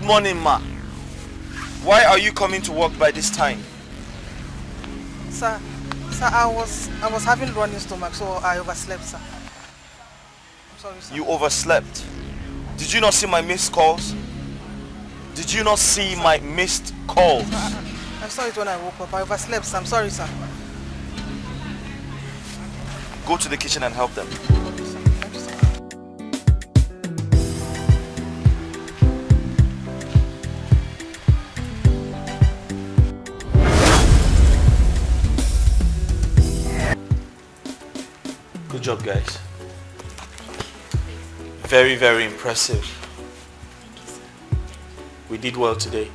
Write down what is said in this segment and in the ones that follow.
morning, ma. Why are you coming to work by this time? Sir, I was having running stomach, so I overslept, sir. I'm sorry, sir. You overslept. Did you not see my missed calls? Did you not see my missed calls? I saw it when I woke up. I overslept, sir. I'm sorry, sir. Go to the kitchen and help them. Okay, sir. Thank you, sir. Good job, guys. Very, very impressive. We did well today.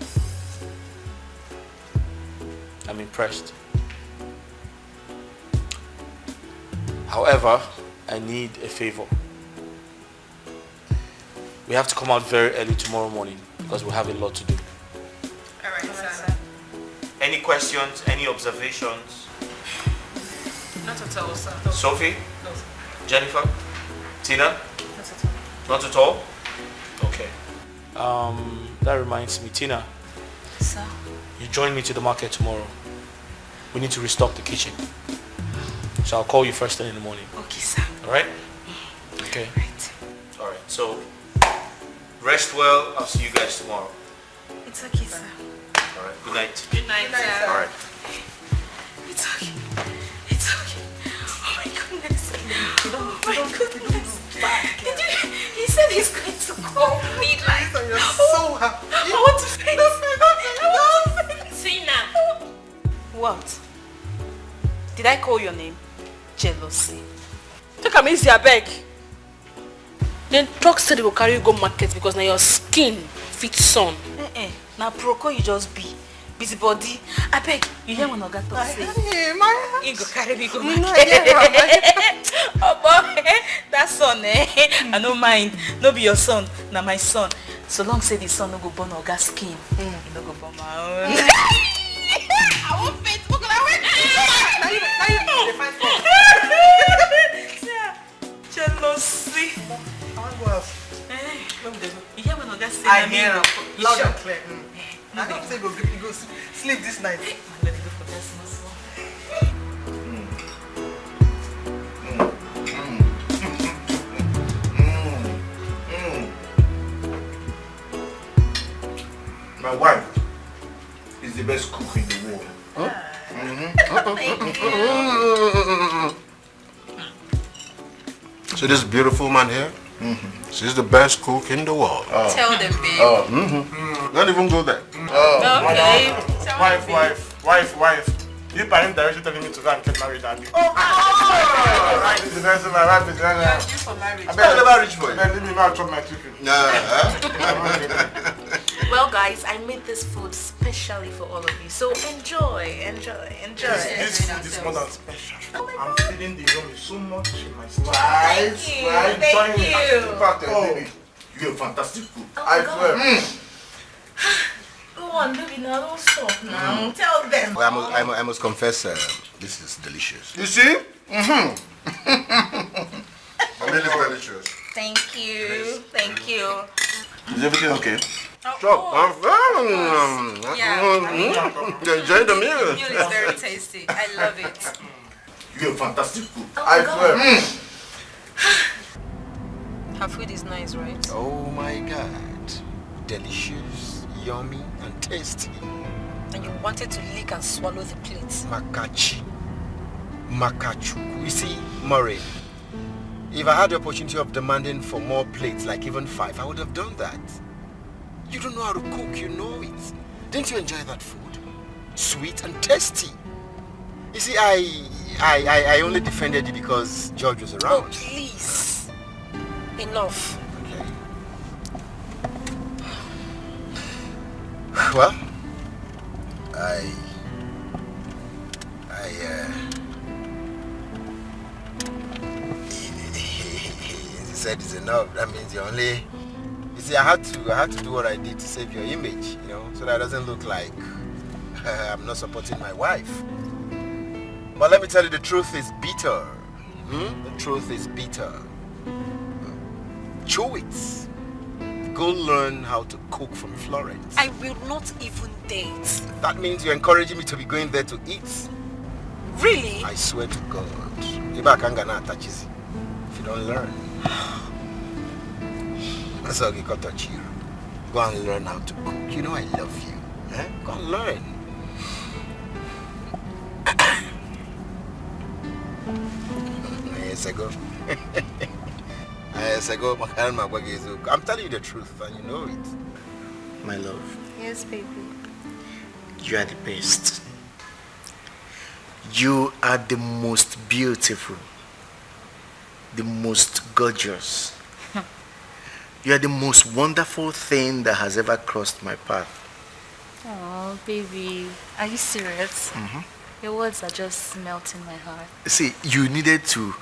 I'm impressed. However, I need a favor. We have to come out very early tomorrow morning because we have a lot to do. Alright, sir. Any questions? Any observations? Not at all, sir. Sophie? No, sir. Jennifer? Tina? Not at all. Not at all? Okay. That reminds me, Tina. Sir? You join me to the market tomorrow. We need to restock the kitchen. So I'll call you first thing in the morning. Okay, sir. Alright? Okay. Right. Alright, so rest well. I'll see you guys tomorrow. It's okay, sir. Alright, good night. Good night, sir. Alright. It's okay. It's okay. Oh my goodness. Oh my goodness. He said he's going to call me like. You're so happy. I want to faint. I want to faint. Tina. What? Did I call your name? Jealousy. Take am easy, abeg. Then talk say they go carry you go market because now your skin fits sun. Now proko you just be. Busybody. Abeg, you hear when Oga talk say? He go carry me go market. Oh boy, that son I no mind. No be your son, na my son. So long say the son no go burn Oga skin. He no go burn my own. I won't faint. Jealousy. I want to go out. You hear when Oga say? I hear loud and clear. I don't say go sleep this night. Let me go for that small. My wife is the best cook in the world. Huh? So this beautiful man here, she's the best cook in the world. Tell them, babe. Don't even go there. Okay. Wife. You parent directly telling me to go and get married, Abby. My wife is the best. My wife is the best. Just for marriage. I never reach for you. Leave me now, chop my chicken. Well, guys, I made this food specially for all of you. So enjoy. This food is more than special. I'm feeling the room so much in my stomach. Thank you. In fact, baby, you're a fantastic cook. I swear. Go on, baby, now don't stop now. Tell them. Well, I must confess, this is delicious. You see? Really delicious. Thank you. Thank you. Is everything okay? Sure. You enjoy the meal. Meal is very tasty. I love it. You're a fantastic cook. I swear. Her food is nice, right? Oh my God. Delicious, yummy, and tasty. And you wanted to lick and swallow the plate. Makachuku. You see, Murray, if I had the opportunity of demanding for more plates, like even 5, I would have done that. You don't know how to cook, you know it. Didn't you enjoy that food? Sweet and tasty. You see, I only defended you because George was around. Oh, please. Enough. Okay. Well, you said it's enough. That means you only. You see, I had to do what I did to save your image, you know, so that it doesn't look like I'm not supporting my wife. But let me tell you, the truth is bitter. The truth is bitter. Chew it. Go learn how to cook from Florence. I will not even date. That means you're encouraging me to be going there to eat. Really? I swear to God. Iba kangana touches if you don't learn. That's how you got to cheer. Go and learn how to cook. You know I love you. Eh? Go and learn. Yes, I go. Yes, I go. I'm telling you the truth, and you know it. My love, Yes, baby. you are the best. You are the most beautiful, the most gorgeous. You are the most wonderful thing that has ever crossed my path. Oh, baby. Are you serious? Your words are just melting my heart. See, you needed to,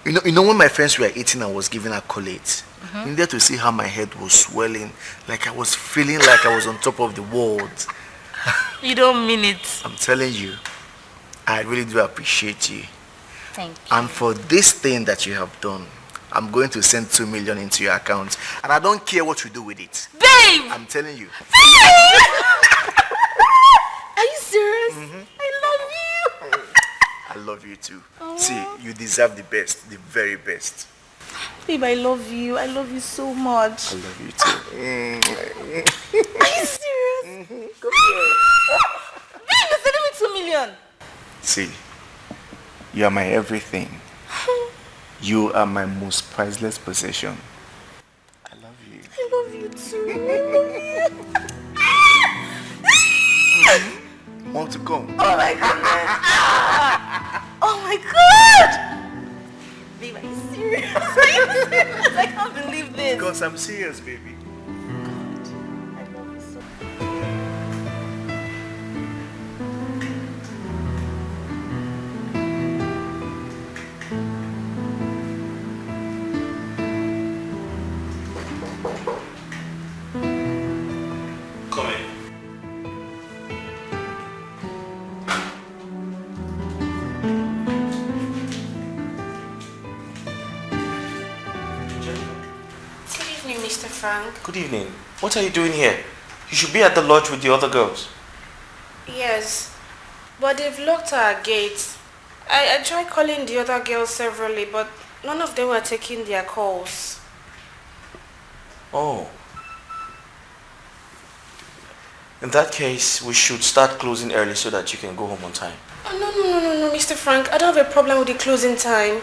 you know when my friends were eating, I was giving accolades. You needed to see how my head was swelling, like I was feeling like I was on top of the world. You don't mean it. I'm telling you, I really do appreciate you. Thank you. And for this thing that you have done, I'm going to send 2 million into your account. And I don't care what you do with it. Babe! I'm telling you. Are you serious? I love you. I love you too. See, you deserve the best, the very best. Babe, I love you. I love you so much. I love you too. Are you serious? Come here. Babe, you're sending me 2 million. See, you are my everything. You are my most priceless possession. I love you. I love you too. More to come. Oh my goodness. Oh my god. Babe, are you serious? Are you serious? I can't believe this. Because I'm serious, baby. I love you so. Come in. Good evening, Mr. Frank. Good evening. What are you doing here? You should be at the lodge with the other girls. Yes, but they've locked our gates. I tried calling the other girls severally, but none of them were taking their calls. Oh. In that case, we should start closing early so that you can go home on time. Oh, no, Mr. Frank. I don't have a problem with the closing time.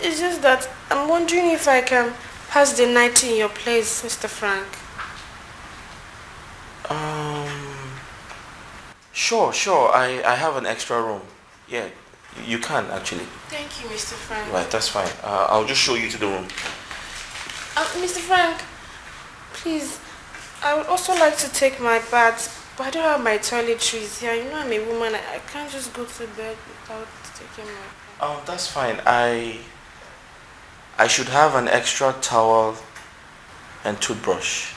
It's just that I'm wondering if I can pass the night in your place, Mr. Frank. Sure. I have an extra room. Yeah, you can actually. Thank you, Mr. Frank. Right, that's fine. I'll just show you to the room. Mr. Frank, please, I would also like to take my bath, but I don't have my toiletries here. You know I'm a woman. I can't just go to bed without taking my bath. That's fine. I should have an extra towel and toothbrush.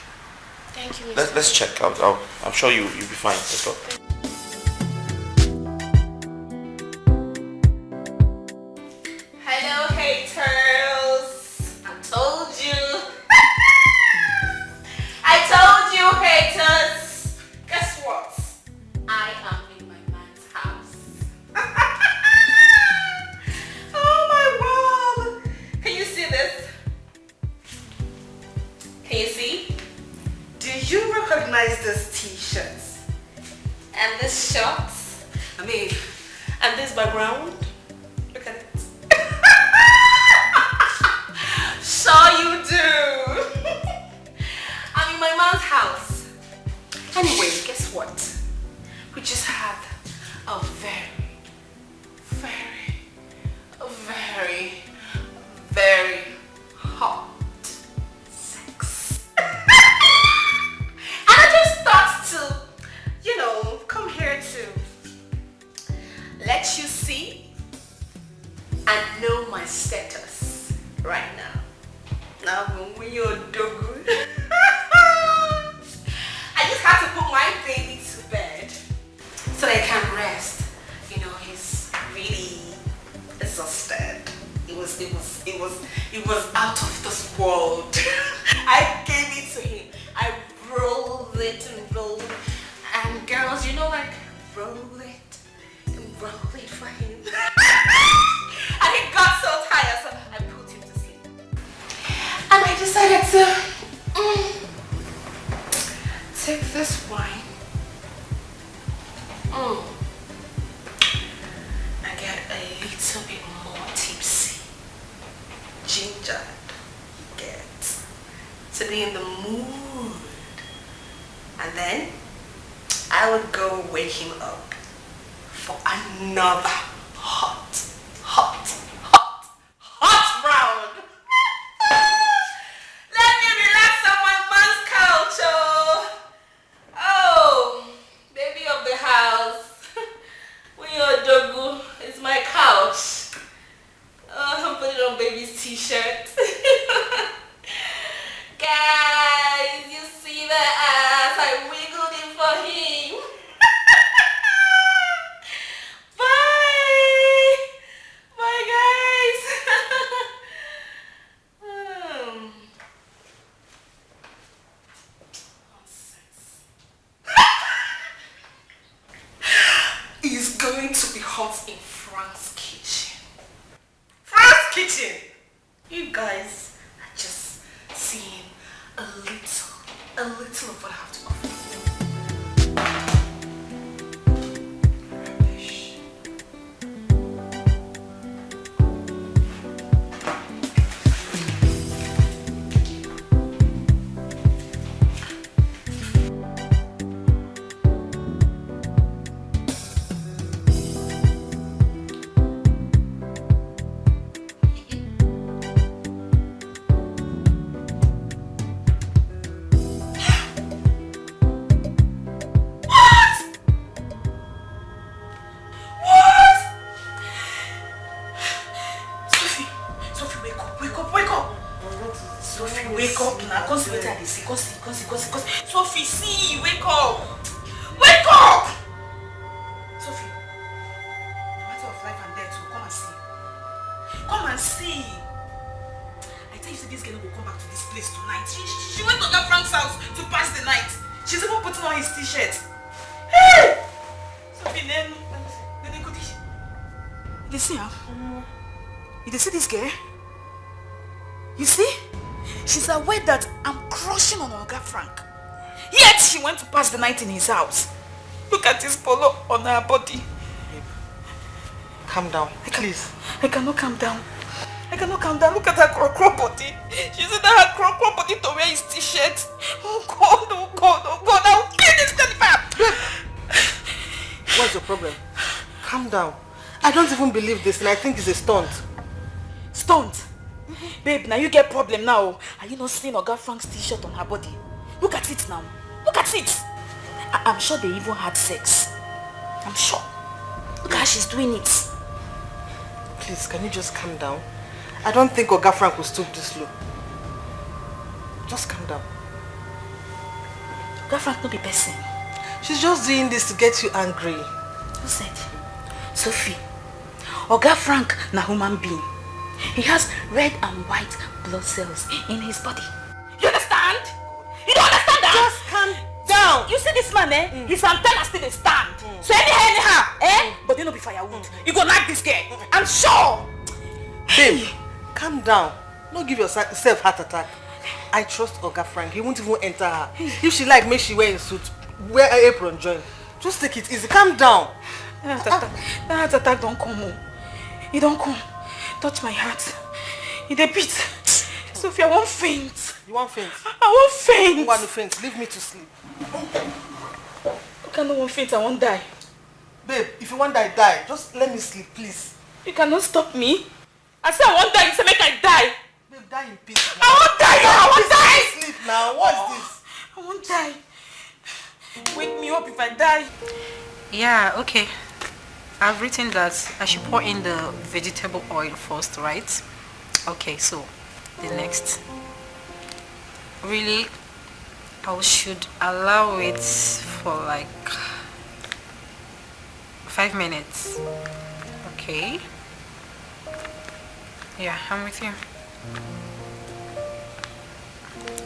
Thank you, Mr. Let's check out. I'm sure you'll be fine. Let's go. Hello, haters. I told you. I told you, haters. Guess what? I am in my man's house. Oh my world. Can you see this? Can you see? Do you recognize this t-shirt? And this shorts? And this background? Look at it. Sure you do. I'm in my mom's house. Anyway, guess what? We just had a very hot sex. And I just thought to, come here to let you see and know my status right now. Now, when you're dogu, I just had to put my baby to bed so I can rest. He's really exhausted. It was out of this world. I gave it to him. played for him. And he got so tired, so I put him to sleep. And I decided to take this wine and get a little bit more tipsy. Ginger, get to be in the mood. And then I would go wake him up for another hot round. Let me relax on my man's couch, oh, baby of the house. Dogu, it's my couch. I'm putting on baby's t-shirt. Guys, you see the ass? I wiggled it for him. Bye! Bye, guys! Nonsense. It's going to be hot in Frank's kitchen. Frank's kitchen! You guys are just seeing a little of what I have to offer. Sophie, see, wake up! Wake up! Sophie, the matter of life and death, come and see. Come and see. I tell you, this girl will come back to this place tonight. She went to that Frank's house to pass the night. She's even putting on his t-shirt. Hey! Sophie, then go this. You see her? You see this girl? You see? She's aware that I'm crushing on Oga Frank. Yet she went to pass the night in his house. Look at this polo on her body. Babe, calm down, please. I cannot calm down. I cannot calm down. Look at her crow body. She said that her crow body to wear his t-shirt. Oh God, oh God, oh God. I'll kill this babe. What's your problem? Calm down. I don't even believe this and I think it's a stunt. Stunt? Babe, now you get problem now. Are you not seeing Oga Frank's t-shirt on her body? Look at it now. Look at it. I'm sure they even had sex. I'm sure. Look how she's doing it. Please, can you just calm down? I don't think Oga Frank will stoop this low. Just calm down. Oga Frank no be person. She's just doing this to get you angry. Who said? Sophie. Oga Frank na human being. He has red and white blood cells in his body. You understand? You don't understand that? Just calm down. You see this man, eh? His antenna still dey stand. So anyhow, eh? But they no be firewood. You go like this girl. I'm sure. Babe, calm down. Don't give yourself heart attack. I trust Oga Frank. He won't even enter her. If she like, make she wear a suit. Wear an apron, join. Just take it easy. Calm down. That heart attack don't come. It don't come. Touch my heart. It a beat. Sophie, I won't faint. You won't faint? I won't faint. You want to faint? Leave me to sleep. I cannot want faint. I won't die. Babe, if you want to die, just let me sleep, please. You cannot stop me. I said I won't die. You say make I die. Babe, die in peace. Now. I won't die. I won't die. Sleep now. What's this? I won't die. Wake me up if I die. Yeah, okay. I've written that I should pour in the vegetable oil first, right? Okay, so the next. Really, I should allow it for like 5 minutes. Okay. Yeah, I'm with you.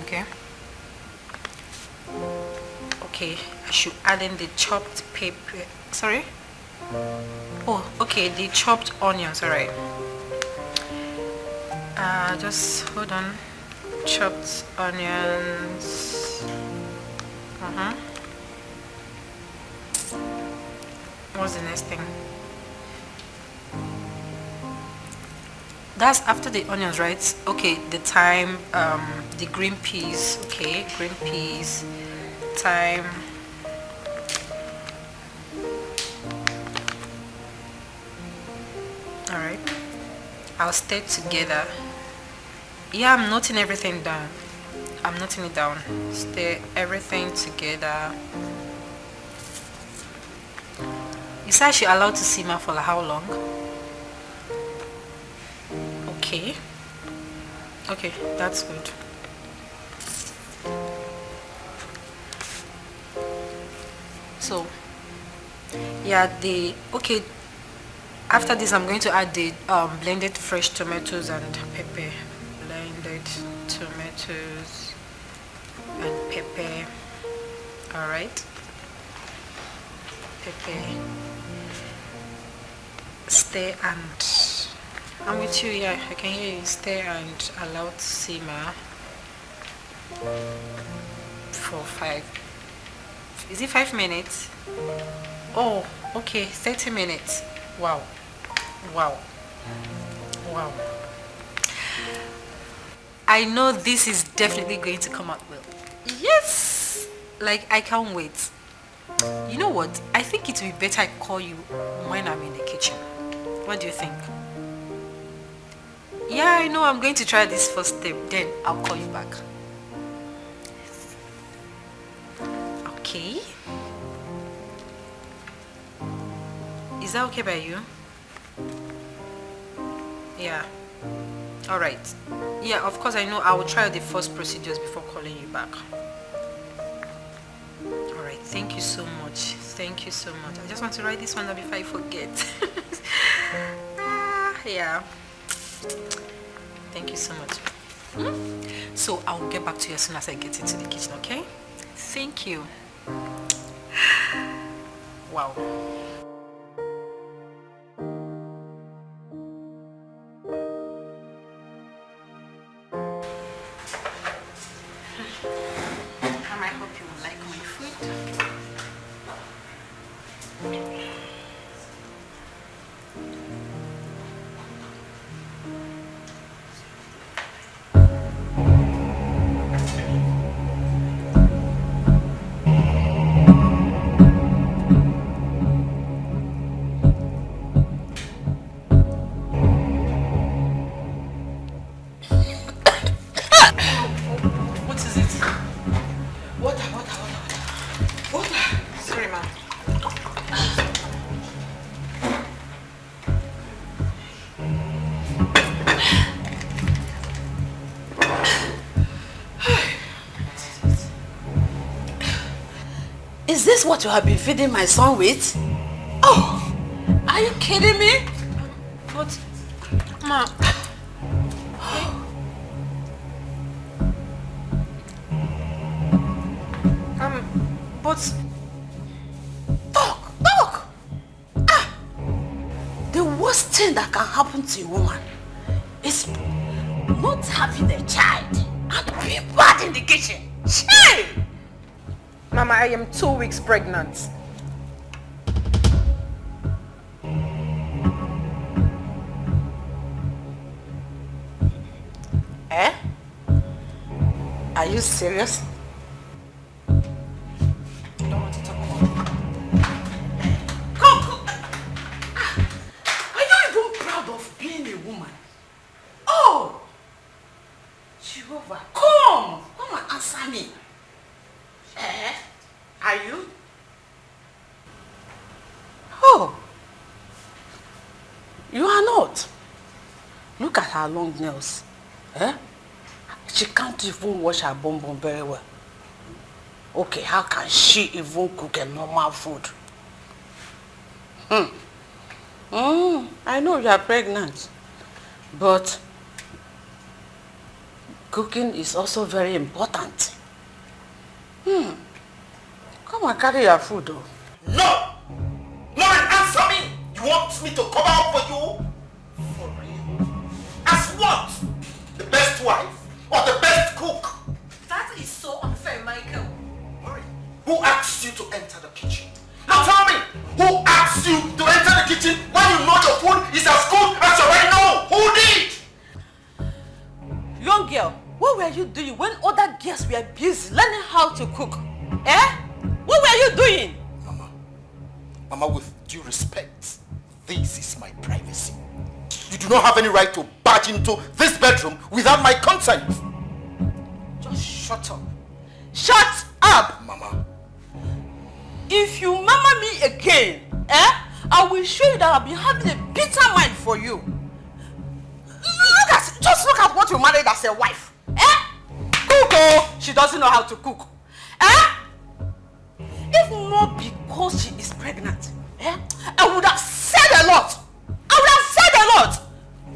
Okay. Okay, I should add in the chopped pepper. Sorry? Oh, okay, the chopped onions, alright. Just hold on. Chopped onions. What's the next thing? That's after the onions, right? Okay, the thyme, the green peas. Okay, green peas, thyme. Alright. I'll stir together. Yeah, I'm noting everything down. I'm noting it down. Stir everything together. You said I should allow to simmer for how long? Okay. Okay, that's good. So, yeah, okay. After this, I'm going to add the blended fresh tomatoes and pepper. Blended tomatoes and pepper. All right. Pepper. Stir and I'm with you. Yeah, I can hear you. Stir and allow to simmer for 5. Is it 5 minutes? Oh, okay. 30 minutes. Wow. Wow. Wow. I know this is definitely going to come out well. Yes! Like, I can't wait. You know what? I think it will be better I call you when I'm in the kitchen. What do you think? Yeah, I know I'm going to try this first step. Then I'll call you back. Okay. Is that okay by you? Yeah. Alright. Yeah, of course I know I will try the first procedures before calling you back. Alright, thank you so much. Thank you so much. I just want to write this one down before I forget. Yeah. Thank you so much. So I'll get back to you as soon as I get into the kitchen, okay? Thank you. Wow. I hope you will like my food. Is this what you have been feeding my son with? Oh, are you kidding me? But, Ma, but... Talk! The worst thing that can happen to a woman is not having a child and being bad in the kitchen. Shame! Mama, I am 2 weeks pregnant. Eh? Are you serious? Don't want to talk about it. Come. Are you even proud of being a woman? Oh! Jehovah, come and answer me. Eh? Are you? Oh. You are not. Look at her long nails. Eh? She can't even wash her bum very well. Okay, how can she even cook a normal food? I know you are pregnant, but cooking is also very important. Come and carry your food, though. No! Lauren, answer me You want me to cover up for you? For real? As what? The best wife? Or the best cook? That is so unfair, Michael. Murray, who asked you to enter the kitchen? Now tell me, who asked you to enter the kitchen when you know your food is as good as you already know? Who did? Young girl, what were you doing when other girls were busy learning how to cook? Eh? What were you doing? Mama, with due respect, this is my privacy. You do not have any right to barge into this bedroom without my consent. Just shut up. Shut up! Mama. If you mama me again, I will show you that I've been having a bitter mind for you. Just look at what you married as a wife. Cook, oh, she doesn't know how to cook. If not because she is pregnant, I would have said a lot.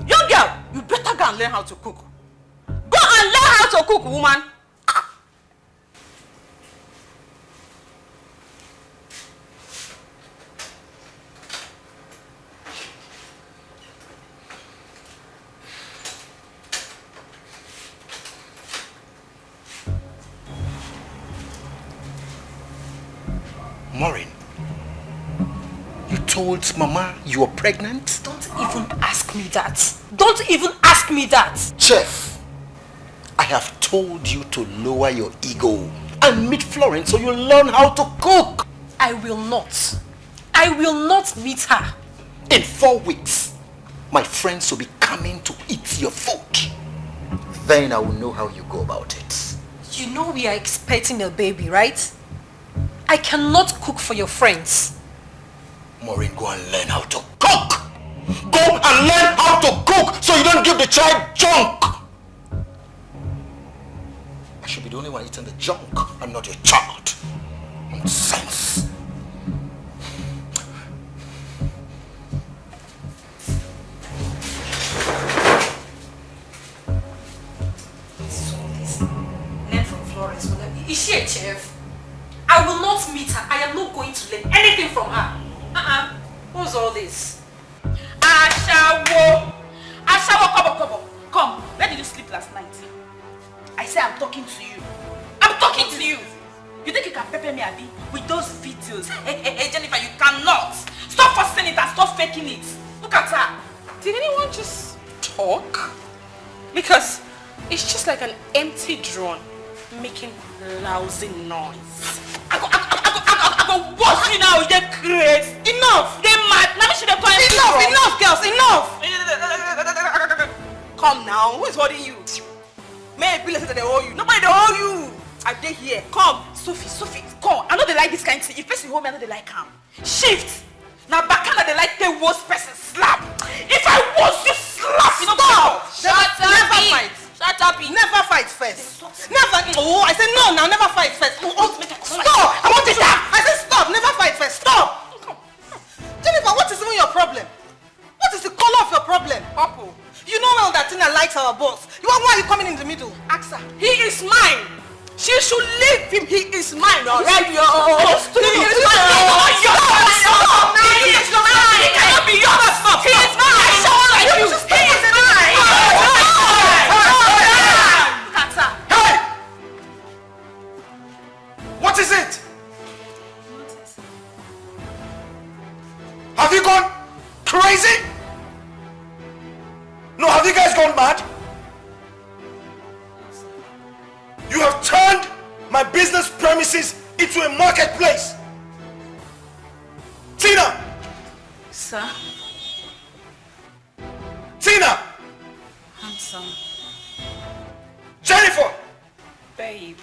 Young girl, you better go and learn how to cook. Go and learn how to cook, woman. Maureen, you told Mama you were pregnant? Don't even ask me that. Don't even ask me that. Chef, I have told you to lower your ego and meet Florence so you'll learn how to cook. I will not. I will not meet her. In 4 weeks, my friends will be coming to eat your food. Then I will know how you go about it. You know we are expecting a baby, right? I cannot cook for your friends. Maureen, go and learn how to cook. Go and learn how to cook so you don't give the child junk. I should be the only one eating the junk and not your child. Nonsense. Learn from Florence. Is she a chef? I will not meet her. I am not going to learn anything from her. What's all this? Ashawo, come. Where did you sleep last night? I say I'm talking to you. I'm talking to you. You think you can pepper me, Abby, with those videos? Hey, Jennifer, you cannot. Stop forcing it and stop faking it. Look at her. Did anyone just talk? Because it's just like an empty drone making lousy noise. I go watch you now, you crazy. Enough! They mad. Let me show them going. Enough, girls, enough! Come now, who is holding you? May I be listen to they owe you? Nobody they owe you! Are they here? Come! Sophie, come. I know they like this kind of thing. If person hold me, I know they like him. Shift! Now back they like the worst person slap. If I was you slap, you know Stop! Never fight. Shut up, Never fight first. Never. Oh, I said no now, never fight first. Stop! I want it down. I said stop, never fight first. Stop! Jennifer, what is even your problem? What is the color of your problem? Purple. You know well that Tina likes our boss. Why are you coming in the middle? Ask her. He is mine. She should leave him. He is mine, alright? He is mine. He is mine. He cannot be yours. He is mine. I saw like you. He is mine. Hey! What is it? Have you gone crazy? No, have you guys gone mad? You have turned my business premises into a marketplace. Tina! Sir? Tina! Handsome. Jennifer! Baby.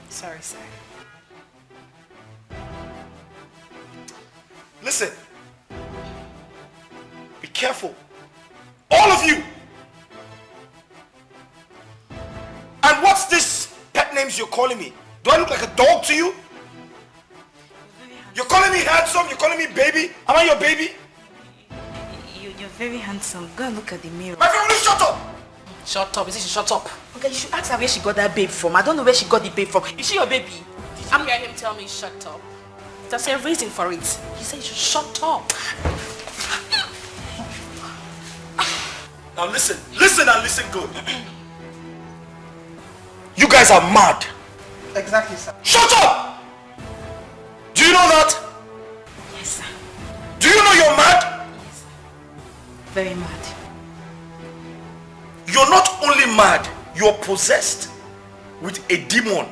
Sorry, sir. Listen. Be careful. All of you! And what's this pet names you're calling me? Do I look like a dog to you? You're calling me handsome, you're calling me baby. Am I your baby? You're very handsome. Go and look at the mirror. My friend, will you shut up? Shut up. Is it shut up? Okay, you should ask her where she got that babe from. I don't know where she got the babe from. Is she your baby? Did you hear him tell me shut up? There's a reason for it. He said you should shut up. Now listen and listen good. You guys are mad. Exactly, sir. Shut up! Do you know that? Yes, sir. Do you know you're mad? Yes. Very mad. You're not only mad, you're possessed with a demon.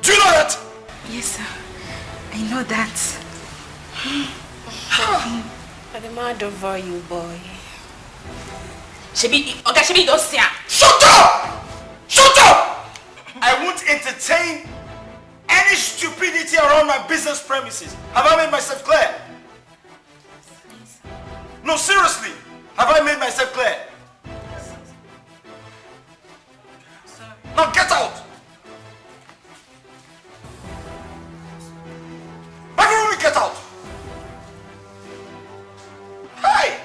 Do you know that? Yes, sir. I know that. I'm mad over you, boy. Shebi don't say. Shut up! Shut up! I won't entertain any stupidity around my business premises. Have I made myself clear? No, seriously. Have I made myself clear? Now get out! Everyone get out! Hey!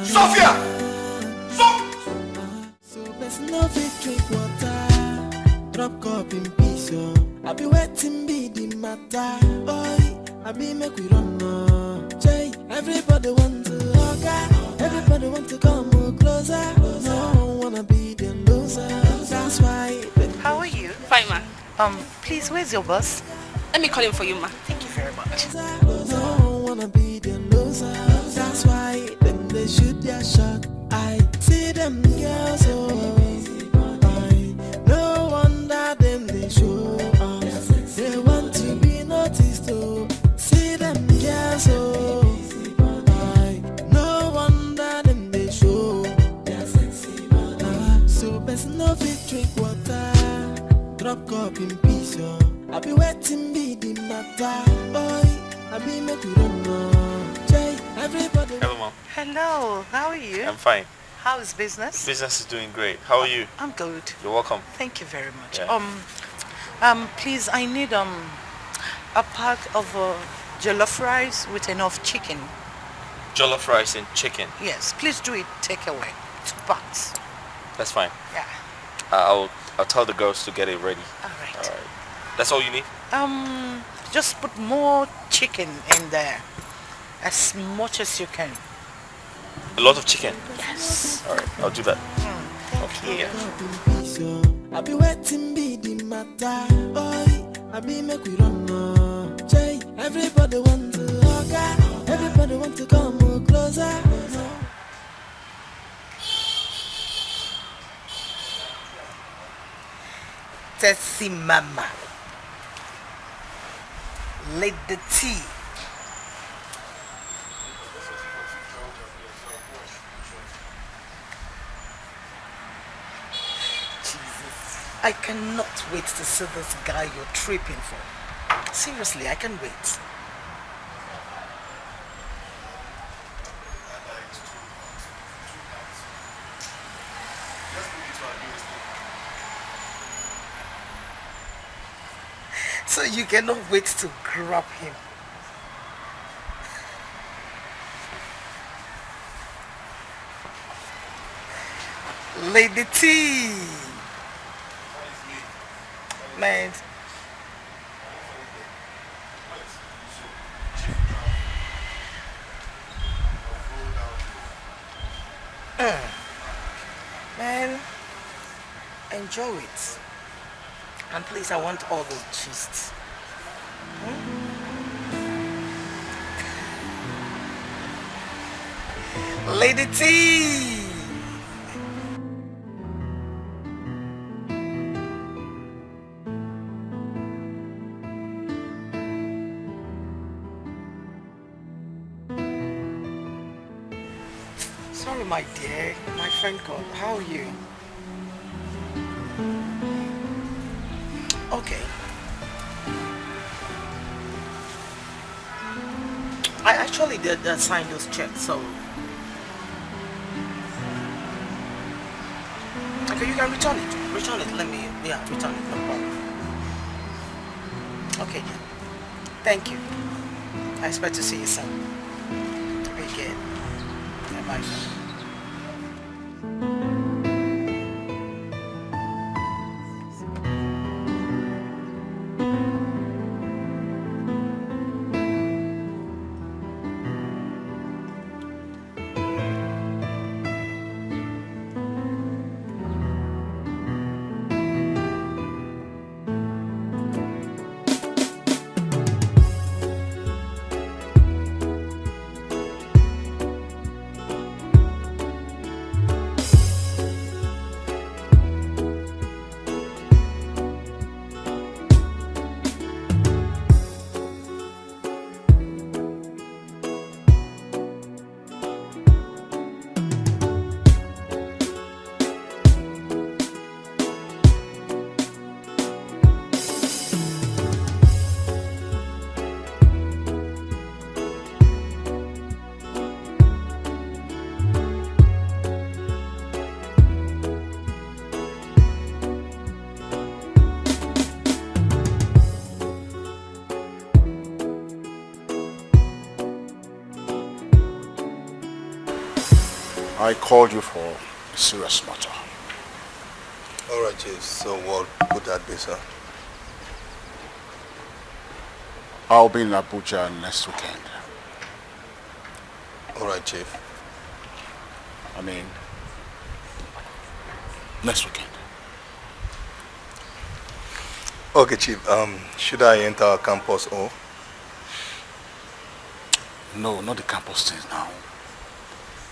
Sophia! So best no fit drink water. Drop cup in peace, yo. I be waiting be the matter. Oi, I be make we run no. Jay, everybody want to hug. Everybody want to come closer. No one wanna be the loser. That's why. How are you? Fine, ma. Please, where's your boss? Let me call him for you, ma. Thank you very much. No one wanna be the loser. That's why them they shoot their shot. I see them girls, oh. No wonder them they show off. They want to be noticed, oh. See them girls, oh. No wonder them they show. So best no fit drink water. Drop cup in peace, oh. I be waiting be the matter. Boy, I be make we run no. Jay, everybody. Hello, Mom. Hello, how are you? I'm fine. How is business? Business is doing great. How are you? I'm good. You're welcome. Thank you very much. Yeah. Please, I need a pack of jollof rice with enough chicken. Jollof rice and chicken. Yes, please do it takeaway. 2 packs. That's fine. Yeah. I'll tell the girls to get it ready. All right. All right. That's all you need? Just put more chicken in there, as much as you can. A lot of chicken? Yes. All right. I'll do that. Thank you. I be waiting be the matter. Oi, I be make we run no. Jay, everybody want to hug. Everybody want to come closer. Tessie mama. Let the tea. I cannot wait to see this guy you're tripping for. Seriously, I can't wait. So you cannot wait to grab him. Lady T. Man. Man, enjoy it. And please, I want all the gist. Lady T. Sorry, my dear. My friend called. How are you? Okay. I actually did sign those checks, so... Okay, you can return it. Return it. Let me... Yeah, return it. No problem. Okay. Thank you. I expect to see you soon. Take care. Bye. I called you for a serious matter. Alright, Chief. So what would that be, sir? I'll be in Abuja next weekend. Alright, Chief. I mean, next weekend. Okay, Chief. Should I enter our campus or? No, not the campus things now.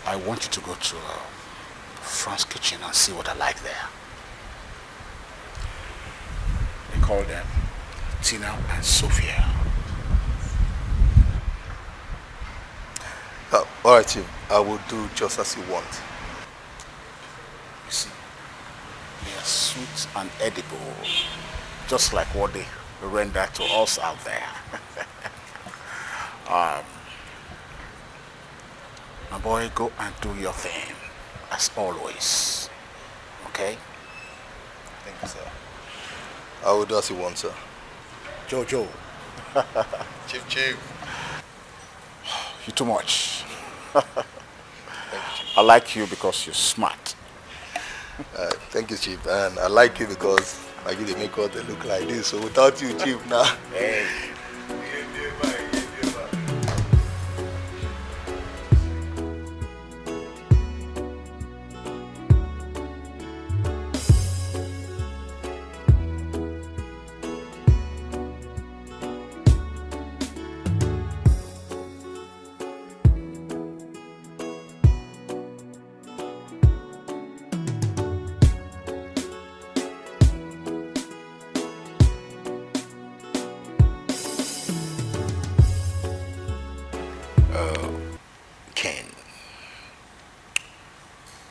I want you to go to Fran's kitchen and see what I like there. They call them Tina and Sophia. Alright, Chief. I will do just as you want. You see, they are sweet and edible, just like what they render to us out there. My boy, go and do your thing, as always. Okay? Thank you, sir. I will do as you want, sir. Jojo. Chief. You're too much. I like you because you're smart. Thank you, Chief. And I like you because I give the makeup they look like this. So without you, Chief, now. Hey.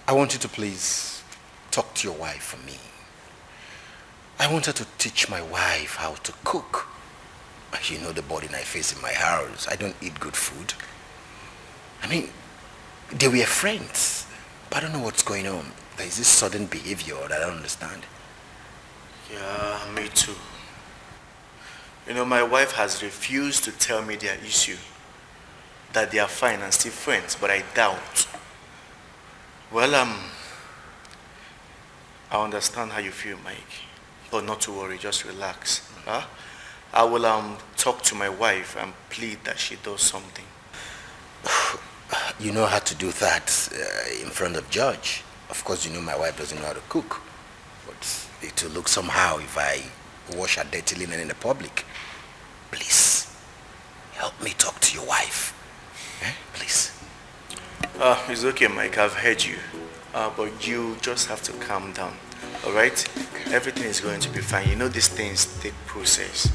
I want you to please talk to your wife for me. I want her to teach my wife how to cook. You know the burden I face in my house. I don't eat good food. I mean, they were friends, but I don't know what's going on. There is this sudden behavior that I don't understand. Yeah, me too. You know, my wife has refused to tell me their issue. That they are fine and still friends, but I doubt. Well, I understand how you feel, Mike. But not to worry, just relax. Huh? I will talk to my wife and plead that she does something. You know how to do that in front of judge. Of course, you know my wife doesn't know how to cook. But it will look somehow if I wash her dirty linen in the public. Please, help me talk to your wife. Please. It's okay, Mike. I've heard you. But you just have to calm down. Alright? Everything is going to be fine. You know these things take process.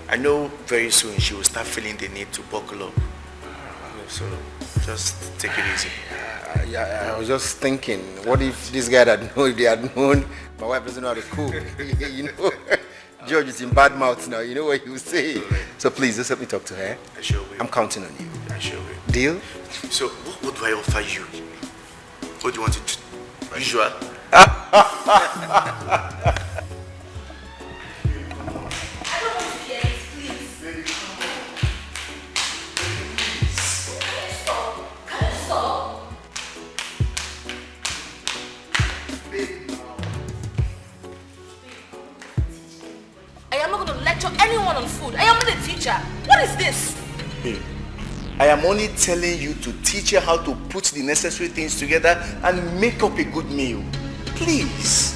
I know very soon she will start feeling the need to buckle up. So just take it easy. I was just thinking, what if this guy if they had known my wife doesn't know how to cook? You know, George is in bad mouth now. You know what he will say. So please, just help me talk to her. I sure will. I'm counting on you. I sure will. Deal? So what do I offer you? What do you want to do? Usual? I am not going to lecture anyone on food. I am not a teacher. What is this? Hey, I am only telling you to teach her how to put the necessary things together and make up a good meal. Please.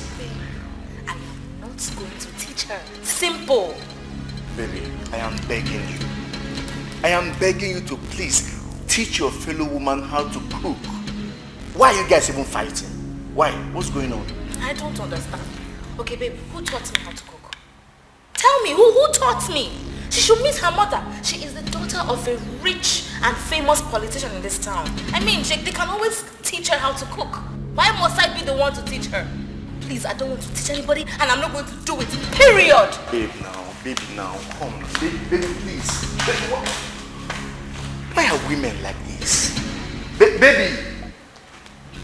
I am not going to teach her. Simple. Baby, I am begging you. I am begging you to please teach your fellow woman how to cook. Why are you guys even fighting? Why? What's going on? I don't understand. Okay, babe, who taught me how to cook? Tell me, who taught me? She should meet her mother. She is the daughter of a rich and famous politician in this town. I mean, Jake, they can always teach her how to cook. Why must I be the one to teach her? Please, I don't want to teach anybody and I'm not going to do it. Period. Baby now, come. Baby, please. Baby, what? Why are women like this? Baby,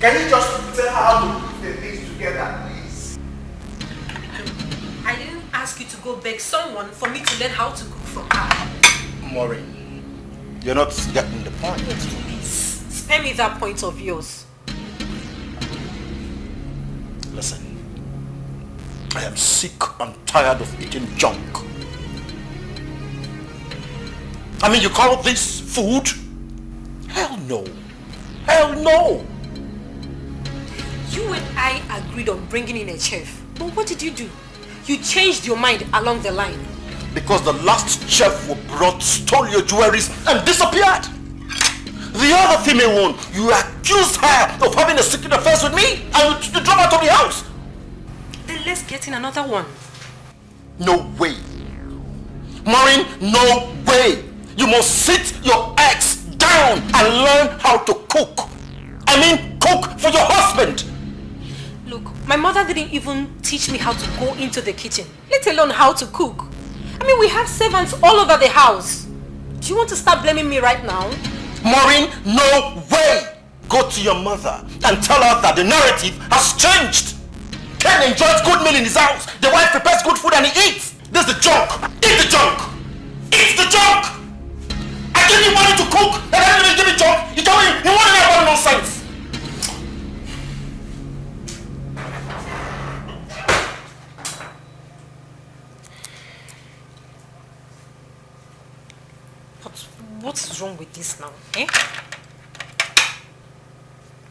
can you just tell her how to put the things together, please? I didn't ask you to go beg someone for me to learn how to cook from her. Maureen, you're not getting the point. Please, spare me that point of yours. I am sick and tired of eating junk. I mean, you call this food? Hell no. Hell no. You and I agreed on bringing in a chef. But what did you do? You changed your mind along the line. Because the last chef who brought stole your jewelries and disappeared. The other female one, you accused her of having a secret affair with me and you drove out of the house. Then let's get in another one. No way. Maureen, no way. You must sit your ex down and learn how to cook. I mean, cook for your husband. Look, my mother didn't even teach me how to go into the kitchen, let alone how to cook. I mean, we have servants all over the house. Do you want to start blaming me right now? Maureen, no way. Go to your mother and tell her that the narrative has changed. Ken enjoys good meal in his house. The wife prepares good food and he eats. This is the junk. Eat the junk. Eat the junk. I give you money to cook and then you give me junk. You tell me you want to know about nonsense. What is wrong with this now? Eh?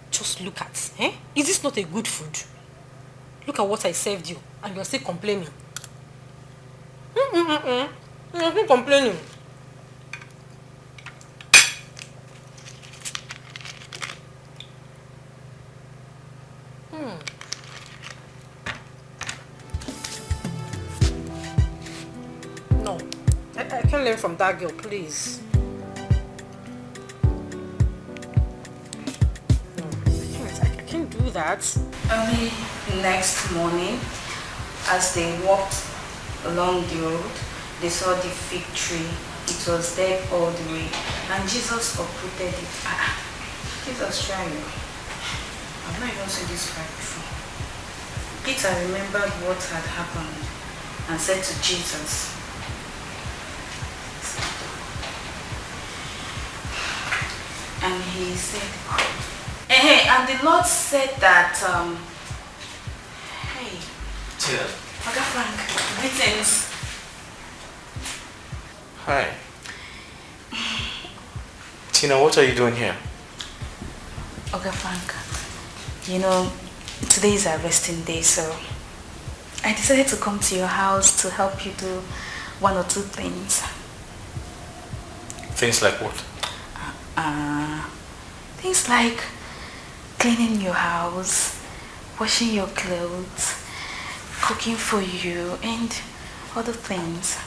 Just look at, eh? Is this not a good food? Look at what I served you and you're still complaining. You're still complaining. No, I can't learn from that girl, please. I can't do that. Early next morning, as they walked along the road, they saw the fig tree. It was dead all the way, and Jesus uprooted it. Jesus, try you. I've not even seen this cry before. Peter remembered what had happened and said to Jesus, and he said, hey, and the Lord said that, hey, Tina. Oga Frank, greetings. Hi. Tina, what are you doing here? Oga Frank, you know, today is our resting day, so I decided to come to your house to help you do one or two things. Things like what? Things like cleaning your house, washing your clothes, cooking for you, and other things,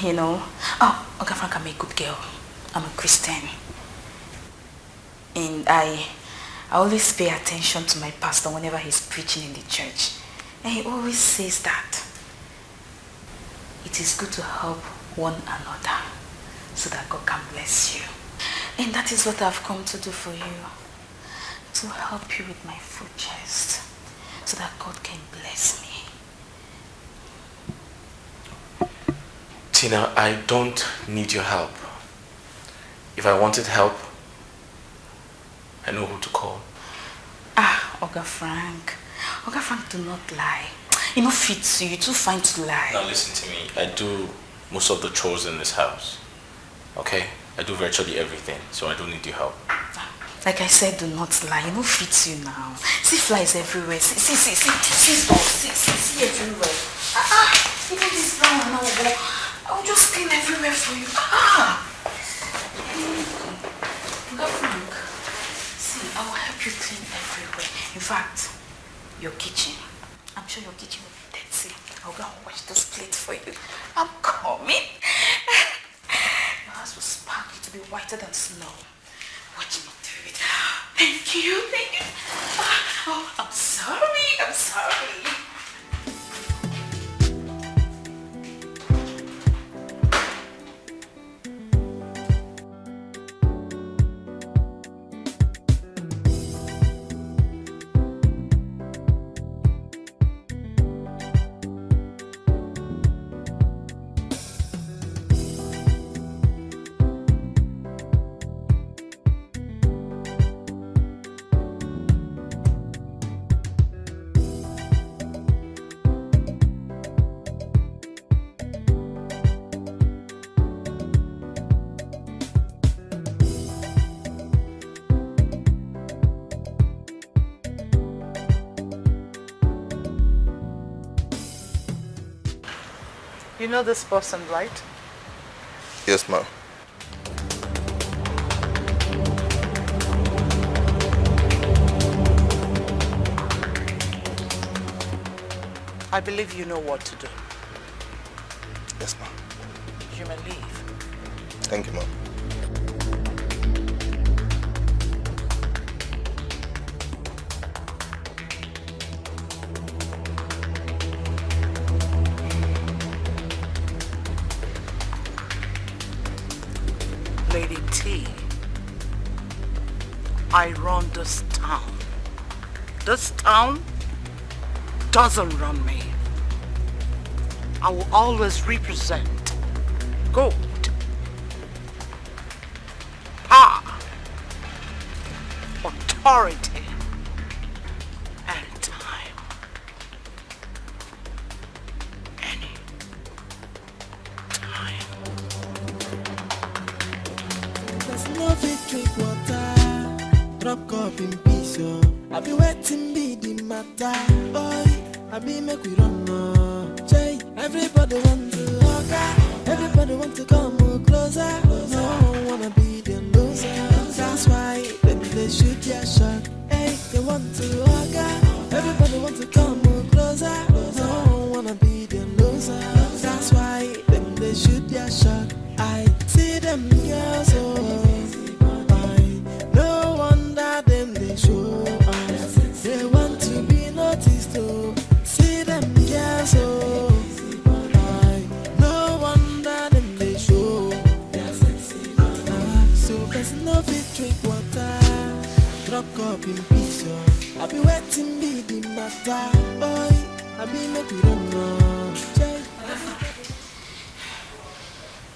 you know. Oh, Oga Frank, I'm a good girl. I'm a Christian. And I always pay attention to my pastor whenever he's preaching in the church. And he always says that it is good to help one another so that God can bless you. And that is what I've come to do for you. To help you with my food chest so that God can bless me. Tina, I don't need your help. If I wanted help, I know who to call. Oga Frank. Oga Frank, do not lie. You know, fits you. You're too fine to lie. Now listen to me. I do most of the chores in this house. Okay? I do virtually everything, so I don't need your help. Like I said, do not lie. You know, fits you now. See flies everywhere. See everywhere. Even this brown now, I'll just clean everywhere for you. Oga Frank, see, I will help you clean everywhere. In fact, your kitchen. I'm sure your kitchen will be dirty. I'll go and wash those plates for you. I'm coming. Your house will sparkle to be whiter than snow. Watch me do it. Thank you. Oh, I'm sorry. You know this person, right? Yes, ma'am. I believe you know what to do. Yes, ma'am. You may leave. Thank you, ma'am. Lady T, I run this town. This town doesn't run me. I will always represent gold, power, authority, and time. Any time. There's no fit drink water, drop cup in peace, oh. I be waiting be the matter, boy. I be make we run, Jay. Everybody want to hug, everybody want to come closer. No one wanna be the loser. That's why they shoot their shot. Hey, they want to hug, everybody want to come closer. No one wanna be the loser. That's why they shoot their shot. I see them girls, no wonder them they show us. They want to be noticed, see them girls, no wonder them they show. So there's no fit drink water, drop cup in peace, I be waiting be the matter, boy. I be make we don't know.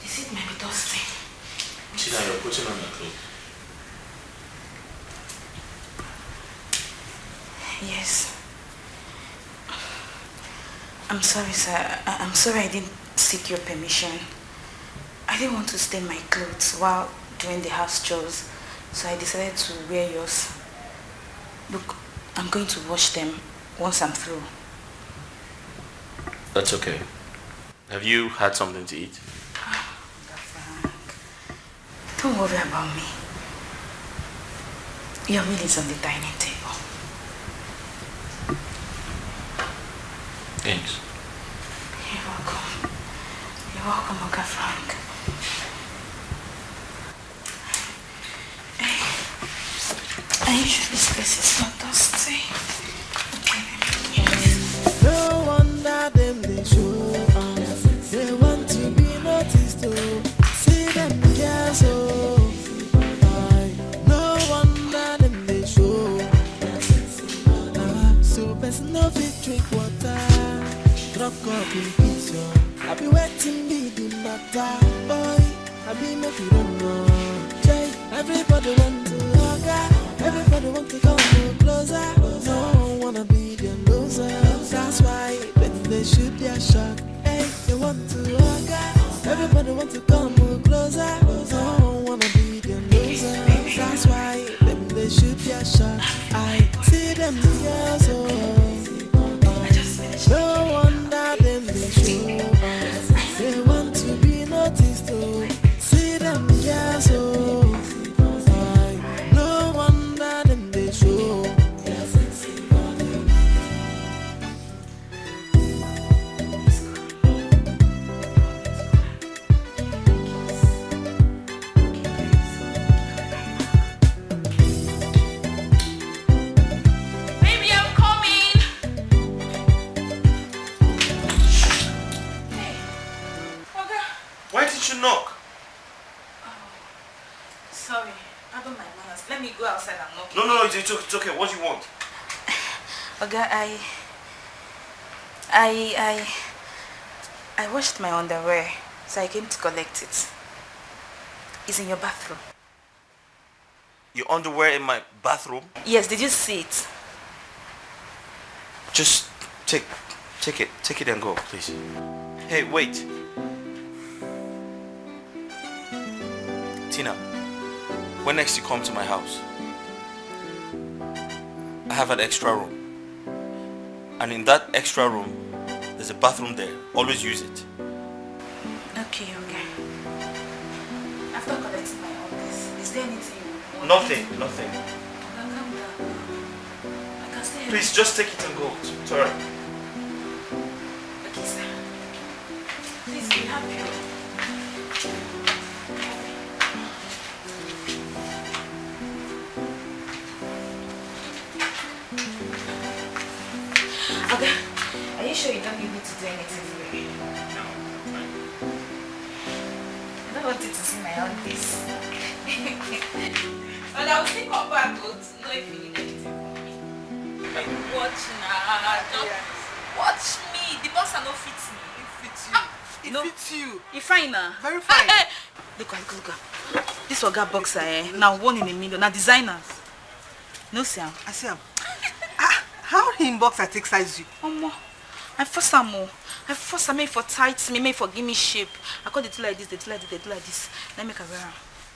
This is maybe dusty. Chida, you're putting on your clothes. Yes. I'm sorry, sir. I'm sorry I didn't seek your permission. I didn't want to stain my clothes while doing the house chores, so I decided to wear yours. Look, I'm going to wash them once I'm through. That's okay. Have you had something to eat? Don't worry about me. Your meal is on the dining table. Thanks. You're welcome. You're welcome, Uncle Frank. Hey, are you sure this place is not dusty? No wonder them they show us. They want to be noticed, see them girls, no wonder them they show. So best no fit drink water, drop cup in peace, I be waiting be the matter, boy. I be make you don't know. Jay, everybody want to hug, everybody want to come closer. No one wanna be the loser. That's why they shoot their shot. Hey, they want to hug, everybody want to come closer. No one wanna be the loser. That's why they shoot their shot. I see them girls, no wonder them they show us. They want to be noticed, see them girls, no wonder them they show. Baby, I'm coming. Why did you knock? Sorry, pardon my manners. Let me go outside and knock. No, it's okay. What do you want? Oga, I washed my underwear, so I came to collect it. It's in your bathroom. Your underwear in my bathroom? Yes, did you see it? Just take it and go, please. Hey, wait. Tina, when next you come to my house, I have an extra room. And in that extra room, there's a bathroom there. Always use it. Okay. After collecting my orders, is there anything you want? Nothing. Calm down. I can stay here. Please, just take it and go. It's alright. Okay, sir. Please be happy. Okay. Are you sure you don't need me to do anything for you? No, fine. I don't want you to see my own face. But I will still come back to know if you need anything from me. Watch now. Watch me. The boss are not fit me. It fits you. It fits you. You fine now? Very fine. Look. This Oga boxer, now 1 in a million. Now designers. No, see him. I see him. How him boxer take size you? I force am make for tight me, make for give me shape. I call the two like this, they do like this. Let me make a wear am.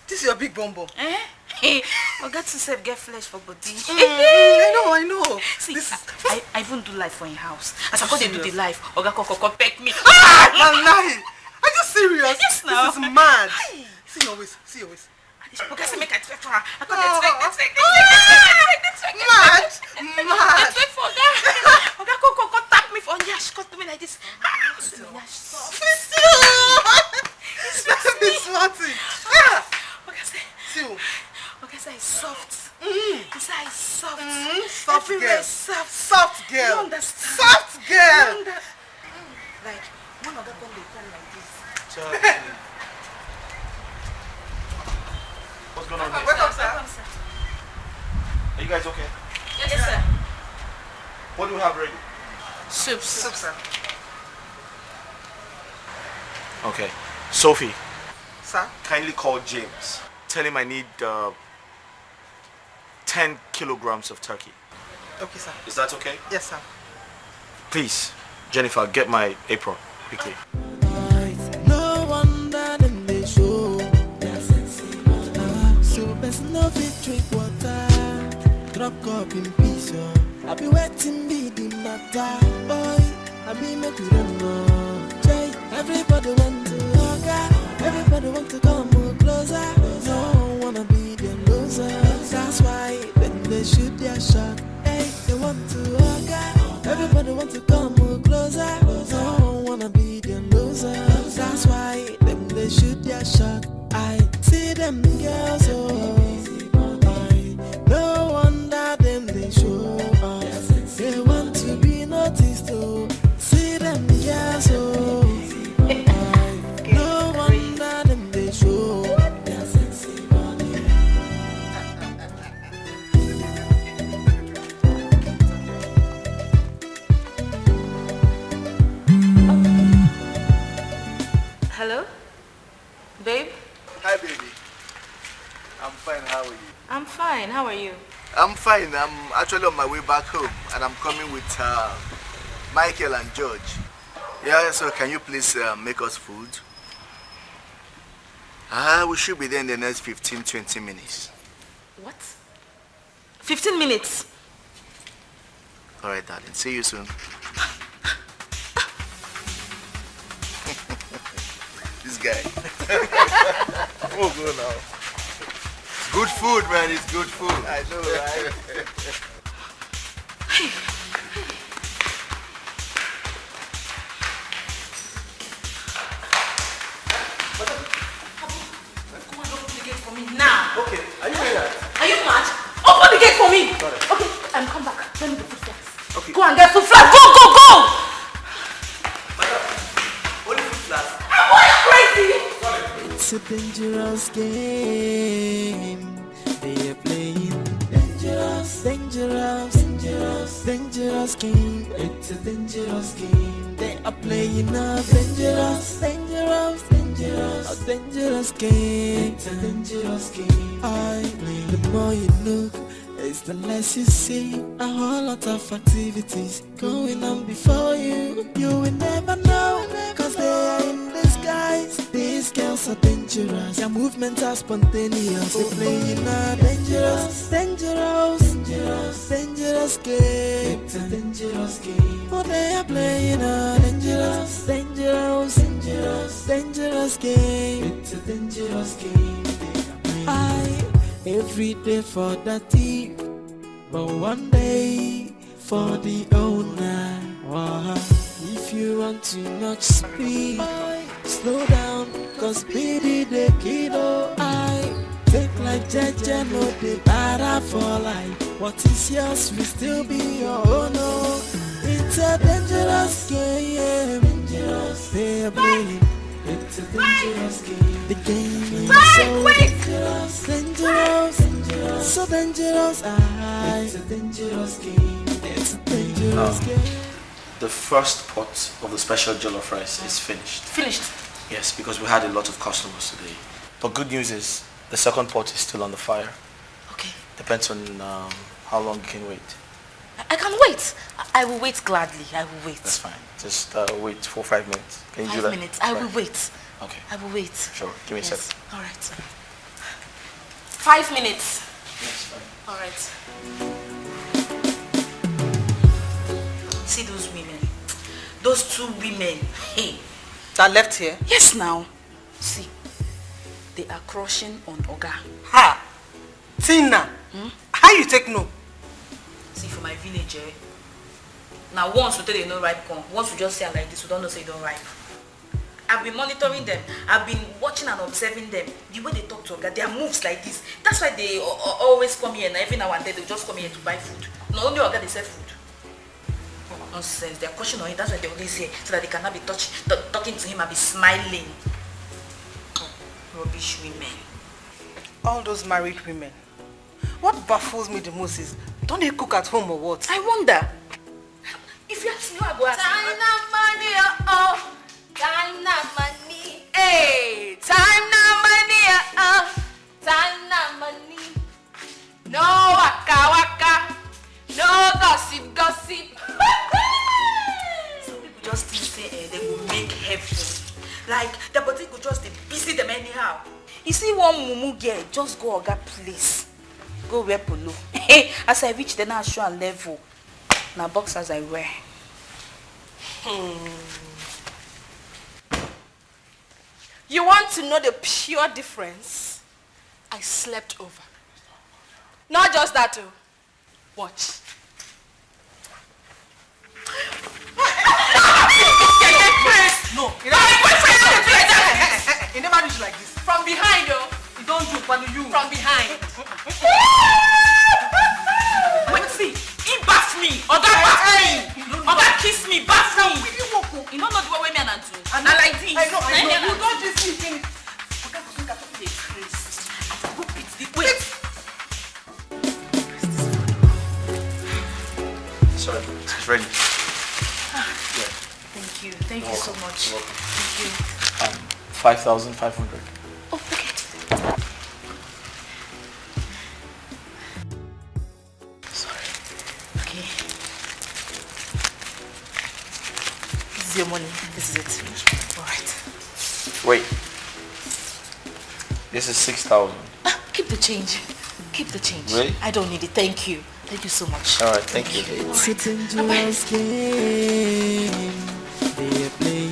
This is your big bumbo. Oga to self get flesh for body. I know. See, I even do life for in house. As I call they do the life, Oga Koko peck me. I'm lying. Are you serious? Yes, now. This is mad. See your waist. Oga say make I twerk for her. I call they twerk. Mad. Twerk for Oga. Oga Koko tap me for yash, cut me like this. Smarty. Oga say. Two. Oga say it's soft. Inside is soft. Soft Everywhere girl. is soft. Soft girl. You understand? Soft girl. Like one Oga come dey come like this. What's going on here? Welcome, sir. Are you guys okay? Yes, sir. What do we have ready? Soup, sir. Okay. Sophie, Sir? kindly call James. Tell him I need 10 kilograms of turkey. Okay, sir. Is that okay? Yes, sir. Please, Jennifer, get my apron quickly. No wonder them they show their sensible. So best no fit drink water. Drop cup in peace, I be waiting be the matter. Boy, I be make we run more. Jay, everybody want to hug. Everybody want to come more closer. No one wanna be the losers. That's why when they shoot their shot, hey, they want to hug. Everybody want to come more closer. No one wanna be the losers. That's why when they shoot their shot, I see them girls, no wonder them they show up. They want to be noticed, see them girls, no wonder them they show up. Hello? Babe? Hi, baby. I'm fine. How are you? I'm fine. How are you? I'm fine. I'm actually on my way back home, and I'm coming with Michael and George. Yeah, so can you please make us food? We should be there in the next 15-20 minutes. What? 15 minutes? All right, darling. See you soon. This guy. Oh, go now. Good food, man. It's good food. I know, right? Now. Okay, are you ready? Are you mad? Open the gate for me. Okay, come back. Let me get food flask. Okay. Go and get food flask. Go! Only food flask. Am I crazy? It's a dangerous game they are playing. Dangerous game. It's a dangerous game they are playing. A dangerous game. It's a dangerous game I play. The more you look, it's the less you see. A whole lot of activities going on before you. You will never know, cause they are in disguise. These girls are dangerous. Their movements are spontaneous. They play in a dangerous game. It's a dangerous game. Oh, they are playing a dangerous dangerous game. I every day for the thief, but one day for the owner. If you want too much speed, slow down, cause speedy the kiddo. I take like Jaja, no the para for life. What is yours will still be your own. Oh. It's a dangerous game, dangerous. They're playing. It's a dangerous game. The game is so dangerous, dangerous, dangerous, so dangerous. It's a dangerous game. It's a dangerous game. The first pot of the special jollof rice is finished. Finished? Yes, because we had a lot of customers today. But good news is the second pot is still on the fire. Okay. Depends on how long you can wait. I can wait. I will wait gladly. I will wait. That's fine. Just wait for 5 minutes. Can you do that? 5 minutes. I will wait. Okay. I will wait. Sure. Give me a sec. All right. 5 minutes. Yes, fine. All right. See those women. Those two women. Hey. That left here? Yes, now. See. They are crushing on Oga. Ha! Tina! How you take no? See, for my village, now once we tell they no ripe corn, once we just say like this, we don't know say they don't ripe. I've been monitoring them. I've been watching and observing them. The way they talk to Oga, their moves like this. That's why they always come here, and every now and then they just come here to buy food. Not only Oga, they sell food. Nonsense. They are crushing on him. That's why they always here, so that they cannot be talking to him and be smiling. Rubbish women. All those married women. What baffles me the most is, don't they cook at home or what? I wonder. If you ask me, I go ask Time na money, oh. Time na money. Hey, time na money, oh. Time na money. No waka waka. No gossip gossip. Some people just think say they will make heaven. Like the body could just be busy them anyhow. You see one mumu girl just go Oga place. Go wear polo. Hey, as I reach the national level, now boxers I wear. You want to know the pure difference? I slept over. Not just that too. Watch. No, you never reach like this. From behind, yo. You don't do but you. From behind. Wait, see, he bath me. Oga bath me. Oga kiss me, bath me. You don't know the way me and do. I like this. I know. You don't just see him. Oga go think I talk to the Chris. Go beat the wait. Sorry, it's ready. Thank you. Thank you so much. Thank you. 5,500. Oh, okay. Sorry. Okay. This is your money. This is it. All right. Wait. This is 6,000. Keep the change. Keep the change. Really? I don't need it. Thank you. Thank you so much. All right. Thank you. It's a dangerous game. They're playing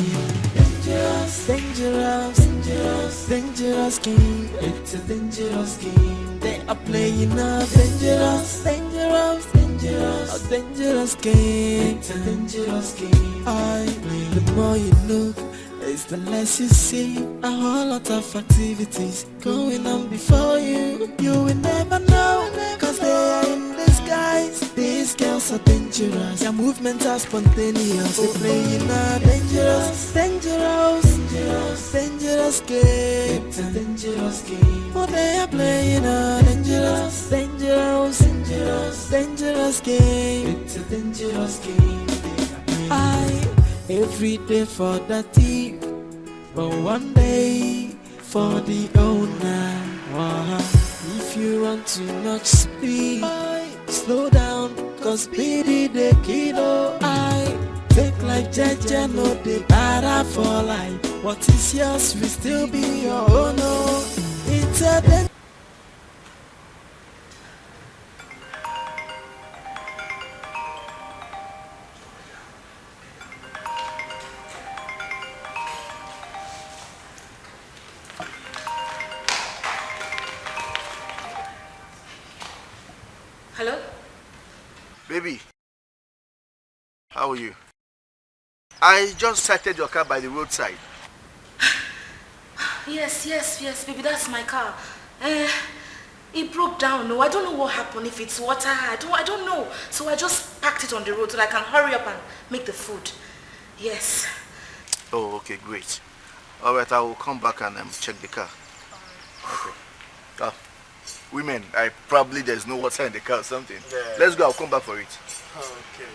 dangerous, dangerous, dangerous, dangerous game. It's a dangerous game. They are playing a dangerous, dangerous, dangerous, a dangerous game. It's a dangerous game. The more you look, it's the less you see. A whole lot of activities going on before you. You will never know, cause they are in disguise. These girls are dangerous. Their movements are spontaneous. They playing a dangerous, dangerous, dangerous, dangerous game. It's a dangerous game. Oh, they are playing a dangerous, dangerous, dangerous, dangerous game. It's a dangerous game. Every day for the thief, but one day for the owner. If you want too much speed, slow down, cause speedy the kiddo. I take like Jaja, no the para for life. What is yours will still be your own. It's a Baby, how are you? I just sighted your car by the roadside. Yes, baby, that's my car. It broke down. No, I don't know what happened. If it's water, I don't know. So I just parked it on the road so that I can hurry up and make the food. Yes. Oh, okay, great. All right, I will come back and check the car. Okay. Women, probably there's no water in the car or something. Yeah. Let's go. I'll come back for it. Okay.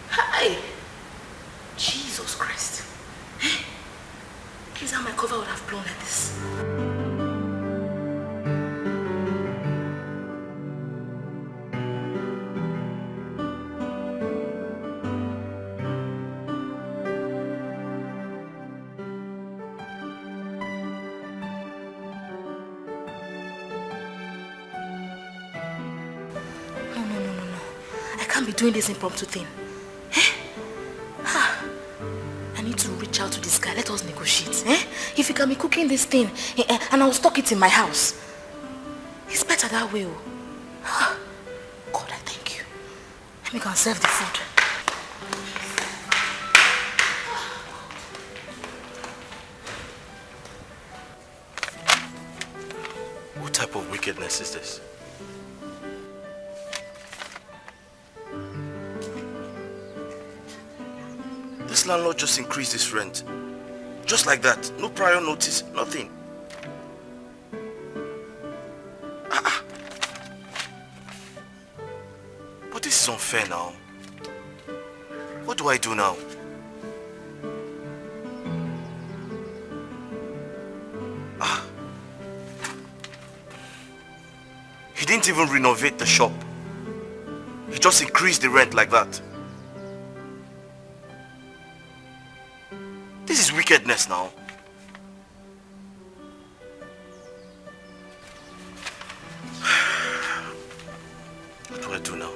Hi. Jesus Christ. Is how my cover would have blown like this. No. I can't be doing this impromptu thing. I need to reach out to this guy. Let us negotiate. If he can be cooking this thing and I'll stock it in my house. It's better that way. God, I thank you. Let me go and serve the food. What type of wickedness is this? This landlord just increased his rent. Just like that. No prior notice, nothing. But this is unfair now. What do I do now? He didn't even renovate the shop. He just increased the rent like that. This is wickedness now. What do I do now?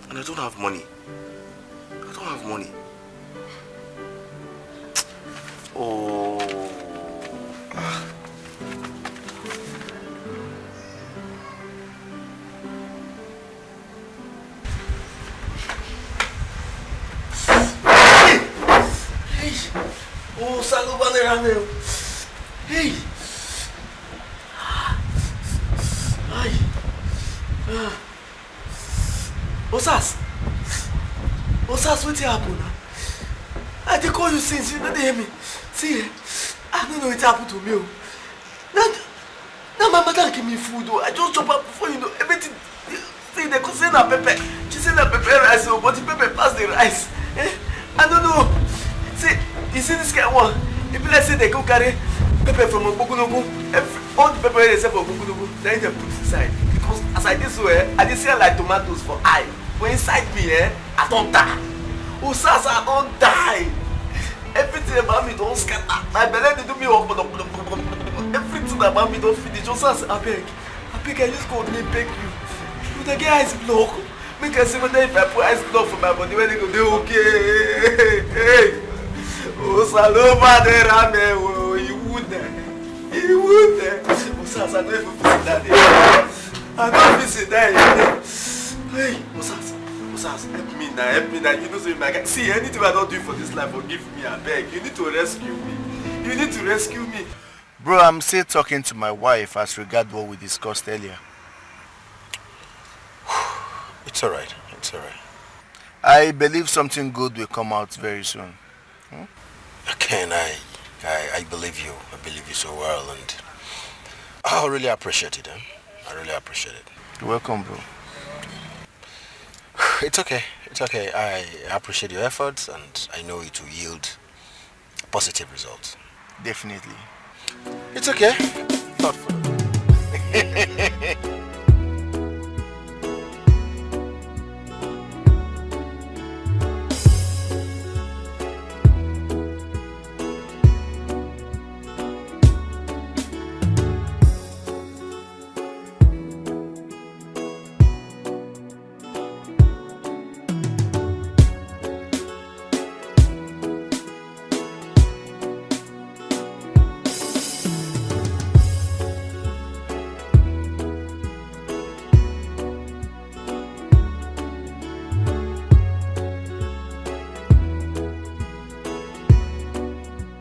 And I don't have money. Oh. Oh, salubane meu. Hey. Ai. Osas, wetin happen now? I dey call you since you no dey hear me. See, I don't know what happened to me. Now my mother give me food. I just chop up before you know everything. See, they go say na pepper. She say na pepper rice, but the pepper pass the rice. I don't know. See, you see this kind one? If let's say they go carry pepper from Ogbogunogu, all the pepper they sell for Ogbogunogu, then they put inside. Because as I did so, I did sell like tomatoes for eye. But inside me, I don't die. Oh, Sasa, I don't die. Everything about me don't scatter. My belly they do me up. Everything about me don't finish. Oh, Sasa, I beg, I just go and beg you. You the get ice block. Make I see whether if I put ice block for my body, when they go, they okay. Hey. Oh, Saloma de Rame, oh, you wouldn't. Oh, Sasa, I don't even visit that day. I don't visit that. Hey, Osas, help me now. You know, so my guy. See, anything I don't do for this life, forgive me, I beg. You need to rescue me. Bro, I'm still talking to my wife as regard what we discussed earlier. It's alright. I believe something good will come out very soon. Ken, I believe you. I believe you so well, and I really appreciate it. I really appreciate it. You're welcome, bro. It's okay. I appreciate your efforts, and I know it will yield positive results. Definitely. It's okay. Thoughtful.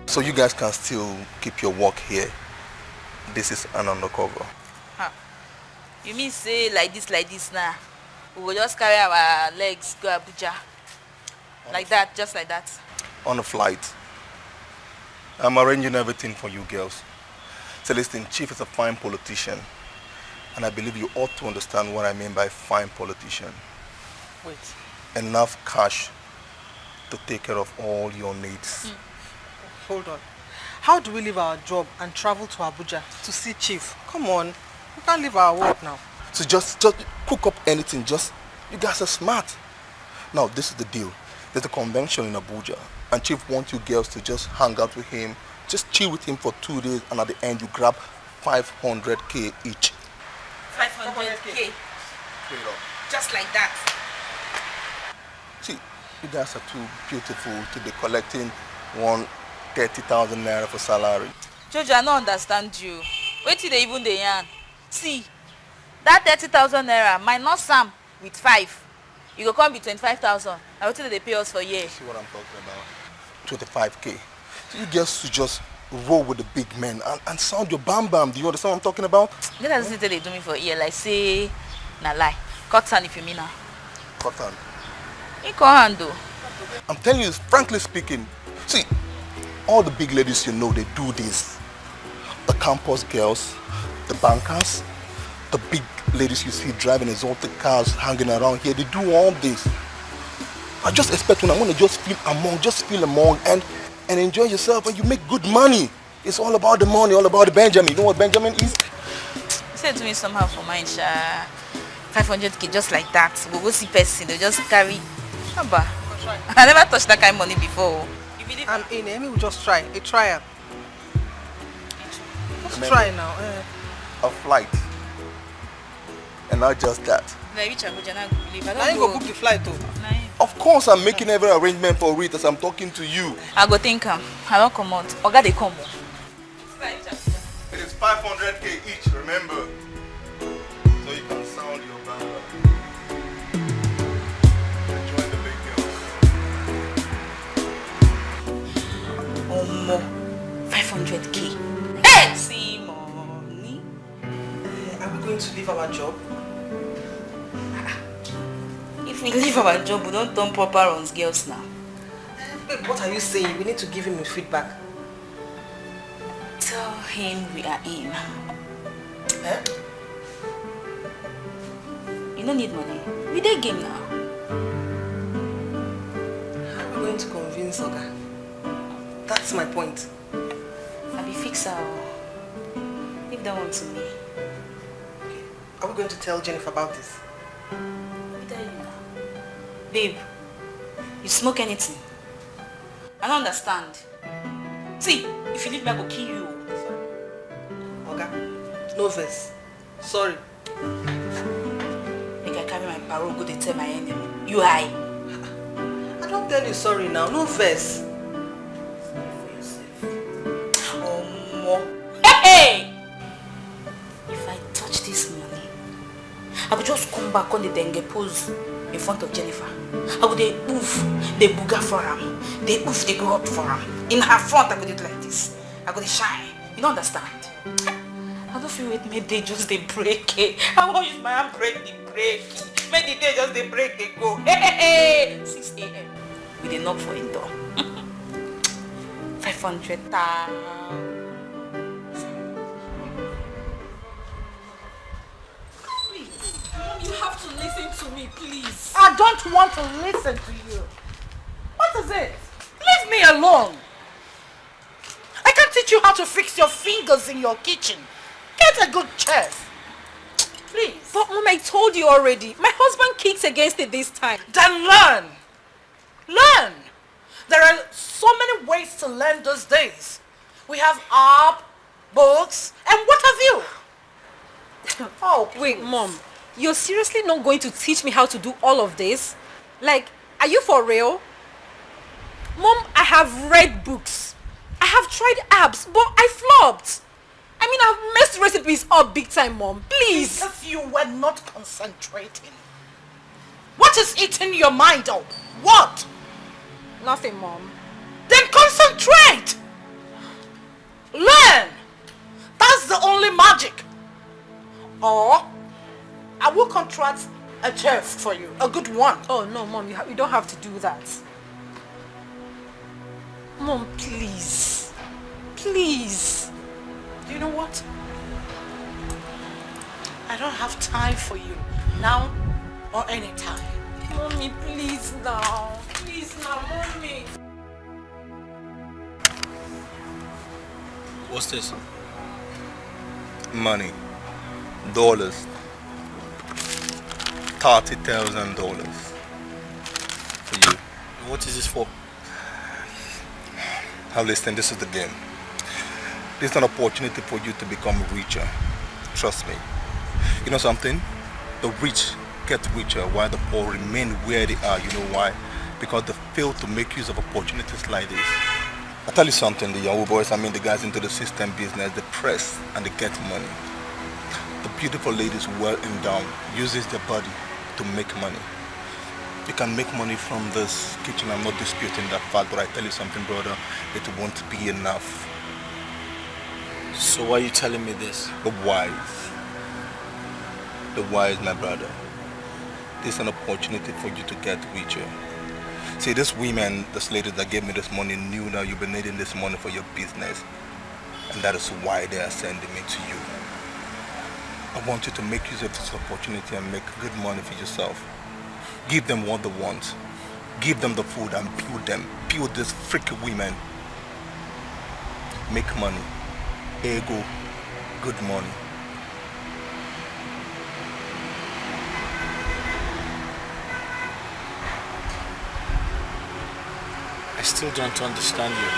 So you guys can still keep your work here. This is an undercover. Huh. You mean say like this now? We will just carry our legs, go Abuja. Like that, just like that. On a flight. I'm arranging everything for you girls. So listen, Chief is a fine politician. And I believe you ought to understand what I mean by fine politician. Wait. Enough cash to take care of all your needs. Hold on. How do we leave our job and travel to Abuja to see Chief? Come on. We can't leave our work now. So just cook up anything. You guys are smart. Now, this is the deal. There's a convention in Abuja. And Chief wants you girls to just hang out with him. Just chill with him for 2 days. And at the end, you grab 500K each. 500K? Just like that. See, you guys are too beautiful to be collecting 130,000 naira for salary. Jojo, I don't understand you. Wait till they even the yarn. See, that 30,000 naira minus Sam with 5. You go come be 25,000. I will tell you they pay us for a year. See what I'm talking about? 25K. So you girls should just roll with the big men and sound your bam bam. Do you understand what I'm talking about? That's what they do me for a year. Like say, na lie. Cut hand if you mean now. Cut hand. You can't handle. I'm telling you, frankly speaking, see, all the big ladies you know, they do this. The campus girls, the bankers, the big ladies you see driving exotic cars, hanging around here, they do all this. I just expect when I'm going to just feel among and enjoy yourself and you make good money. It's all about the money, all about the Benjamin. You know what Benjamin is? You said to me somehow for mine, 500K just like that. We'll go see person, they'll just carry. Haba. I never touched that kind of money before. You believe I'm in. Amy will just try. A trial. Let's try now. A flight. And not just that. Now you go book the flight too. Of course, I'm making every arrangement for it as I'm talking to you. I go think I don't come out. Oga they come. It is 500K each, remember? So you can sound your band. Enjoy the big girls. 500K. Hey! See money. Are we going to leave our job? If we leave our job, we don't turn proper on girls now. Babe, what are you saying? We need to give him a feedback. Tell him we are in. Eh? You don't need money. We dey game now. How are we going to convince Oga? That's my point. I'll be fixer. Leave that one to me. Okay. Are we going to tell Jennifer about this? Babe, you smoke anything? I don't understand. See, if you leave me, I will kill you. Oga, no verse. Sorry. Make I carry my parole, go to tell my enemy. You high. I don't tell you sorry now, no verse. Hey! If I touch this money, I will just come back on the dengue pose in front of Jennifer. I would they oof, they booger for him. They oof, they go up for him. In her front, I would do it like this. I would shine. You don't understand? I don't feel it. Maybe they just they break it. I won't use my hand break the break. Maybe they just they break they go. Hey, 6 a.m. We did knock for it door. 500,000. You have to listen to me, please. I don't want to listen to you. What is it? Leave me alone. I can teach you how to fix your fingers in your kitchen. Get a good chef. Please. But Mom, I told you already. My husband kicks against it this time. Then learn. Learn. There are so many ways to learn these days. We have app, books, and what have you? Oh, wait, Mom. You're seriously not going to teach me how to do all of this? Like, are you for real? Mom, I have read books. I have tried apps, but I flopped. I mean, I've messed recipes up big time, Mom. Please. Because you were not concentrating. What is eating your mind up? What? Nothing, Mom. Then concentrate. Learn! That's the only magic. Or I will contract a chef for you, a good one. Oh no, Mom, you don't have to do that. Mom, please. Please. Do you know what? I don't have time for you now or anytime. Mommy, please now. Please now, Mommy. What's this? Money. Dollars. $30,000 for you. What is this for? Now listen, this is the game. This is an opportunity for you to become richer. Trust me. You know something? The rich get richer while the poor remain where they are. You know why? Because they fail to make use of opportunities like this. I tell you something, the young boys, the guys into the system business, they press and they get money. The beautiful ladies well endowed uses their body to make money. You can make money from this kitchen. I'm not disputing that fact, but I tell you something, brother, it won't be enough. So why are you telling me this? The wise, my brother. This is an opportunity for you to get richer. See, this lady that gave me this money knew that you've been needing this money for your business. And that is why they are sending me to you. I want you to make use of this opportunity and make good money for yourself. Give them what they want. Give them the food and build them. Build these freaky women. Make money. Ego. Good money. I still don't understand you.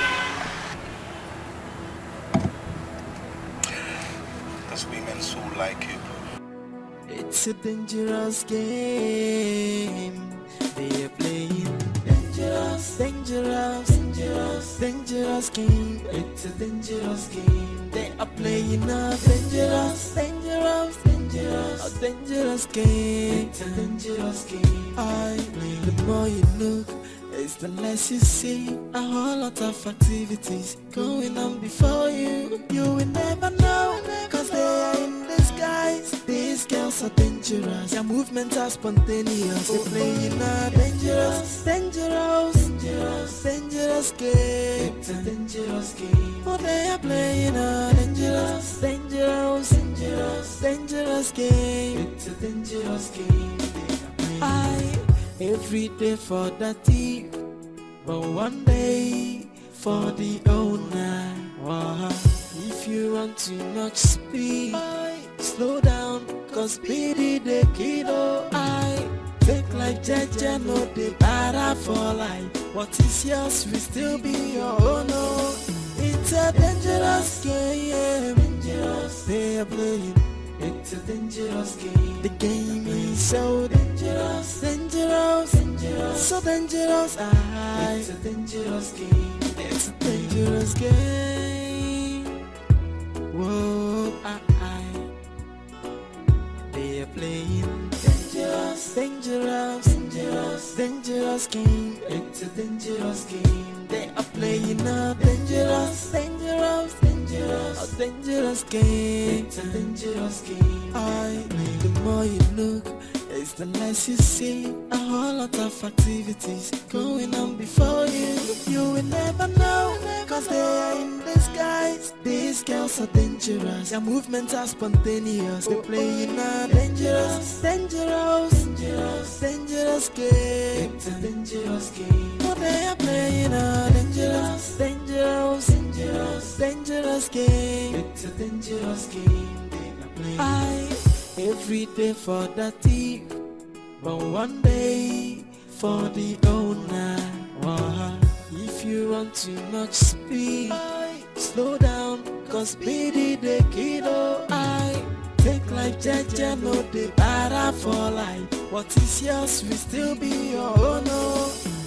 Because women so like you. It's a dangerous game they're playing. Dangerous, dangerous, dangerous, dangerous game. It's a dangerous game they are playing. A dangerous, dangerous, dangerous, a dangerous game. It's a dangerous game. The more you look, it's the less you see. A whole lot of activities going on before you. You will never know, cause they are in disguise. These girls are dangerous. Their movements are spontaneous. They're playing a dangerous, dangerous, dangerous, dangerous game. It's a dangerous game. Oh, they are playing a dangerous, dangerous, dangerous, dangerous game. It's a dangerous game. Every day for the thief, but one day for the owner. If you run too much speed, slow down, cause speedy the kiddo. Take like Jaja, no they better for life. What is yours will still be your own. It's a dangerous game, dangerous. They are playing. It's a dangerous game. The game is so dangerous, dangerous, dangerous, so dangerous. It's a dangerous game. It's a dangerous game. Whoa, they are playing dangerous, dangerous, dangerous, dangerous game. It's a dangerous game. They are playing a dangerous, dangerous, dangerous, a dangerous game. It's a dangerous game. The more you look, it's the less you see. A whole lot of activities going on before you. You will never know, cause they are in disguise. These girls are dangerous. Their movements are spontaneous. They're playing a dangerous, dangerous, dangerous, dangerous game. It's a dangerous game. Oh, they are playing a dangerous, dangerous, dangerous, dangerous game. It's a dangerous game. Every day for the thief, but one day for the owner. If you run too much speed, slow down, cause speedy the kiddo. Take like Jaja, no they better for life. What is yours will still be your own.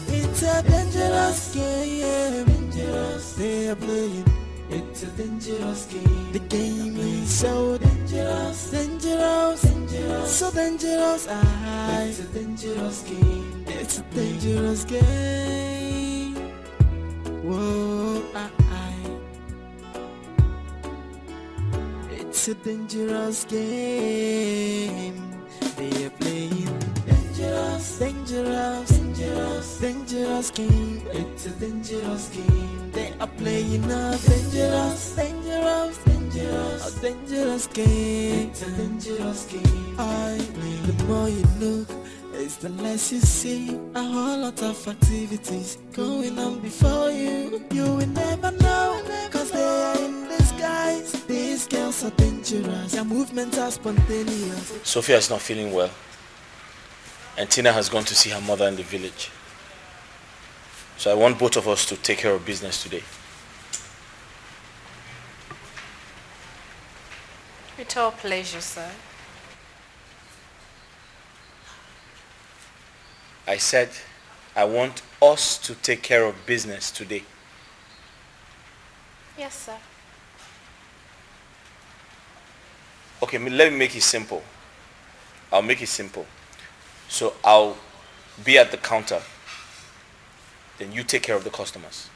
It's a dangerous game, dangerous. They are playing. It's a dangerous game. The game is so dangerous, dangerous, dangerous, so dangerous. It's a dangerous game. It's a dangerous game. Whoa, It's a dangerous game they are playing. Dangerous, dangerous, dangerous, dangerous game. It's a dangerous game they are playing. A dangerous, dangerous, dangerous, a dangerous game. It's a dangerous game. The more you look, it's the less you see. A whole lot of activities going on before you. You will never know, cause they are in disguise. These girls are dangerous, their movements are spontaneous. Sophia is not feeling well, and Tina has gone to see her mother in the village. So I want both of us to take care of business today. With all pleasure, sir. I said I want us to take care of business today. Yes, sir. Okay, let me make it simple. I'll make it simple. So I'll be at the counter. Then you take care of the customers.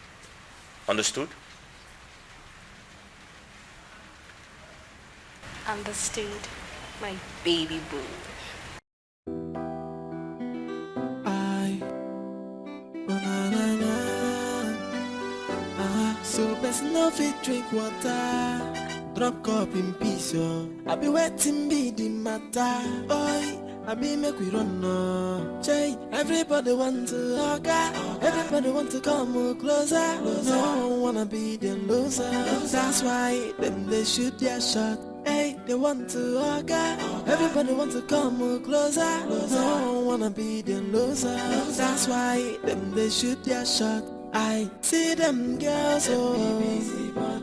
Understood? Understood, my baby boo. So best no fit drink water, drop cup in peace, yo. I be waiting be the matter, boy. I be make we run no. Jay, everybody want to hug, everybody want to come closer. No one wanna be the loser. That's why them they shoot their shot. Hey, they want to hug, everybody want to come closer. No one wanna be the loser. That's why them they shoot their shot. I see them girls, oh,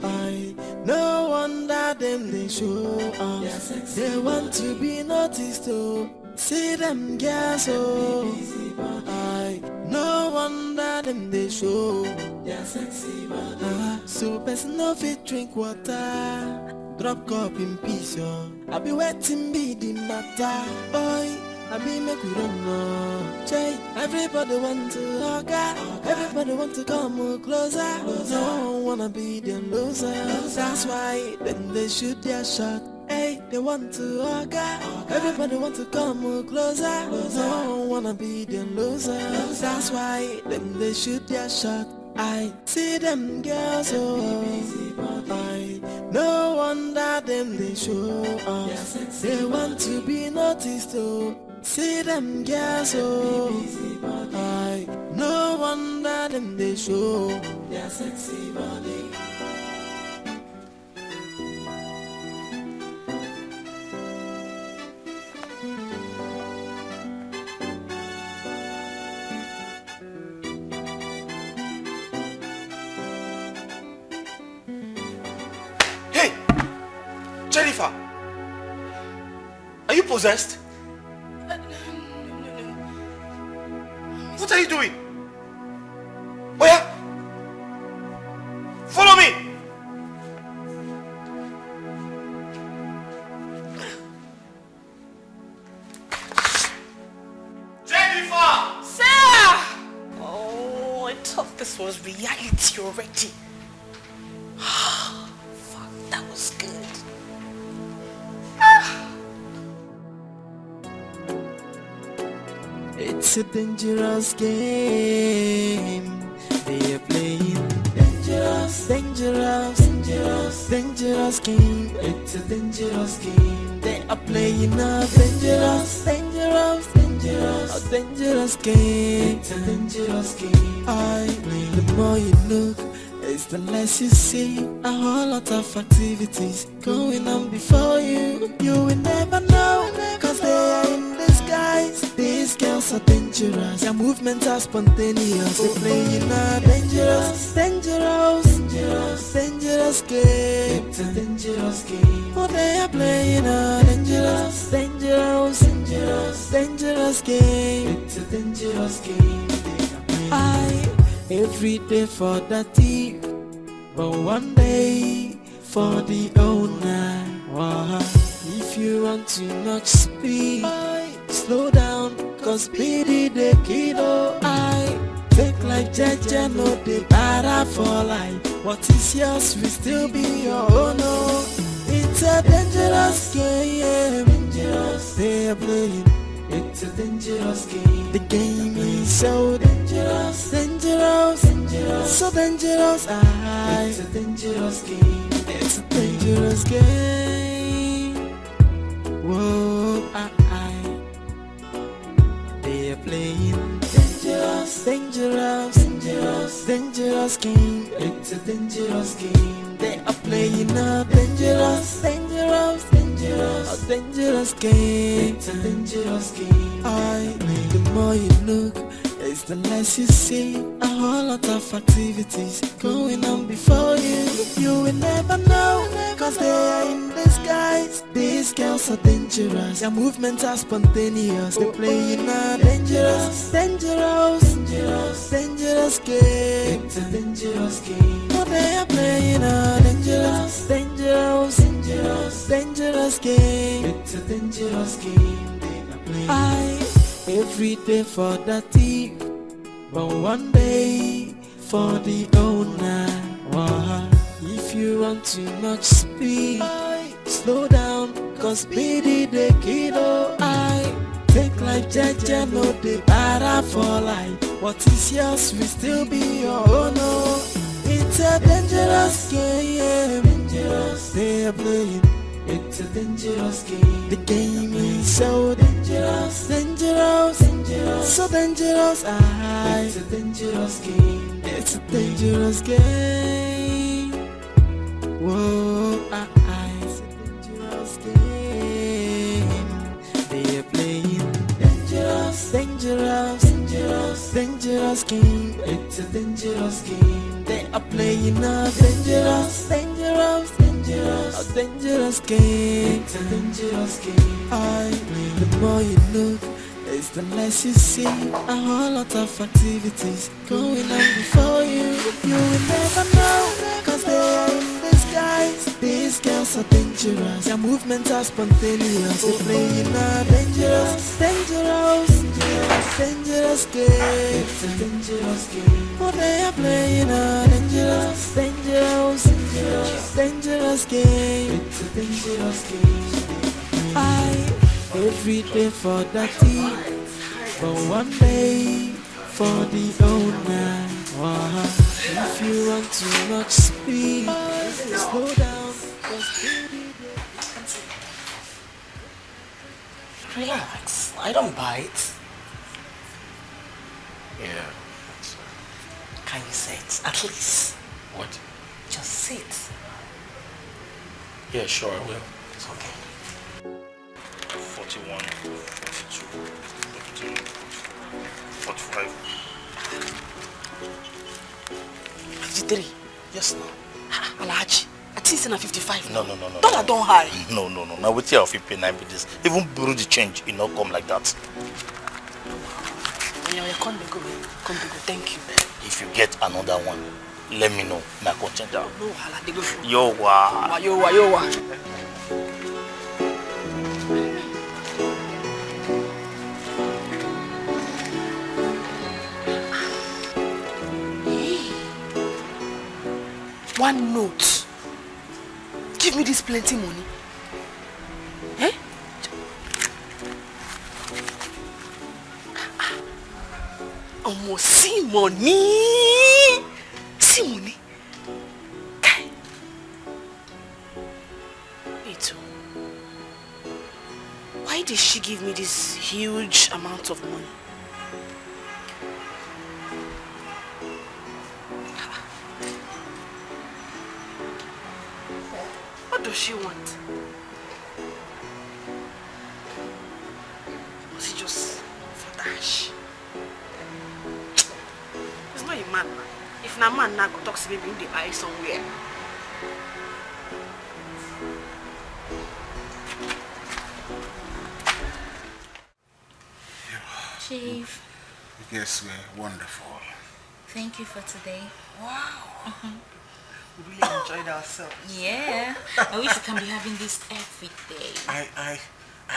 I no wonder them they show off. They want to be noticed, oh. See them girls, oh, I no wonder them they show. So best no fit drink water, drop cup in peace, yo. I be waiting be the matter, boy. I be make we run no. Jay, everybody want to hug, everybody want to come closer. No one wanna be the loser. That's why them they shoot their shot. Hey, they want to hug, everybody want to come closer. No one wanna be the loser. That's why them they shoot their shot. I see them girls, oh, I no wonder them they show off. They want to be noticed, oh. See them girls, oh, I no wonder them they show their sexy body. Hey! Jennifer! Are you possessed? What are you doing? Oh yeah? Follow me! Jennifer! Sir! Oh, I thought this was reality already. Fuck, that was good. It's a dangerous game they are playing. Dangerous, dangerous, dangerous, dangerous game. It's a dangerous game they are playing. A dangerous, dangerous, dangerous, a dangerous game. It's a dangerous game I play. The more you look, it's the less you see. A whole lot of activities going on before you. You will never know, cause they are in disguise. These girls are dangerous, their movements are spontaneous. They play in a dangerous, dangerous, dangerous, dangerous game. It's a dangerous game. Oh, they are playing a dangerous, dangerous, dangerous, dangerous game. It's a dangerous game. Every day for the thief, but one day for the owner. Wow. If you want to not speed, slow down, cause speedy the kiddo. I take like Jaja, no the para for life. What is yours will still be your own. Oh. It's a dangerous game. They are playing. It's a dangerous game. The game is so dangerous, dangerous, so dangerous. It's a dangerous game. It's a dangerous game. Whoa, they are playing dangerous, dangerous, dangerous game. It's a dangerous game. They are playing a dangerous, dangerous, a dangerous game. It's a dangerous game. The more you look, it's the less you see. A whole lot of activities going on before you. You will never know, cause they are in disguise. These girls are dangerous. Their movements are spontaneous. They're playing a dangerous, dangerous, dangerous game. It's a dangerous game. Oh, they are playing a dangerous, dangerous, dangerous game. It's a dangerous game. Every day for the thief, but one day for the owner. If you run too much speed, slow down, cause speedy the kiddo. Take life jaja, no they para for life. What is yours will still be your own. It's a dangerous game. They are playing. It's a dangerous game. The game is so dangerous, dangerous, so dangerous. It's a dangerous game. It's a dangerous game. Whoa, it's a dangerous game. They are playing dangerous, dangerous, dangerous game. It's a dangerous game. They are playing a dangerous, dangerous, a dangerous game. It's a dangerous game. The more you look, it's the less you see. A whole lot of activities going on before you. You will never know, cause they are in disguise. These girls are dangerous. Their movements are spontaneous. They're playing a dangerous, dangerous, dangerous game. It's a dangerous game. Oh, they are playing a dangerous, dangerous, dangerous game. It's a dangerous game. Every day for the thief, but one day for the owner. If you run too much speed, slow down. Relax, I don't bite. Yeah. Can you sit at least? What? Just sit. Yeah, sure, I will. It's okay. 41, 42, 43, 45. 53. Yes, no. Alhaji, I think it's 55. No. Dollar don't high. No. Now with your 59 with this. Even bureau the change, it not come like that. Yeah, come go. Thank you. If you get another one, let me know. My content down. No, hala, they go. Yo wa. One note. Give me this plenty money. Eh? Almost see money. See money. Okay. Me too. Why did she give me this huge amount of money? What does she want? Was it just for dash? It's not a man. If na man now go talk to baby in the eye somewhere. Chief. You guys were wonderful. Thank you for today. Wow. We really enjoyed ourselves. Yeah. I wish we can be having this every day.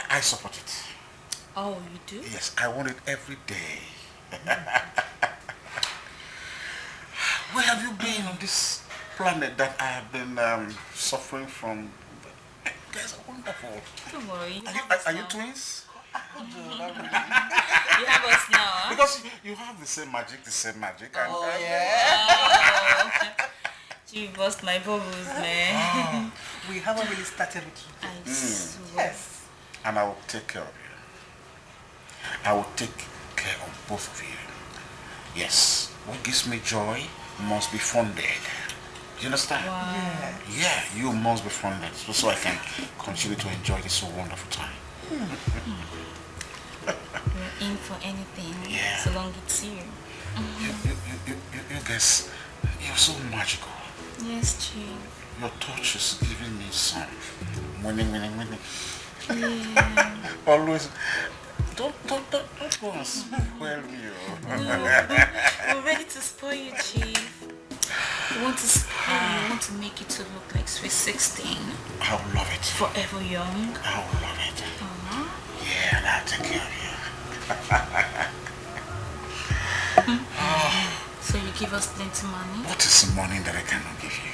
I support it. Oh, you do? Yes, I want it every day. Where have you been on this planet that I have been suffering from wonderful. Don't worry. Are you twins? You have us now, huh? Because you have the same magic. And, You bust my bubbles, man. We haven't really started with you. I swear. Yes. And I will take care of you. I will take care of both of you. Yes. What gives me joy must be funded. You understand? Wow. Yeah, you must be funded so I can continue to enjoy this so wonderful time. We're in for anything, so long it's you. You guys, you're so magical. Yes, Chief. Your touch is giving me some winning. Yeah. Always. Don't go and spoil me. We're ready to spoil you, Chief. We want to spoil you. We want to make you to look like Sweet 16. I will love it. Forever young. I will love it. Yeah, and I'll take care of you. So you give us plenty money? What is the money that I cannot give you?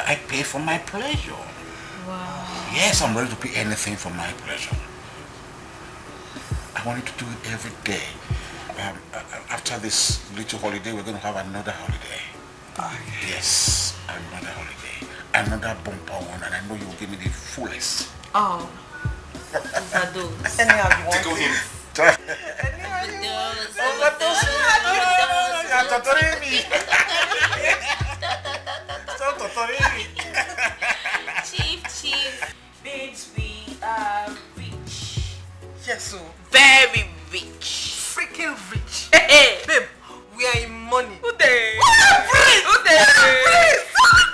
I pay for my pleasure. Wow. Yes, I'm ready to pay anything for my pleasure. I want you to do it every day. After this little holiday, we're going to have another holiday. Yes, another holiday. Another bumper one, and I know you will give me the fullest. Oh. Overdose. Anyhow you want. Tickle him. Stop torturing me. Chief. Babes, we are rich. Yes, so. Very rich. Freaking rich. Hey. Babe, we are in money. Who there? Who there?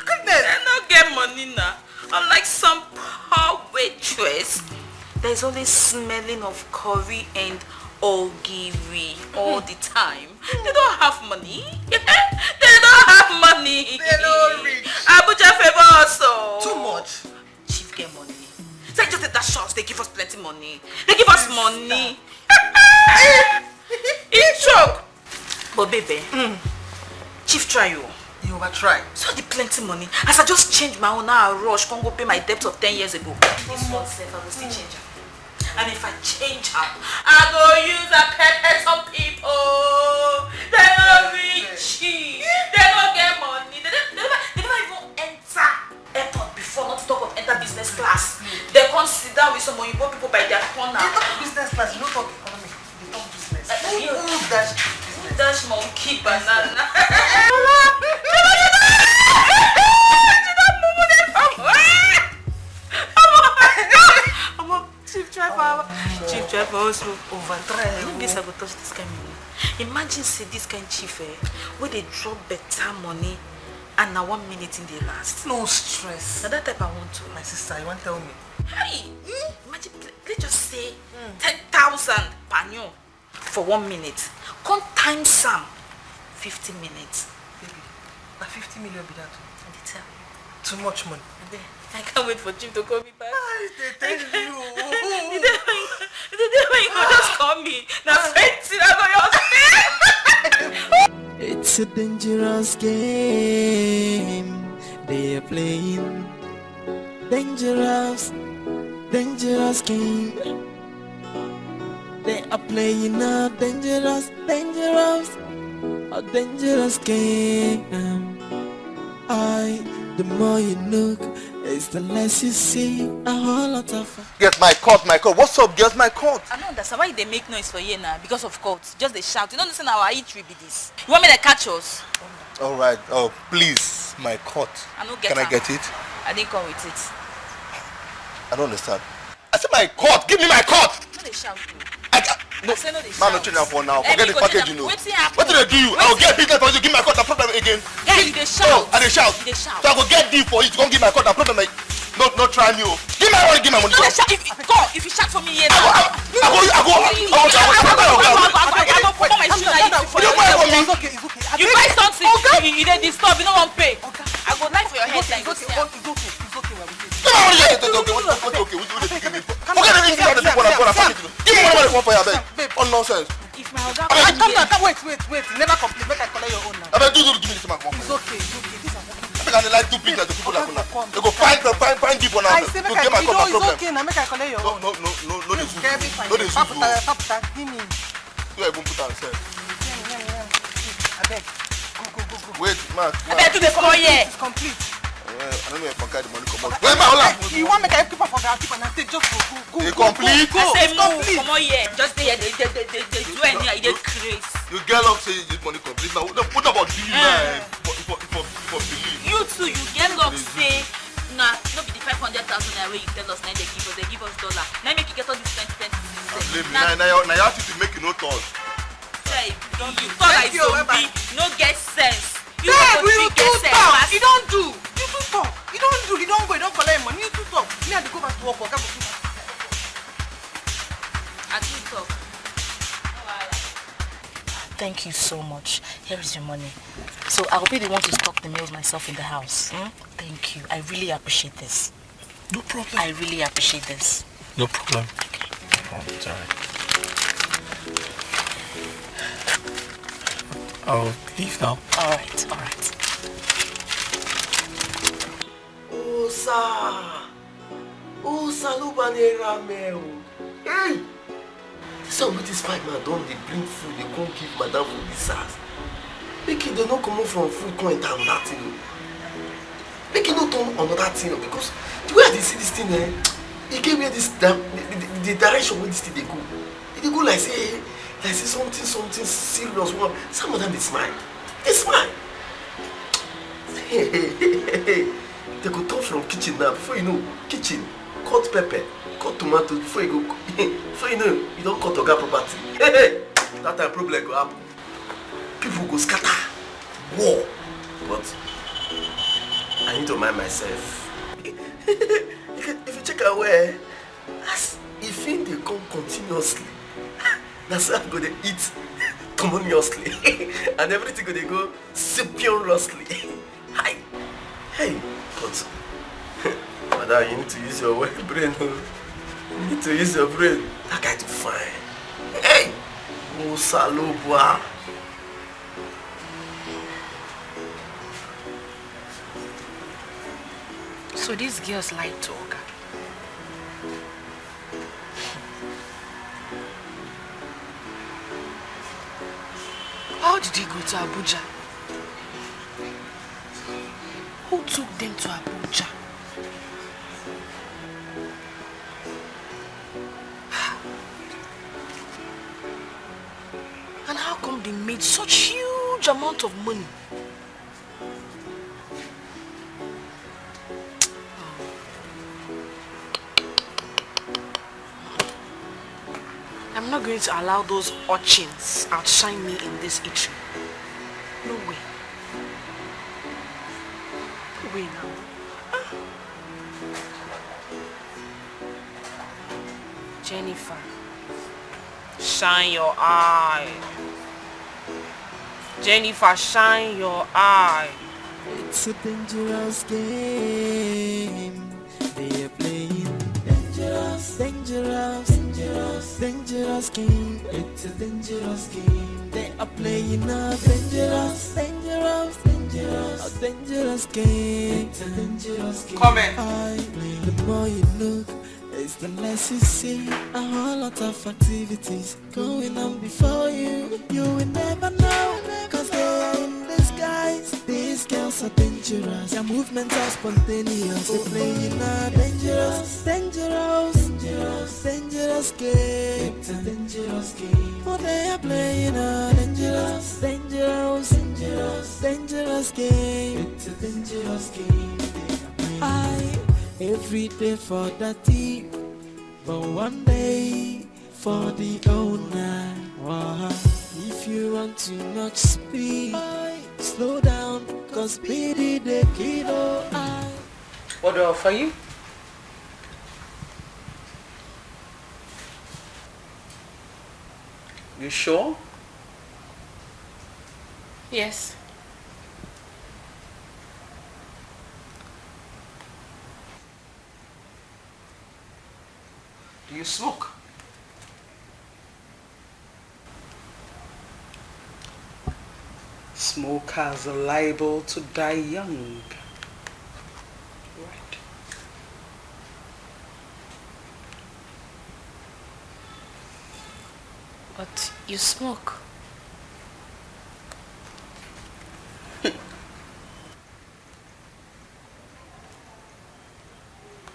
Goodness. They don't get money now. Unlike some poor waitress, there's always smelling of curry and ogiri all the time. They don't have money. They don't have money. They're not rich. Abuja favor also. Too much. Chief get money. It's like just that shots, they give us plenty money. They give us money. It's joke. But baby, Chief try you. You over try. So the plenty money. As I just changed my own now, rush, can't go pay my debt of 10 years ago. This one self, I will still change her. And if I change her, I go use a pepper some people. They're not rich. They don't get money. They never even enter airport before, not to talk of enter business class. They can't sit down with some Oyibo people by their corner. They talk business class, you don't talk economy. They talk business. Who's dash monkey banana? Chief driver also overdrive. This I go touch this kind of money. Imagine say this kind chief where they drop better money and now 1 minute in the last. No stress. Now that type I want to. My sister, you want to tell me? Hey, imagine let's just say 10,000 per new for 1 minute. Come time some 50 minutes. Baby, na 50 million be that. Too much money. I can't wait for Jim to call me back. They tell you. The day when you just call me. Now 20, I go your It's a dangerous game they are playing. Dangerous game. They are playing a dangerous game. The more you look, it's the less you see. A whole lot of. Get my court. What's up, girls? My court. I don't understand why they make noise for you now because of court. Just they shout. You don't understand our eatery be this. You want me to catch us? All right. Oh, please, my court. I don't get Can I get it? I didn't come with it. I don't understand. I said my court. Give me my court. No, they shout. No, I say no, they man, shout. no change for now. Forget the package, you know. What What did they do you? I'll get business for you. Give me my court. I problem again. Guys, they shout. And they shout. They shout. So I go get deal for you. Come give my court. I problem. No try me. Give my money. Give my money. No, they shout. If you shout for me here now. I go. You buy something, you dey disturb, you no wan pay. I go lie for your head like this. On nonsense. If my oga Wait. Never complain. Make I collect your own now. I do give me this man. It's okay. This is can like two people like the people like una. They go find deep one out to get my cover problem. It's okay, now make I collect your own. No, they shoot. No, they shoot. Give me. You even put on self. I beg. Go. Wait, Mark. I beg to the floor here. It's complete. I don't know if I carry the money come out. Wait, my hold on. You want me to keep up for the keep and I say just go. It's complete. I say move. Come on here. Just stay here. They do any. They crazy. You get up saying this money complete. Now, what about you, man? For believe. You too. You get up say. Nah, no be the 500,000 naira you tell us. Now they give us dollar. Now make you get all this 20. Now you have to make you no talk. Say you talk like zombie. No get sense. You too talk. You don't do. You too talk. You don't do. You don't go. You don't collect money. You too talk. Me have to go back to work. I too talk. Thank you so much. Here is your money. So I'll be the one to stock the meals myself in the house. Thank you. I really appreciate this. No problem. I really appreciate this. No problem. Okay. It's alright. I'll leave now. Alright. Osa Lubanera Mel. Hey! Some with this fight man don't they bring food, they can't give madam food this house. Make it they don't come from food, come enter another thing. Make it not turn another thing because the way they see this thing, it gave me this the direction where this thing they go. They go like say something serious. Some of them they smile. They smile. They go turn from kitchen now. Before you know, kitchen, cut pepper, cut tomato. Before you go, before you know, you don't cut oga property. That time problem go happen. People go scatter, war. But I need to mind myself. If you check away, as if they come continuously, that's how I'm gonna eat communiously, and everything gonna go superiorously. Hey, but madam, you need to use your brain. You need to use your brain. That guy too fine. Hey, Musalobwa. So these girls like to Oga. How did he go to Abuja? Who took them to Abuja? And how come they made such huge amount of money? I'm not going to allow those urchins outshine me in this eatery. No way. No way now. Jennifer, shine your eye. Jennifer, shine your eye. It's a dangerous game they are playing. Dangerous game. It's a dangerous game. They are playing a dangerous game. It's a dangerous game. Comment. The more you look, it's the less you see. A whole lot of activities going on before you. You will never know, cause they are in disguise. These girls are dangerous. Their movements are spontaneous. They're playing a dangerous game. It's a dangerous game. Oh, they are playing a dangerous game. It's a dangerous game. Every day for the team, but one day for the owner. If you want too much speed, slow down, cause speed is the kilo. What do I offer you? You sure? Yes. Do you smoke? Smokers are liable to die young. You smoke.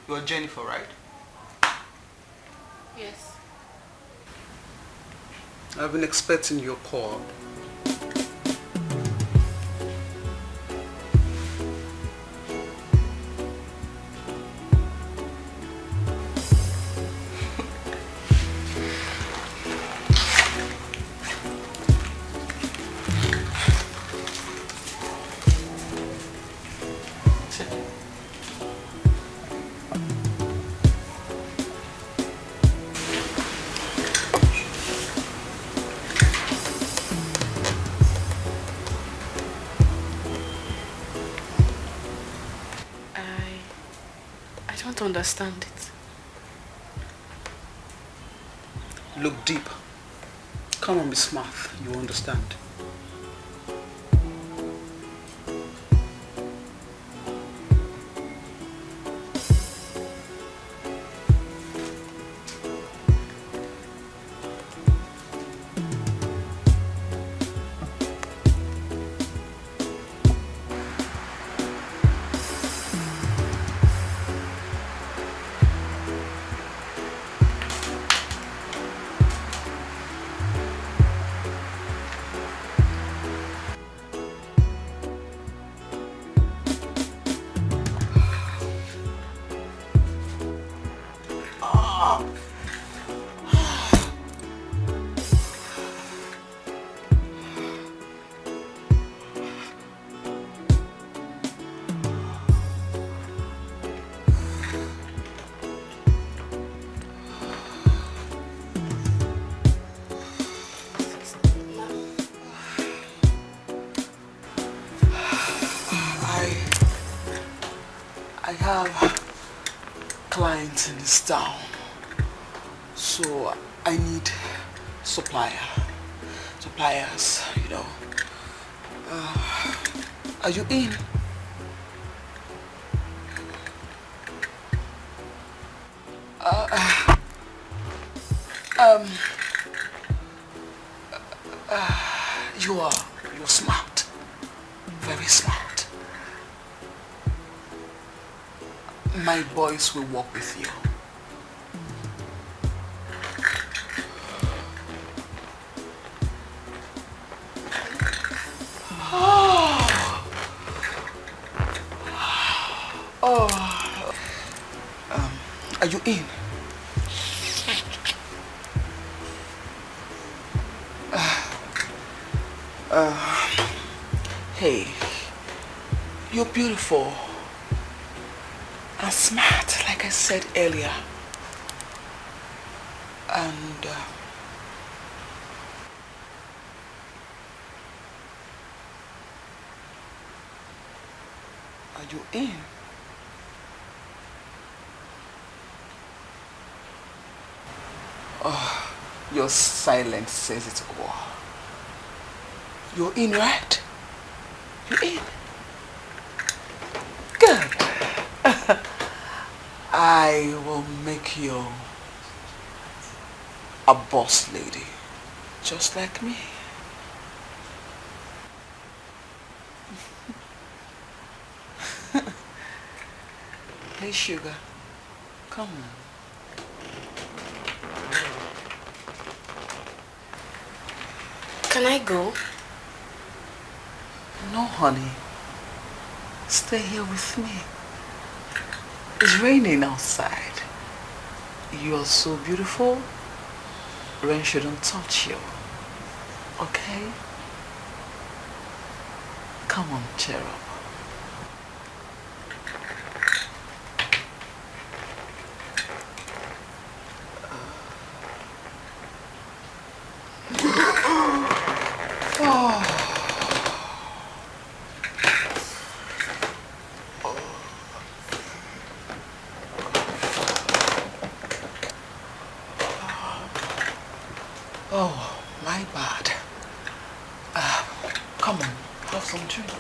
You're Jennifer, right? Yes. I've been expecting your call. I don't understand it. Look deep. Come on, be smart. You understand. I have clients in this town, so I need suppliers, you know. Are you in? You're smart, very smart. My boys will work with you. Are you in? Hey, you're beautiful and smart, like I said earlier. And are you in? Oh, your silence says it all. You're in, right? You're in. Good. I will make you a boss lady, just like me. Hey, sugar, come on. Can I go? No, honey. Stay here with me. It's raining outside. You are so beautiful. Rain shouldn't touch you. Okay? Come on, cheer up. Oh, my bad. Come on, have some drink.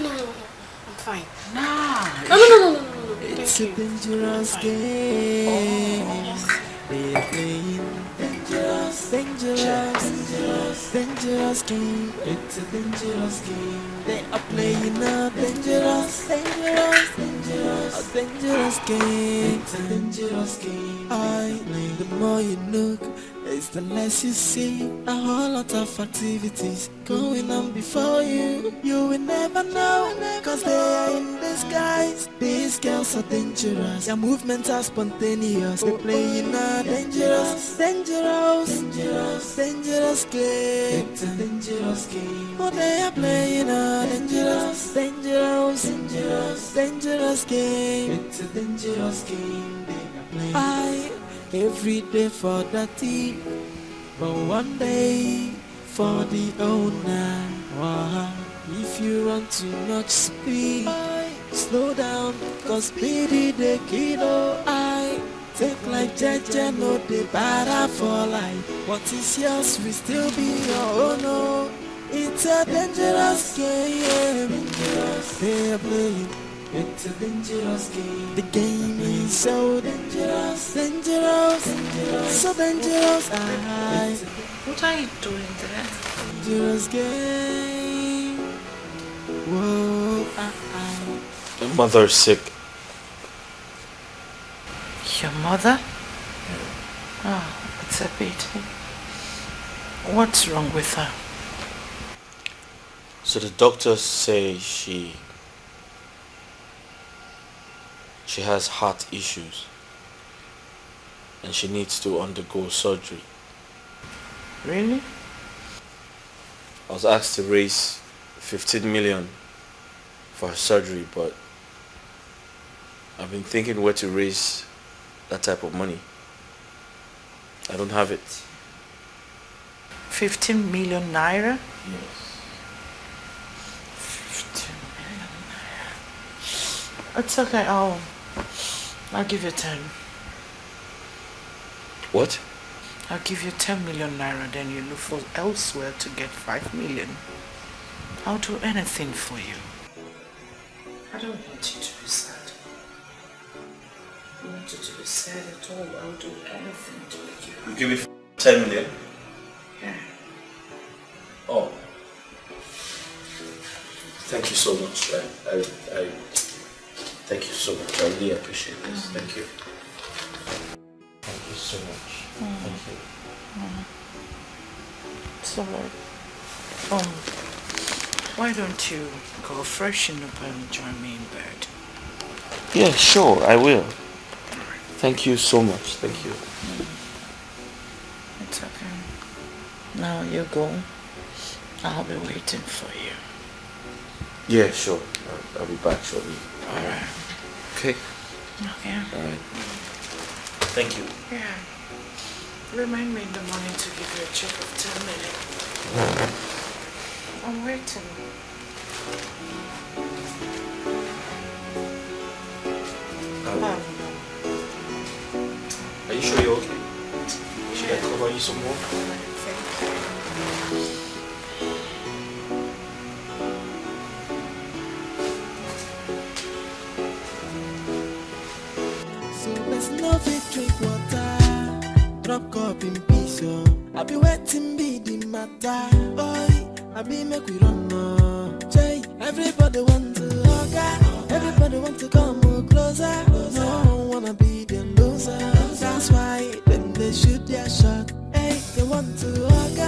No. I'm fine. Nah. No. It's a dangerous game. They're playing dangerous dangerous game. It's a dangerous game. They are playing a dangerous game. It's a dangerous game. The more you look, it's the less you see. A whole lot of activities going on before you. You will never know, cause they are in disguise. These girls are dangerous. Their movements are spontaneous. They play in a dangerous game. It's a dangerous game. Oh, they are playing a dangerous game. It's a dangerous game. They are playing. Every day for the thief, but one day for the owner. Wow. If you run too much speed, slow down, cause speedy the kiddo. I take like Jaja, no the better for life. What is yours will still be your own. No, it's a dangerous game. They are playing. It's a dangerous game. The game is so dangerous, so dangerous. What are you doing there? Dangerous game. Whoa, My mother is sick. Your mother? Oh, it's a pity. What's wrong with her? So the doctors say she has heart issues and she needs to undergo surgery. Really? I was asked to raise 15 million for her surgery, but I've been thinking where to raise that type of money. I don't have it. 15 million naira? Yes. 15 million naira. It's okay, I'll give you 10. What? I'll give you 10 million naira, then you look for elsewhere to get 5 million. I'll do anything for you. I don't want you to be sad. I don't want you to be sad at all. I'll do anything to make you happy. You give me 10 million? Yeah. Oh. Thank you so much. I thank you so much. I really appreciate this. Thank you. Thank you so much. Thank you. It's alright. Why don't you go freshen up and join me in bed? Yeah, sure, I will. Thank you so much. Thank you. It's okay. Now you go. I'll be waiting for you. Yeah, sure. I'll be back shortly. Alright. Okay. Okay. Alright. Thank you. Yeah. Remind me in the morning to give you a check of 10 million. I'm waiting. Are you sure you're okay? Should I cover you some more? So there's no victory water. Drop cup in peace, yo. I be waiting, be the matter. Oi, I be make we run no. Jay, everybody want to hug. Everybody want to come closer. No one wanna be the loser. That's why then they shoot their shot. Hey, they want to hug.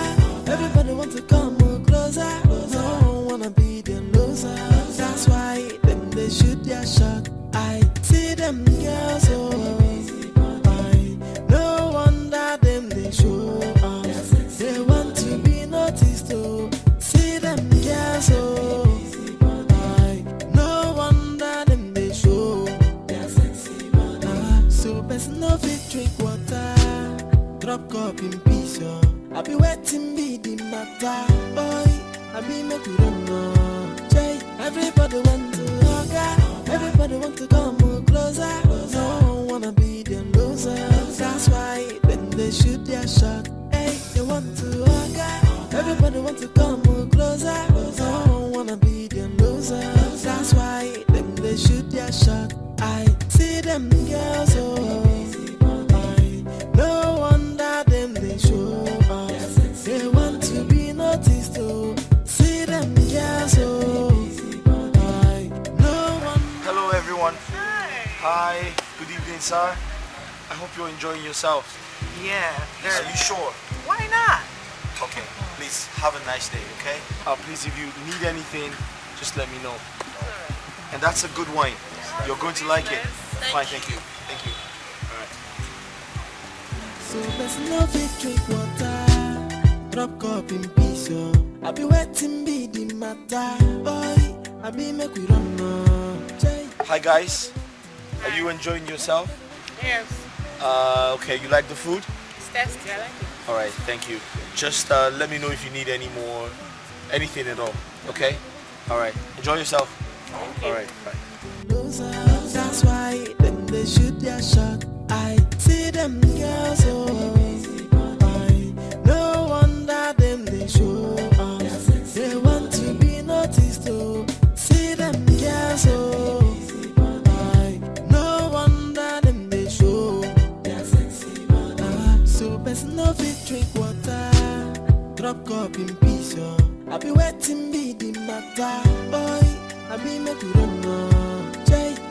Everybody want to come closer. No one wanna be the loser. That's why then they shoot their shot. I see them girls, oh. No wonder them they show up. They want to be noticed, oh. See them girls, oh. No wonder them they show. So best no fit drink water. Drop cup in peace, oh. I be waiting, be the matter. Boy, I be make we don't know. Jay, everybody want to hug. Everybody want to come closer. No one wanna be the loser. That's why when they shoot their shot, hey, they want to hug. Everybody want to come closer. No one wanna be the loser. That's why when they shoot their shot, I see them girls, oh. No wonder them they show. Hi, good evening, sir. I hope you're enjoying yourself. Yeah. Are you sure? Why not? Okay, please have a nice day, okay? Please, if you need anything, just let me know. And that's a good wine. You're going to like it. Fine, thank you. Thank you. All right. So there's no drink water. Drop cup in peace, yo. I be waiting, be the matter. Boy, I be make we run now. Hi, guys. Are you enjoying yourself? Yes. Okay, you like the food? It's tasty. I like it. All right, thank you. Just let me know if you need anything at all, okay? All right, enjoy yourself. All right, bye. That's why them they shoot their shot. I see them girls, oh. I no wonder them they show up. They want to be noticed, oh. See them girls, oh. I no wonder them they show. So person no fit drink water. Drop cup in peace, yo. I be waiting, be the matter, boy. I be make you run now.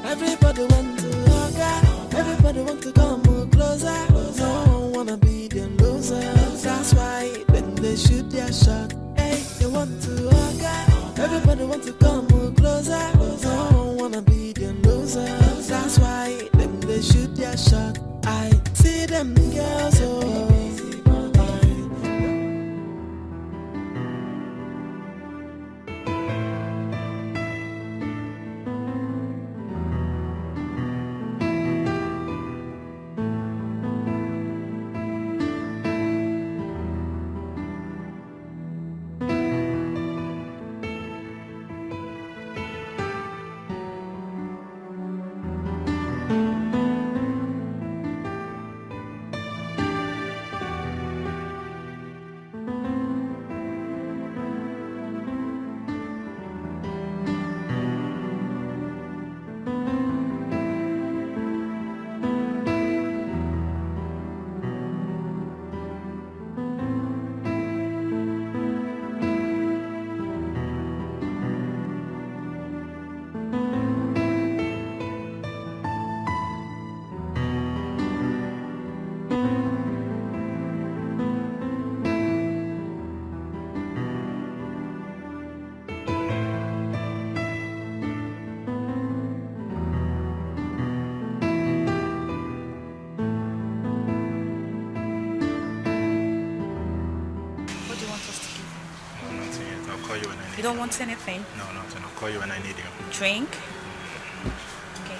Everybody want to hug her. Everybody want to come more closer. No one wanna be the loser. That's why when they shoot their shot, hey, they want to hug her. Everybody want to come more closer. No one wanna be the loser. That's why when they shoot their shot, I see them girls, oh. You don't want anything? No, nothing. I'll call you when I need you. Drink? Okay.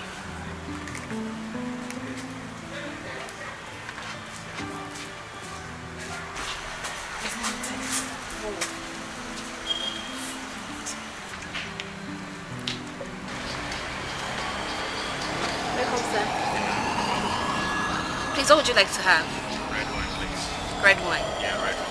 Welcome, sir. Please, what would you like to have? Red wine, please. Red wine? Yeah, red wine.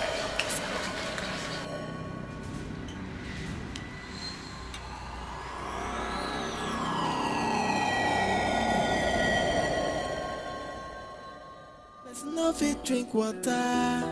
No fit drink water,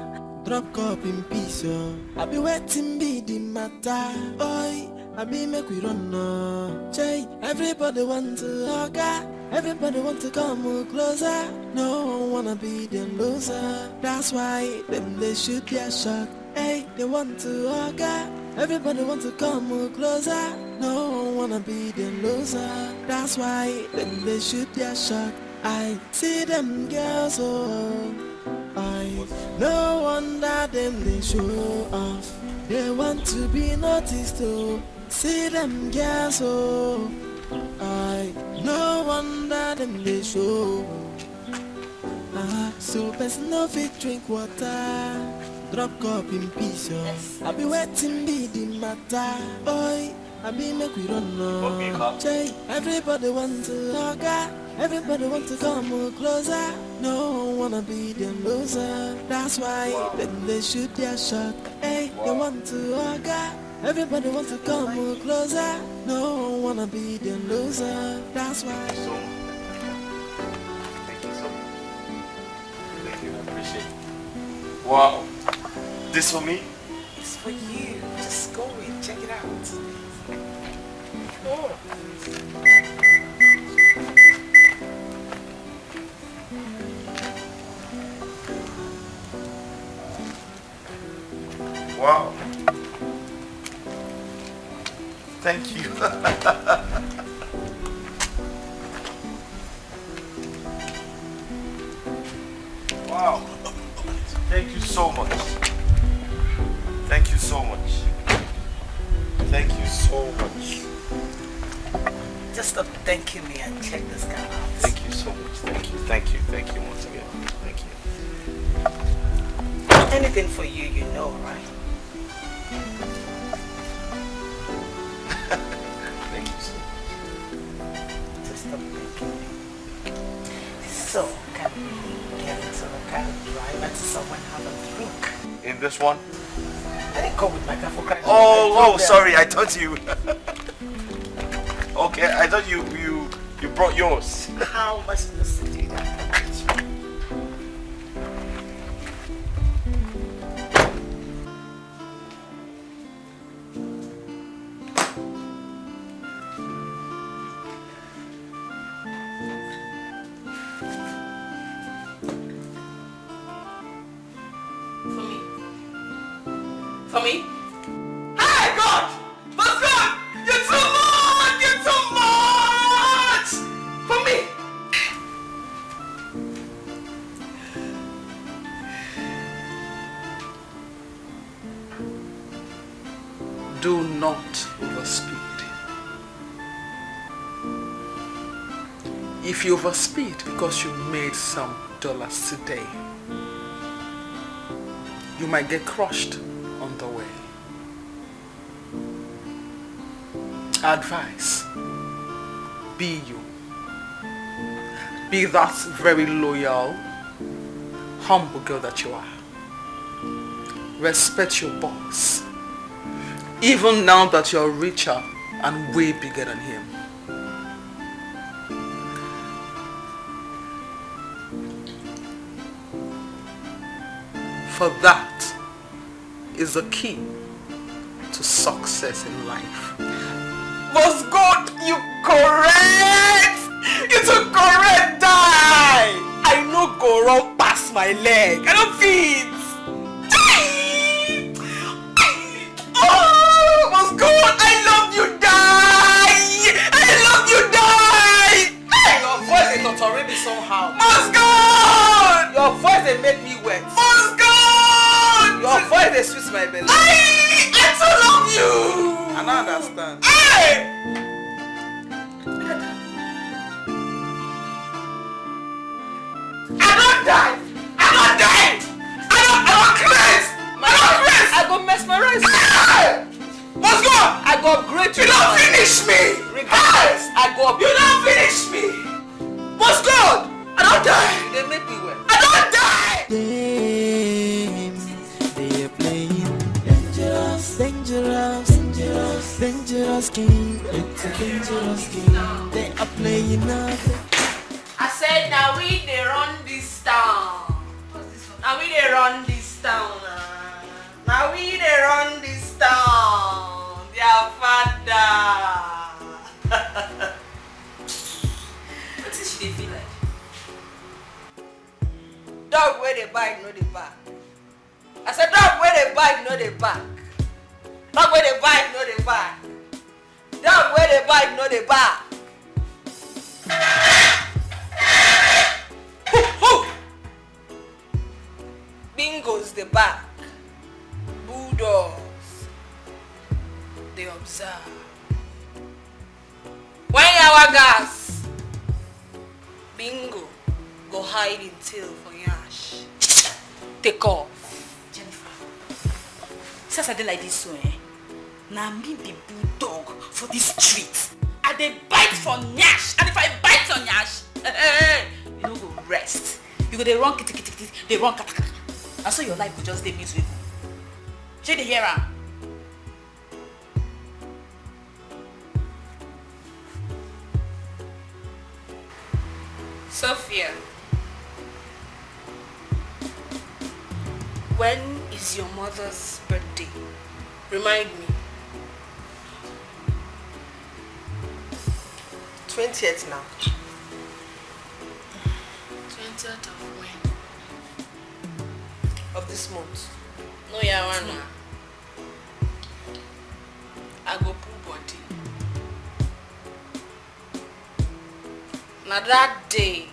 drop cup in peace, yo. I be waiting, be the matter, boy. I be make we run now. Jay, everybody want to hug her. Everybody want to come more closer. No one wanna be the loser. That's why them they shoot their shot. Hey, they want to hug her. Everybody want to come more closer. No one wanna be the loser. That's why them they shoot their shot. I see them girls, oh. I no wonder them they show off. They want to be noticed, oh. See them girls, oh. I no wonder them they show. So person no fit drink water. Drop cup in peace, oh. I be waiting, be the matter, boy. I be make we run now. Everybody want to hug her. Everybody want to come more closer. No one wanna be the loser. That's why when they shoot their shot, hey, they want to hug her. Everybody want to come more closer. No one wanna be the loser. That's why. Thank you so much. Thank you, I appreciate it. Wow. This for me? It's for you. Just go in, check it out. Oh. Wow. Thank you. Wow. Thank you so much. Thank you so much. Thank you so much. Just stop thanking me and check this guy out. Thank you so much. Thank you. Thank you. Thank you once again. Thank you. Anything for you, you know, right? Thank you so much. Just stop thanking me. So, can we get into the car and drive and someone have a drink? In this one? I didn't come with my car for crying. Oh, sorry. I thought you. Okay, I thought you brought yours. How much is the city? For me? Hey, God! What's good? You're too much! You're too much! For me! Do not overspeed. If you overspeed because you made some dollars today, you might get crushed on the way. Advice: be you. Be that very loyal, humble girl that you are. Respect your boss, even now that you're richer and way bigger than him. For that is the key to success in life. Was good, you correct! You too correct, die! I no go run past my leg. I don't fit. Oh, was good! I love you, die! I love you, die! Your voice is not already somehow. Was good! Your voice they make me wet. Was good! Your voice they sweet my belly. I too love you! I don't understand. Hey! I don't die! I don't die! I don't craze! I don't craze! I go mesmerize. Hey! What's good? I go upgrade you. You don't finish me! Regardless, I go You don't finish me! What's good? I don't die! They make me wet. I don't die! Games they are playing. Dangerous, dangerous, dangerous, dangerous game. It's a dangerous game. They are playing up. I said now we they run this town. Now we they run this town. Now we they run this town. Their father. What is she feel like? Dog where they bite, no they back. I said dog where they bite, no they back. Dog where they bite, no they back. Dog where they bite, no they back. Bingo's the back. Bulldogs, they observe. When our gas, Bingo go hide in tail for yash. Take off. Jennifer, since I did like this so now me be bulldog for this street. And they bite for nyash. And if I bite on nyash, you don't go rest. You go they run kitty kitty kitty, they run kata kata. And so your life will just stay miserable. Shey dey hear am? Sophia, when is your mother's birthday? Remind me. 20th now. 20th of when? Of this month. No, yeah, one. Now that day,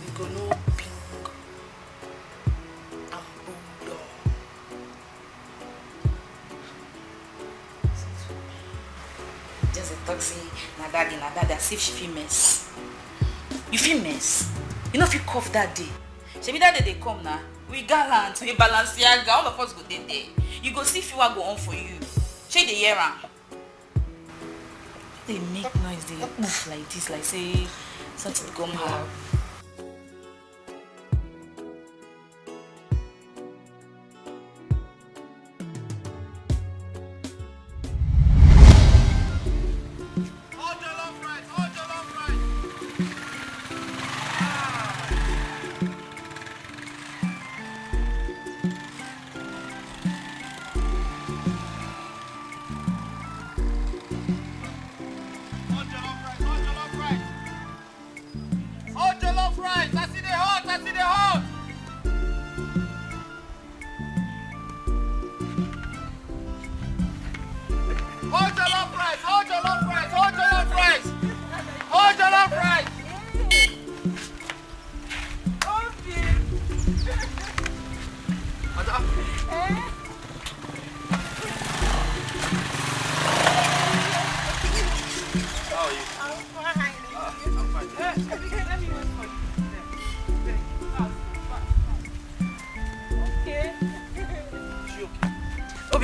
we go know pink and bulldog. Just a taxi, na daddy, as if she feel mess. You feel mess? You know if you cough that day. Shebi that day they come now. We gallant, we Balenciaga, all of us go there. You go see if you go on for you. Shake the year round. They make noise, they oof like this, like say something come out.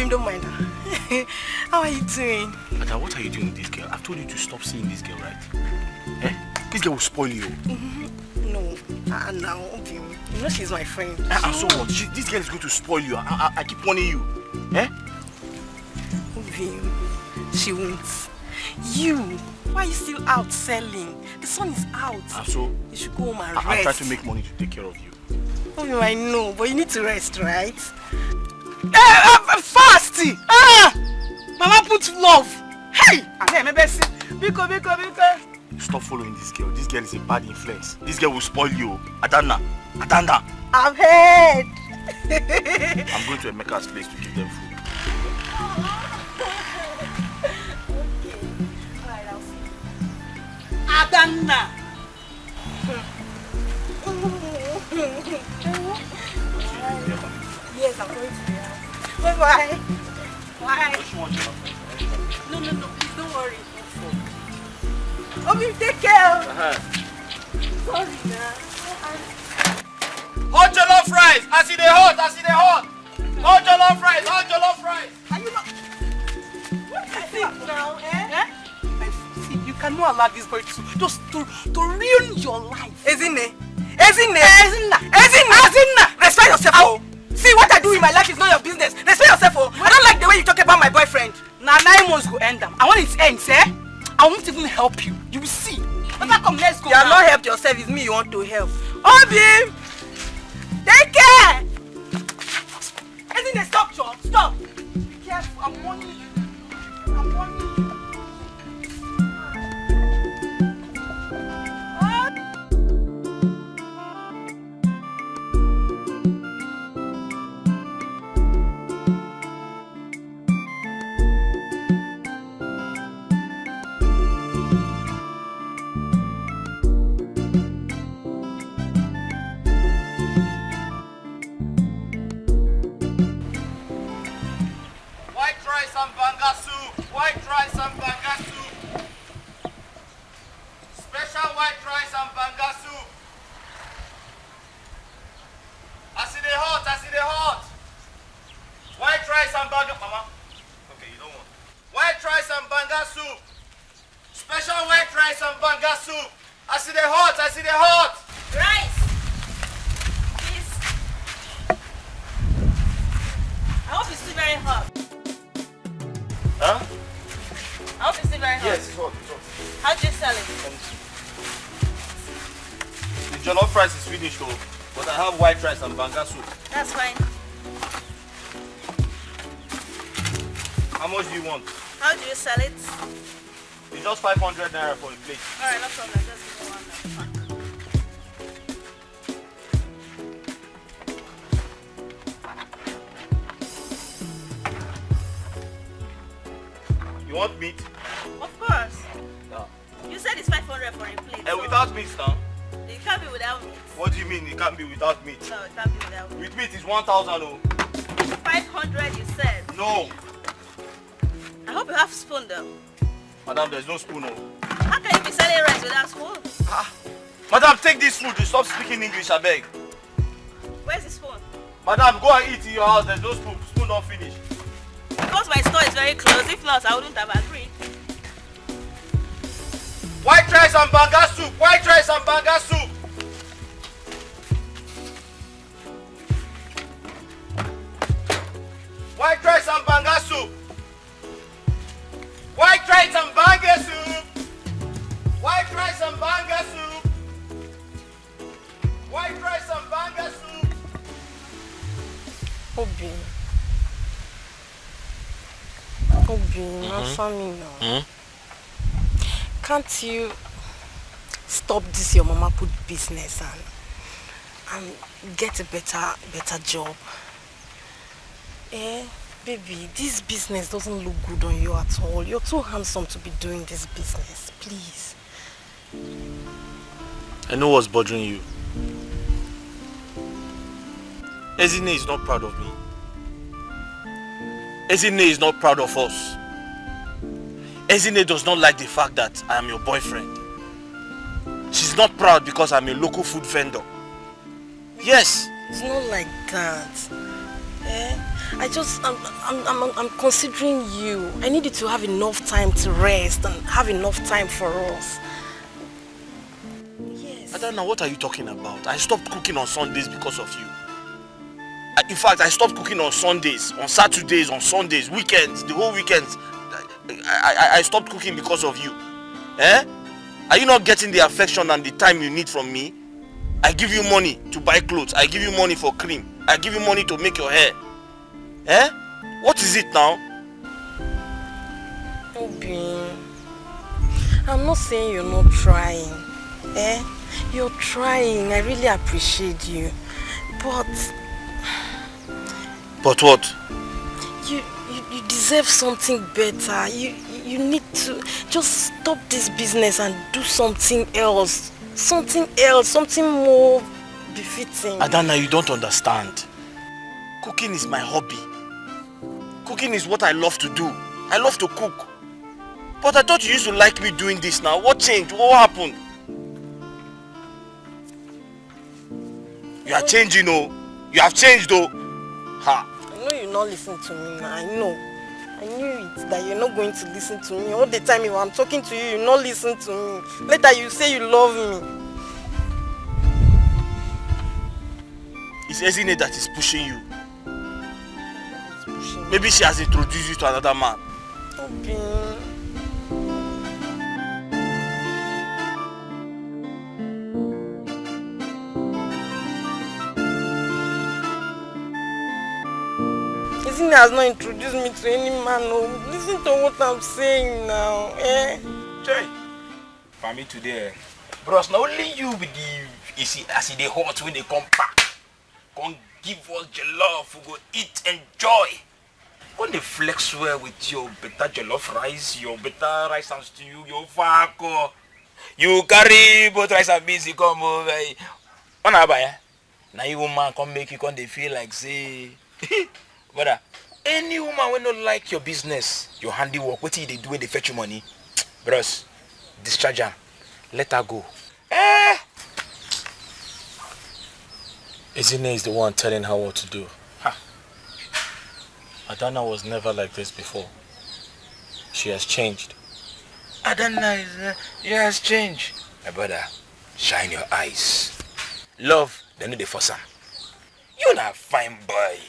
Don't mind her. How are you doing? Ada, what are you doing with this girl? I've told you to stop seeing this girl, right? Eh? This girl will spoil you. No. Now, you know she's my friend. And so what? This girl is going to spoil you. I keep warning you. Eh? She won't. You, why are you still out selling? The sun is out. And so? You should go home and rest. I'm trying to make money to take care of you. Oh, I know, but you need to rest, right? Fast! Mama put love. Hey! Biko. Stop following this girl. This girl is a bad influence. This girl will spoil you. Adana. I've heard. I'm going to Emeka's place to give them food. Okay. Alright, I'll see you. Adana. Yes, I'm going to the house. Bye-bye. Bye. No, please don't worry. Take care. Sorry, man. Hot jollof rice! I see the hot! Hot jollof rice! Are you not... What is it now, eh? See, you cannot allow this boy to ruin your life. Ezine. Respect yourself, oh. See, what I do in my life is not your business. Respect yourself, oh. I don't like the way you talk about my boyfriend. Now 9 months go end them. And when it ends, I won't even help you. You will see. But come, let's go. You have not helped yourself. It's me you want to help. Obi! Take care! Ezine, stop, John. Stop. Be careful. I'm warning you. White rice and banga soup. Special white rice and banga soup. I see the hot. White rice and banga. Mama. Okay, you don't want. White rice and banga soup. Special white rice and banga soup. I see the hot. Rice. Please. I hope it's still very hot. Huh? I hope it's still very hot. Yes, it's hot. How do you sell it? The jollof rice is finished though, but I have white rice and banga soup. That's fine. How much do you want? How do you sell it? It's just 500 naira for a plate. Alright, no problem. Just give me one now. You want meat? Of course. Yeah. You said said it's 500 for a plate. And without meat now? It can't be without meat. What do you mean it can't be without meat? No, it can't be without meat. With meat is 1,000 oh. 500 you said. No. I hope you have spoon though. Madam, there's no spoon oh. How can you be selling rice without spoon? Madam, take this food. You stop speaking English, I beg. Where's the spoon? Madam, go and eat in your house. There's no spoon. Spoon don't finish. Because my store is very close. If not, I wouldn't have agreed. White rice and banga soup. White rice and banga soup. White rice and banga soup. White rice and banga soup. White rice and banga soup. White rice and banga soup. Obi, my family now. Can't you stop this your mama put business and get a better job? Baby, this business doesn't look good on you at all. You're too handsome to be doing this business. Please. I know what's bothering you. Ezine is not proud of me. Ezine is not proud of us. Ezine does not like the fact that I am your boyfriend. She's not proud because I'm a local food vendor. Yes. It's not like that. I'm considering you. I need you to have enough time to rest and have enough time for us. Yes. I don't know, what are you talking about? I stopped cooking on Sundays because of you. In fact, I stopped cooking on Sundays, on Saturdays, on Sundays, weekends, the whole weekends. I stopped cooking because of you. Are you not getting the affection and the time you need from me? I give you money to buy clothes. I give you money for cream. I give you money to make your hair. What is it now? Obi, I'm not saying you're not trying. You're trying. I really appreciate you. But what? You deserve something better. You need to just stop this business and do something else. Something more befitting. Adana, you don't understand. Cooking is my hobby. Cooking is what I love to do. I love to cook. But I thought you used to like me doing this now. What changed? What happened? You are changing, oh. You have changed, oh. Ha. I know you're not listening to me now. I know. I knew it, that you're not going to listen to me. All the time if I'm talking to you, you're not listening to me. Later you say you love me. It's Ezine that is pushing you. Maybe she has introduced you to another man. Okay. Ezine has not introduced me to any man. No. Listen to what I'm saying now. Jay, for me today, bros, not only you with the as they hot when they come back. Come give us jollof, we go eat, enjoy. When they flex well with your better jollof rice, your better rice and stew, your fako. You carry both rice and beans, you come over. What about now you woman come make you come they feel like say brother, any woman will not like your business, your handiwork, what they do when they fetch you money. Bros, discharge her. Let her go. Ezine is the one telling her what to do. Adana was never like this before. She has changed. Adana has changed. My brother, shine your eyes. Love, they know the force am. You not fine boy.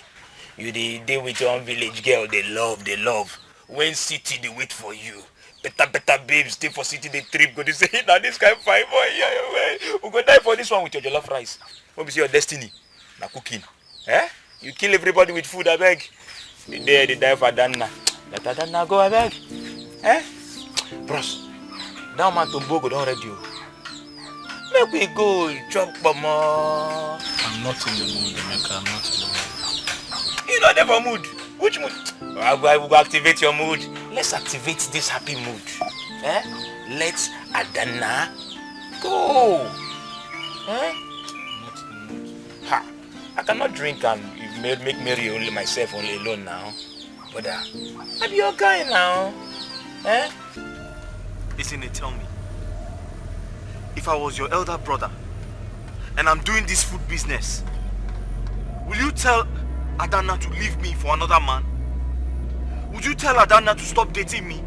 You dey with your own village girl, they love. When city they wait for you. Better babes, stay for city, they trip, go to say, now this guy fine boy, we go die for this one with your jollof rice. What be your destiny? Now cooking. You kill everybody with food, I beg. They die for Adana. Let Adana go, I beg. Bros, now man Tombogo don't ready you. Make we go, chop more. I'm not in the mood, Emeka, I'm not in the mood. You know never mood. Which mood? I will activate your mood. Let's activate this happy mood. Let's Adana, go. Huh? Ha! I cannot drink and make merry only myself only alone now. But I'm your guy now. Eh? Listen, tell me. If I was your elder brother and I'm doing this food business, will you tell Adana to leave me for another man? Would you tell Adana to stop dating me?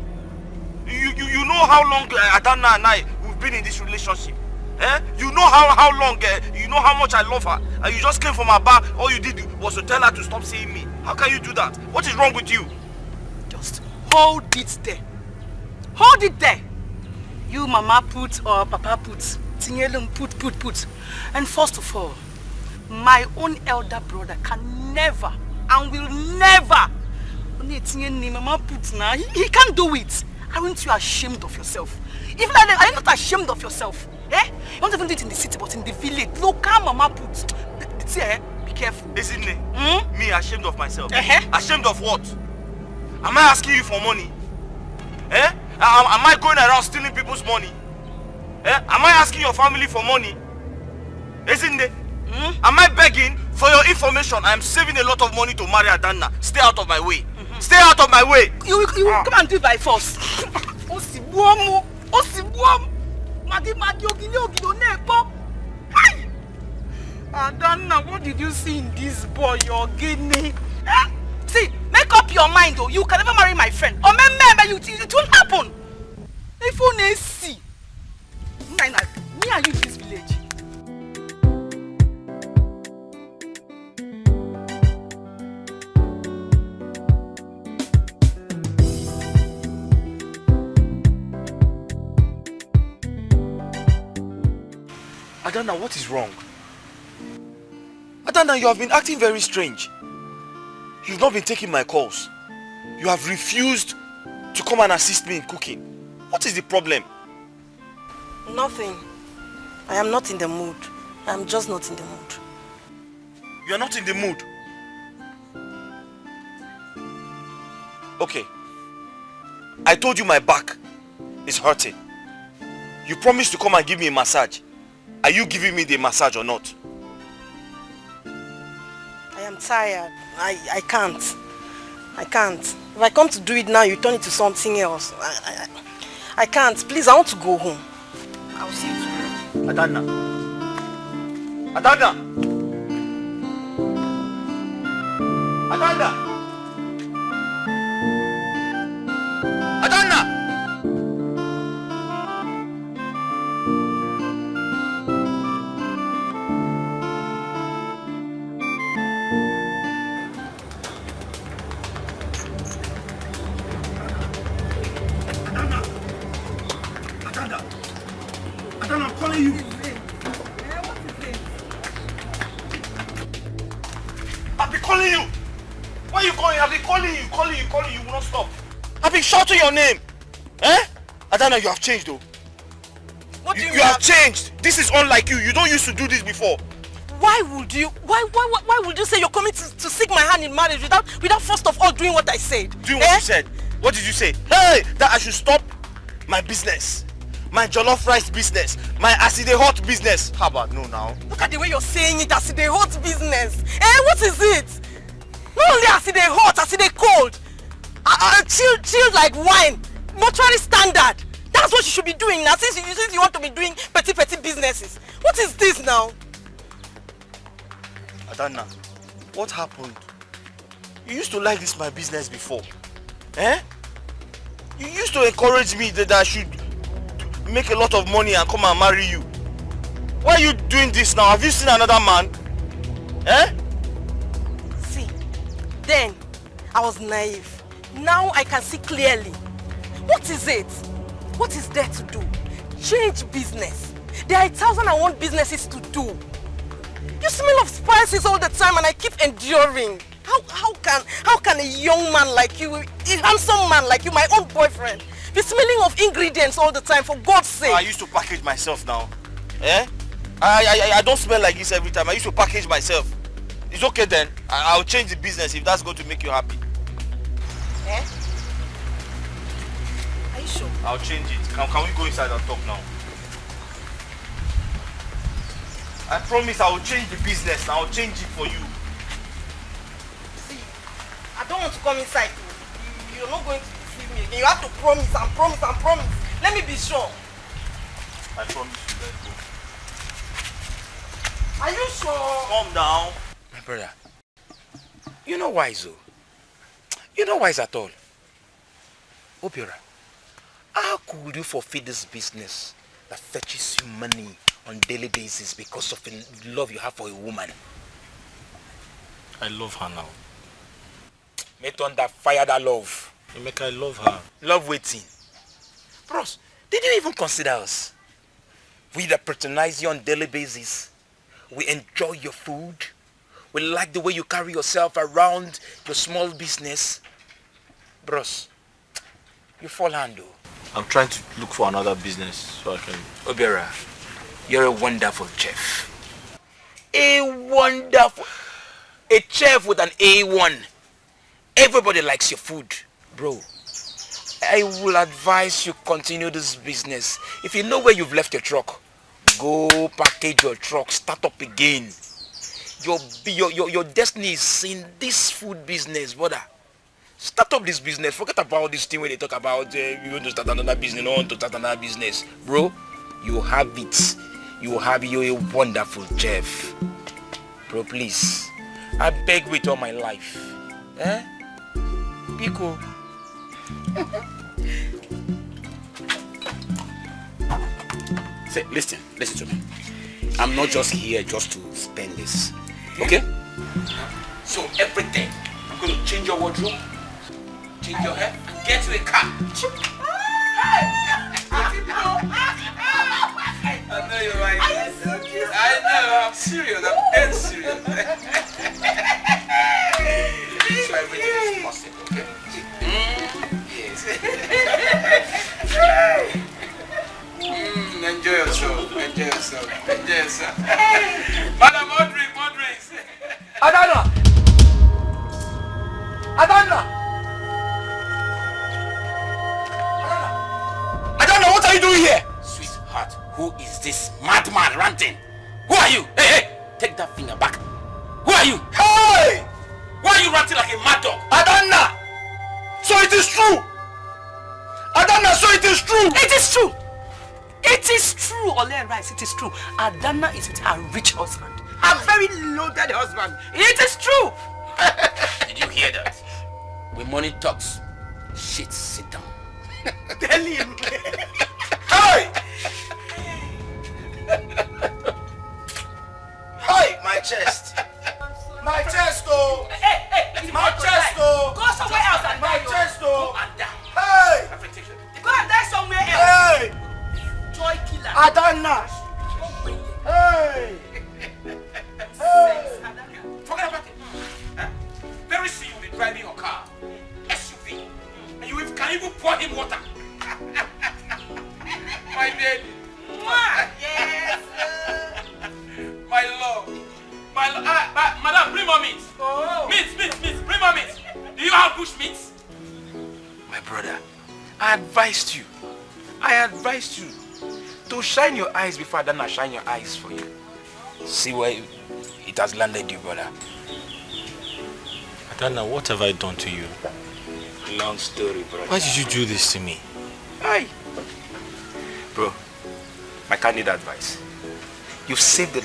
You know how long Adana and I we've been in this relationship. Eh? You know how long, you know how much I love her. And you just came from her bar, all you did was to tell her to stop seeing me. How can you do that? What is wrong with you? Just hold it there. Hold it there. You mama put or papa put. Tinyelum put. And first of all, my own elder brother can never and will never. Only mama put now. He can't do it. Aren't you ashamed of yourself? Even are you not ashamed of yourself? Eh? You don't even do it in the city, but in the village. Look how mama put. Be careful. Isn't it? Me ashamed of myself? Ashamed of what? Am I asking you for money? Eh? Am I going around stealing people's money? Eh? Am I asking your family for money? Isn't it? Am I begging? For your information, I am saving a lot of money to marry Adana. Stay out of my way. Stay out of my way. You will come and do it by force. Adana, what did you see in this boy you're getting? See, make up your mind though. You can never marry my friend. Or remember, it won't happen. If you need see, me and you in this village. Adana, what is wrong? Adana, you have been acting very strange. You've not been taking my calls. You have refused to come and assist me in cooking. What is the problem? Nothing. I am not in the mood. I am just not in the mood. You are not in the mood? Okay. I told you my back is hurting. You promised to come and give me a massage. Are you giving me the massage or not? I am tired. I can't. I can't. If I come to do it now, you turn it to something else. I can't. Please, I want to go home. I'll see you tomorrow. Adana. Adana. Adana. Adana. I'm calling you. I've been calling you. Why are you calling? I've been calling you. You will not stop. I've been shouting your name. Eh? Adana, you have changed though. What do you mean? You have changed. This is unlike you. You don't used to do this before. Why would you say you're coming to seek my hand in marriage without first of all doing what I said? Doing what you said? What did you say? Hey, that I should stop my business. My jollof rice business. My acid hot business. How about no now? Look at the way you're saying it, acid hot business. What is it? Not only acid hot, acid cold. Chilled like wine. Mortuary standard. That's what you should be doing now since you want to be doing petty businesses. What is this now? Adana, what happened? You used to like this my business before. Eh? You used to encourage me that I should make a lot of money and come and marry you. Why are you doing this now? Have you seen another man? Eh? See, then I was naive. Now I can see clearly. What is it? What is there to do? Change business. There are 1,001 businesses to do. You smell of spices all the time and I keep enduring. How can a young man like you, a handsome man like you, my own boyfriend, be smelling of ingredients all the time, for God's sake? I used to package myself now. Eh? I don't smell like this every time. I used to package myself. It's okay then. I'll change the business if that's going to make you happy. Eh? Are you sure? I'll change it. Can we go inside and talk now? I promise I will change the business. I'll change it for you. See, I don't want to come inside. You're not going to deceive me again. You have to promise and promise and promise. Let me be sure. I promise you, let's go. Are you sure? Calm down. My brother, you're not wise, oh. You're not wise at all. Obiora, how could you forfeit this business that fetches you money on a daily basis because of the love you have for a woman? I love her now. Make thunder fire that love. Emeka, I love her. Love waiting. Bros, did you even consider us? We that patronize you on a daily basis. We enjoy your food. We like the way you carry yourself around your small business. Bros, you fall hand though. I'm trying to look for another business so I can... Obiora, you're a wonderful chef. A chef with an A1. Everybody likes your food. Bro, I will advise you continue this business. If you know where you've left your truck, go package your truck, start up again. Your destiny is in this food business, brother. Start up this business. Forget about this thing where they talk about you want to start another business, no want to start another business. Bro, you have it. You have you a wonderful chef. Bro, please. I beg with all my life. Pico. Say, listen to me. I'm not just here just to spend this. Okay? So everything, I'm going to change your wardrobe, change your hair, and get you a car. I know you're right. Are you serious? I know, I'm serious. I'm dead serious. So everything is possible, okay? Yes. Enjoy yourself. Enjoy yourself. Enjoy yourself. Madam, more drinks. Adana, what are you doing here? Sweetheart, who is this madman ranting? Who are you? Hey, take that finger back. Who are you? Hey! Why are you ranting like a mad dog? Adana! So it is true! Adana, so it is true! It is true! It is true, Ole Rice, it is true. Adana is with her rich husband. A very loaded husband. It is true! Did you hear that? When money talks, shit, sit down. Tell him. Hey! Hi, my chest. My chest, oh! Hey, my chest, oh! Go somewhere else and my die. chest, oh! Go and die. Hey! Go and die somewhere else. Hey! Joy killer. Adana! Hey! Hey! Forget about it. Very soon you'll be driving your car. SUV. And you can even pour him water. My baby. Yes. My love. Madam, bring more meat. Oh. Meat. Bring more meat. Do you have bush meat? My brother, I advised you to shine your eyes before Adana shine your eyes for you. See where it has landed you, brother. Adana, what have I done to you? Long story, brother. Why did you do this to me? Aye. Bro, I can't need advice. You've saved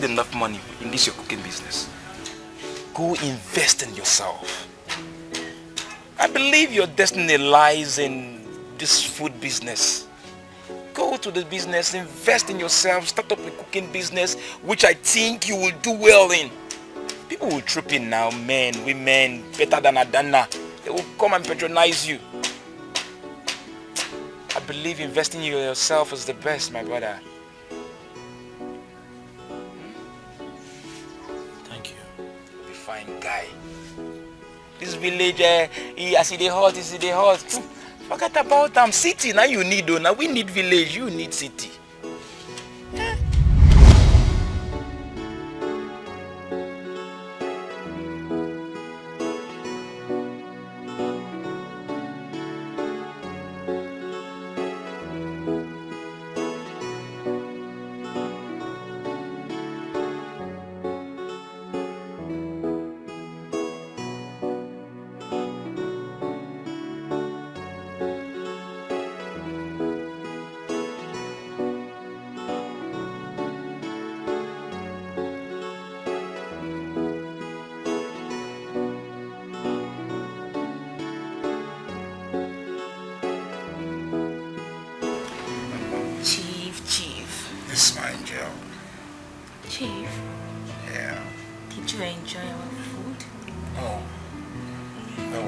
enough money in this your cooking business. Go invest in yourself. I believe your destiny lies in this food business. Go to the business, invest in yourself, start up a cooking business, which I think you will do well in. People will troop in now, men, women, better than Adana. They will come and patronize you. I believe investing in yourself is the best, my brother. Thank you. Be fine guy. This village, I see the hot, Forget about them. City, now you need, now we need village, you need city.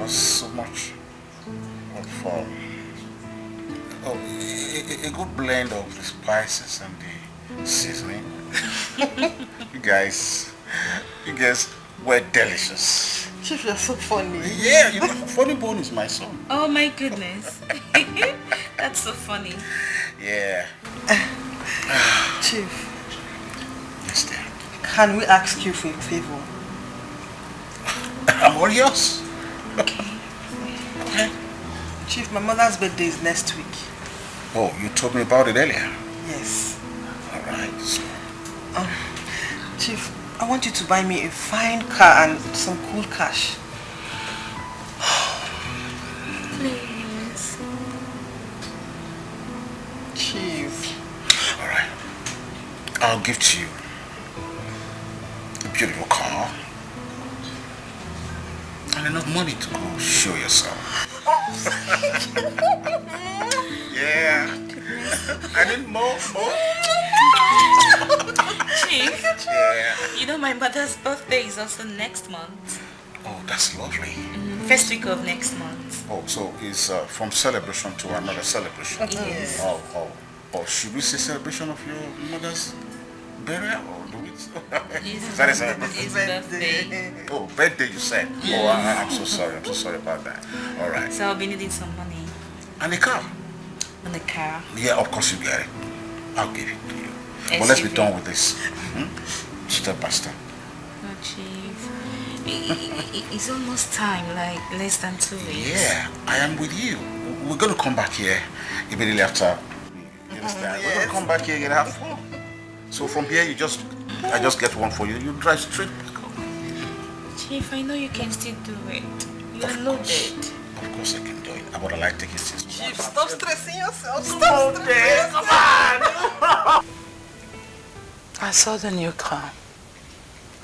so much of a good blend of the spices and the seasoning. You guys were delicious. Chief, you're so funny. Yeah, you know, funny bone is my son. Oh my goodness. That's so funny. Yeah. Chief. Yes, dear. Can we ask you for a favor? I'm all yours. Okay. Chief, my mother's birthday is next week. Oh, you told me about it earlier. Yes. All right. So. Chief, I want you to buy me a fine car and some cool cash. Please. Chief. All right. I'll gift you a beautiful car and enough money to go show yourself. Yeah. I need more. Chief, Yeah. you know my mother's birthday is also next month. Oh, that's lovely. First week of next month. Oh, so it's from celebration to another celebration. Yes. Oh, should we say celebration of your mother's burial or do it? It's That is a his birthday. Oh, birthday you said. Oh, I'm so sorry. I'm so sorry about that. All right. So I'll be needing some money. And a car? On the car. Yeah, of course you get it. I'll give it to you. But let's be done with this. Step by step. Oh, Chief. It's almost time, like less than 2 weeks. Yeah, I am with you. We're going to come back here immediately after. You understand? We're going to come back here and have fun. So from here, I just get one for you. You drive straight back home. Chief, I know you can still do it. You're loaded. Of course I can do it. I would like to take it since. Chief, stop stressing yourself. Stop stressing yourself. I saw the new car.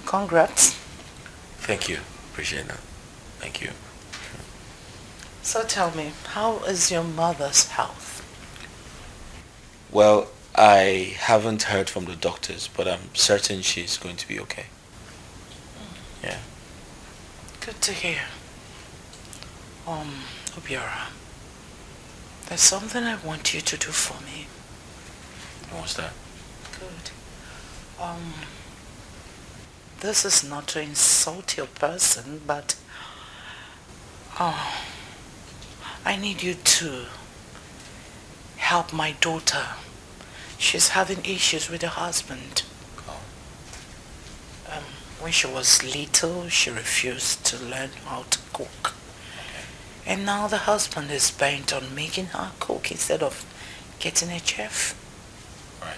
Congrats. Thank you. Appreciate that. Thank you. So tell me, how is your mother's health? Well, I haven't heard from the doctors, but I'm certain she's going to be okay. Yeah. Good to hear. Obiora, there's something I want you to do for me. What's that? Good. This is not to insult your person, but I need you to help my daughter. She's having issues with her husband. When she was little, she refused to learn how to cook. And now the husband is bent on making her cook instead of getting a chef. Right.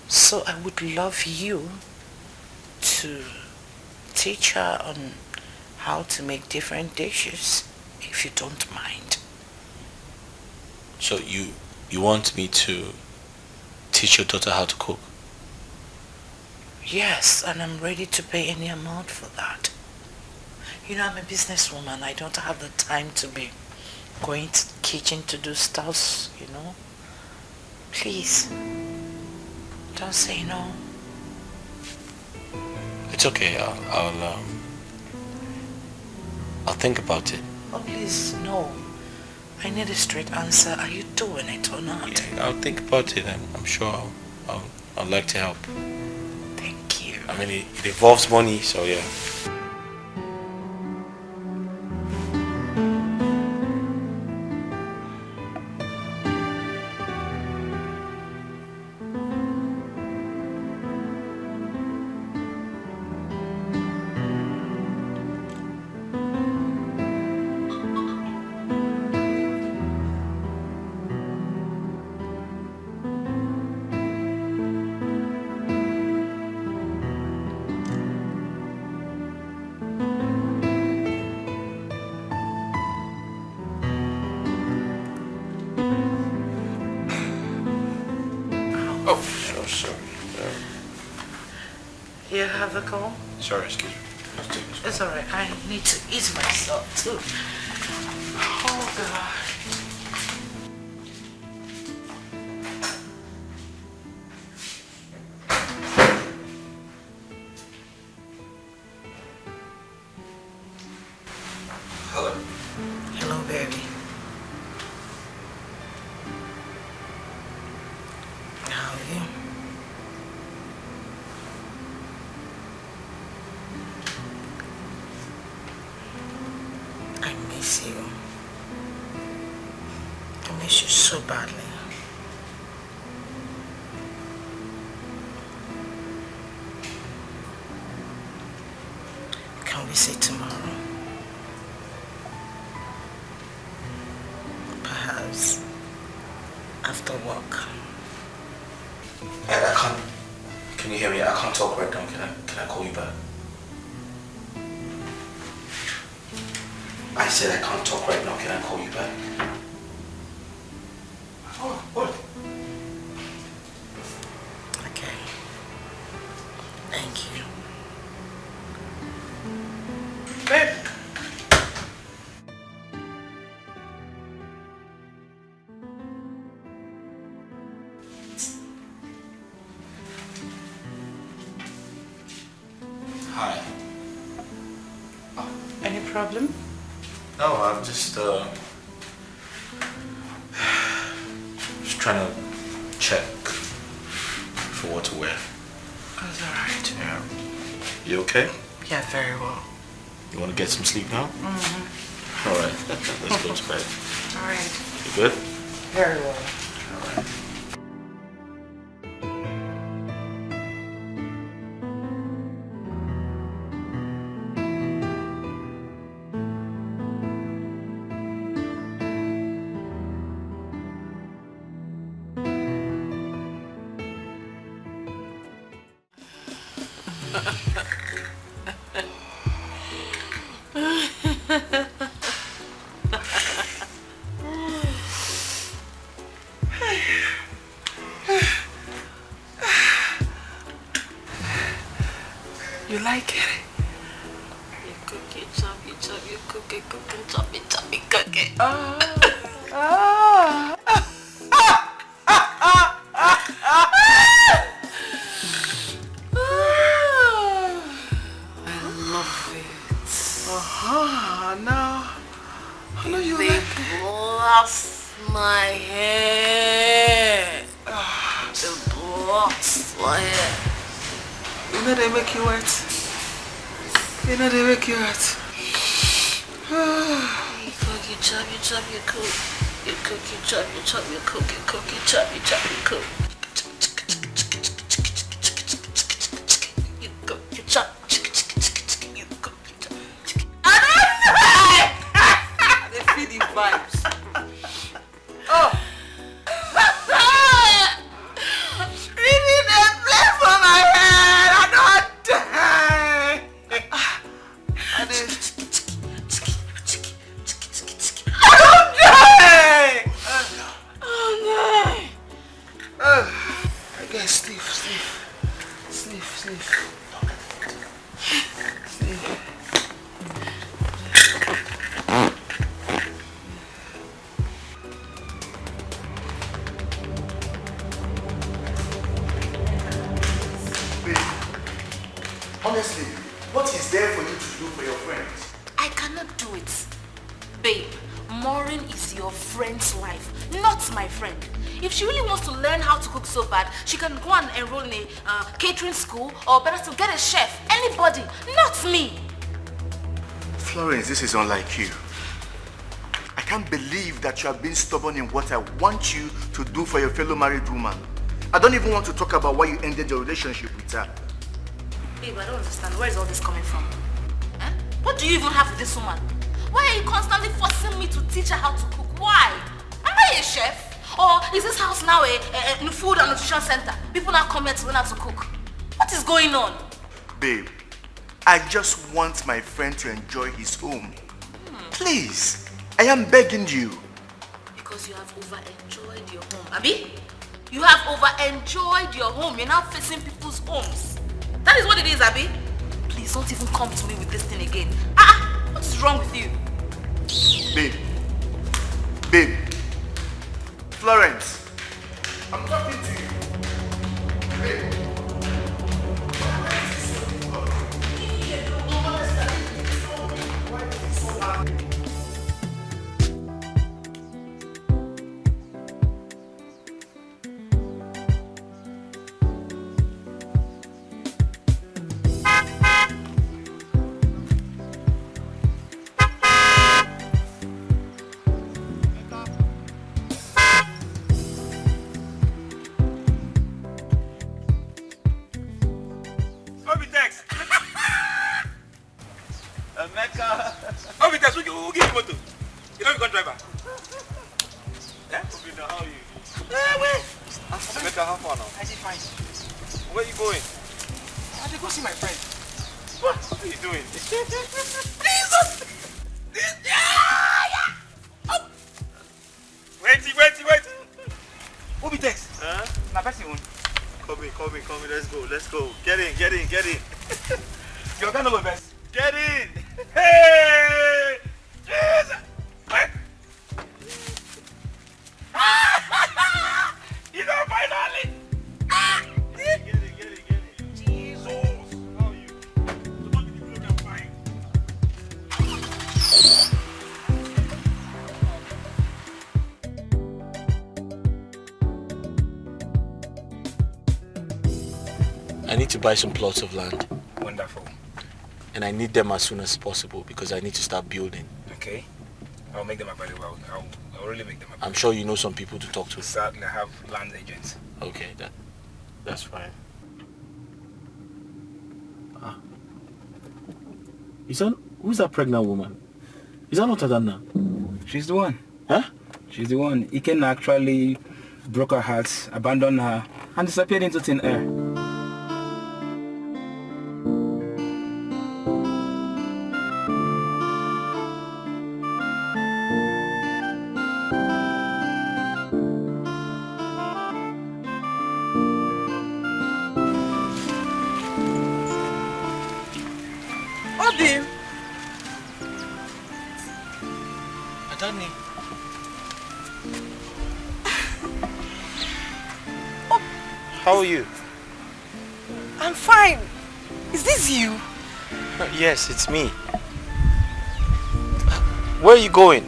So I would love you to teach her on how to make different dishes, if you don't mind. So you want me to teach your daughter how to cook? Yes, and I'm ready to pay any amount for that. You know, I'm a businesswoman. I don't have the time to be going to the kitchen to do stuff, you know. Please, don't say no. It's okay. I'll think about it. Oh, please, no. I need a straight answer. Are you doing it or not? Yeah, I'll think about it, and I'm sure I'd like to help. Thank you. I mean, it involves money, so yeah. You have a call? Sorry, excuse me. It's alright. I need to eat myself too. Oh God. Hello. miss you. I miss you so badly. Can we say tomorrow? Perhaps after work. I can't. Can you hear me? I can't talk right now. Can I call you back? I said I can't talk right now. Can I call you back? Oh, what? Okay. Thank you. Babe. Hi. Any problem? No, I'm just trying to check for what to wear. That's alright. Yeah. You okay? Yeah, very well. You want to get some sleep now? Mm-hmm. All right. Let's go to bed. Alright. You good? Very well. All right. You like it? You cook it, chop it, you cook it, chop it, cook it. I love it. Now I know you They like it. blast my hair. They blast my hair. You know they make you wet. You know they make you wet. You cook, you chop, you cook. You cook, you chop, you cook. You cook, you chop, you cook. You cook, you chop, you cook, you chop. They feel the vibes. Oh! Really, they play for my head. I don't die. I did. I don't die. Oh no. I guess sleep. Honestly, what is there for you to do for your friends? I cannot do it. Babe, Maureen is your friend's wife, not my friend. If she really wants to learn how to cook so bad, she can go and enroll in a catering school, or better still get a chef. Anybody, not me. Florence, this is unlike you. I can't believe that you have been stubborn in what I want you to do for your fellow married woman. I don't even want to talk about why you ended your relationship with her. Babe, I don't understand. Where is all this coming from? Eh? What do you even have with this woman? Why are you constantly forcing me to teach her how to cook? Why? Am I a chef? Or is this house now a food and nutrition center? People now come here to learn how to cook. What is going on? Babe, I just want my friend to enjoy his home. Please, I am begging you. Because you have over-enjoyed your home. Abi? You have over-enjoyed your home. You're now facing people's homes. That is what it is, Abi. Please don't even come to me with this thing again. What is wrong with you? Babe. Florence, I'm talking to you. Babe. know you got driver. Yeah? How are you? Wait. Make a half hour now. I see fine. Where are you going? I should go see my friend. What are you doing? Jesus! Wait. Who be text? Huh? Na person one. Come in. Let's go. Get in. Your guy no go best. Get in. Hey! Jesus! Wait. You know, finally! Get in. Jesus! How are you? To God be the glory, I'm fine. I need to buy some plots of land. Wonderful. And I need them as soon as possible because I need to start building. Okay. I'll make them available. I'll really make them available. I'm sure you know some people to talk to. Certainly, I have land agents. Okay, that's fine. Who's that pregnant woman? Is that not Adanna? She's the one. Huh? She's the one. Iken actually broke her heart, abandoned her, and disappeared into thin air. Obi! Adani. How are you? I'm fine. Is this you? Yes, it's me. Where are you going?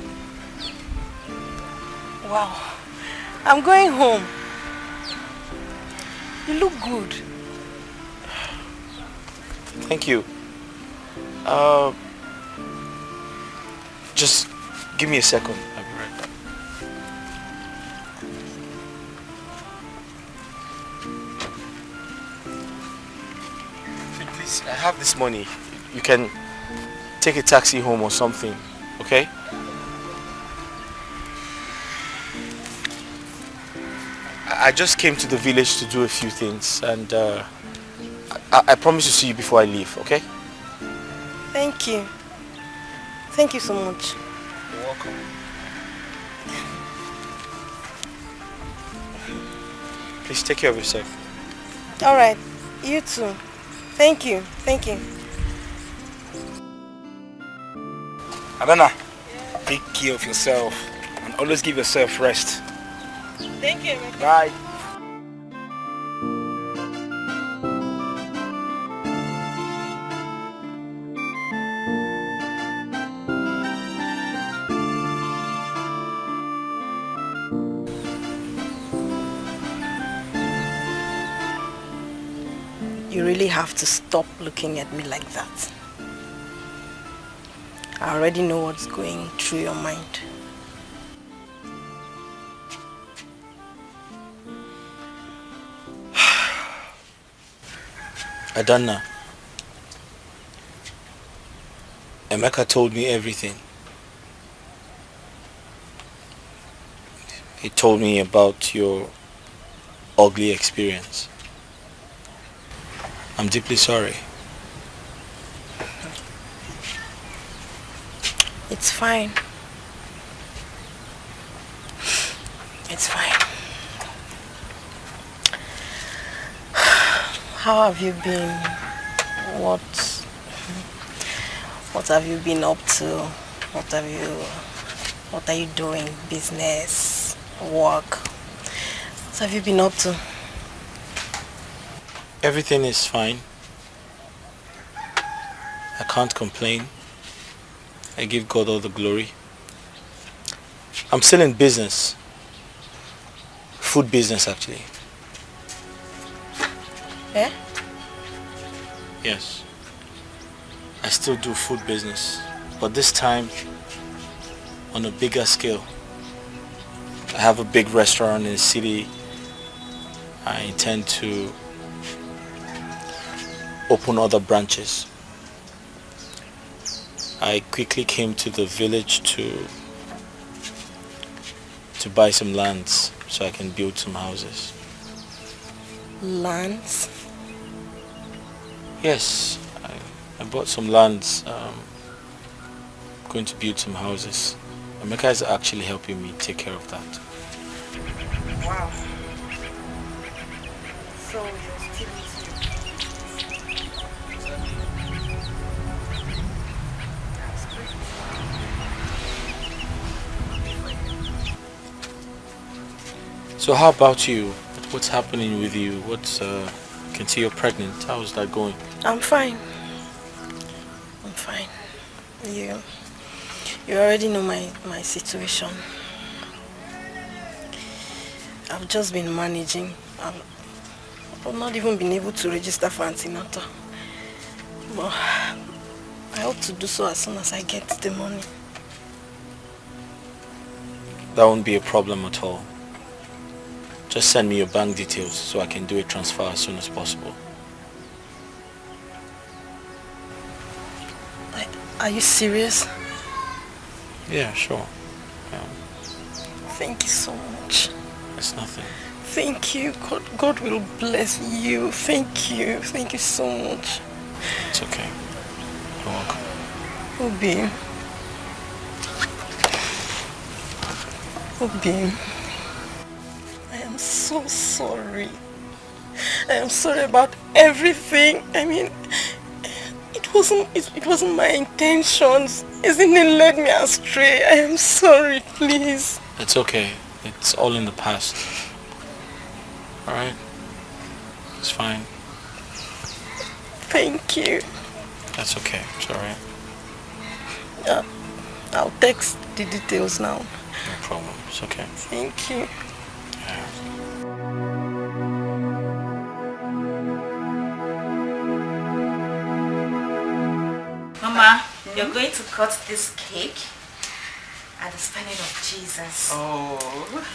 Wow. I'm going home. You look good. Thank you. Just give me a second. I'll be right back. Please, I have this money. You can take a taxi home or something, okay? I just came to the village to do a few things and I promise to see you before I leave, okay? Thank you. Thank you so much. You're welcome. Please take care of yourself. Alright. You too. Thank you. Adana, take care of yourself and always give yourself rest. Thank you. Bye. You really have to stop looking at me like that. I already know what's going through your mind. Adanna, Emeka told me everything. He told me about your ugly experience. I'm deeply sorry. It's fine. It's fine. How have you been? What have you been up to? What are you doing? Business, work? What have you been up to? Everything is fine. I can't complain. I give God all the glory. I'm still in business. Food business, actually. Eh? Yes. I still do food business, but this time on a bigger scale. I have a big restaurant in the city. I intend to open other branches. I quickly came to the village to to buy some lands so I can build some houses. Lands? Yes, I bought some lands. Going to build some houses. Emeka is actually helping me take care of that. Wow. So you're still listening. So how about you? What's happening with you? I can see you're pregnant. How's that going? I'm fine. I'm fine. You already know my situation. I've just been managing. I've not even been able to register for antenatal. But I hope to do so as soon as I get the money. That won't be a problem at all. Just send me your bank details so I can do a transfer as soon as possible. Are you serious? Yeah, sure. Thank you so much. It's nothing. Thank you. God will bless you. Thank you. Thank you so much. It's okay. You're welcome. Obi. Obi. I am so sorry. I am sorry about everything. I mean, it wasn't my intentions. Isn't it led me astray? I am sorry, please. It's okay. It's all in the past. Alright? It's fine. Thank you. That's okay. It's alright. Yeah, I'll text the details now. No problem. It's okay. Thank you. Mama, you're going to cut this cake at the spelling of Jesus. Oh,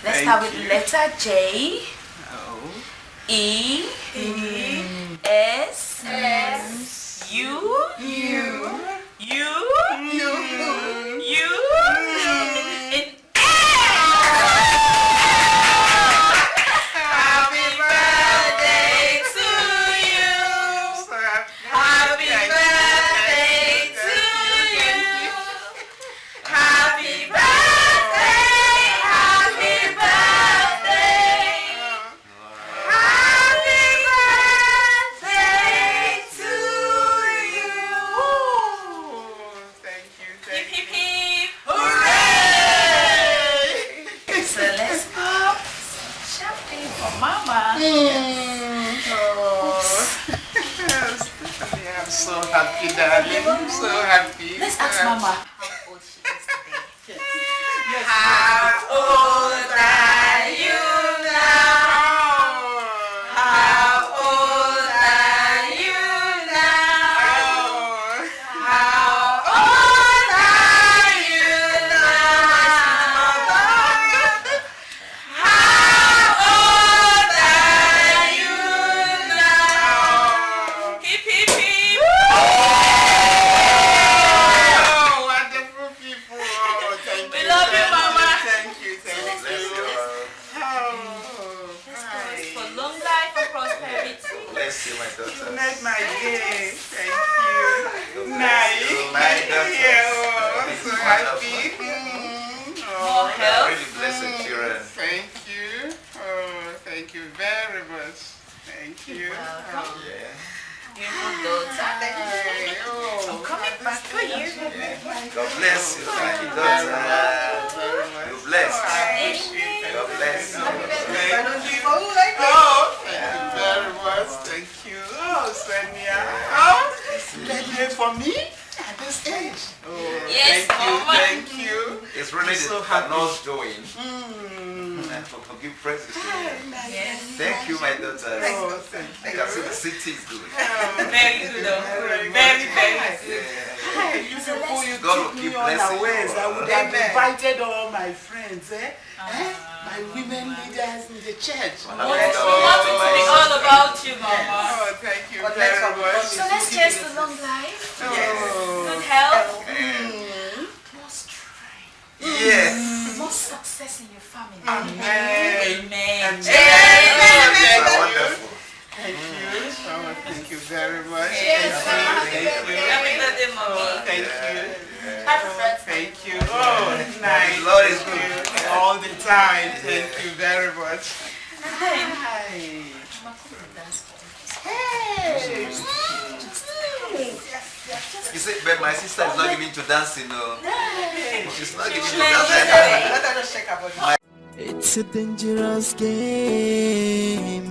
Let's start with letter J. Oh. E. S. U. Happy birthday to you. Happy birthday to you. Happy birthday. Happy birthday. Happy birthday to you. Thank you. Hip hip hip. Hooray! So let's pop champagne for Mama. I'm so happy, darling. I'm so happy. Let's ask Mama how old she is today. How old are you now? How old are you now? How old are you now? How old are you now? Hip hip hip. Oh, wonderful people. Oh, thank We you. love you, Mama. Thank you. For long life and prosperity. Bless you, my daughter. You made my day. Thank you. Nice. My daughter. Yeah, oh, so happy. More health. Really blessed children. Thank you. Oh, thank you very much. Thank you. Welcome. Yeah. Beautiful daughter. I'm coming back for you. God bless you. Thank you, daughter. You're blessed. God bless you. Thank you very much. Thank you. Oh, Sonia. Oh, graduate for me at this age. Oh, Yes, thank you. Mama. Thank you. It's really so the happy. Lord's doing. And for give praises to Him. Thank you, my daughter. Oh, thank I can see the city is good. Very good, very, very good. Hey, you people, you God will took keep me blessing unawares. you. I would have Amen. invited all my friends, my women leaders in the church. We want it to be all about you, Mama. Oh, thank you very much. So let's cheers to long life. Oh. Good health. Yes. More success in your family. Amen. Amen. Wonderful. Thank you. Oh, thank you very much. Thank you. Happy birthday, Mama. Oh, thank you. Happy birthday. Thank you. Oh, nice. Lord is good all the time. Thank you very much. Hi. Hey. You see, but my sister is not giving to dancing, no. She's not giving to dancing. It's a dangerous game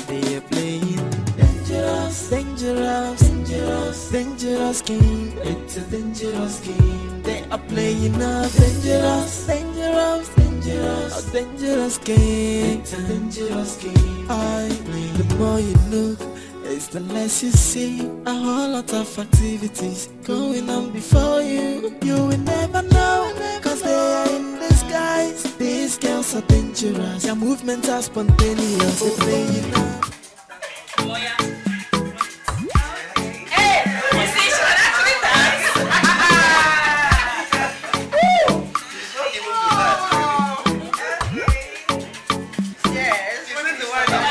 they are playing. Dangerous, dangerous, dangerous, dangerous game. It's a dangerous game they are playing. A dangerous, dangerous, dangerous, a dangerous game. It's a dangerous game. The more you look, it's the less you see. A whole lot of activities going on before you. You will never know, cause they are in disguise. These girls are dangerous. Their movements are spontaneous. They play you now. Hey, you see, she can actually dance. Yes, what is the one that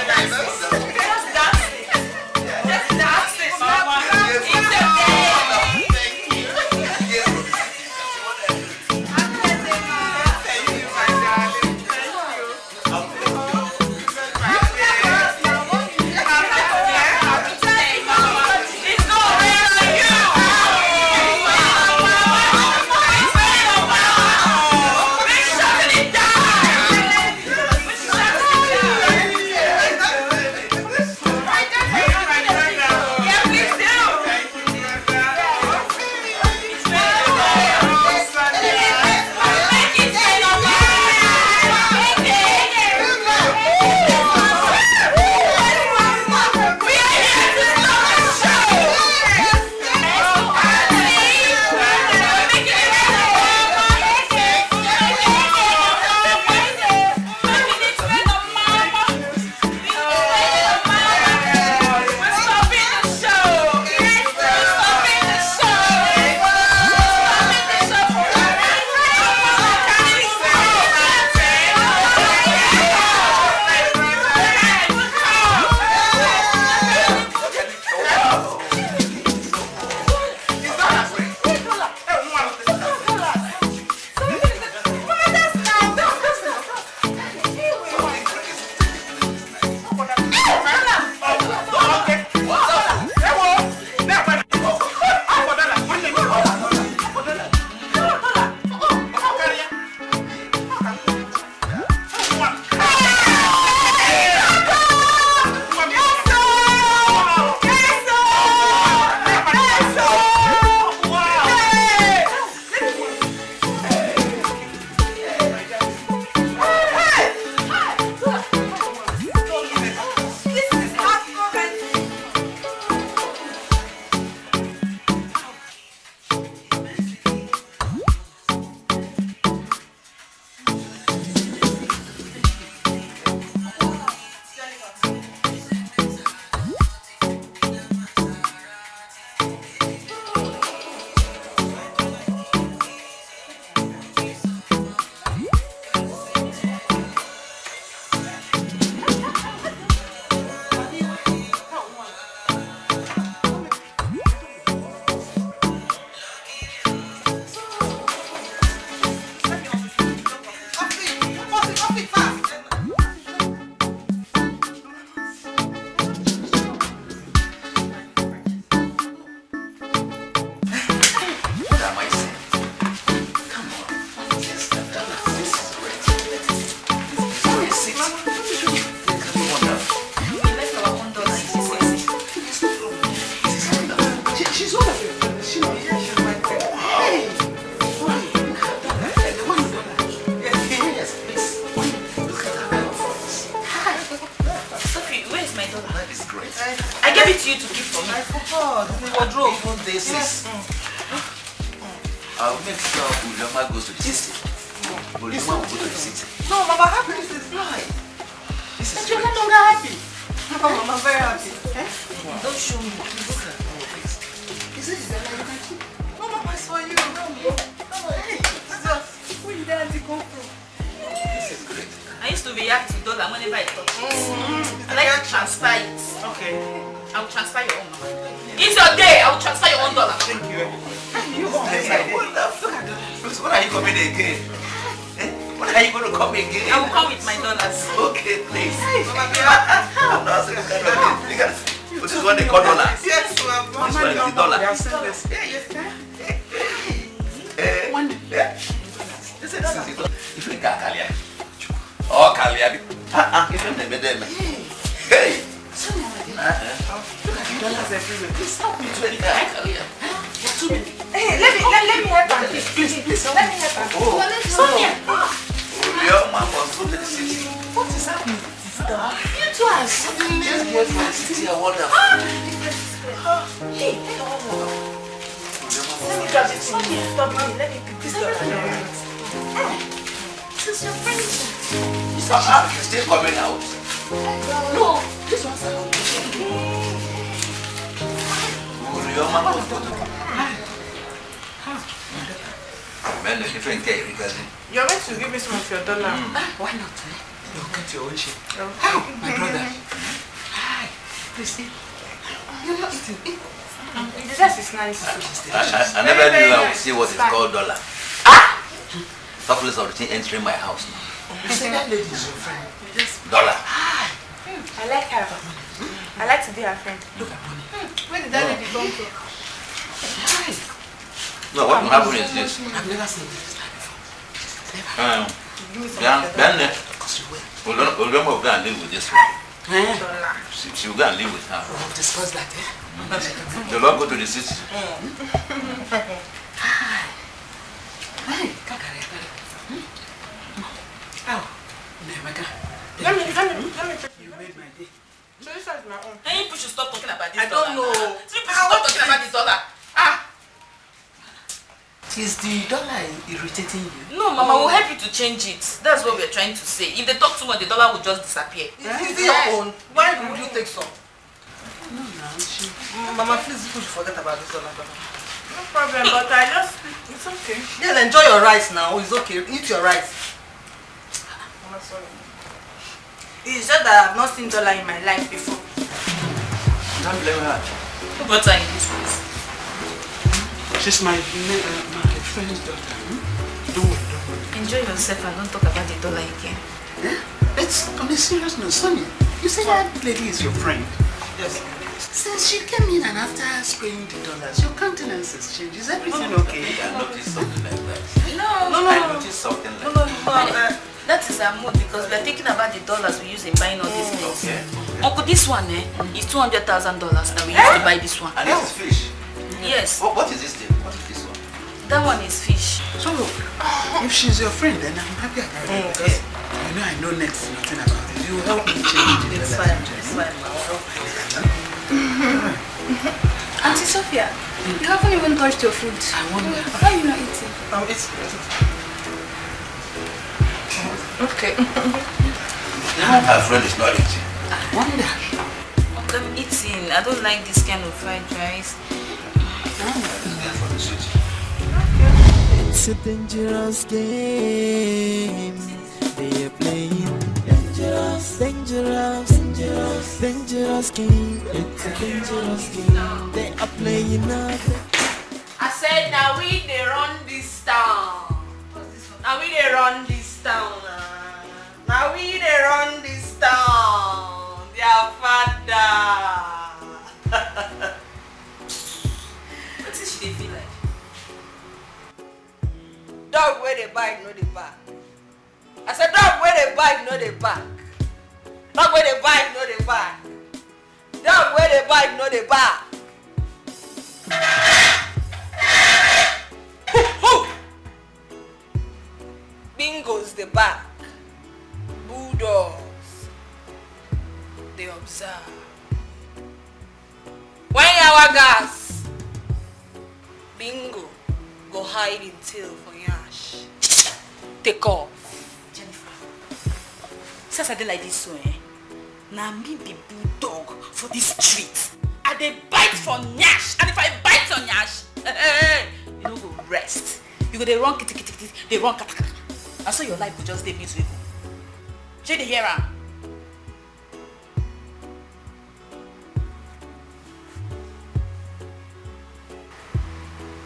I'll make sure Uloma goes to the city. Uloma will go to the city. No, Mama, happiness is life. This is you're no longer happy. No, Mama, I'm very happy. Eh? Don't show me. Is it no, Mama, it's for you. Hey, where did Daddy come from? react to dollar whenever I touch it. I like to transfer it. Okay. I will transfer your own, mama. It's your day. I will transfer your own dollar. Thank you. When are you coming again? When are you going to come again? I will come with my dollars. Okay, please. I'm not asking kind of thing. This is what they call dollar. Yes, This one is the dollar. This is the dollar. If you can't Kalia. Oh, Kalia. If you never them. Hey. Dollars everywhere. Please help me to Kalia. Hey, let me help her. Please, let me help her. Oh, Sonia. Your man was go to the city. What is happening? You two are suddenly just get my city a wonderful. Hey, let me grab this one here. Stop me. Let me pick this up. This is your friend. You still coming out? No, this one's out. Your man was go to man, the different case because You're meant to give me some of your dollar. Why not? you get your own shit. How? My brother. Hi. Please eat. You're not eating. The dress is nice. I never knew I would see what is called dollar. Topless of the thing entering my house now. You say that lady is your friend. Dollar. I like her. I like to be her friend. Look at money. Where did that lady come from? No, what will happen is this. I've never seen this before. Then, we'll go and live with this one. She will go and live with her. We'll discuss that, eh? They'll all go to the city. Hi. Oh, Let me check. You made my day. So this is my own. And people should stop talking about this I don't know. People should stop talking about this dollar. Is the dollar irritating you? No, Mama, we'll help you to change it. That's what we're trying to say. If they talk too much, the dollar will just disappear. Is it your own? Why would you take some? No, Mama, please, you should forget about this dollar. No problem, but it's okay. Then enjoy your rice now. It's okay. Eat your rice. Mama, sorry. It's just that I've not seen dollar in my life before. Don't blame her. Who brought her in this place? She's my friend's daughter. Don't worry. Enjoy yourself and don't talk about the dollar again. It's on a serious note, Sonia. You say that lady is your friend? Yes. Since she came in and after spraying the dollars, your countenance has changed. Is everything okay? I noticed something like that. No. I noticed something like that. That is our mood because we are thinking about the dollars we use in buying all these things. Okay. Uncle, this one is $200,000 that we use to buy this one. And this is fish. Yes. What is this thing? What is this one? That one is fish. So, if she's your friend, then I'm happy about it because I know next to nothing about it. You help me change it. It's fine. Auntie Sophia, you haven't even touched your food. I wonder. Why are you not eating? I'm eating. Okay. My friend is not eating. I wonder. I'm eating. I don't like this kind of fried rice. It's a dangerous game they are playing. Dangerous game. It's a dangerous game they are playing up. I said, now we they run this town. Now we they run this town. Now we they run this town. Their father. What is she feel like? Dog where they bite, no they back. I said dog where they bite, no they back. Dog where they bite, no they back. Dog where they bite, no they back. Bingo's the back. Bulldogs, they observe. When our gas, Bingo go hide in tail for yash. Take off. Since I did like this so now me be bulldog for this street. And they bite for nyash. And if I bite on nyash, you don't go rest. You go they run kitty, they run kata. And so your life will just take me to evil. She the hear am.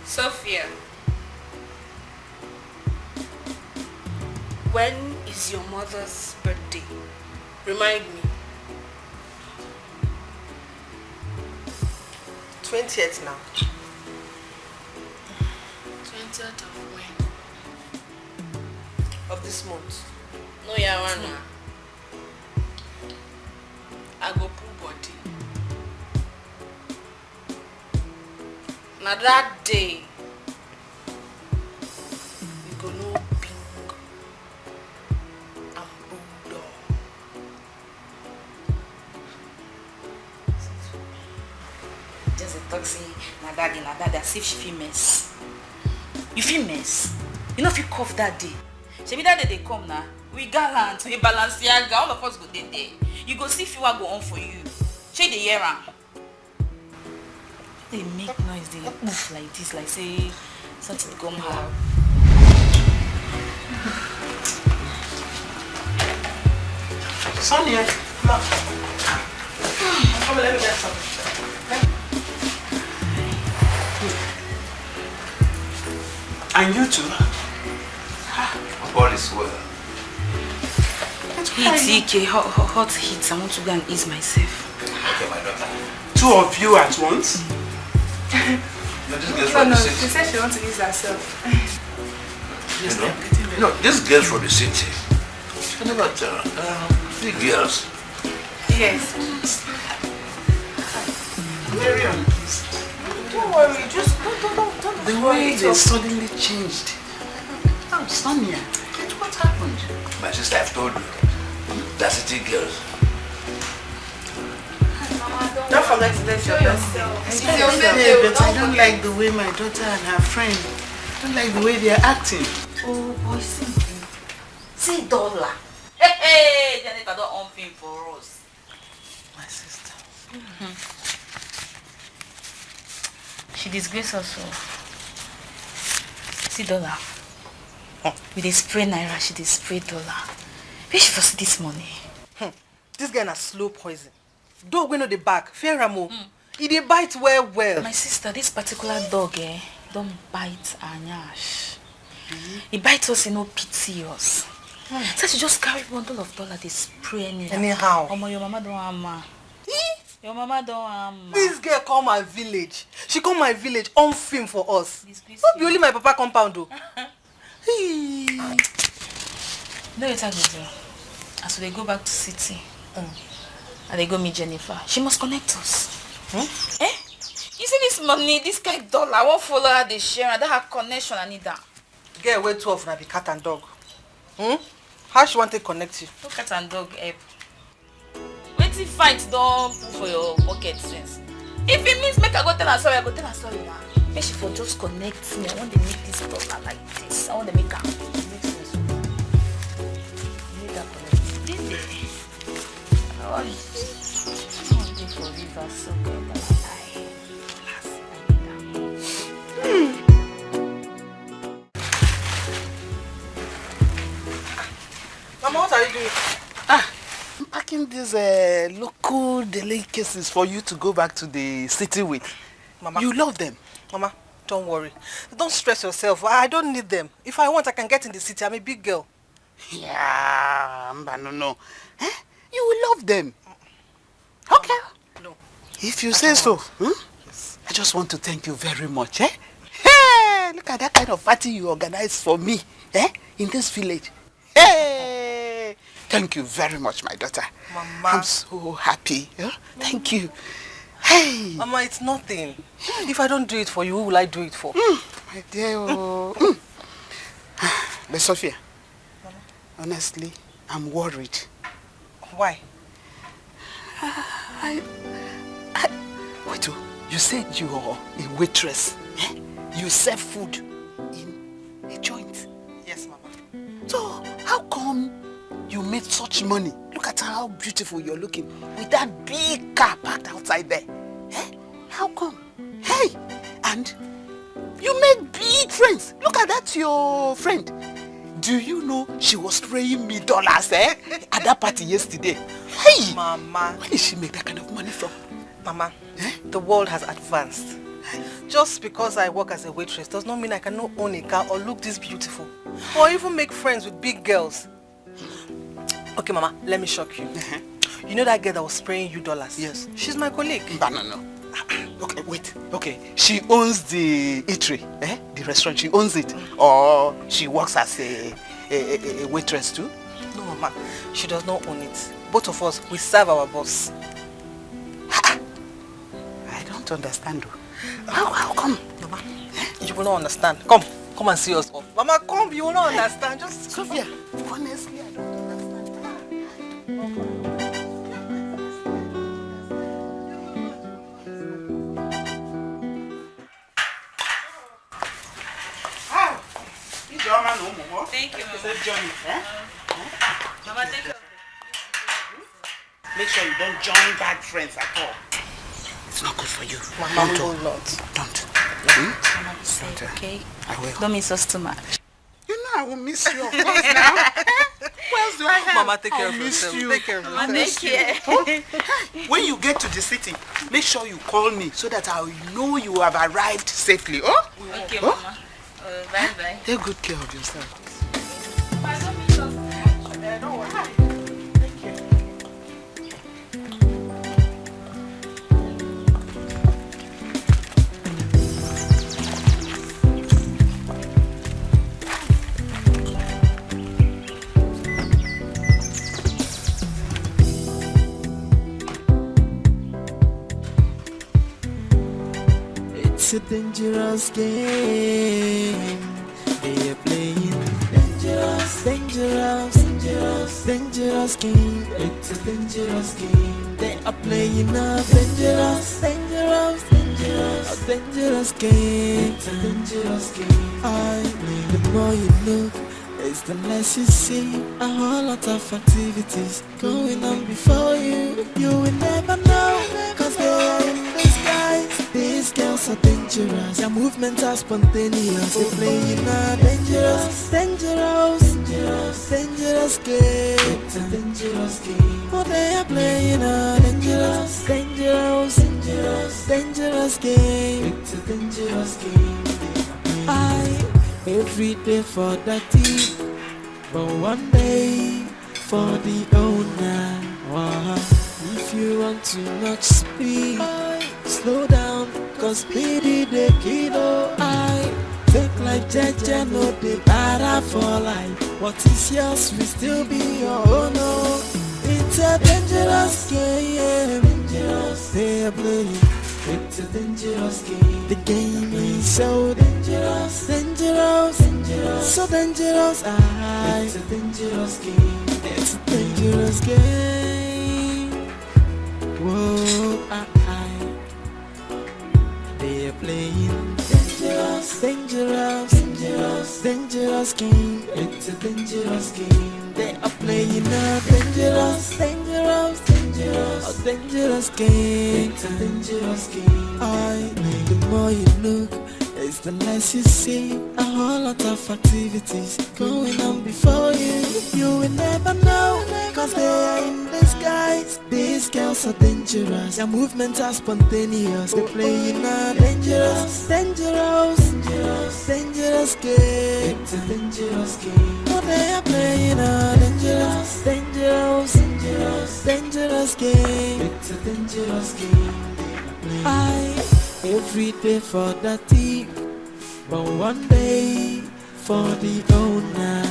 Sophia, When is your mother's birthday? Remind me. 20th now. 20th of when? Of this month. No, Yawana. I go pull body. Now that day, we go know pink and bulldog. Just a taxi, na daddy, as if she feel mess. You feel mess? You know if you cough that day. Shebi that day they come now. We gallant, we Balenciaga, all of us go there. You go see if you go on for you. She the hear am. They make noise, they oof like this, like say something come out. Sonia, come on, let me get some. And you too? All is well. Heat, EK, hot heat. I want to go and ease myself. Okay, my daughter. Two of you at once? No, she said she wants to ease herself. This girl's from the city. She never tell the girls. Yes. Very on. Don't worry, just don't. The way they suddenly changed. Oh, Sonia, what happened? My sister, I've told you. They're city girls. Don't forget to let your best. Yeah, but I don't like the way my daughter and her friend, I don't like the way they are acting. Oh boy, see dollar. Hey, Janet, I don't own thing for us. My sister. She disgrace us all. See dollar. With a spray naira, she dey spray dollar. Where she for see this money? This guy na slow poison. Dog wey no dey back, fear am o. He dey bite well. My sister, this particular dog, don't bite Anyash. He bites us, no pity us. So she just carry bundle of dollar, they spray anyhow. Omo, your mama don't hammer. Your mama don't hammer. This girl come my village. She come my village on film for us. Not be only my papa compound though. No, it's a good deal. As they go back to city, and they go meet Jennifer, she must connect us. You see this money, this guy dollar, I won't follow her, they share, and that her connection, I need that. Girl, wait 12 now be cat and dog. How she want to connect you? No cat and dog help. Wait till fight don't put for your pocket sense. If it means make I go tell her sorry, I go tell her sorry now. Make she for just connect me. I want to make this dollar like this. I want to make her. Make sense. Make her connect. Really? I want to for river so good. Mama, what are you doing? I'm packing these local delicacies for you to go back to the city with. Mama. You love them. Mama, don't worry. Don't stress yourself. I don't need them. If I want, I can get in the city. I'm a big girl. Yeah, no. You will love them. Okay. No. If you say so. Yes. I just want to thank you very much. Hey, look at that kind of party you organized for me in this village. Hey, thank you very much, my daughter. Mama. I'm so happy. Thank you. Hey. Mama, it's nothing. If I don't do it for you, who will I do it for? My dear. But Sophia, honestly, I'm worried. Why? Wait, you said you're a waitress. You serve food in a joint. Yes, Mama. So, how come you made such money? Look at how beautiful you're looking with that big car parked outside there. How come? Hey, and you make big friends. Look at that, your friend. Do you know she was spraying me dollars, at that party yesterday? Hey! Mama. Where did she make that kind of money from? Mama, the world has advanced. Just because I work as a waitress does not mean I cannot own a car or look this beautiful. Or even make friends with big girls. Okay, Mama, let me shock you. You know that girl that was spraying you dollars? Yes. She's my colleague. No. Okay, wait. Okay, she owns the eatery, the restaurant. She owns it. Or she works as a waitress too? No, Mama. She does not own it. Both of us, we serve our boss. I don't understand. How come? Mama, you will not understand. Come and see us off. Mama, come, you will not understand. Just Sophia, honestly, I don't understand. Thank you, Mama. Safe journey, Mama, thank you. Make sure you don't join bad friends at all. It's not good for you. Mama will not. Don't. Mama, be safe, okay? I will. Don't miss us too much. You know I will miss you, of course, now. What else do I have? Mama, take care of miss yourself. you. Take care of yourself. Mama, take care. When you get to the city, make sure you call me so that I will know you have arrived safely. Oh? Okay, Mama. Bye-bye. Take good care of yourself. Don't worry. It's a dangerous game they are playing. Dangerous game. It's a dangerous game they are playing. A dangerous game. It's a dangerous game. The more you look, it's the less you see. A whole lot of activities going on before you. You will never know, cause they are in disguise. These girls are dangerous. Their movements are spontaneous. They're playing a dangerous game. It's a dangerous game. Oh, they are playing a dangerous game. It's a dangerous game. Every day for the team, but one day for the owner. If you want too much speed, slow down, cause speed is the kiddo. Take like Jaja, no the better for life. What is yours will still be your own. It's a dangerous game. They are playing. It's a dangerous game. The game is so dangerous. So dangerous. It's a dangerous game. It's a dangerous game. Whoa, they are playing dangerous game. It's a dangerous game. They are playing a dangerous game. It's a dangerous game. The more you look, it's the less you see. A whole lot of activities going on before you. You will never know, cause they are in disguise. These girls are dangerous. Their movements are spontaneous. They're playing a dangerous game. It's a dangerous game. Oh, they are playing a dangerous game. It's a dangerous game. Every day for the team, but one day for the owner.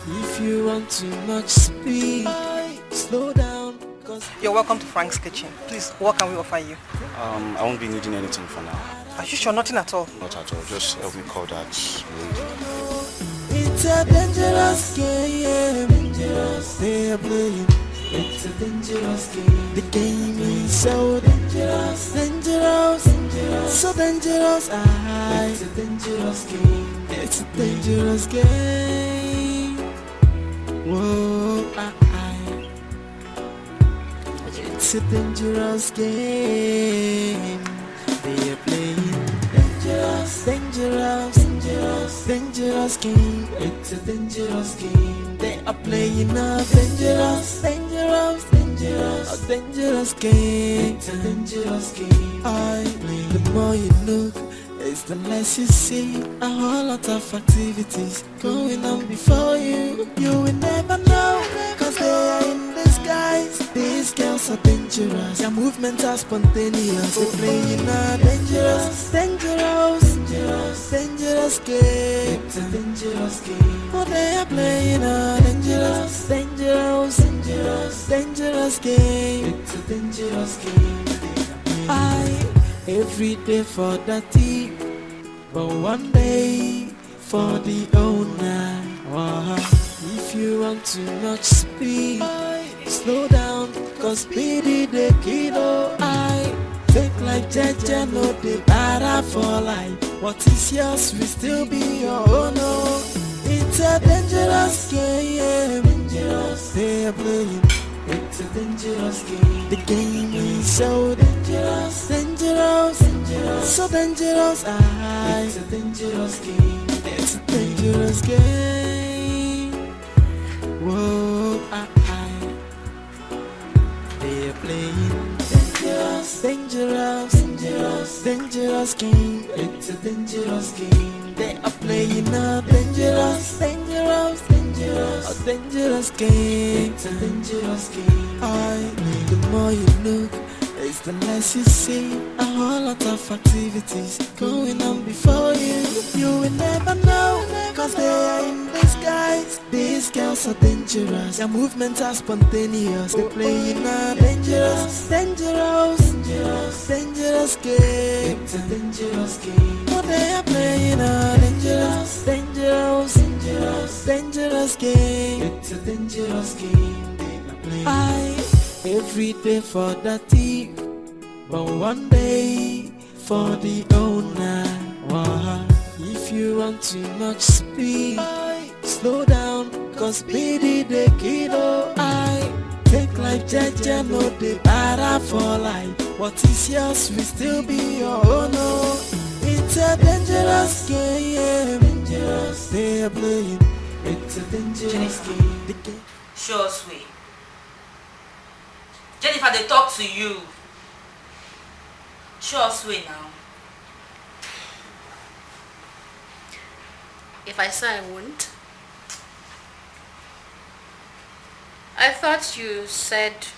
If you want too much speed, slow down. You're welcome to Frank's Kitchen. Please, what can we offer you? I won't be needing anything for now. Are you sure? Nothing at all? Not at all. Just help me call that lady. It's a dangerous game. They are playing. It's a dangerous game. The game is so dangerous. So dangerous. It's a dangerous game. It's a dangerous game. Whoa, it's a dangerous game. They are playing dangerous dangerous game. It's a dangerous game. They are playing a dangerous game. It's a dangerous game. The more you look, it's the less you see. A whole lot of activities going on before you. You will never know, cause they are in disguise. These girls are dangerous. Their movements are spontaneous. They're playing a dangerous game. It's a dangerous game. Oh, they are playing a dangerous game. It's a dangerous game. Every day for the thief, but one day for the owner. If you want too much speed, slow down, cause speed is the kilo. Take like Jaja, no the para for life. What is yours will still be your own. It's a dangerous game. They are playing. It's a dangerous game. The game is so dangerous, so dangerous. It's a dangerous game. It's a dangerous game. Whoa, they are playing dangerous game. It's a dangerous game. They are playing a dangerous game. It's a dangerous game. The more you look, it's the less you see. A whole lot of activities going on before you. You will never know, cause they are in disguise. These girls are dangerous. Their movements are spontaneous. They're playing a dangerous game. It's a dangerous game. Oh, they are playing a dangerous game. It's a dangerous game. Every day for the thief, but one day for the owner. If you want too much speed, slow down, cause speed is the kilo. Take life, Jaja, no the para for life. What is yours will still be your own. It's a dangerous game. They are playing. It's a dangerous game. Show us way. Jennifer, they talk to you. Show us way now. If I say I won't. I thought you said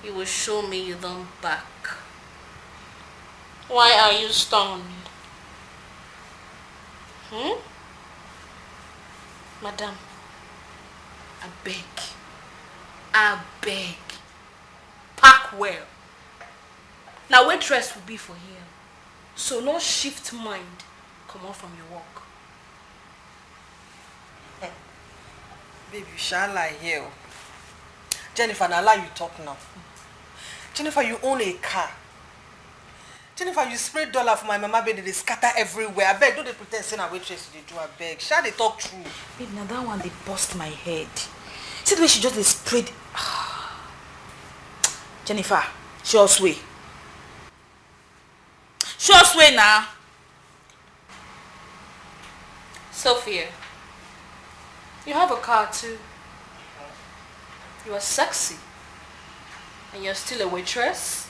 you will show me them back. Why are you stunned? Madam, I beg. Pack well. Now waitress will be for here. So no shift mind come on from your work. Baby, you shall lie here. Jennifer, now lie you talk now. Jennifer, you own a car. Jennifer, you spray dollar for my mama baby, they scatter everywhere. I beg, don't they pretend saying a waitress they do, I beg. Shall they talk true? Babe, now that one they bust my head. See the way she just sprayed. Jennifer, show us way. Show us way now. Sophia, you have a car too. You are sexy. And you're still a waitress?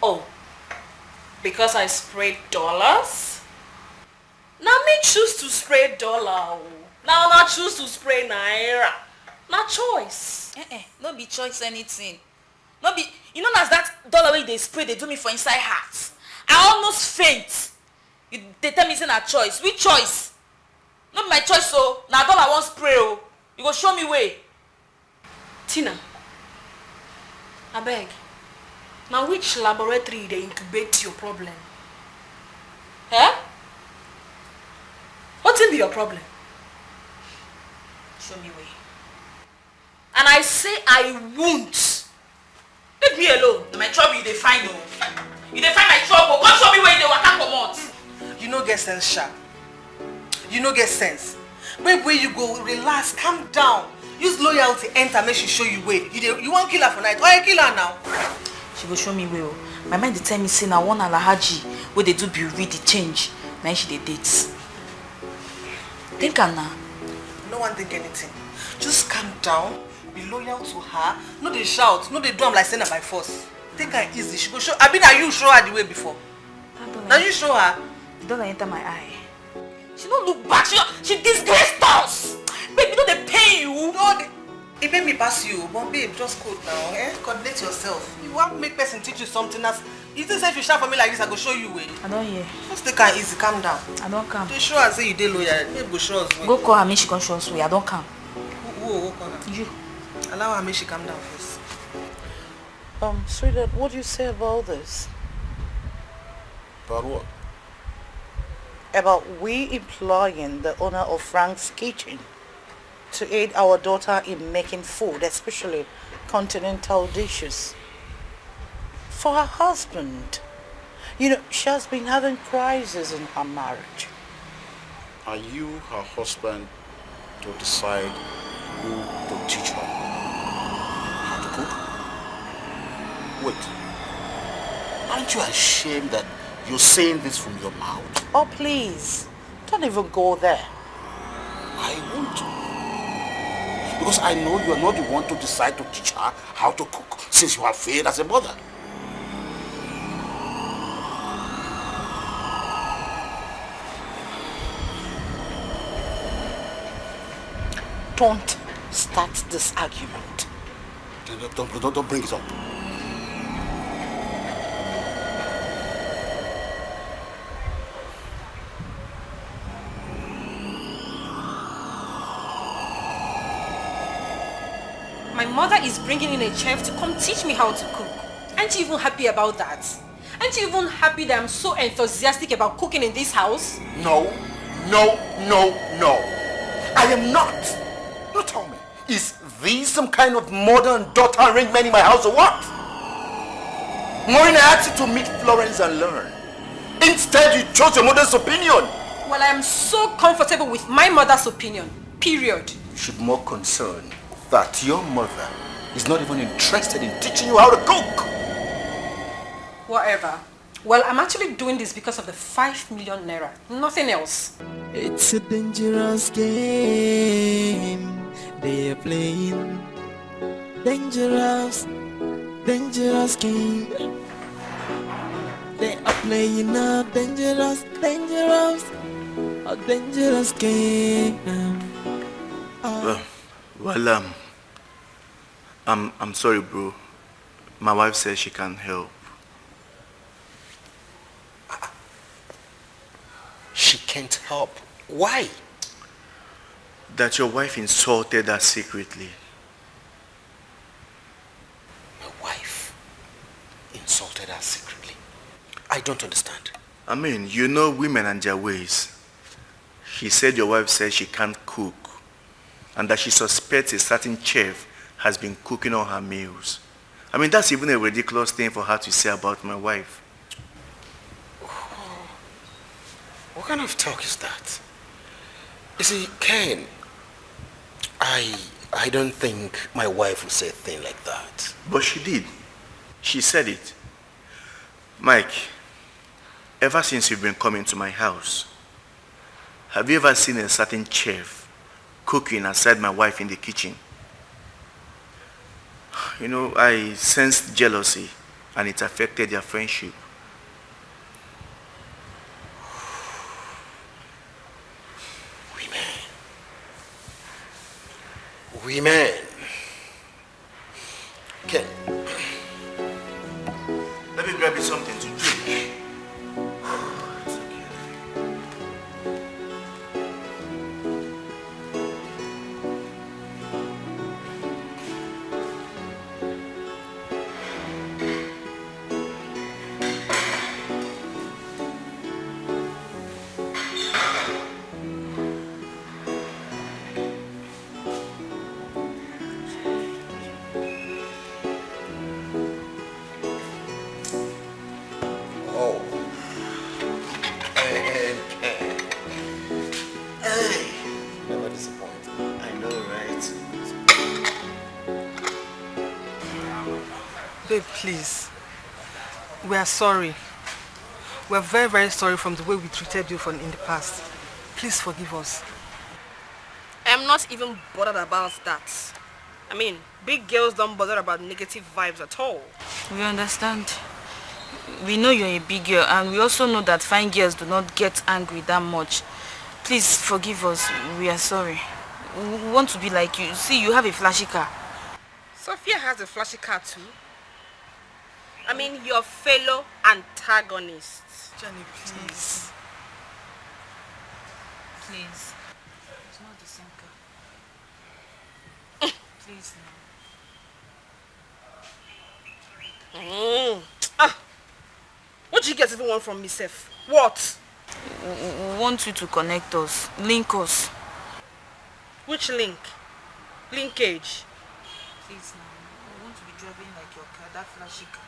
Oh, because I sprayed dollars? Now me choose to spray dollar. Now not choose to spray naira. Not choice. No be choice anything. No be, you know as that dollar way they spray, they do me for inside heart. I almost faint. They tell me it's not choice. Which choice? Not my choice, so now dollar won't spray. Oh. You go show me way. Tina, I beg. Now which laboratory they incubate your problem? Eh? What will be your problem? Show me way. And I say I won't. Leave me alone. My trouble you define no. You define my trouble. Come show me where they waka comot. You no get sense, sharp. You no get sense. Babe, where you go, relax, calm down. Use loyalty, enter, make she show you way. You want kill her for night? Or you kill her now? She go show me way. My mind dey tell me say na one Alhaji where they do be read the change. Now she dey date. Think Anna. No one think anything. Just calm down, be loyal to her. No they shout, no they do am like saying her by force. Take her easy. She go show. I mean, you show her the way before. Now you show her. Don't enter my eye. She don't look back. She disgraced us. Baby, don't they pay you? No, it made me pass you. But babe, just code now. Coordinate yourself. You want make person teach you something else. You think if you shout for me like this, I go show you way. I don't hear. Just take her easy, calm down. I don't come. They show her say you dey loyal. Babe go show us way. Go call her, make she come show us way. I don't come. Who call her? You. Allow her, make she calm down first. Sweetheart, what do you say about this? About what? About we employing the owner of Frank's Kitchen to aid our daughter in making food, especially continental dishes, for her husband. You know, she has been having crises in her marriage. Are you her husband to decide who to teach her how to cook? Wait, aren't you ashamed that you're saying this from your mouth? Oh, please, don't even go there. I won't. Because I know you are not the one to decide to teach her how to cook, since you have failed as a mother. Don't start this argument. Don't bring it up. My mother is bringing in a chef to come teach me how to cook. Aren't you even happy about that? Aren't you even happy that I'm so enthusiastic about cooking in this house? No. I am not. You tell me, is this some kind of mother and daughter arrangement in my house or what? Maureen, I asked you to meet Florence and learn. Instead, you chose your mother's opinion. Well, I am so comfortable with my mother's opinion. Period. You should be more concerned that your mother is not even interested in teaching you how to cook. Whatever. Well, I'm actually doing this because of the 5 million naira. Nothing else. It's a dangerous game they are playing. Dangerous game. They are playing a dangerous game. Well, I'm sorry, bro. My wife says she can't help. She can't help. Why? That your wife insulted her secretly. My wife insulted her secretly? I don't understand. I mean, you know women and their ways. She said your wife said she can't cook and that she suspects a certain chef has been cooking all her meals. I mean, that's even a ridiculous thing for her to say about my wife. What kind of talk is that? You see, Ken, I don't think my wife would say a thing like that. But she did. She said it. Mike, ever since you've been coming to my house, have you ever seen a certain chef cooking aside my wife in the kitchen? You know, I sensed jealousy and it affected their friendship. Women. Ken. Let me grab you something to drink. Babe, please. We are sorry. We are very, very sorry from the way we treated you in the past. Please forgive us. I'm not even bothered about that. I mean, big girls don't bother about negative vibes at all. We understand. We know you're a big girl, and we also know that fine girls do not get angry that much. Please forgive us. We are sorry. We want to be like you. See, you have a flashy car. Sophia has a flashy car too. I mean, your fellow antagonist. Jenny, please. Please. It's not the same car. Please now. What did you get even one from me, Seth? What? We want you to connect us. Link us. Which link? Linkage? Please now. I want to be driving like your car, that flashy car.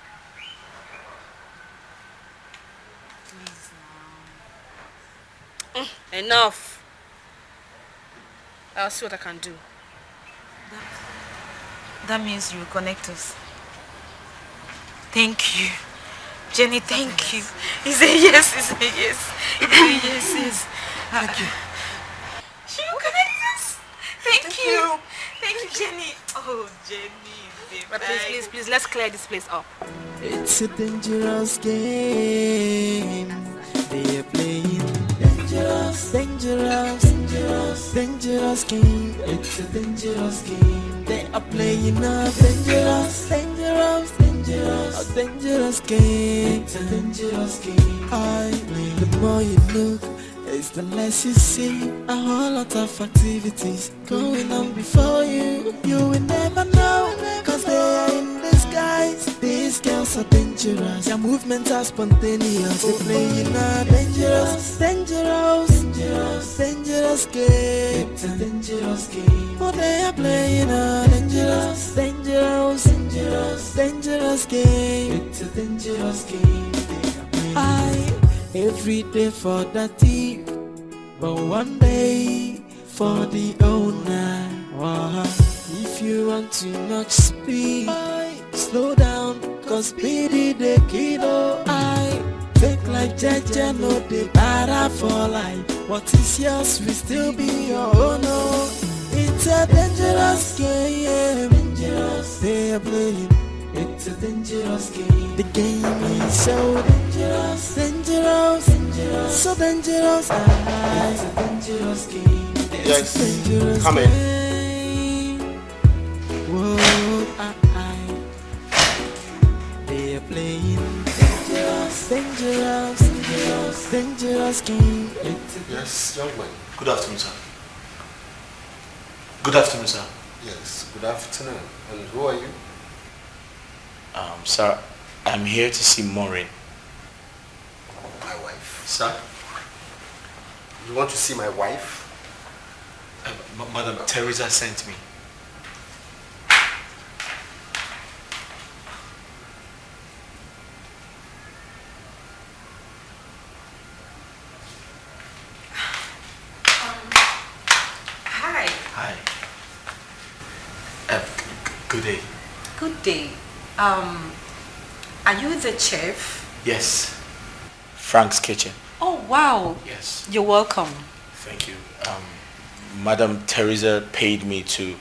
Please now. Enough. I'll see what I can do. That means you will connect us. Thank you. Jenny, thank you. He said yes, he said yes. He said yes, yes. Thank you. She will connect us. Thank you. Thank you, Jenny. Oh, Jenny, baby. But please, let's clear this place up. It's a dangerous game. They are playing dangerous game. It's a dangerous game. They are playing a dangerous game. It's a dangerous game. The more you look, it's the less you see. A whole lot of activities going on before you. You will never know, cause they are in disguise. These girls are dangerous. Their movements are spontaneous. They playing a dangerous game. It's a dangerous game. Oh, they are playing a dangerous game. It's a dangerous game. Every day for the thief, but one day for the owner. If you want too much speed, slow down, cause speedy the kilo. Take like Jaja, no they better for life. What is yours will still be your own. It's a dangerous game. They are playing. It's a dangerous game. The game is so dangerous, so dangerous. It's a dangerous game. Yes, dangerous come in. Whoa, they are playing dangerous game. Yes, young man. Good afternoon, sir. Good afternoon, sir. Yes, good afternoon. And who are you? Sir, I'm here to see Maureen. My wife. Sir? You want to see my wife? Madam Teresa sent me. Hi. Hi. Good day. Good day. Are you the chef? Yes. Frank's kitchen. Oh, wow. Yes. You're welcome. Thank you. Madam Teresa paid me to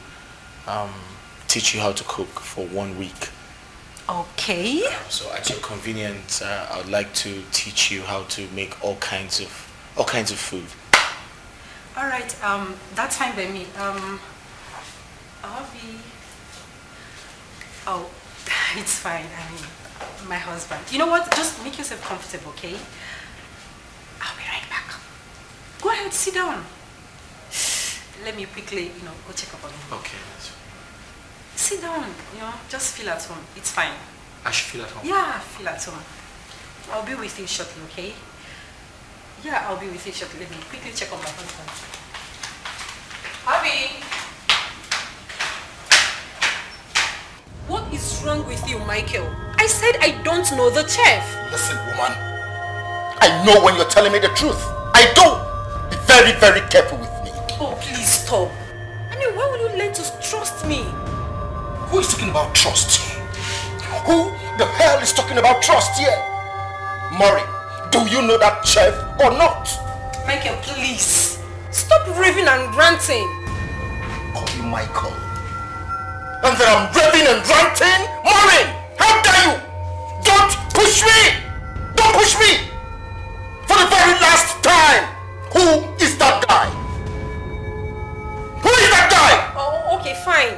teach you how to cook for 1 week. Okay. So at your convenience, I would like to teach you how to make all kinds of food. All right. That's fine by me. Avi. Oh, it's fine. I mean, my husband. You know what? Just make yourself comfortable, okay? I'll be right back. Go ahead, sit down. Let me quickly, go check up on him. Okay, that's fine. Sit down, just feel at home. It's fine. I should feel at home? Yeah, feel at home. I'll be with you shortly, okay? Yeah, I'll be with you shortly. Let me quickly check on my husband. Abby! What is wrong with you, Michael? I said I don't know the chef. Listen, woman. I know when you're telling me the truth. I do. Be very, very careful with me. Oh, please stop. I mean, when will you learn to trust me? Who is talking about trust? Who the hell is talking about trust here? Murray, do you know that chef or not? Michael, please. Stop raving and ranting. Michael. And that I'm raving and ranting? Maureen, how dare you? Don't push me! Don't push me! For the very last time, who is that guy? Who is that guy? Oh, okay, fine.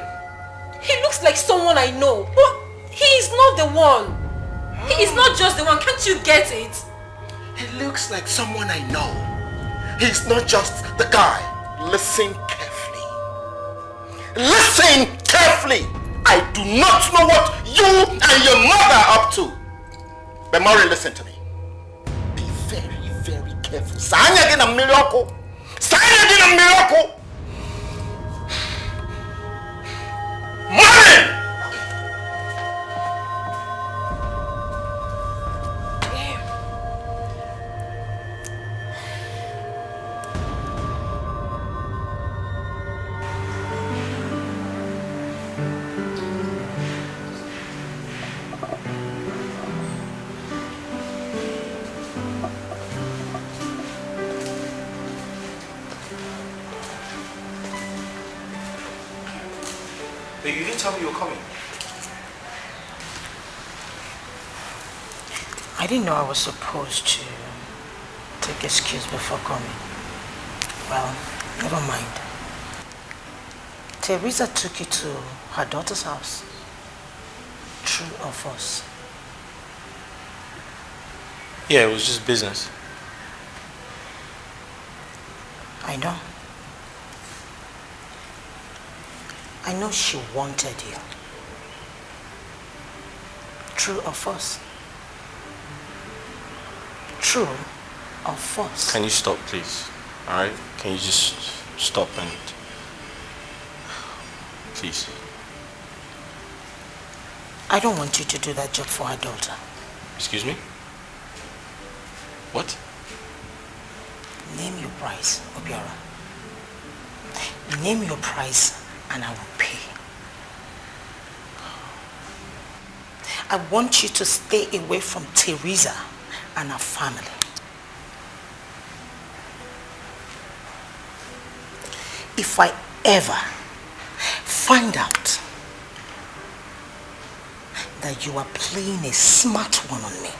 He looks like someone I know, but he is not the one. He is not just the one, can't you get it? He looks like someone I know. He's not just the guy. Listen carefully. Listen carefully. I do not know what you and your mother are up to. But Maureen, listen to me. Be very, very careful. Sign again a miracle. Sign again a miracle. Maureen! But you didn't tell me you were coming. I didn't know I was supposed to take excuse before coming. Well, never mind. Teresa took you to her daughter's house. True or false? Yeah, it was just business. I know. I know she wanted you. True or false? True or false? Can you stop, please? Alright? Can you just stop and... Please. I don't want you to do that job for her daughter. Excuse me? What? Name your price, Obiora. Name your price and I will pay. I want you to stay away from Teresa and her family. If I ever find out that you are playing a smart one on me,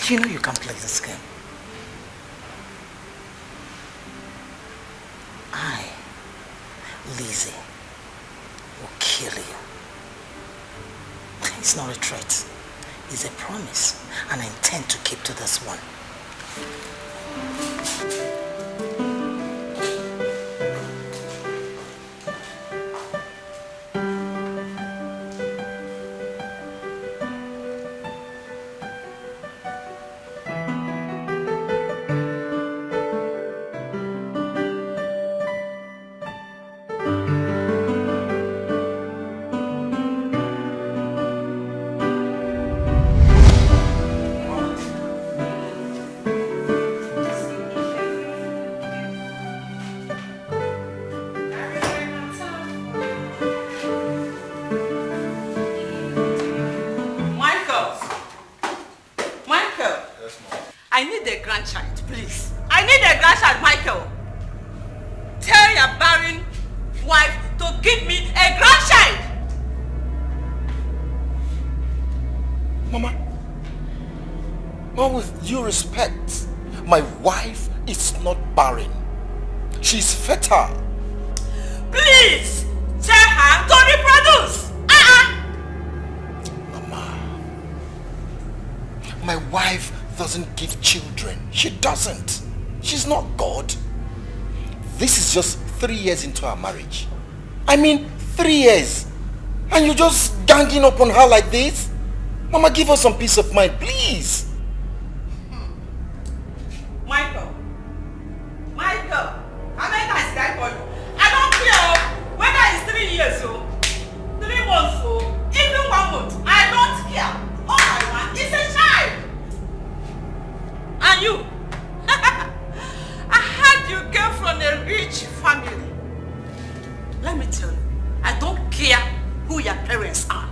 you know you can play this game. I, Lizzie, will kill you. It's not a threat. It's a promise, and I intend to keep to this one. I need a grandchild, please. I need a grandchild, Michael. Tell your barren wife to give me a grandchild. Mama, with due respect, my wife is not barren. She's fertile. Please, tell her to reproduce. Mama, my wife doesn't give children. She doesn't. She's not God. This is just 3 years into our marriage. I mean, 3 years. And you're just ganging up on her like this? Mama, give her some peace of mind, please. Michael, how many times did I call you? I don't care whether it's 3 years or 3 months or even 1 month. I don't care. All I want is a child. And you, I heard you came from a rich family. Let me tell you, I don't care who your parents are.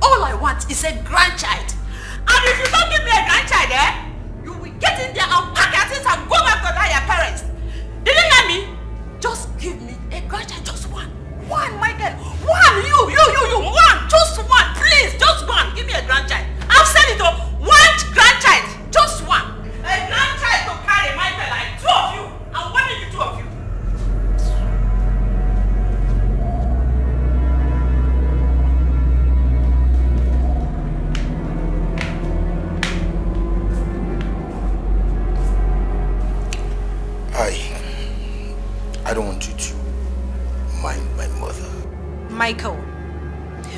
All I want is a grandchild. And if you don't give me a grandchild, you will get in there and pack your things and go back to that your parents. Did you hear me? Just give me Grandchild, just one. One, Michael. One, you. One, just one. Please, just one. Give me a grandchild. I've said it all. One grandchild, just one. A grandchild to carry, Michael, like two of you. I'm warning you, two of you. I don't want you to mind my mother. Michael,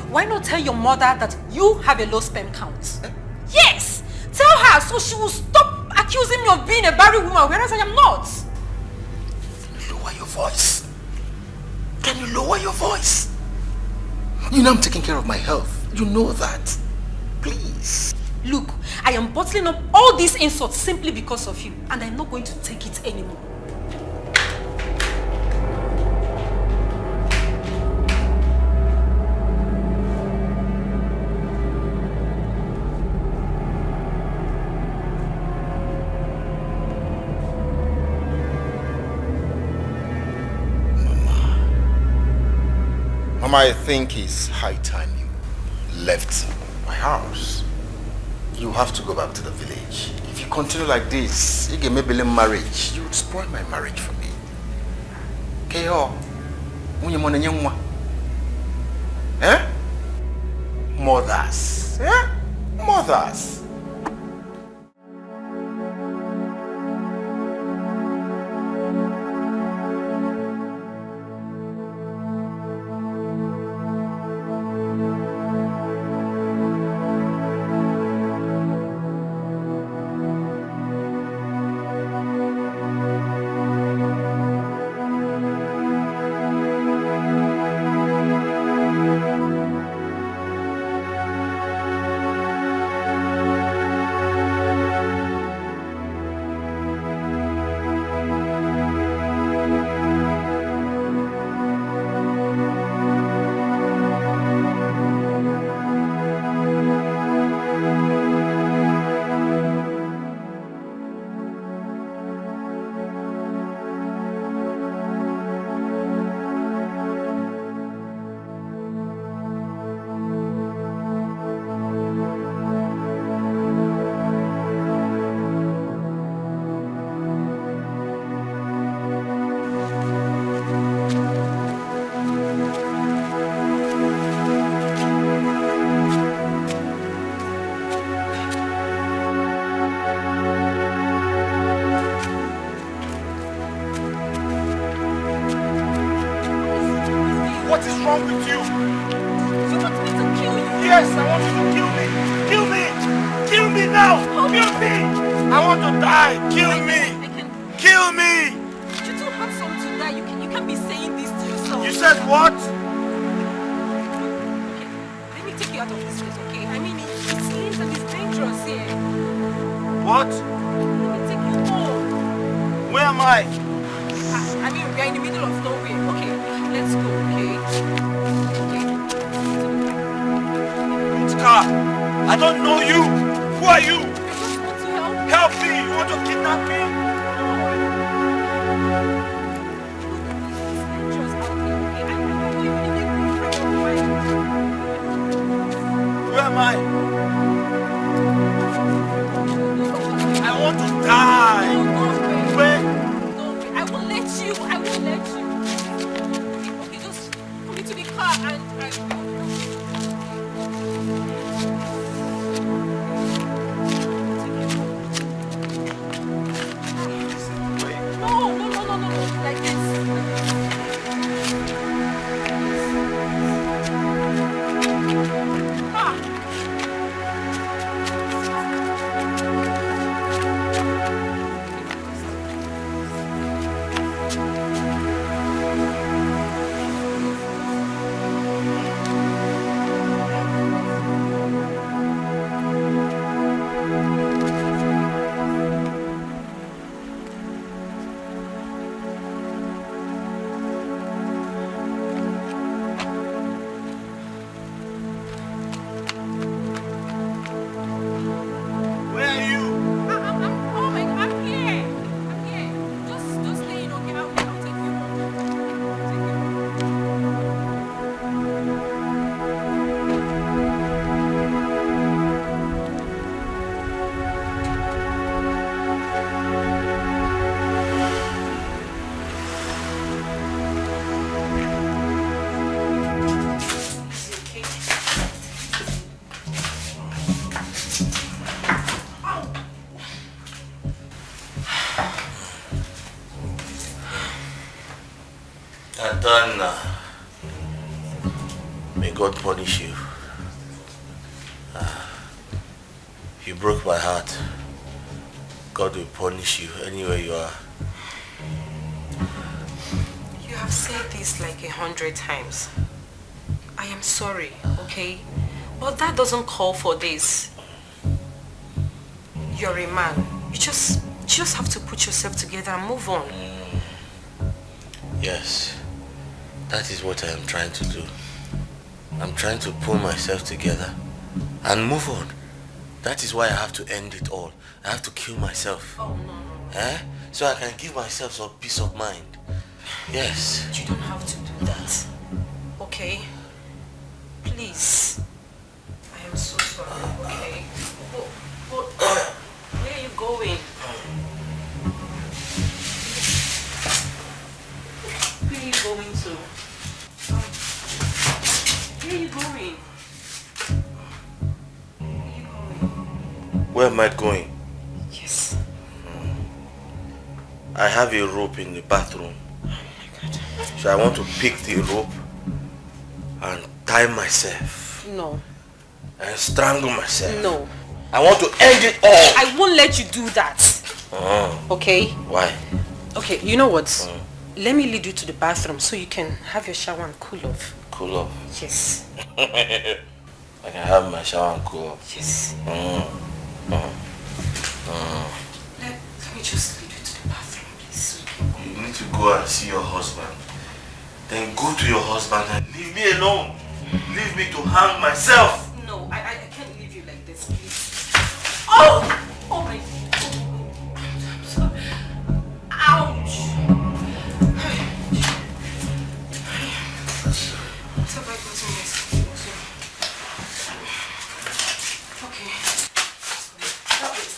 why not tell your mother that you have a low sperm count? Yes! Tell her so she will stop accusing me of being a barren woman, whereas I am not. Lower your voice. Can you lower your voice? You know I'm taking care of my health. You know that. Please. Look, I am bottling up all these insults simply because of you, and I'm not going to take it anymore. Mama, I think it's high time you left my house. You have to go back to the village. If you continue like this, you can maybe marriage. You would spoil my marriage for me. Okay, eh? Mothers. Eh? Mothers. Adana, may God punish you. You broke my heart. God will punish you anywhere you are. You have said this like 100 times. I am sorry, okay? But that doesn't call for this. You're a man. You just have to put yourself together and move on. Yes, that is what I am trying to do. I'm trying to pull myself together and move on. That is why I have to end it all. I have to kill myself. Oh, no. So I can give myself some peace of mind. Yes. You don't have to do that. Okay? Please. I am so sorry, okay? But where are you going? Where are you going to? Where are you going? Where am I going? Yes. I have a rope in the bathroom. Oh my God. So I want to pick the rope and tie myself. No. And strangle myself. No. I want to end it all. I won't let you do that. Okay? Why? Okay, you know what? Let me lead you to the bathroom so you can have your shower and cool off. Cool off? Yes. I can have my shower and cool off. Yes. Let me just lead you to the bathroom, please. You need to go and see your husband. Then go to your husband and leave me alone. Leave me to hang myself. No, I can't leave you like this, please. Oh! Oh my God. I'm sorry. Ouch! What have I gotten myself into? Okay. Stop it.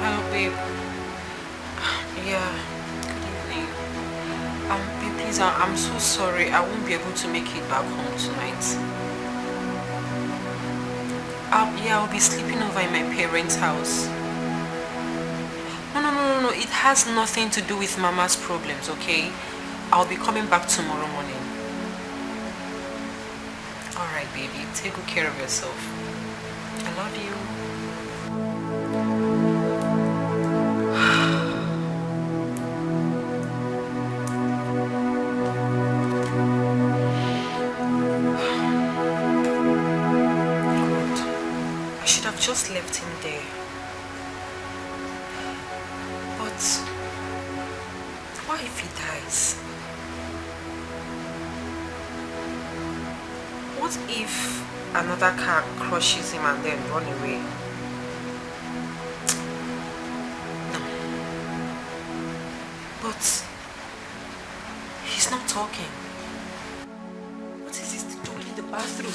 Hello, babe. Yeah, good evening. Babe, please, I'm so sorry. I won't be able to make it back home tonight. Yeah, I'll be sleeping over in my parents' house. No. It has nothing to do with Mama's problems, okay? I'll be coming back tomorrow morning. Alright, baby. Take good care of yourself. I love you. I should have just left him there. But what if he dies? What if another car crushes him and then run away? No. But he's not talking. What is he doing in the bathroom?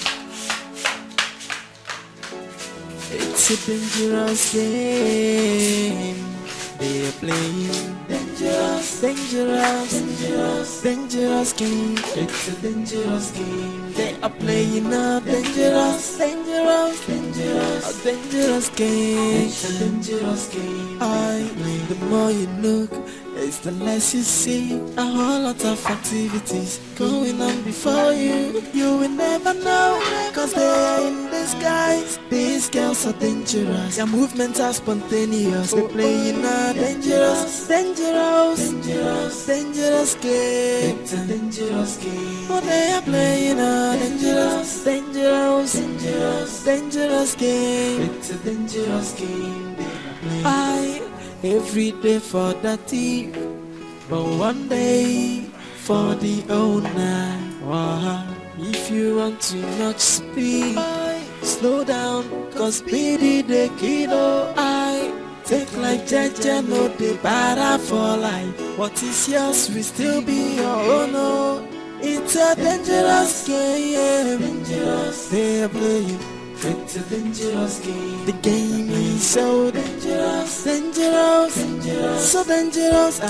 It's a dangerous game they are playing. Dangerous game. It's a dangerous game they are playing. A dangerous game. It's a dangerous game. The more you look, it's the less you see. A whole lot of activities going on before you. You will never know, cause they are in disguise. These girls are dangerous. Their movements are spontaneous. They play in a dangerous game. It's a dangerous game. But they are playing a dangerous game. It's a dangerous game. Every day for the thief, but one day for the owner. Wow. If you want too much speed, slow down, cause speedy they kill. Take life jeje, no dey para for life. What is yours will still be your own. Oh. It's a dangerous game, dangerous. They're playing. It's a dangerous game. The game is so dangerous, dangerous, dangerous, so dangerous.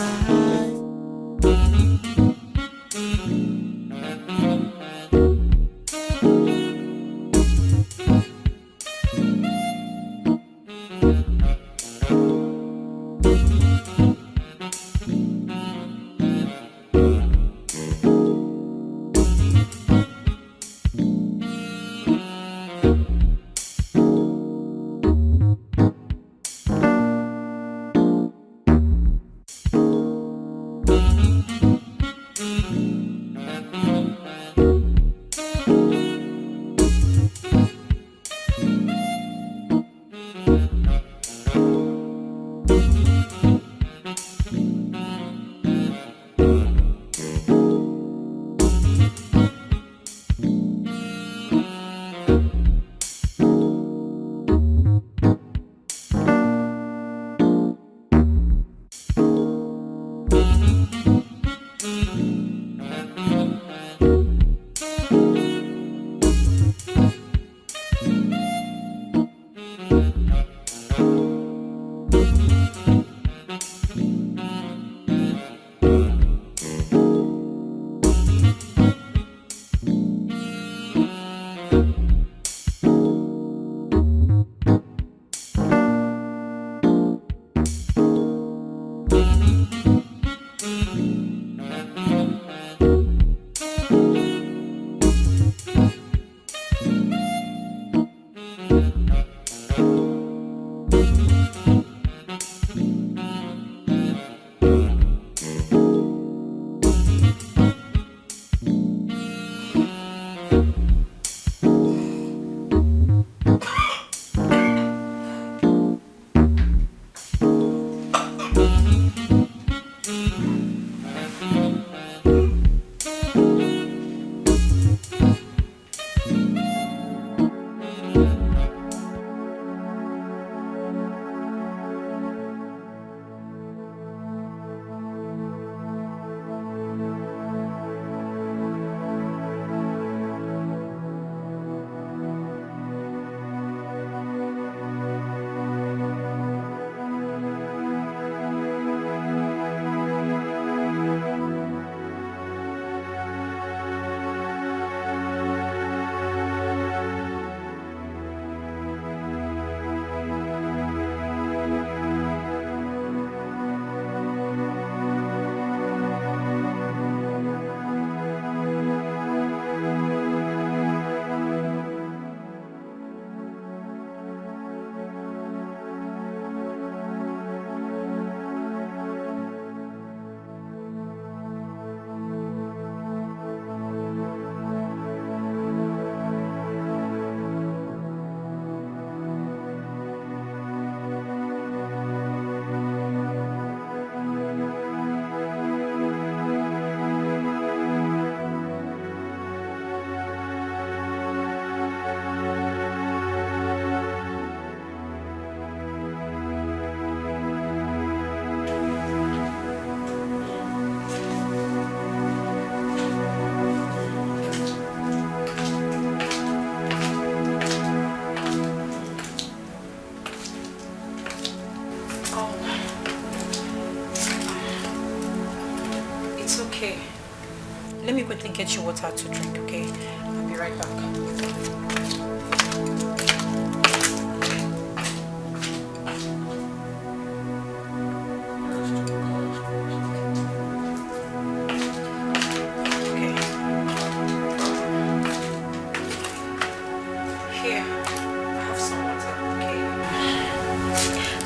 Let me quickly get you water to drink, okay? I'll be right back.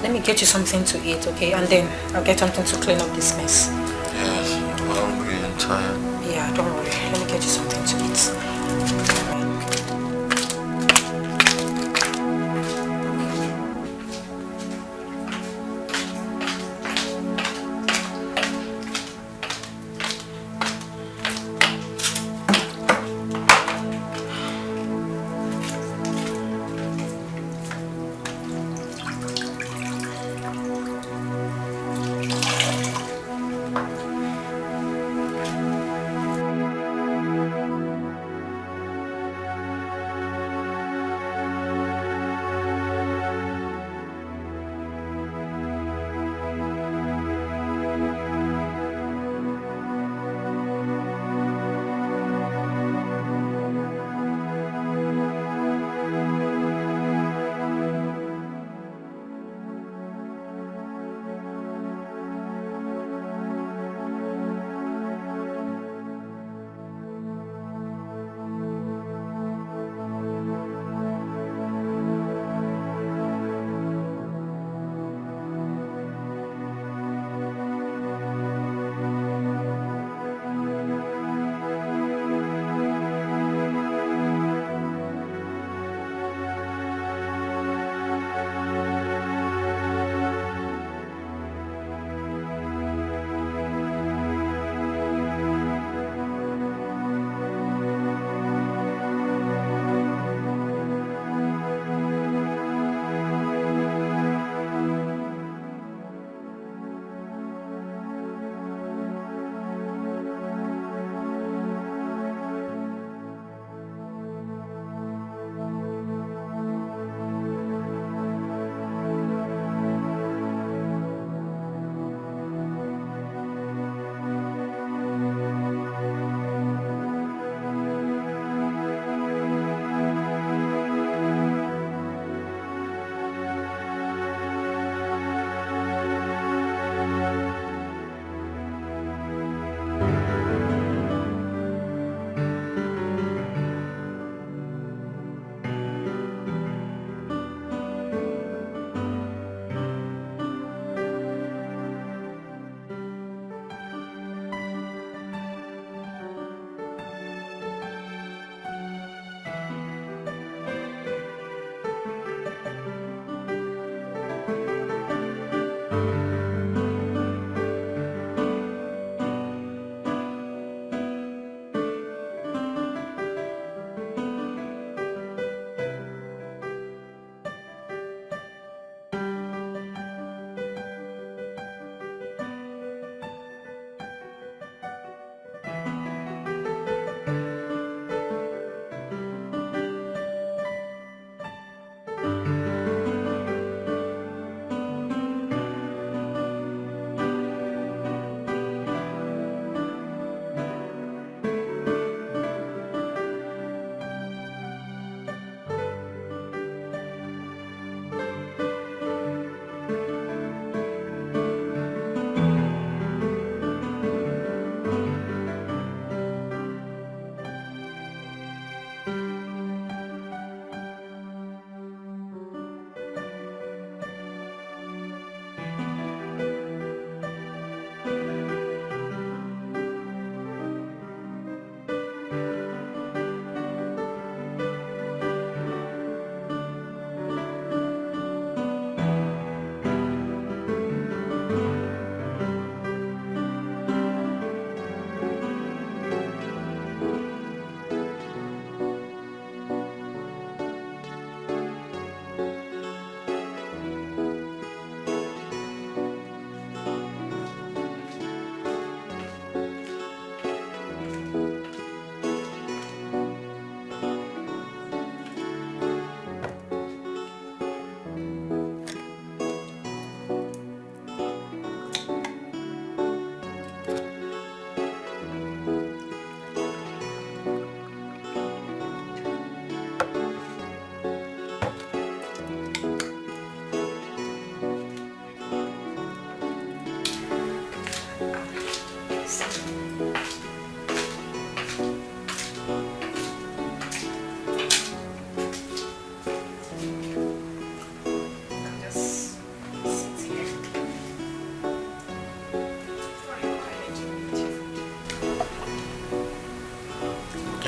Let me get you something to eat, okay? And then I'll get something to clean up this mess. Yes, I'm hungry and tired. Yeah, don't worry. Let me get you something to eat.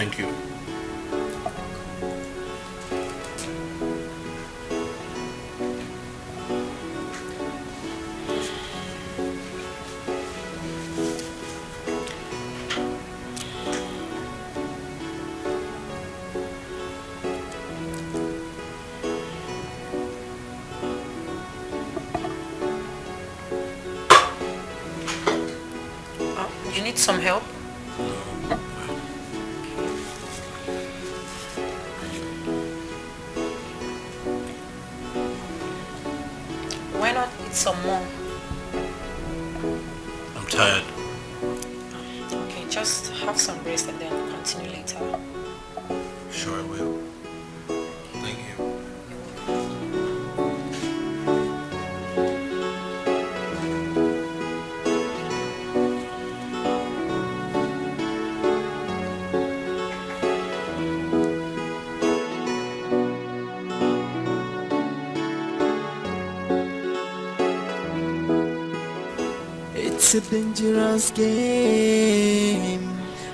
Thank you. You need some help? Why not eat some more? I'm tired. Okay, just have some rest and then continue later. Sure I will. Thank you. It's a dangerous game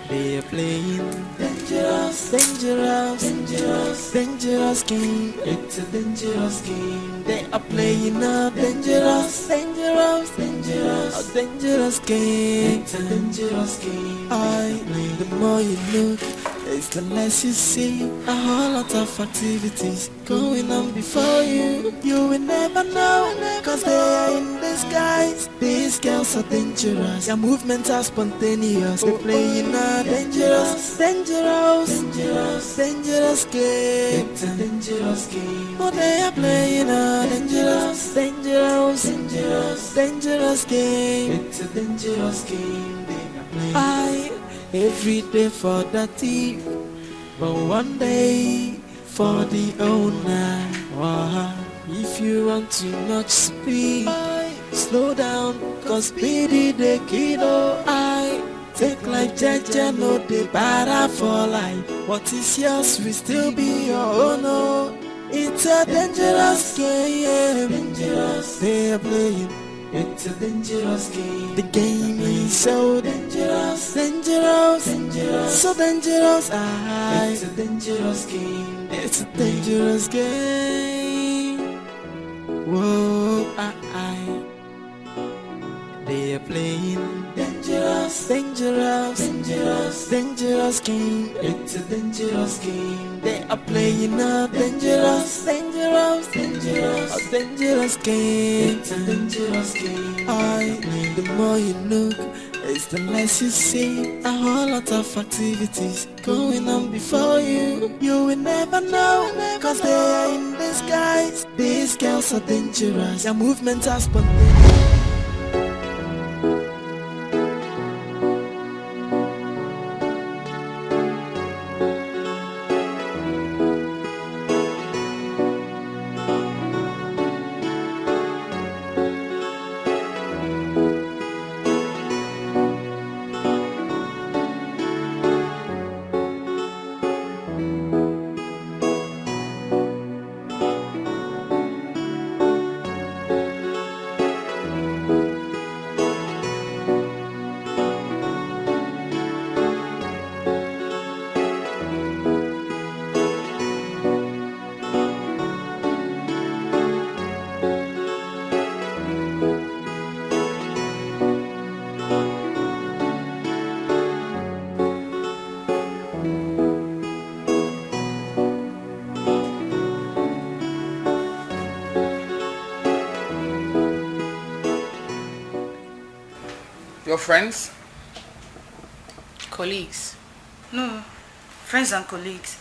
they are playing. Dangerous, dangerous, dangerous, dangerous game. It's a dangerous game they are playing. A dangerous, dangerous, dangerous, a dangerous game. It's a dangerous game. The more you look, it's the less you see. A whole lot of activities going on before you. You will never know, cause they are in disguise. These girls are dangerous, their movements are spontaneous. They playing a dangerous, dangerous, dangerous, dangerous game. It's a dangerous game. Oh, they are playing a dangerous, dangerous, dangerous, dangerous game. It's a dangerous game. They are playing. Every day for the thief, but one day for the owner. Wow. If you want too much speed, slow down, cause speedy the kiddo. I take life jaja, no de para for life. What is yours will still be your own. Oh. It's a dangerous game, dangerous. They are playing. It's a dangerous game. The game is so dangerous, dangerous, dangerous, so dangerous. It's a dangerous game. It's a dangerous game. Whoa, they are playing dangerous, dangerous, dangerous, dangerous game. It's a dangerous game. They are playing a dangerous, dangerous, dangerous, a dangerous game. It's a dangerous game. The more you look, it's the less you see. A whole lot of activities going on before you. You will never know, cause they are in disguise. These girls are dangerous, their movements are spontaneous. Your friends? Colleagues. No, friends and colleagues.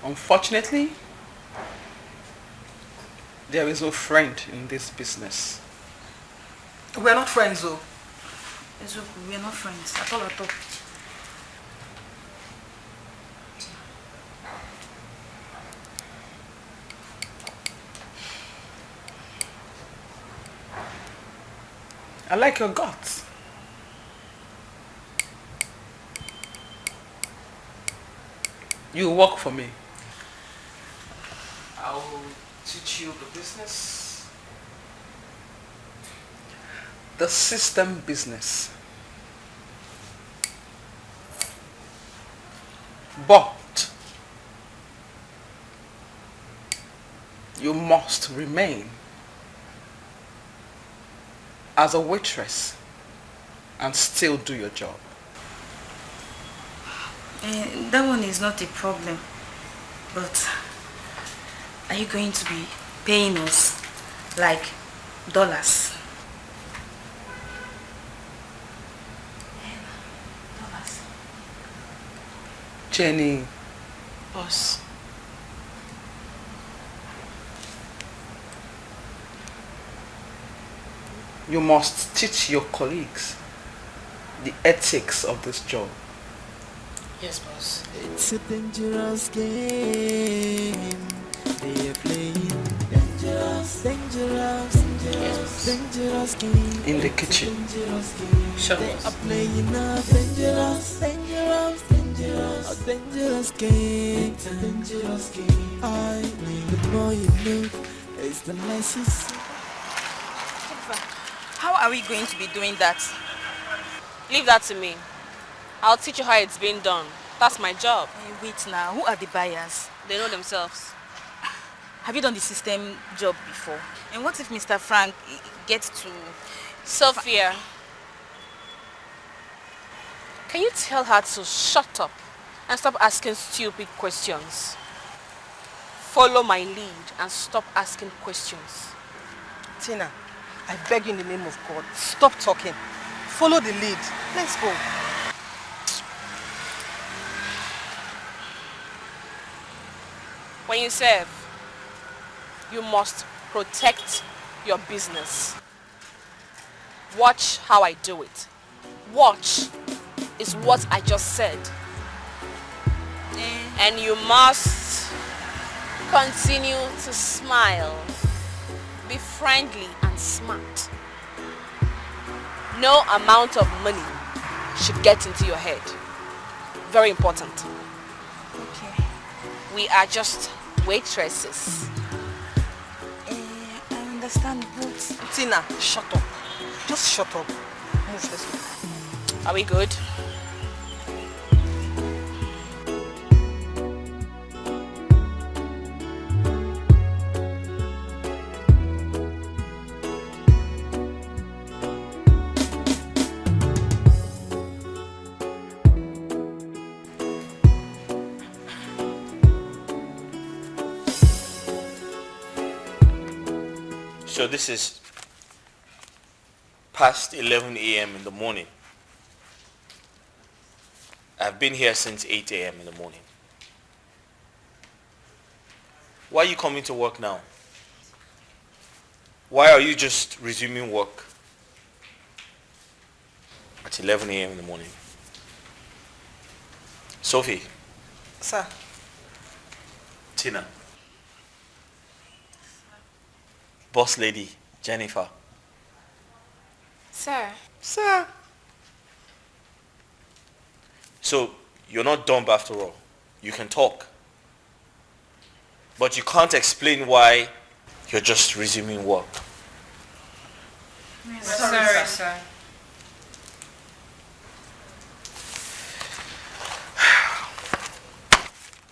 Unfortunately, there is no friend in this business. We're not friends though. We're not friends at all. I like your guts. You work for me. I will teach you the business. the system business. But you must remain as a waitress and still do your job. That one is not a problem. But are you going to be paying us like dollars? Jenny. Boss. You must teach your colleagues the ethics of this job. Yes, boss. It's a dangerous game they are playing. Dangerous, dangerous, dangerous, dangerous game. In the kitchen. Sure. They are playing a dangerous, dangerous, dangerous, a dangerous game. It's a dangerous game. The more you know, it's the nicest. How are we going to be doing that? Leave that to me. I'll teach you how it's being done. That's my job. Hey, wait now, who are the buyers? They know themselves. Have you done the system job before? And what if Mr. Frank gets to... Sophia, can you tell her to shut up and stop asking stupid questions? Follow my lead and stop asking questions. Tina, I beg you in the name of God, stop talking. Follow the lead. Let's go. When you serve, you must protect your business. Watch how I do it. Watch is what I just said. And you must continue to smile. Be friendly and smart. No amount of money should get into your head. Very important. Okay. We are just waitresses. I understand, but... Tina, shut up. Just shut up. Move this way. Are we good? So this is past 11 a.m. in the morning. I've been here since 8 a.m. in the morning. Why are you coming to work now? Why are you just resuming work at 11 a.m. in the morning? Sophie. Sir. Tina. Boss lady, Jennifer. Sir. Sir. So, you're not dumb after all. You can talk. But you can't explain why you're just resuming work. Sorry, sir.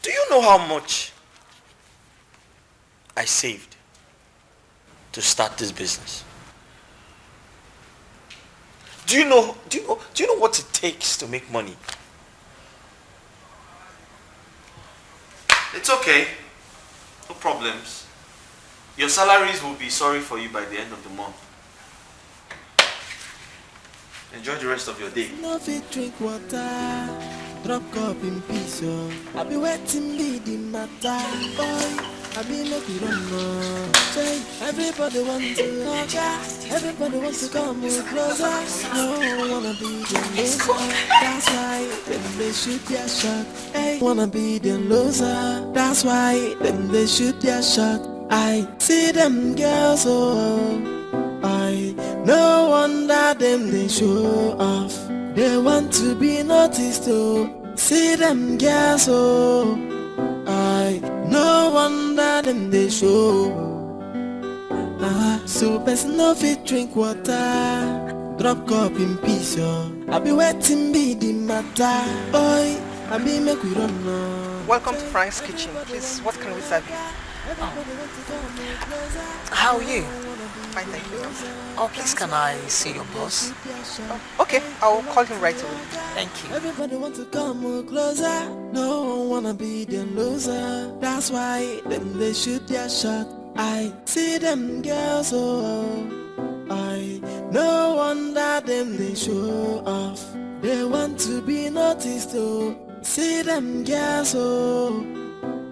Do you know how much I saved to start this business? Do you know what it takes to make money? It's okay. No problems. Your salaries will be sorry for you by the end of the month. Enjoy the rest of your day. No fit drink water, drop cup in peace. I be waiting be the matter, boy. I be make it run. Say everybody want to knock out, everybody wants to come closer. No wanna be the loser. That's why them they shoot their shot. Hey, wanna be the loser. That's why them they shoot their shot. I see them girls, I no wonder them they show off. They want to be noticed, see them girls, I no wonder them they show. So person no fit drink water, drop cup in peace, yo. I be waiting be the matter, boy. I be make we run now. Welcome to Frank's Kitchen. Please, what can we serve you? How are you? Fine, thank you, ma'am. Oh, please can I see your boss? Okay, I'll call him right away. Thank you. Everybody want to come more closer. No one wanna be the loser. That's why them they shoot their shot. I see them girls, oh, I no wonder them they show off. They want to be noticed, oh. See them girls, oh,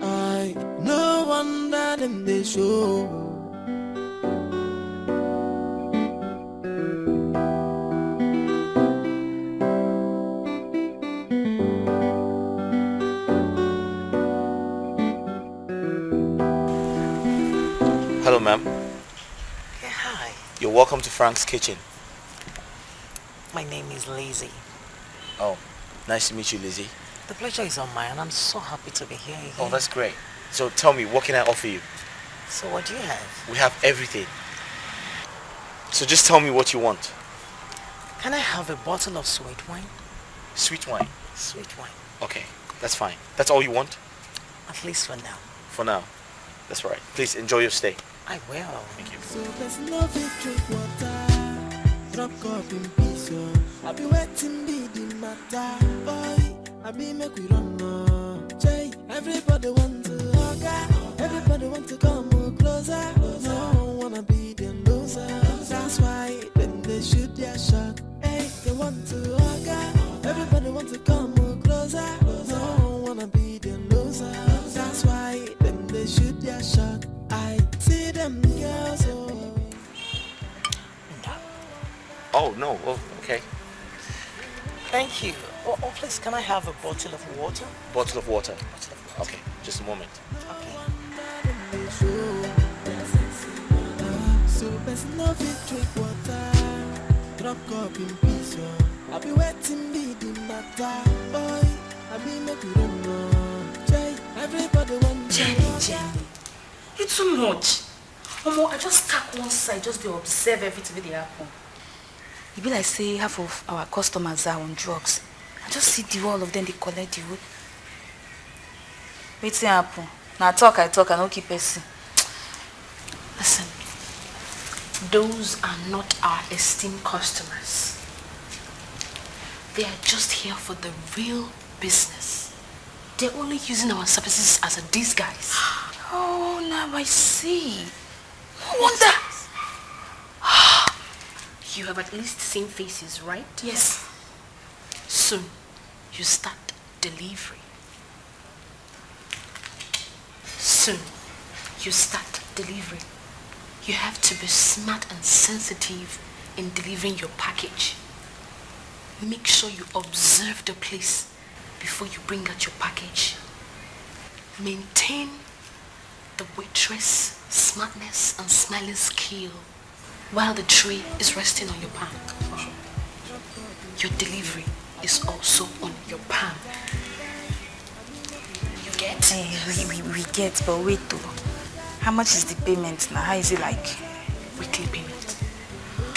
I no wonder them they show. Hello, ma'am. Yeah, hi. You're welcome to Frank's Kitchen. My name is Lizzie. Oh, nice to meet you, Lizzie. The pleasure is on mine, and I'm so happy to be here again. Oh, that's great. So tell me, what can I offer you? So what do you have? We have everything. So just tell me what you want. Can I have a bottle of sweet wine? Sweet wine? Sweet wine. Okay, that's fine. That's all you want? At least for now. For now. That's right. Please enjoy your stay. I will. Thank you. So there's no fit drink water, drop cup in peace, yo. I be waiting be the matter, boy. I be make we run now. Jay, everybody want to hug her. Everybody want to come more closer. No one wanna be the loser. That's why then they shoot their shot. Hey, they want to hug her. Everybody want to come more closer. No one wanna be the loser. That's why then they shoot their shot. I see them girls, oh. Oh, no. Oh, okay. Thank you. Oh, please, can I have a bottle of water? Bottle of water. Okay, just a moment. So best no fit drink water, drop cup in peace, yo. I be waiting be the matter, boy. I be make you run now. Jay, everybody want Jenny, you too much. Omo, I just stuck one side, just to observe everything wey dey happen. E be like say half of our customers are on drugs. I just see the all of them, they collect the wood. Wetin happen? Now talk, I no keep person. Listen, those are not our esteemed customers. They are just here for the real business. They're only using our services as a disguise. Oh, now I see. No wonder. You have at least seen faces, right? Yes. Soon, you start delivery. Soon, you start delivery. You have to be smart and sensitive in delivering your package. Make sure you observe the place before you bring out your package. Maintain the waitress smartness and smiling skill while the tray is resting on your palm. Your delivery is also on your palm. You get? We get, but wait though. How much is the payment now? How is it like? Weekly payment.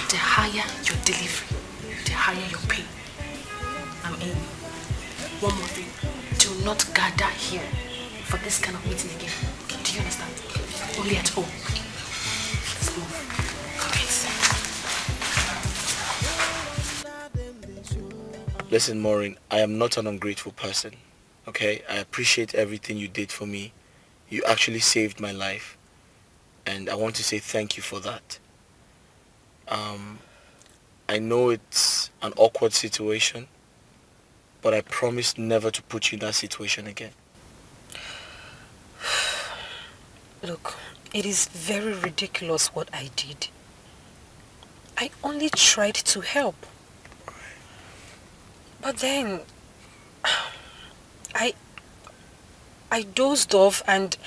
The higher your delivery, the higher your pay. I'm in. One more thing. Do not gather here for this kind of meeting again. Do you understand? Only at home. Let's move. Listen, Maureen, I am not an ungrateful person. Okay? I appreciate everything you did for me. You actually saved my life. And I want to say thank you for that. I know it's an awkward situation, but I promise never to put you in that situation again. Look, it is very ridiculous what I did. I only tried to help. But then, I dozed off and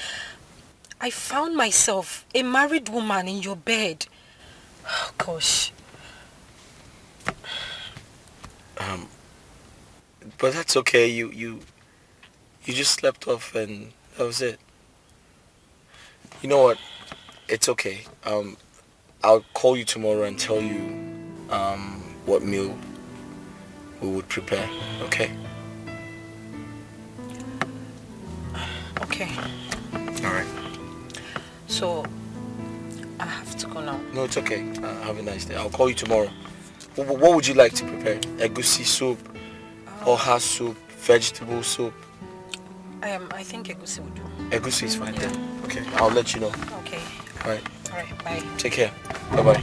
I found myself a married woman in your bed. Oh, gosh. But that's okay. You just slept off and that was it. You know what? It's okay. I'll call you tomorrow and tell you what meal we would prepare. Okay? Okay. All right. So I have to go now. No, it's okay. Have a nice day. I'll call you tomorrow. What would you like to prepare? Egusi soup, oha soup, vegetable soup? I think egusi would do. Egusi is fine. Yeah. Okay, I'll let you know. Okay. All right. All right. Bye. Take care. Bye-bye.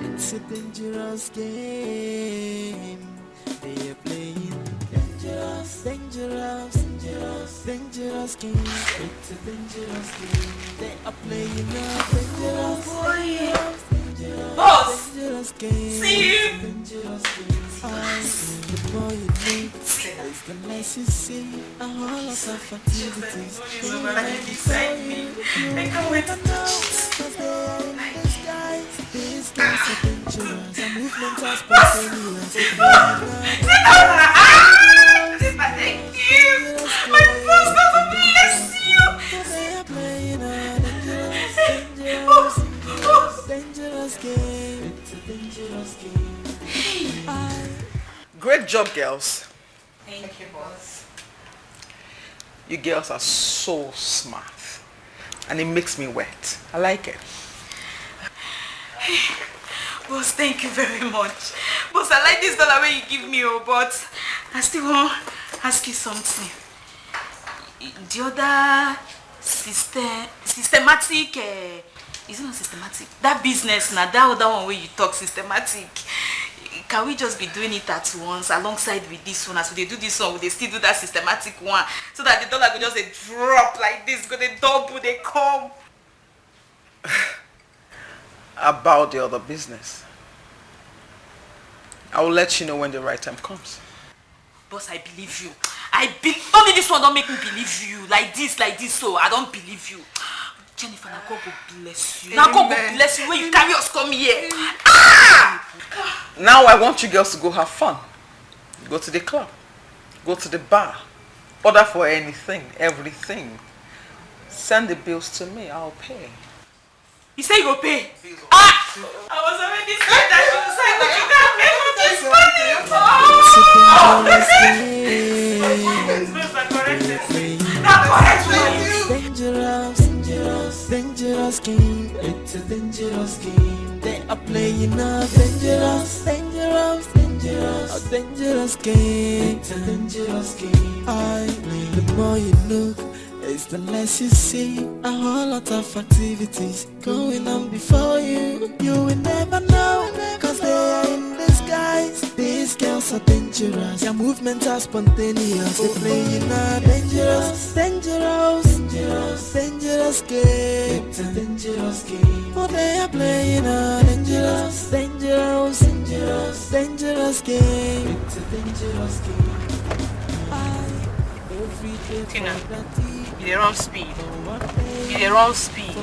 It's a dangerous game they are playing. Dangerous, dangerous, dangerous, dangerous game. It's a dangerous game they are playing. Dangerous, dangerous, dangerous, Boss! dangerous game. See you! Dangerous game. The more you think, it's the less you see. A whole lot of activities. I can't wait to touch it. These guys are dangerous. Our movements are spontaneous. Thank you! My boss, God bless you! They are playing a dangerous, dangerous, dangerous game. It's a dangerous game. Great job, girls. Thank you, boss. You girls are so smart. And it makes me wet. I like it. Boss, thank you very much. Boss, I like this dollar where you give me, but I still want to ask you something. The other systematic, is it not systematic? That business now, that other one where you talk systematic. Can we just be doing it at once alongside with this one? As we do this one, they still do that systematic one, so that the dollar could just drop like this, go they double, they come. About the other business. I will let you know when the right time comes. Boss, I believe you. Only this one don't make me believe you. Like this, so I don't believe you. Jennifer, now God will bless you. Now God will bless you when you carry us come here. Now I want you girls to go have fun. Go to the club. Go to the bar. Order for anything, everything. Send the bills to me, I'll pay. You say you go pay? I was already scared that you say dangerous, dangerous, dangerous game. It's a dangerous game. They are playing a dangerous, dangerous, dangerous, a dangerous game. It's a dangerous game. The more you look, it's the less you see. A whole lot of activities going on before you. You will never know, cause they are in disguise. These These girls are dangerous. Their movements are spontaneous. They playing a dangerous, dangerous, dangerous, dangerous game. It's a dangerous game. Oh, they are playing a dangerous, dangerous, dangerous, dangerous game. It's a dangerous game. Tina, you the wrong speed. You the wrong speed.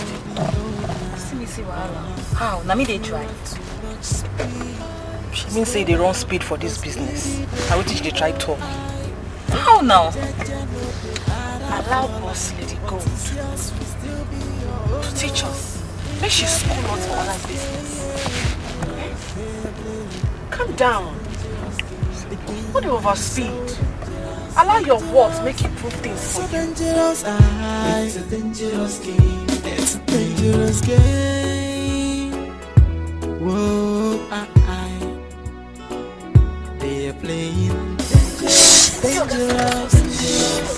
See me see wahala. How? Na me dey try. She means say the wrong speed for this business. I will teach they try talk. How now? Allow boss lady go to teach us. Make she school us for other business. Calm down. What do you overspeed? Allow your words make it prove things for you. Dangerous, it's a dangerous game. It's a dangerous game. Whoa, they are playing dangerous,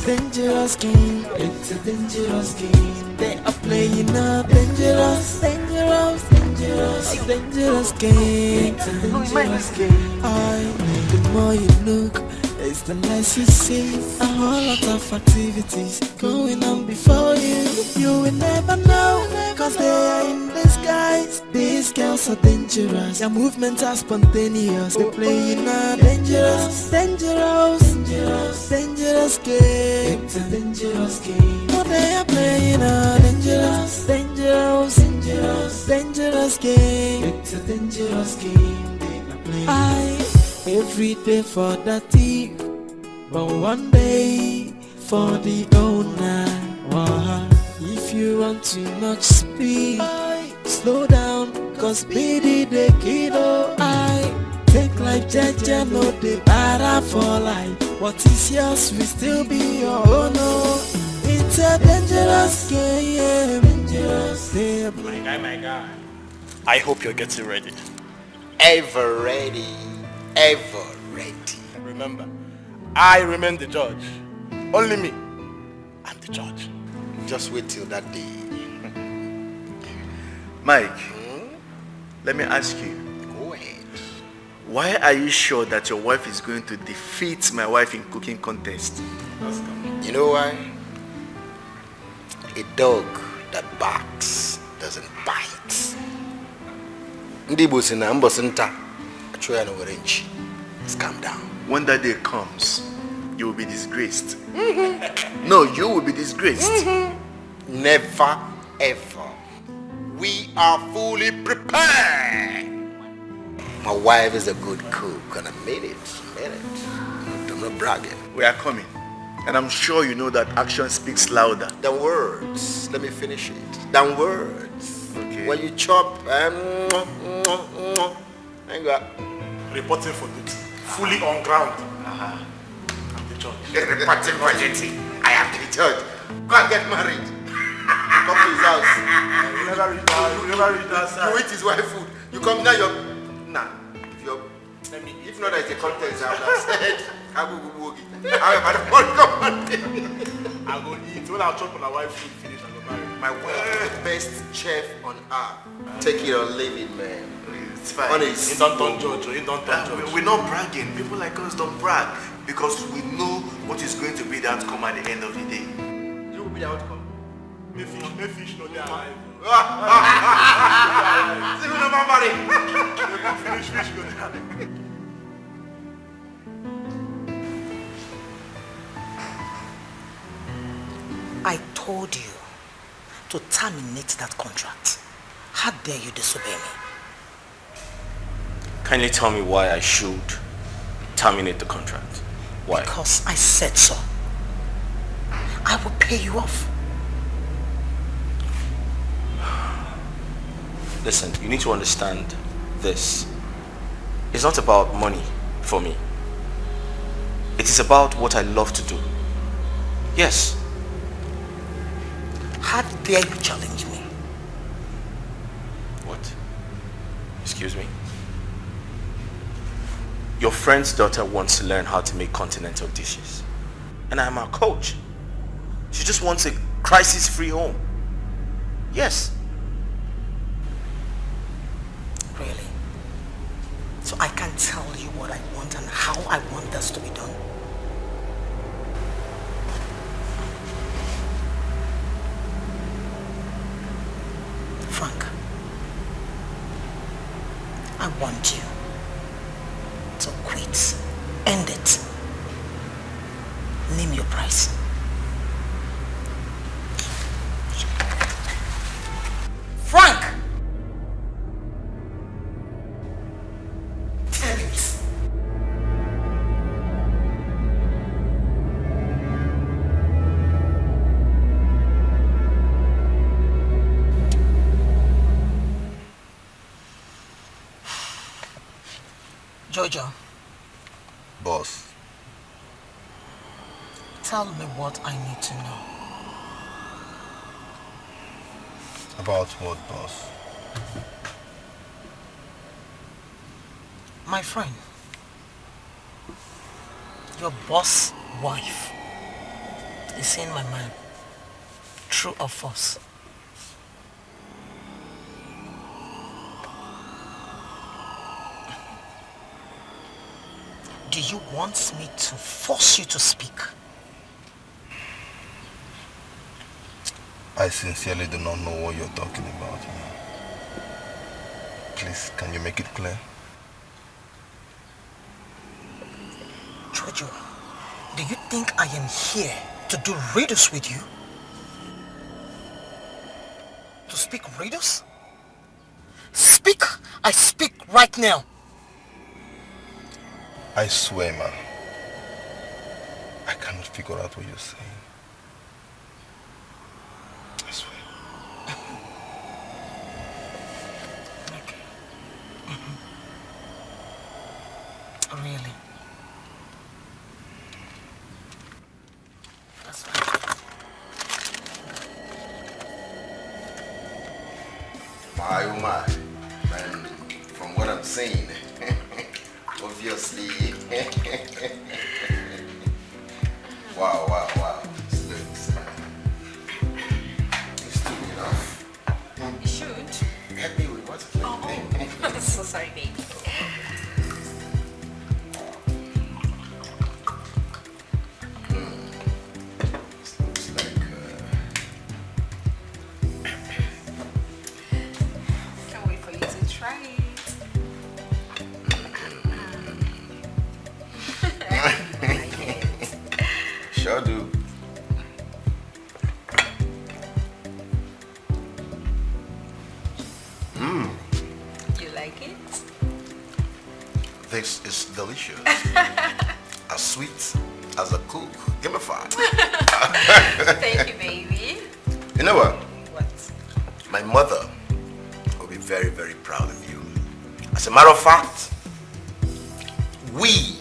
dangerous game. It's a dangerous game. They are playing a dangerous, dangerous, dangerous, dangerous game. It's a dangerous game. The more you look, it's the less you see. A whole lot of activities going on before you. You will never know, cause they are in disguise. These girls are dangerous. Their movements are spontaneous. They play in a dangerous, dangerous, dangerous, dangerous game. It's a dangerous game. Oh, they are playing a dangerous, dangerous, dangerous, dangerous game. It's a dangerous game. They are playing. Every day for the thief, but one day for the owner. If you want too much speed, slow down, cause speedy the kiddo. Take life jaja, no the para for life. What is yours will still be your own. It's a dangerous game, dangerous game. My guy. I hope you're getting ready. Ever ready. Ever ready. Remember, I remain the judge. Only me. I'm the judge. Just wait till that day. Mike, let me ask you. Go ahead. Why are you sure that your wife is going to defeat my wife in cooking contest? You know why? A dog that barks doesn't bite. Ndibo sina mbosenta. Just calm down. When that day comes, you will be disgraced. No, you will be disgraced. Never ever. We are fully prepared. My wife is a good cook and I made it. I'm not bragging. We are coming. And I'm sure you know that action speaks louder than words. Let me finish it. Than words. Okay. When you chop, Reporting for duty. Fully on ground. I'm the judge. Reporting for duty. I have to be judge. Go and get married. Come to his house. You never read that side. You eat his wife food. You come now, if not as a contest, I would have said, I go eat. When I'll chop on my wife's food finish, I'll go marry. My wife, best chef on earth. Take it or leave it, man. It's fine. Honest. You don't judge. We're not bragging. People like us don't brag because we know what is going to be the outcome at the end of the day. You will be the outcome. Me fish, no they alive. See me no more money. Finish fish, go there. I told you to terminate that contract. How dare you disobey me? Kindly tell me why I should terminate the contract. Why? Because I said so. I will pay you off. Listen, you need to understand this. It's not about money for me. It is about what I love to do. Yes. How dare you challenge me? What? Excuse me? Your friend's daughter wants to learn how to make continental dishes. And I'm her coach. She just wants a crisis-free home. Yes. Really? So I can tell you what I want and Frank, I want you to quit. End it. Name your price. Frank! Tell it. Jojo. Boss. Tell me what I need to know. About what, boss? My friend, your boss' wife is in my mind. True or false? Do you want me to force you to speak? I sincerely do not know what you're talking about. Please, can you make it clear? Jojo, do you think I am here to do riddles with you? To speak riddles? Speak! I speak right now! I swear, man. I cannot figure out what you're saying. I swear. Really? That's fine. My oh my. Man, from what I'm saying, obviously. Wow. It's too enough. You should. Help me with what? I'm so sorry, baby. Looks like Can't wait for you to try it. Sure do. You like it? This is delicious. As sweet as a cook. Give me 5. Thank you, baby. You know what? What? My mother will be very, very proud of you. As a matter of fact, we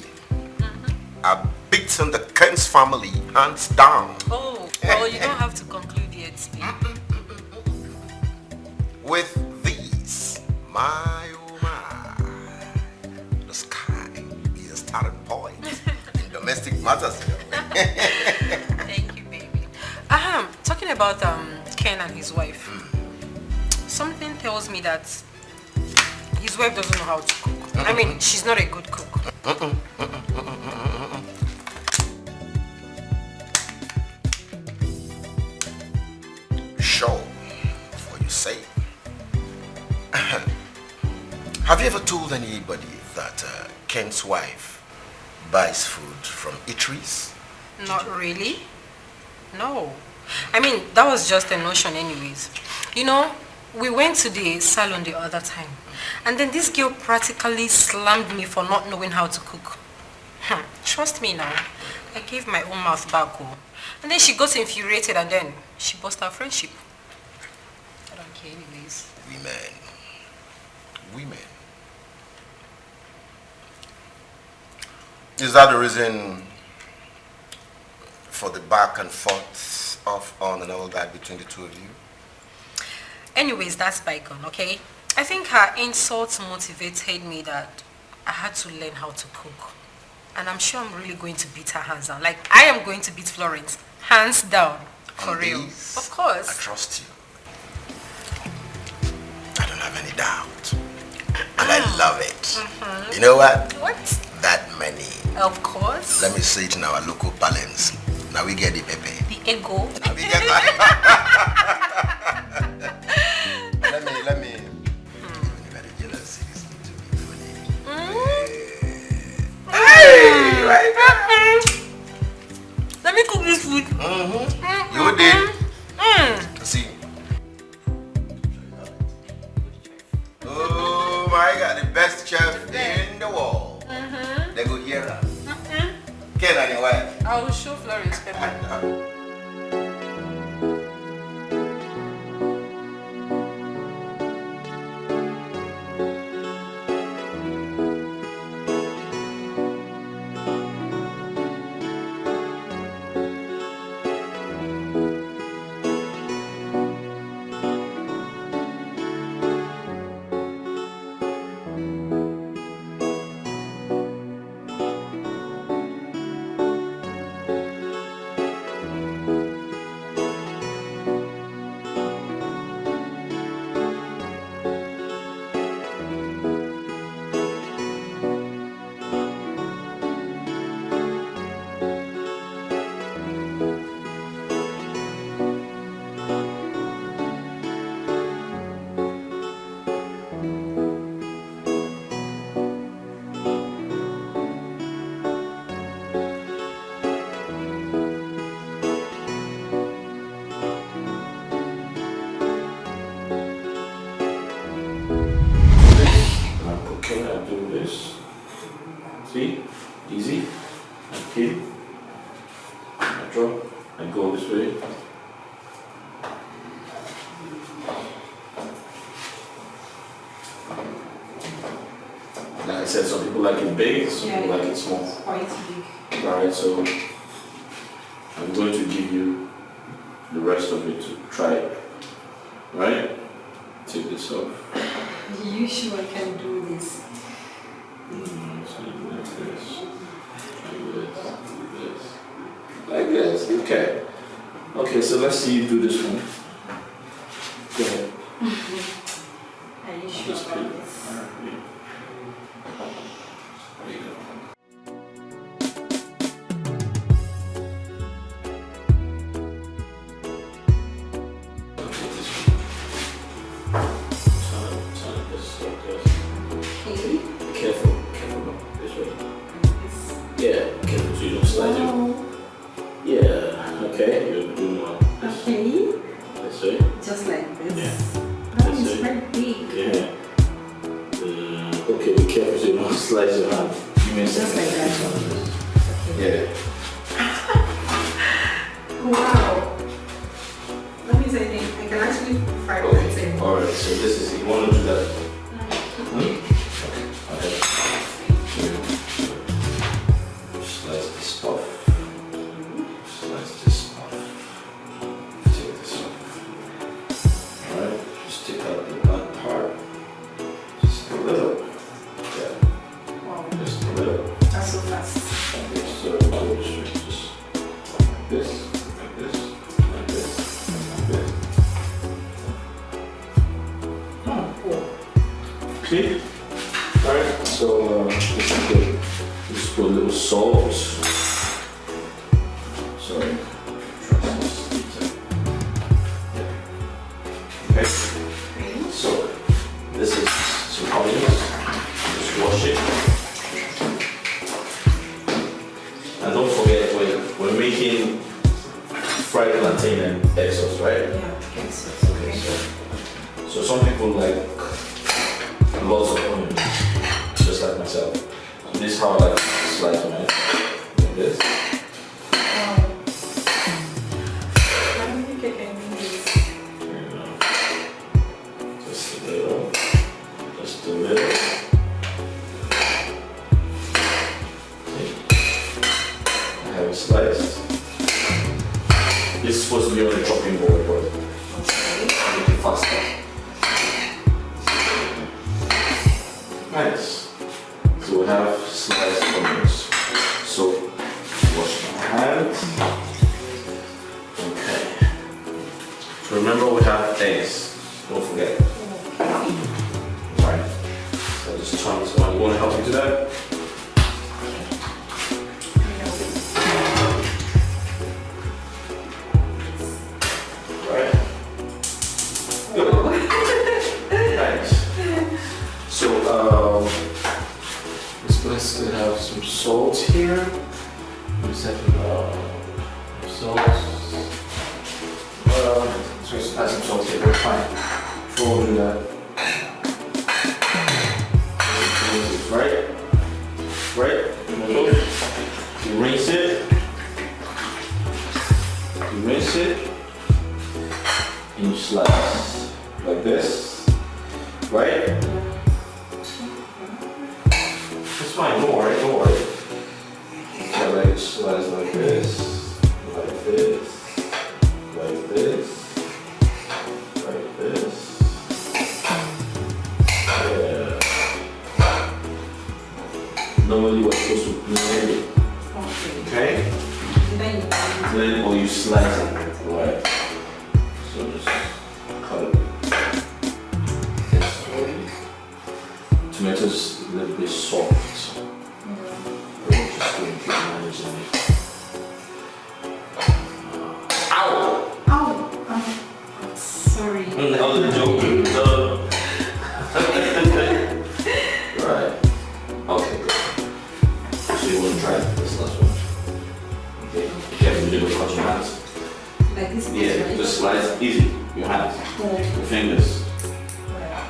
are beating the Kent's family hands down. Oh, well, you don't have to conclude yet, baby. With these, my oh my, the sky is a starting point in domestic matters. Thank you, baby. Talking about Ken and his wife. Something tells me that his wife doesn't know how to cook. I mean, she's not a good cook. Sure, what you say. Have you ever told anybody that Ken's wife buys food from eateries? Not really. No. I mean, that was just a notion anyways. You know, we went to the salon the other time. And then this girl practically slammed me for not knowing how to cook. Trust me now. I gave my own mouth back. Oh. And then she got infuriated and then she burst our friendship. I don't care anyways. Women. Is that the reason for the back and forth, off, on and all that between the two of you? Anyways, that's bygone, okay? I think her insults motivated me that I had to learn how to cook. And I'm sure I'm really going to beat her hands down. Like, I am going to beat Florence. Hands down. For real. Of course. I trust you. I don't have any doubt. And I love it. You know what? What? That many. Of course. Let me say it in our local parlance. Now we get the pepe. The ego. Now we get that. Let me I got the best chef in the world. They go hear us. Ken and your wife. I will show Florence pepper. See? Easy. Okay. I drop and go this way. Like I said, some people like it big, some people like it small. Quite big. Alright, so I'm going to give you the rest of it to try it. Right? Take this off. You sure I can do this? Like this, okay. Okay, so let's see you do this one. Go ahead. Are you sure about this? There you go. Careful, this way. Yeah, careful so you don't slide it. Yeah, okay, you're doing well. Okay. This way. Just like this. Yeah. That is quite big. Yeah. Okay, be careful so you don't slide your hand. Just like that. Yeah. Wow. That means I can actually fry it. Alright, so this is it. You want to do that? Okay. Slice this off. Slice this off. Take this off. Alright, just take out the back part. Just a little. Yeah. Wow. Just a little. That's so fast. Okay, so go straight. Just like this, like this, like this, like this. Oh, cool. See? Alright, so this is good. Just put a little salt. Sorry. Okay. So this is some onions. Just wash it. And don't forget we're making fried plantain and egg sauce, right? Yeah, egg sauce. Okay, so some people like lots of onions, just like myself. So this is how I like to slice them, right? Like this. Wow. I don't think I can do this. Just a little. Just a little. See? I have it sliced. This is supposed to be on the chopping board, but make it faster. Nice. So we have sliced onions. So wash my hands. Okay. So remember we have eggs. Don't forget. Right. So just turn this on. You want to help me do that? Right. Good. Nice. So let's have some salt here. Let's have salt. So let's add some salt here. We're fine. Before we do that. like this, right? It's fine, don't worry, don't worry. So like slice like this, like this, like this, like this. Yeah. Normally we're supposed to blend it. Okay? Then or you slice it, right? So just cut it this way. Tomatoes a little bit soft. We're just going to keep managing it. Ow! Oh, sorry. I was joking. Right. Okay, good. So you want to try this last one? Okay. Careful, you don't cut your hands. Like this? Yeah, just slice easy. Your hands. Your fingers.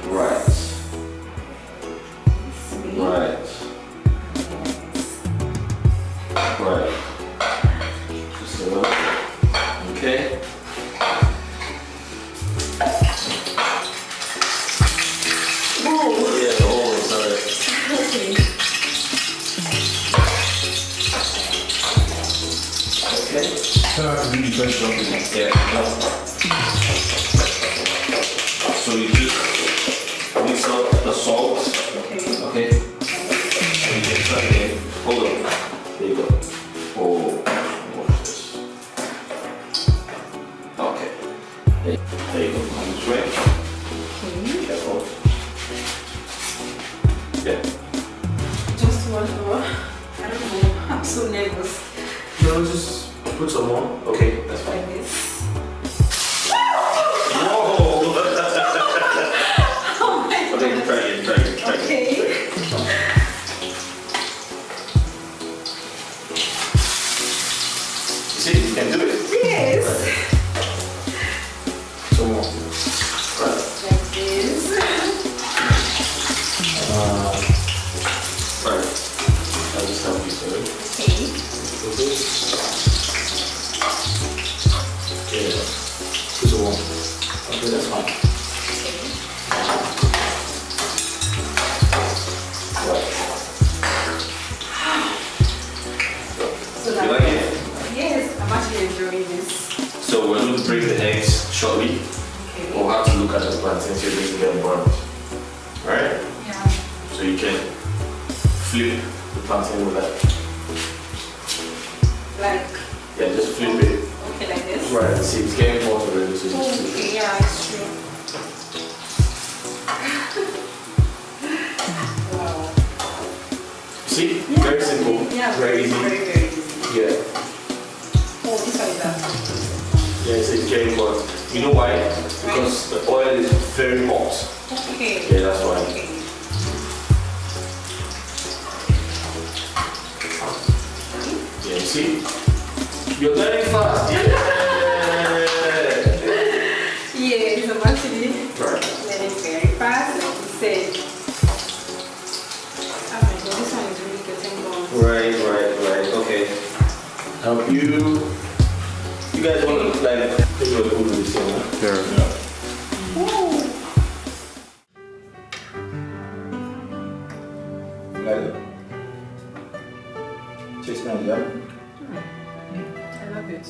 Right. Right. Right. Just a little. Okay. Yeah, oh, sorry. Okay. So I have to really press something. Yeah. So you just mix up the salt. Okay. And you just try again. Hold on. There you go. Oh, watch this. Okay. There you go. On this way. Careful. Yeah. Just one more. I don't know. I'm so nervous. No, just put some more. Okay, that's fine. Like this. Whoa! Oh my Okay, God. try again, try again, try again. Okay. You see, you can do it. Yes. Some more. Right. Like this. Right. I'll just help you, sorry. Okay. Yeah. Put some more. Okay, that's fine. Right. So You like it? Yes, I'm actually enjoying this. So we're going to break the eggs shortly. Okay. We'll have to look at the plantains so it doesn't get burnt. Alright? Yeah. So you can flip the plantain with that. Like, Yeah, just flip it. okay, like this. Right, see, it's getting hot already, so just flip Okay, it. yeah, it's true. Wow. See? Very simple. Yeah, Very easy. very easy. Yeah. Oh, this one is that. Yeah, it's getting hot. You know why? Because the oil is very hot. Okay. Yeah, that's why. Okay. Yeah, you see? You're learning fast. Yeah. Yes, I'm actually Right. learning very fast, like you said. Oh my God, this one is really getting long. Right. Okay. You guys want to like take your food with this one, huh? Sure. Like it? Taste nice, yeah? I love it.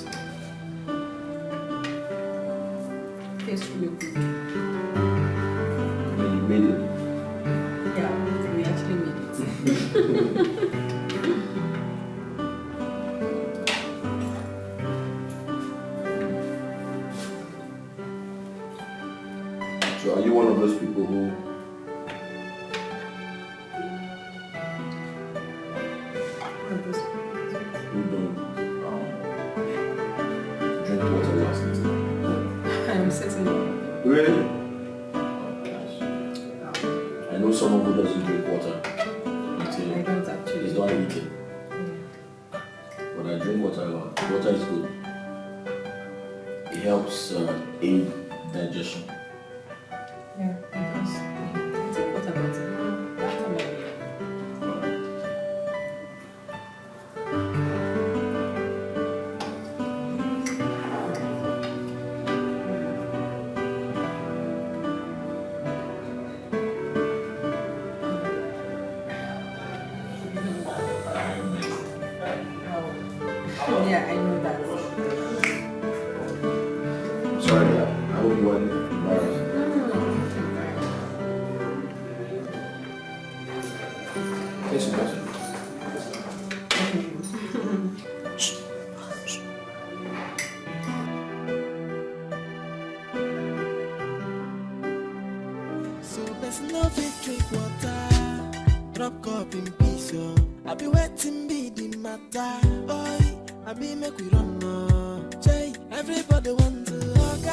Tastes really good. And you made it. Yeah, we actually made it. So are you one of those people who don't drink water last night? I am certainly. Really? I know someone who doesn't drink water until I don't actually. he's done eating. But I drink water a lot. Water is good. It helps aid digestion. Yeah, because I think what about it? That time I Listen, listen. So best no fit drink water. Drop cup in peace, yo. I be waiting be the matter. Oi, I be make we run no. Jay, everybody want to hug.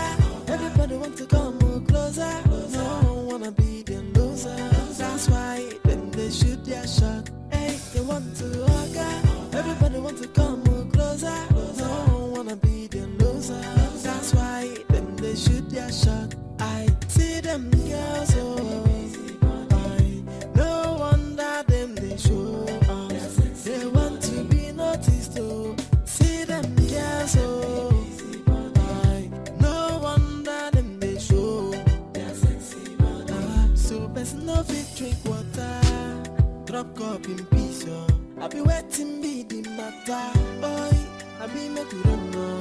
Everybody want to come closer. No wanna be the loser. That's why then they shoot their shot. Hey, they want to hug. Everybody want to come closer. No wanna be the loser. That's why then they shoot their shot. I see them girls, oh. No wonder them they show up. They want to be noticed, oh. See them girls, oh. No wonder them they show. So best no fit drink water. Drop cup in peace, oh. I be waiting be the matter. Oi, I be make we run no.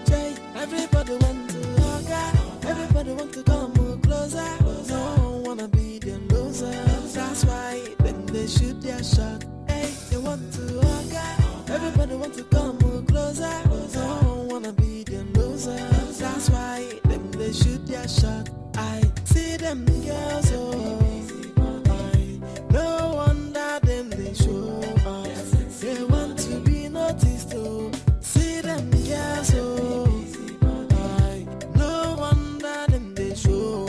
Jay, everybody want to hug. Everybody want to come closer. No wanna be the loser. That's why then they shoot their shot. Hey, they want to hug. Everybody want to come closer. No wanna be the loser. That's why then they shoot their shot. I see them girls, oh. No wonder them they show up. They want to be noticed, oh. See them girls, oh. No wonder them they show.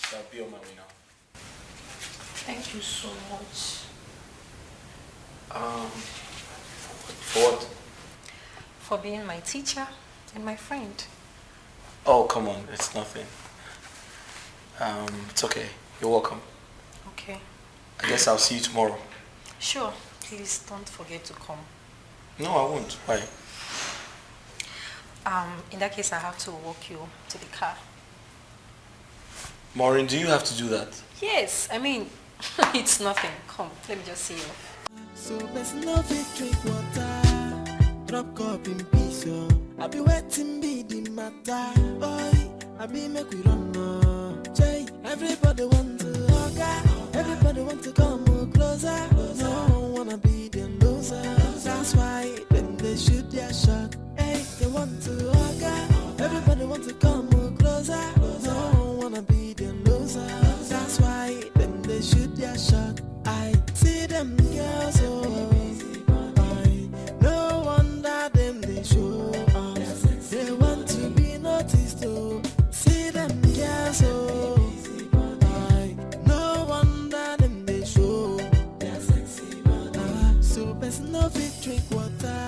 So I'll be on my way now. Thank you so much. For what? For being my teacher and my friend. Oh, come on, it's nothing. It's okay. You're welcome. Okay. I guess I'll see you tomorrow. Sure. Please don't forget to come. No, I won't. Why? In that case, I have to walk you to the car. Maureen, do you have to do that? Yes, I mean, it's nothing. Come, let me just see you. So best no fit drink water. Drop cup in peace, yo. I be waiting be the matter. Oi, I be make we run no. Jay, everybody want to hug. Everybody want to come closer. No wanna be the loser. That's why then they shoot their shot. Hey, they want to hug. Everybody want to come closer. No wanna be the loser. That's why then they shoot their shot. I see them girls, oh. No wonder them they show up. They want to be noticed, oh. See them girls, oh. No wonder them they show. So best no fit drink water.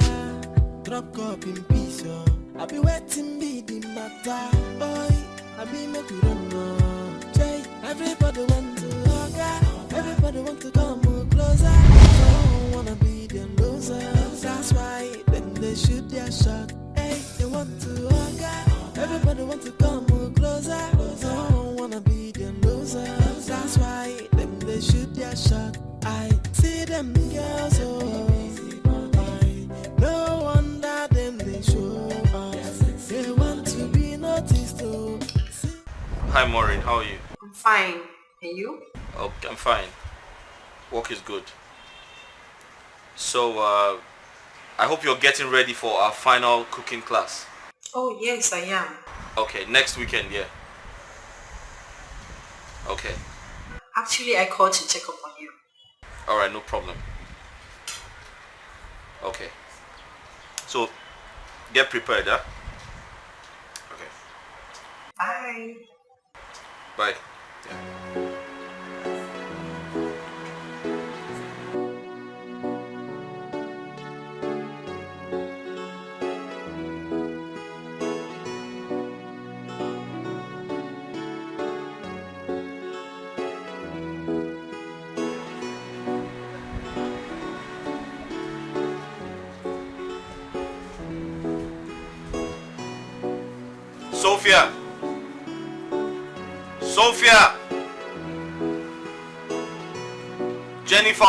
Drop cup in peace, oh. I be waiting be the matter. Oi, I be make we run no. Jay, everybody want to hug. Everybody want to come closer. Don't wanna be the loser. That's why then they shoot their shot. Hey, they want to hug. Everybody want to come closer. Don't wanna be the loser. That's why then they shoot their shot. I see them girls, oh. No wonder them they show up. They want to be noticed, oh. Hi, Maureen. How are you? I'm fine. And you? Oh, I'm fine. Work is good. So, I hope you're getting ready for our final cooking class. Oh, yes, I am. Okay, next weekend, yeah. Okay. Actually, I called to check up on you. Alright, no problem. Okay. So, get prepared, huh? Okay. Bye. Bye. Sophia! Sophia! Jennifer!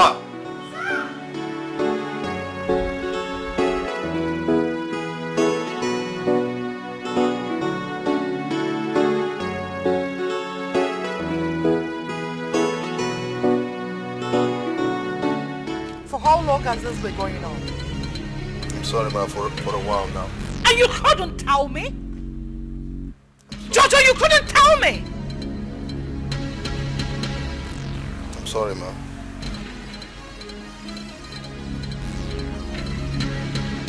For how long has this been going on? I'm sorry, ma, for a while now. And you couldn't tell me? Jojo, you couldn't tell me! I'm sorry, ma.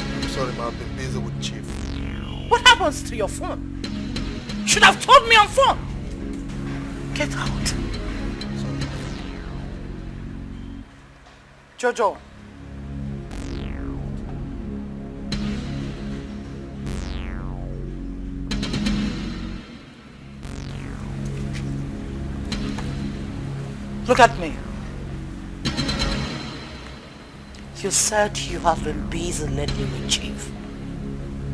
I'm sorry, ma. I've been busy with Chief. What happens to your phone? You should have told me on phone. Get out. Jojo. Look at me. You said you have been busy lately with Chief.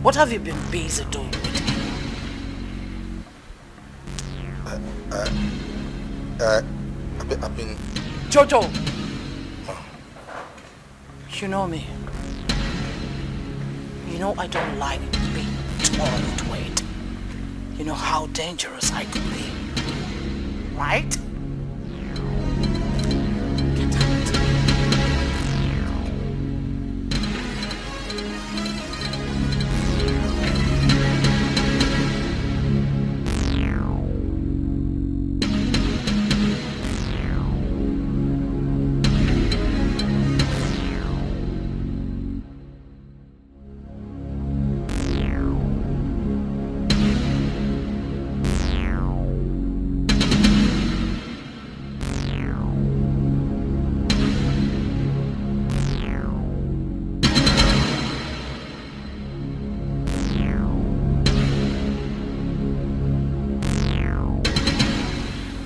What have you been busy doing with him? I've been... Jojo! You know me. You know I don't like being told to wait. You know how dangerous I could be. Right?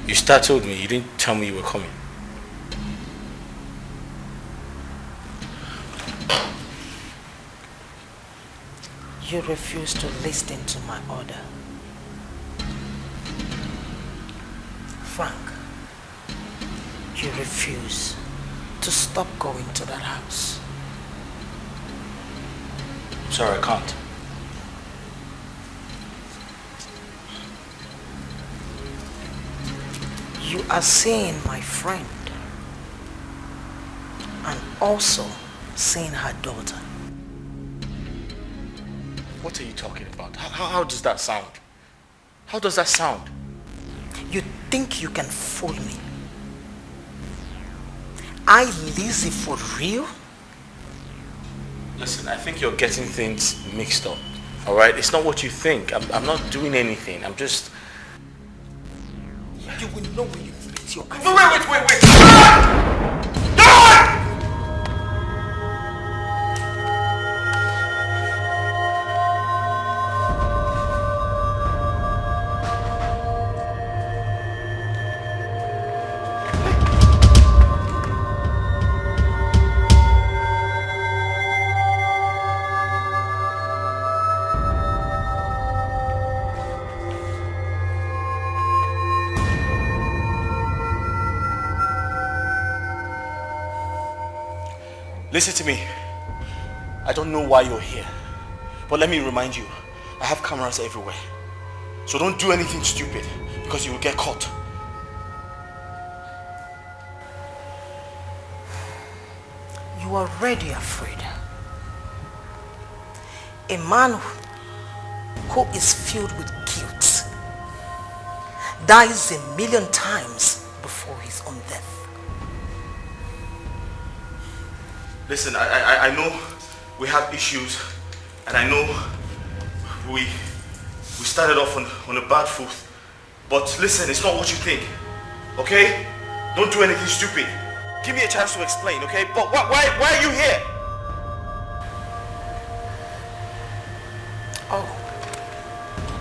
You startled me. You didn't tell me you were coming. You refuse to listen to my order. Frank, you refuse to stop going to that house. Sorry, I can't. You are seeing my friend and also seeing her daughter. What are you talking about? How does that sound? How does that sound? You think you can fool me? I Lizzie for real? Listen, I think you're getting things mixed up. Alright? It's not what you think. I'm not doing anything. I'm just... You will know when you meet your eyes. Wait! Listen to me. I don't know why you're here, but let me remind you, I have cameras everywhere. So don't do anything stupid, because you will get caught. You are already afraid. A man who is filled with guilt dies 1,000,000 times before his own death. Listen, I know we have issues, and I know we started off on a bad foot, but listen, it's not what you think, okay? Don't do anything stupid. Give me a chance to explain, okay? But why are you here? Oh,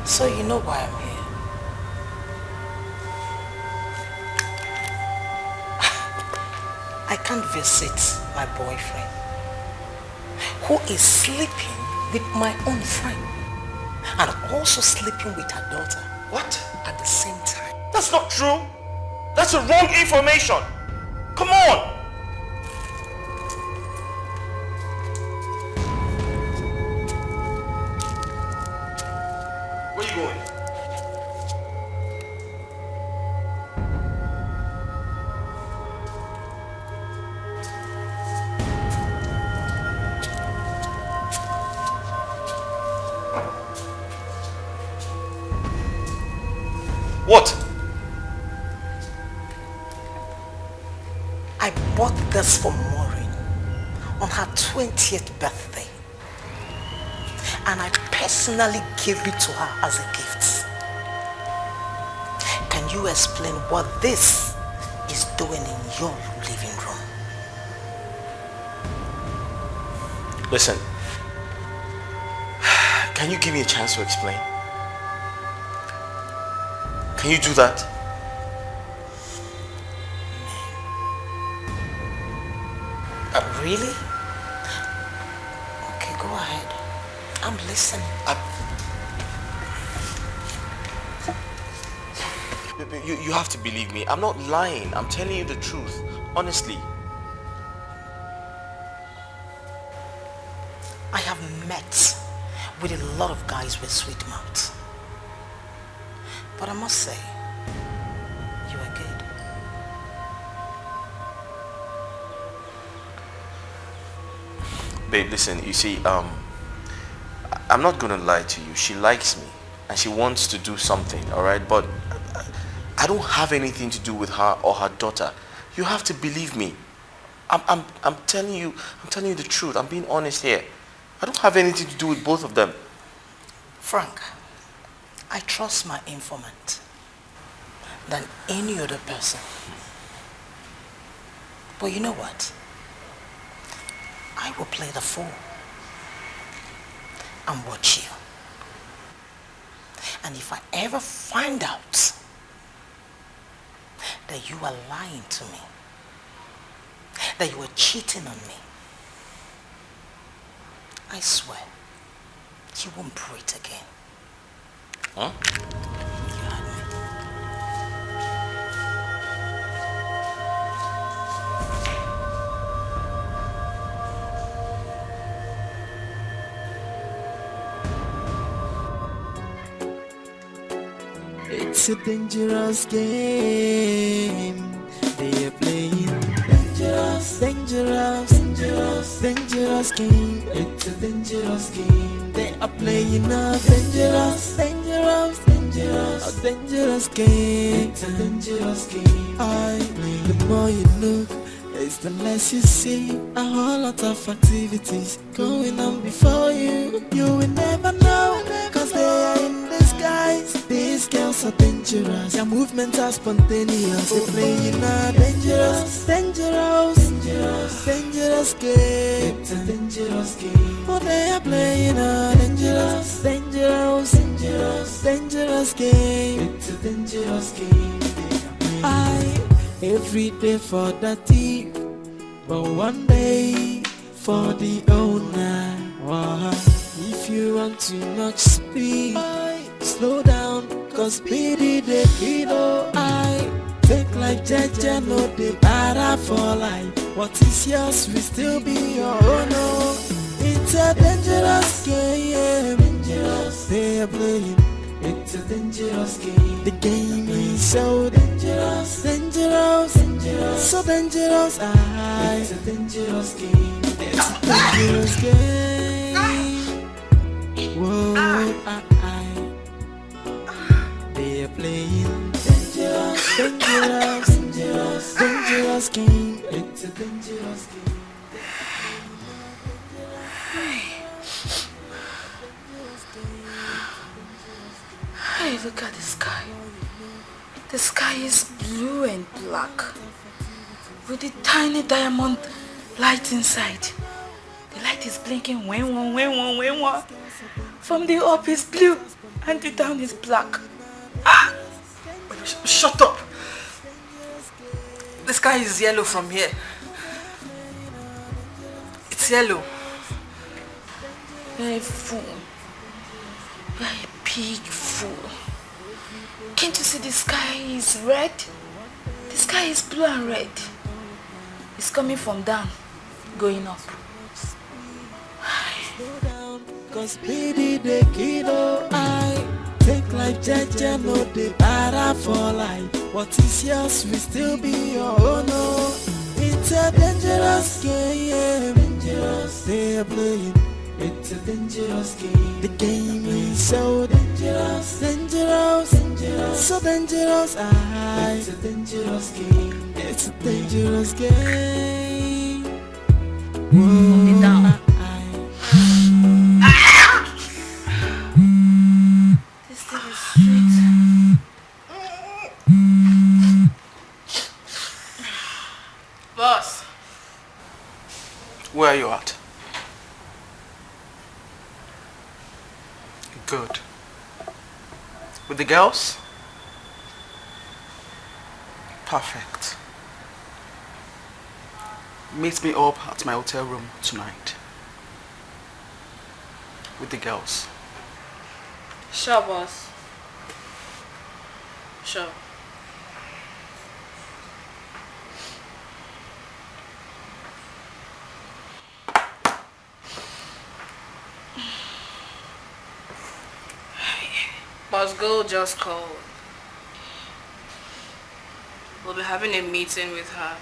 so you know why I'm here. I can't visit my boyfriend, who is sleeping with my own friend. and also sleeping with her daughter. What? At the same time. That's not true. That's a wrong information. Come on. Where are you going? What? I bought this for Maureen on her 20th birthday. And I personally gave it to her as a gift. Can you explain what this is doing in your living room? Listen. Can you give me a chance to explain? Can you do that? Really? Okay, go ahead. I'm listening. You have to believe me. I'm not lying. I'm telling you the truth. Honestly. I have met with a lot of guys with sweet mouths. But I must say, you are good. Babe, listen, you see, I'm not gonna lie to you. She likes me and she wants to do something, alright? But I don't have anything to do with her or her daughter. You have to believe me. I'm telling you the truth. I'm being honest here. I don't have anything to do with both of them. Frank, I trust my informant than any other person. But you know what? I will play the fool and watch you. And if I ever find out that you are lying to me, that you are cheating on me, I swear, you won't breathe again. Huh? It's a dangerous game they are playing. Dangerous, dangerous, dangerous, dangerous game. It's a dangerous game they are playing. A dangerous, dangerous, dangerous, a dangerous game. It's a dangerous game. The more you look, it's the less you see. A whole lot of activities going on before you. You will never know, cause they are in disguise. These girls are dangerous. Their movements are spontaneous. They play in a dangerous, dangerous, dangerous, dangerous game. It's a dangerous game. Oh, they are playing a dangerous, dangerous, dangerous, dangerous game. It's a dangerous game. Every day for the thief, but one day for the owner. If you want too much speed, slow down, cause speedy they kill. I take like Jaja, no they para for life. What is yours will still be your own. It's a dangerous game, dangerous. They are playing. It's a dangerous game. The game is so dangerous, dangerous, dangerous, so dangerous. It's a dangerous game. It's a dangerous game. Whoa, they are playing dangerous, dangerous, dangerous, dangerous game. It's a dangerous game. Hey, look at the sky. The sky is blue and black with a tiny diamond light inside. The light is blinking when one. From the up is blue and the down is black. Shut up! The sky is yellow from here. It's yellow. Hey, fool. You're a big fool. Can't you see the sky is red? The sky is blue and red. It's coming from down, going up. Cause baby the kiddo I take life jaja no the para for life. What is yours will still be your own. No. It's a dangerous game, dangerous they are playing. It's a dangerous game. The game is so dangerous, dangerous, dangerous, so dangerous. It's a dangerous game. It's a dangerous game. Whoa. Down. This thing is sweet. Boss. Where are you at? Good. With the girls? Perfect. Meet me up at my hotel room tonight. With the girls. Sure, boss. Sure. Boss Girl just called. We'll be having a meeting with her.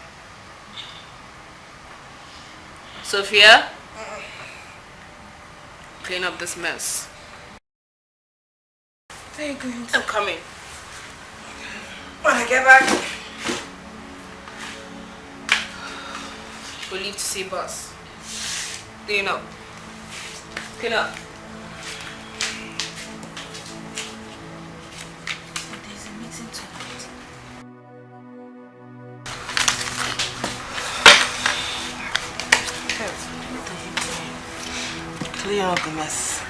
Sophia? Clean up this mess. Where are you going to? I'm coming. When I get back. We'll leave to see boss. Clean up. Clean up. There's a meeting tonight. Clear up the mess.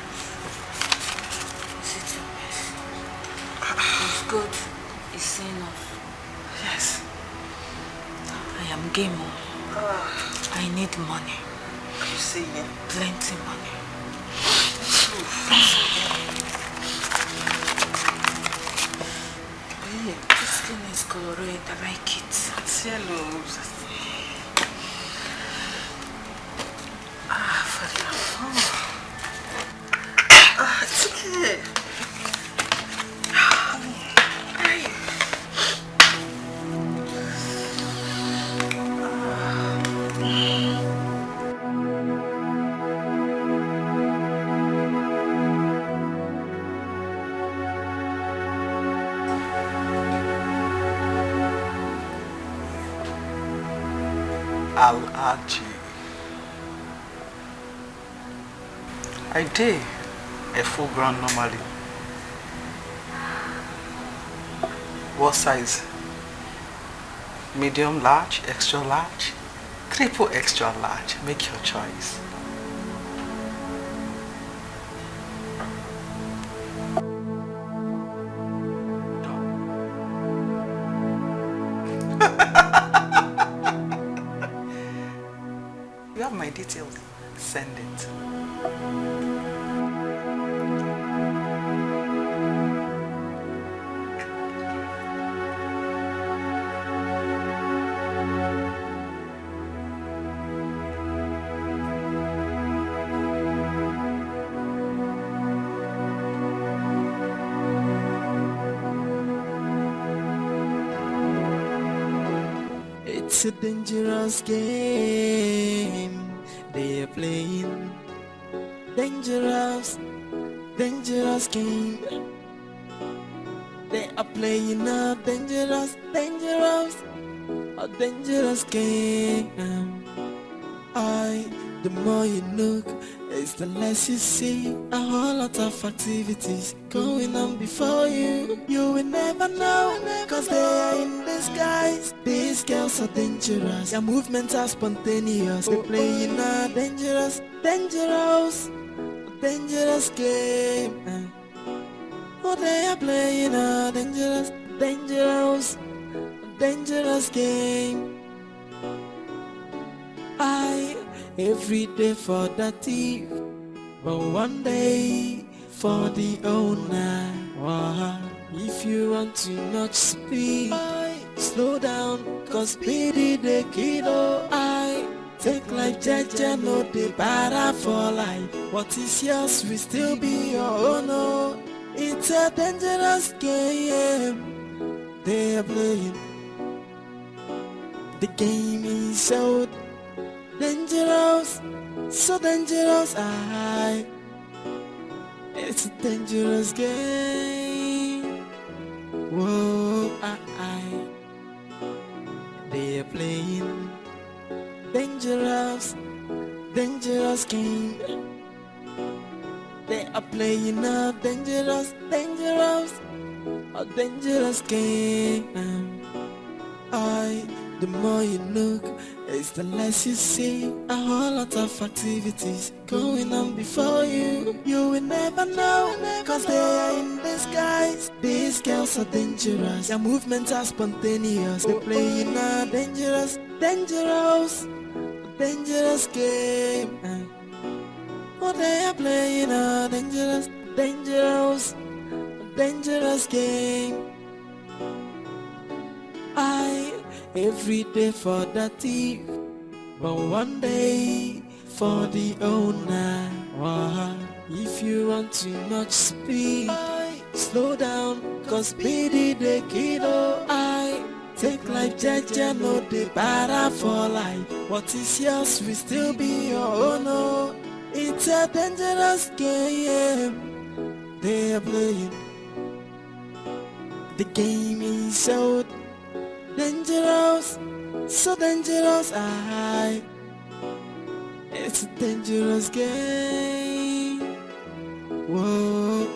Is it your mess? It's good. It's enough. Yes. I am game on. I need money. You see it? Plenty money. Hey, this thing is colored. I like it. It's yellow. For the it's okay. Al-Aji. I did a full ground normally. What size? Medium, large, extra large, triple extra large. Make your choice. You have my details. Send it. It's a dangerous game they are playing. Dangerous, dangerous game. They are playing a dangerous, dangerous, a dangerous game. The more you look, it's the less you see. A whole lot of activities going on before you. You will never know, cause they are in disguise. These girls are dangerous, their movements are spontaneous. They're playing a dangerous, dangerous, dangerous game. Oh, they are playing a dangerous, dangerous, dangerous game. Every day for the thief, but one day for the owner. If you want too much speed, slow down, cause speedy the kilo. I take life jaja, no de para for life. What is yours will still be your own. Oh. It's a dangerous game they are playing. The game is so dangerous, so dangerous. It's a dangerous game. Whoa, they are playing dangerous, dangerous game. They are playing a dangerous, dangerous, a dangerous game. The more you look, it's the less you see. A whole lot of activities going on before you. You will never know, cause they are in disguise. These girls are dangerous, their movements are spontaneous. They're playing a dangerous, dangerous, dangerous game. Oh, they are playing a dangerous, dangerous, dangerous game. Every day for the thief, but one day for the owner. If you want too much speed, slow down, cause speedy the kilo. Take life jaja, no de para for life. What is yours will still be your own. Oh. It's a dangerous game they are playing. The game is so dangerous, so dangerous. It's a dangerous game. Whoa,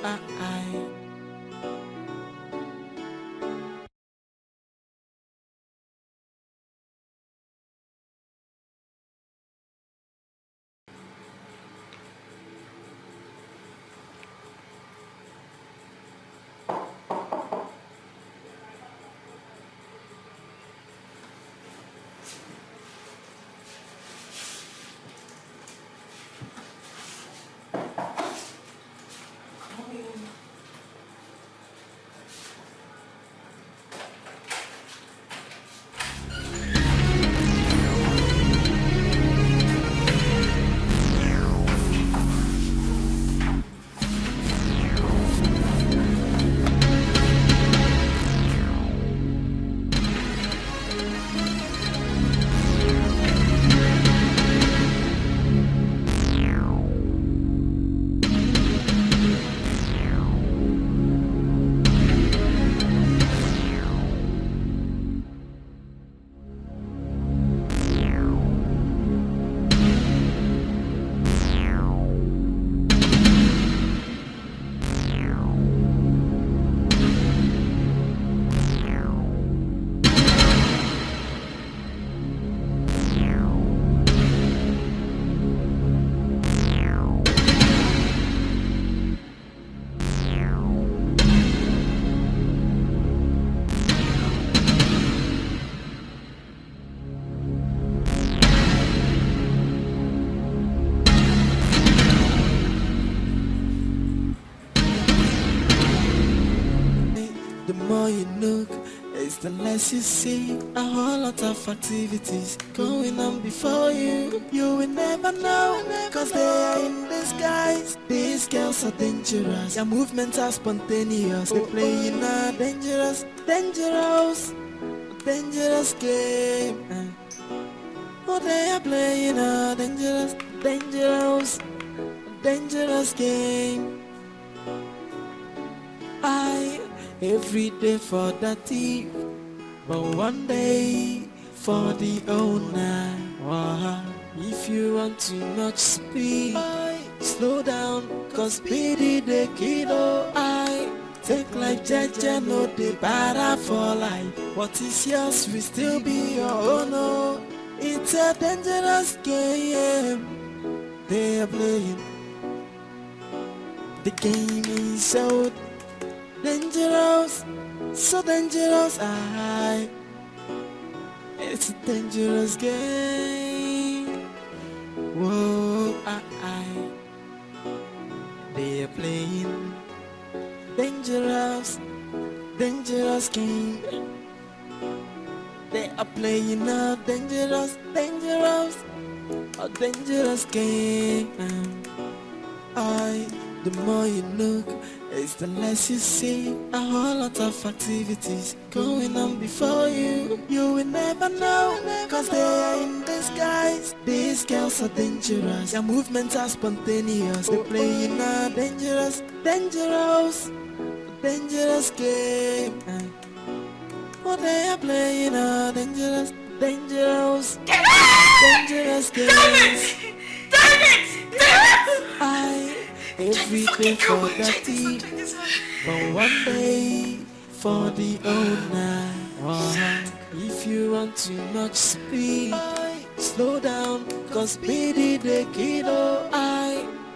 more you look, it's the less you see. A whole lot of activities going on before you. You will never know, cause they are in disguise. These girls are dangerous, their movements are spontaneous. They're playing a dangerous, dangerous, dangerous game. Oh, they are playing a dangerous, dangerous, dangerous game. Every day for the thief, but one day for the owner. If you want too much speed, slow down, cause speedy the kilo. Take life jaja, no de para for life. What is yours will still be your own. Oh. It's a dangerous game they are playing. The game is so dangerous, so dangerous. It's a dangerous game. Whoa, they are playing dangerous, dangerous game. They are playing a dangerous, dangerous, a dangerous game. The more you look, it's the less you see. A whole lot of activities going on before you. You will never know, cause they are in disguise. These girls are dangerous, their movements are spontaneous. They're playing a dangerous, dangerous, dangerous game. Oh, they are playing a dangerous, dangerous, dangerous game. Damn it! Damn it! Damn it! Every day for the thief, but one day for the owner. If you run too much speed, slow down, cause speedy the kiddo.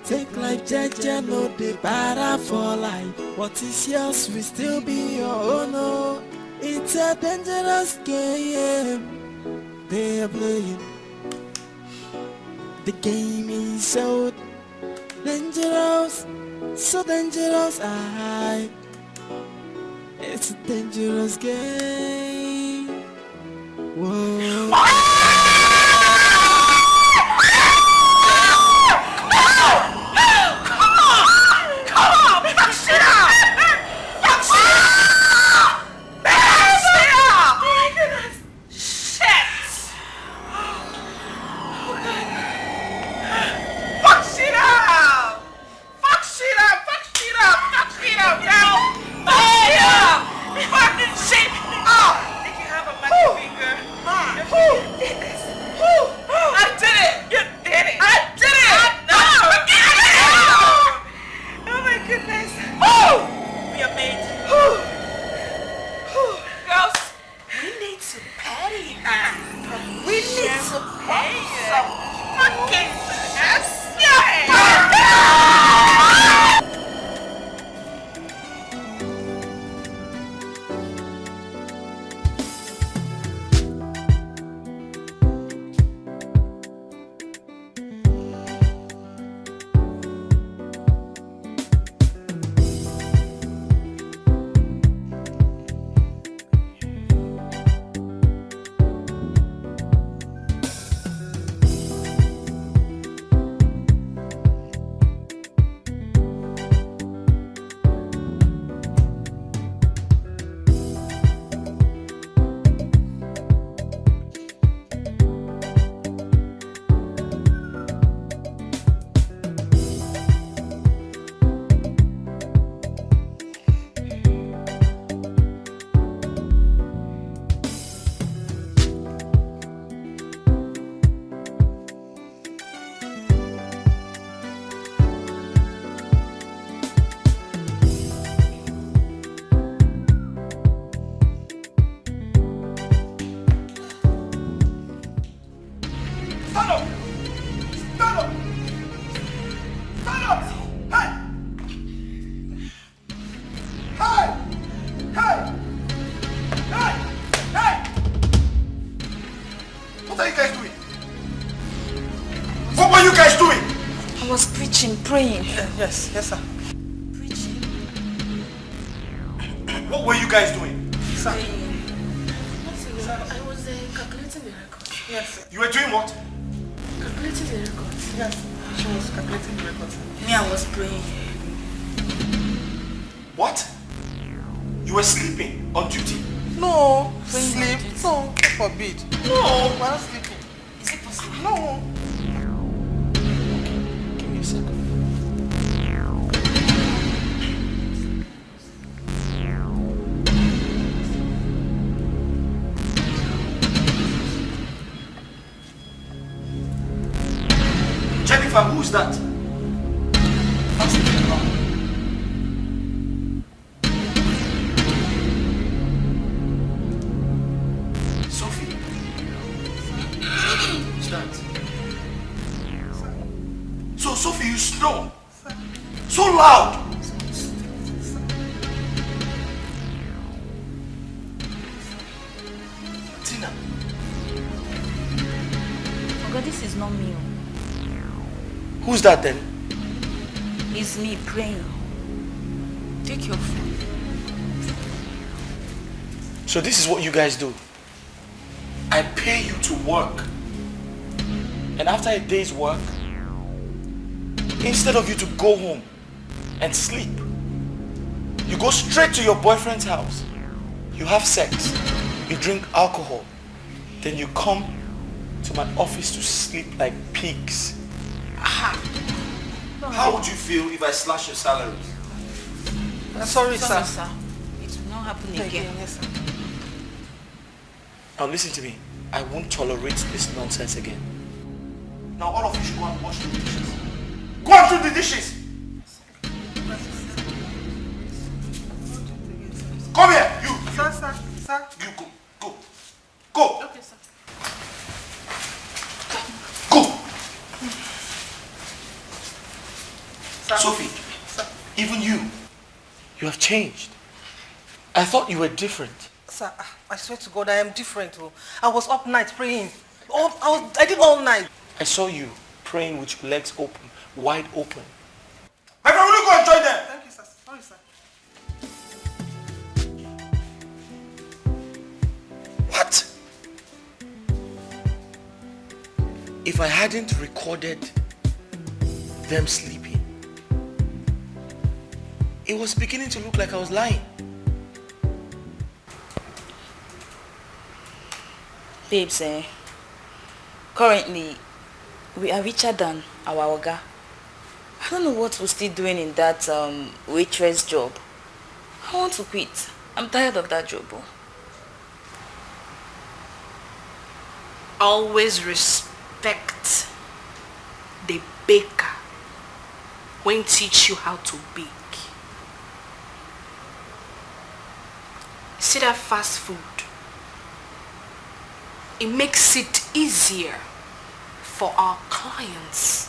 Take life jaja, no de para for life. What is yours will still be your own. Oh. It's a dangerous game they are playing. The game is so dangerous, so dangerous. It's a dangerous game. Whoa. Praying. Yes, sir. Preaching. What were you guys doing? Sir. I was calculating the records. Yes. You were doing what? Calculating the records. Yes. She was calculating the records. Me, I was praying. What? You were sleeping on duty? No. Sleep? No. God forbid. No. We're not sleeping. Is it possible? No. Give me a second. Jennifer, who's that? Sophie. Who's that? So, Sophie, you snore. So loud. Tina. Oh God, this is not me. Who's that then? It's me praying. Do Take your food. So this is what you guys do. I pay you to work. And after a day's work, instead of you to go home and sleep, you go straight to your boyfriend's house. You have sex. You drink alcohol. Then you come to my office to sleep like pigs. How would you feel if I slash your salaries? Sorry, sir. It will not happen Thank again. you, yes, sir. Now listen to me. I won't tolerate this nonsense again. Now all of you should go and wash the dishes. Go and do the dishes! Come here, you! Sir. You go, go. Go! Okay, sir. Go! Sophie, even you have changed. I thought you were different. Sir, I swear to God, I am different. Oh. I was up night praying. I did all night. I saw you praying with your legs open, wide open. My friend, will you go and join them? Thank you, sir. Sorry, sir. What? If I hadn't recorded them sleeping, it was beginning to look like I was lying. Babes, currently, we are richer than our Oga. I don't know what we're still doing in that waitress job. I want to quit. I'm tired of that job. Always respect the baker when he teach you how to bake. See that fast food? It makes it easier for our clients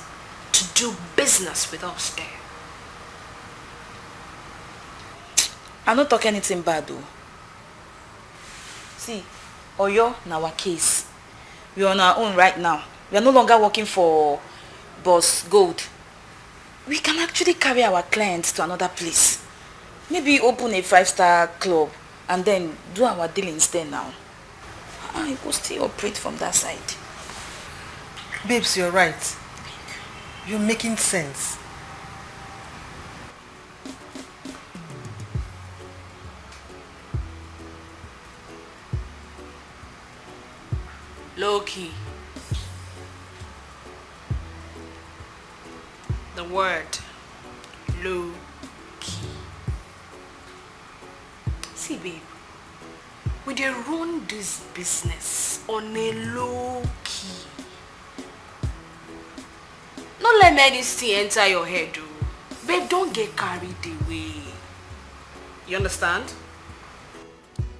to do business with us there. I'm not talking anything bad though. See, Oyo, in our case, we're on our own right now. We are no longer working for Boss Gold. We can actually carry our clients to another place. Maybe open a 5-star club and then do our dealings there now. I will still operate from that side. Babes, you're right. You're making sense. Low-key. The word low-key. See, babe, we dey run this business on a low-key. Don't let medicine enter your head, though. Babe, don't get carried away. You understand?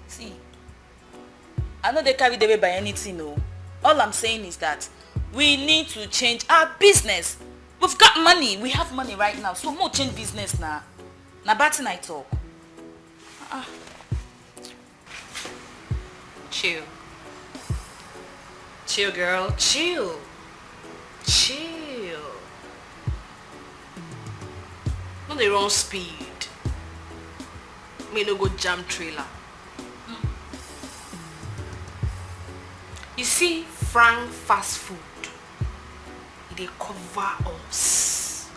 See, I know they carried away by anything, no. All I'm saying is that we need to change our business. We've got money. We have money right now. So more change business now. Now, Batin I talk. Chill. Chill, girl. Chill. Chill. No, they run speed. May no go jam trailer. You see, Frank fast food, they cover us.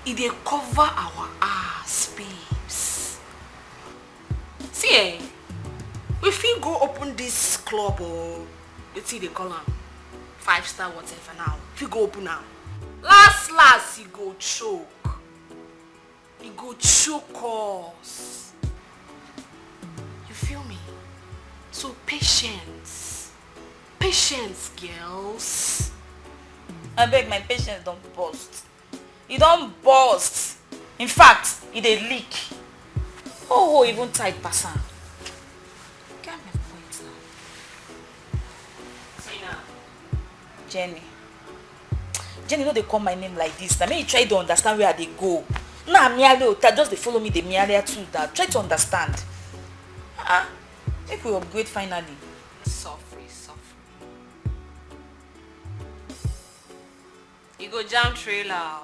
They cover our ass, babes. See, if we go open this club or let's see they call them 5-star whatever now. If you go open now, last you go choke. You go choke us. You feel me? So patience, girls. I beg, my patience don't burst. It don't burst. In fact, it a leak. Oh, even tight person. Get me a point now. See now. Jenny, no, they call my name like this. Now, may you try to understand where they go. Nah, merely just they follow me the merely too. That try to understand. If we upgrade finally. Suffer. You go jam trailer.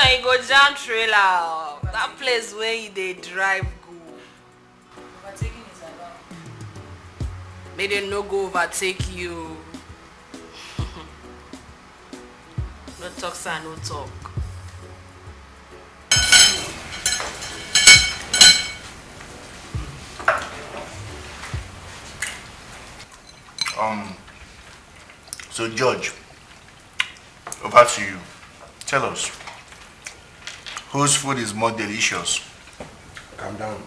and you go jam trailer. That place where they drive go. Overtaking is allowed. May they no go overtake you. No talk, sir, no talk. So George, over to you. Tell us, whose food is more delicious? Calm down.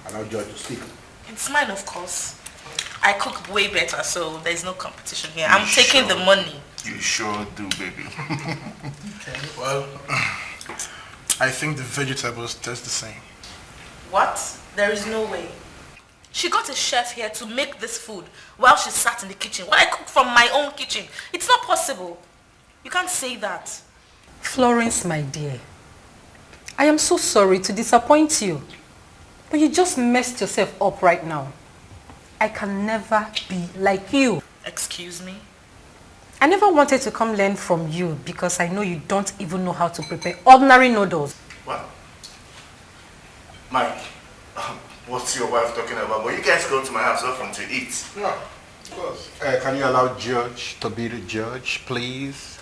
Allow George to speak. It's mine, of course. I cook way better, so there's no competition here. I'm taking the money. You sure do, baby. Okay, well, I think the vegetables taste the same. What? There is no way. She got a chef here to make this food while she sat in the kitchen, while I cook from my own kitchen. It's not possible. You can't say that. Florence, my dear, I am so sorry to disappoint you, but you just messed yourself up right now. I can never be like you. Excuse me? I never wanted to come learn from you because I know you don't even know how to prepare ordinary noodles. What? Mike, what's your wife talking about? Well, you guys go to my house often to eat. Yeah, of course. Can you allow George to be the judge, please?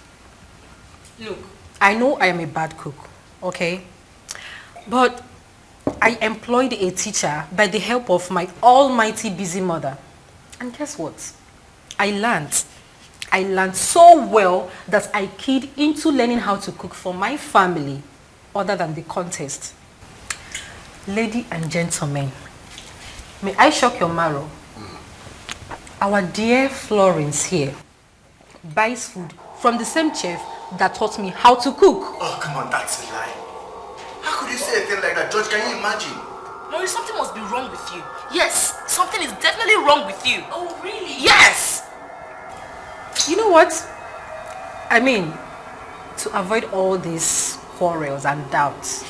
Look, I know I am a bad cook, okay? But I employed a teacher by the help of my almighty busy mother. And guess what? I learned so well that I keyed into learning how to cook for my family other than the contest. Lady and gentlemen, may I shock your marrow? Our dear Florence here buys food from the same chef that taught me how to cook. Oh, come on, that's a lie. How could you say a thing like that, George? Can you imagine? Maurice, something must be wrong with you. Yes, something is definitely wrong with you. Oh, really? Yes! You know what? I mean, to avoid all these quarrels and doubts,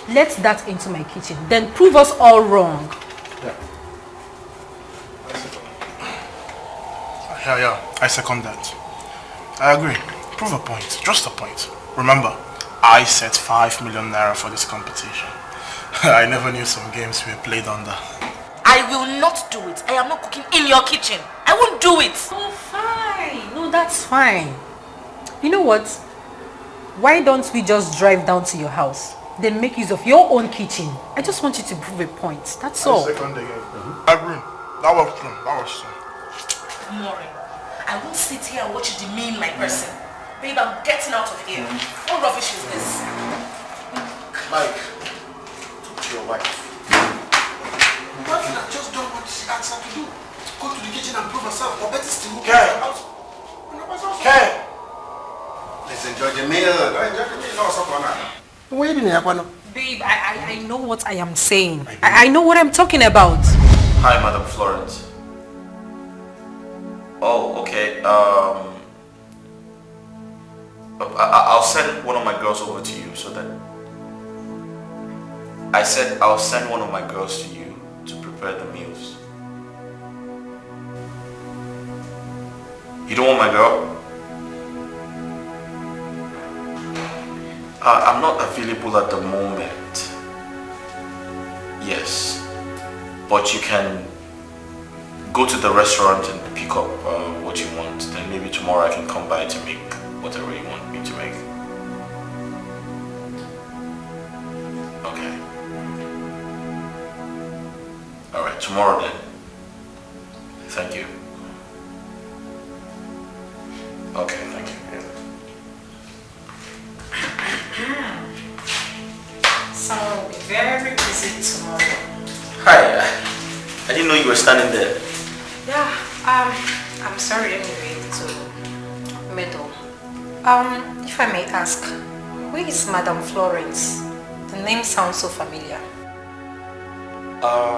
let that into my kitchen, then prove us all wrong. Yeah, I second that. I agree. Prove a point, just a point. Remember, I set 5 million naira for this competition. I never knew some games were played under. I will not do it. I am not cooking in your kitchen. I won't do it. Oh, fine. No, that's fine. You know what? Why don't we just drive down to your house? Then make use of your own kitchen. I just want you to prove a point. That's all. I second again. I agree. That was true. That was true. Maureen, I won't sit here and watch you demean my person. Babe, I'm getting out of here. What rubbish is this? Mike, talk to your wife. Why could I just done what she asked her to do? Go to the kitchen and prove herself, or better still, Okay. Okay. Let's enjoy the meal. Enjoy the meal. No, something like that. Wait a minute, Babe, I know what I am saying. I know what I'm talking about. Hi, Madam Florence. Oh, okay. I'll send one of my girls over to you so that... I said I'll send one of my girls to you to prepare the meals. You don't want my girl? I'm not available at the moment. Yes. But you can go to the restaurant and pick up what you want. Then maybe tomorrow I can come by to make whatever you want me to make. Okay. Alright, tomorrow then. Thank you. Okay, thank you. So I'll be very busy tomorrow. Hi, I didn't know you were standing there. Yeah, I'm sorry anyway to meddle. If I may ask, where is Madam Florence? The name sounds so familiar.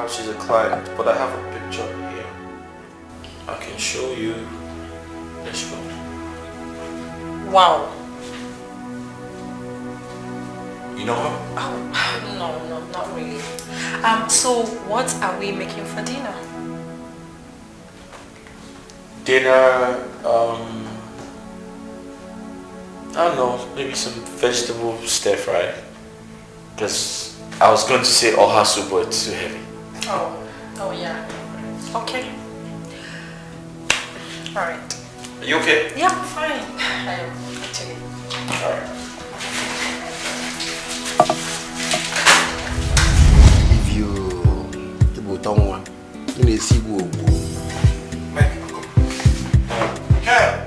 She's a client, but I have a picture here. I can show you. There she goes. Wow. You know her? Oh, no, not really. So what are we making for dinner? Dinner, I don't know, maybe some vegetable stir fry. Because I was going to say oha soup, but it's too heavy. Oh yeah. Okay. Alright. Are you okay? Yeah, I'm fine. I am actually. Alright. If you don't want, you may see who. Okay.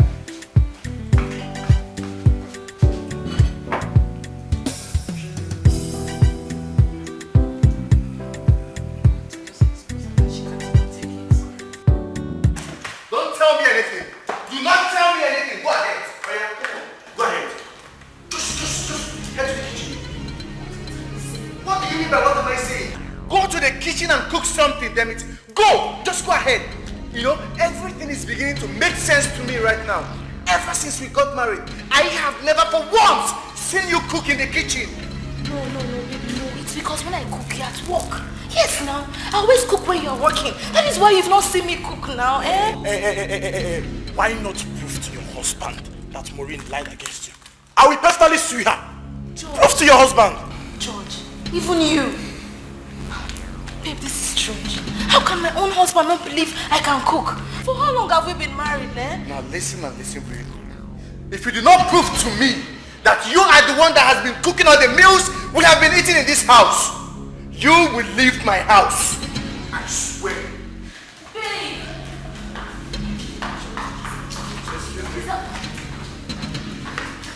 Don't tell me anything. Do not tell me anything. Go ahead. Go ahead. Just head to the kitchen. What do you mean by what am I saying? Go to the kitchen and cook something, damn it. Go! Just go ahead. You know, everything is beginning to make sense to me right now. Ever since we got married, I have never for once seen you cook in the kitchen. No, baby, no. It's because when I cook, you're at work. Yes, now. I always cook when you're working. That is why you've not seen me cook now, eh? Hey. Why not prove to your husband that Maureen lied against you? I will personally sue her. George. Prove to your husband. George, even you. Babe, this is strange. How can my own husband not believe I can cook? For how long have we been married, eh? Now listen and listen very good. If you do not prove to me that you are the one that has been cooking all the meals we have been eating in this house, you will leave my house. I swear. Babe!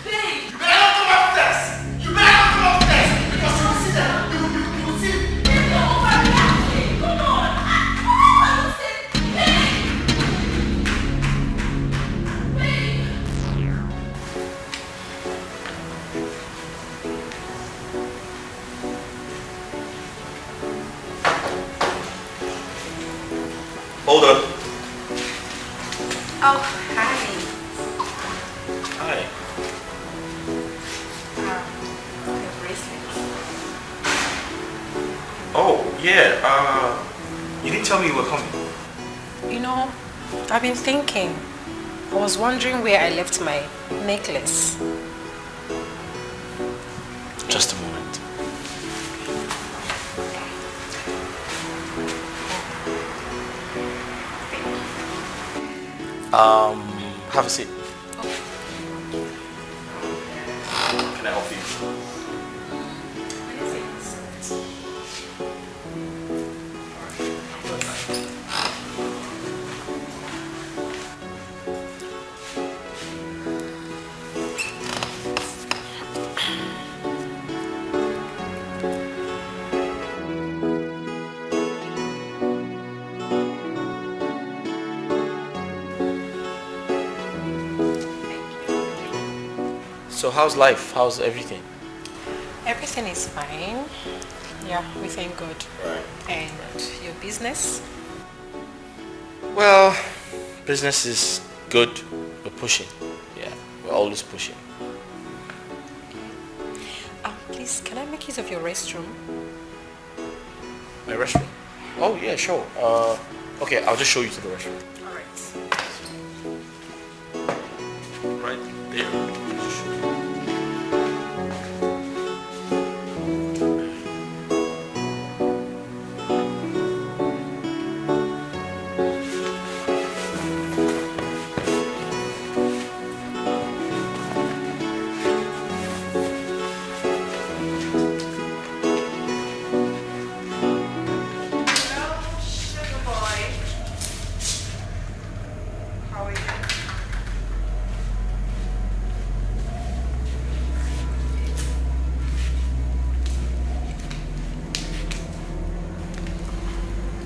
You better not come upstairs! You better not come upstairs! Because you will see that. You will see. Come on! Hold on. Oh, hi. Hi. The bracelet. Oh, yeah. You didn't tell me you were coming. You know, I've been thinking. I was wondering where I left my necklace. Just a moment. Have a seat. Can I help you? So how's life? How's everything? Everything is fine. Yeah, we thank God. Right. And your business? Well, business is good. We're pushing. Yeah, we're always pushing. Please, can I make use of your restroom? My restroom? Oh yeah, sure. Okay, I'll just show you to the restroom. Alright. Right there.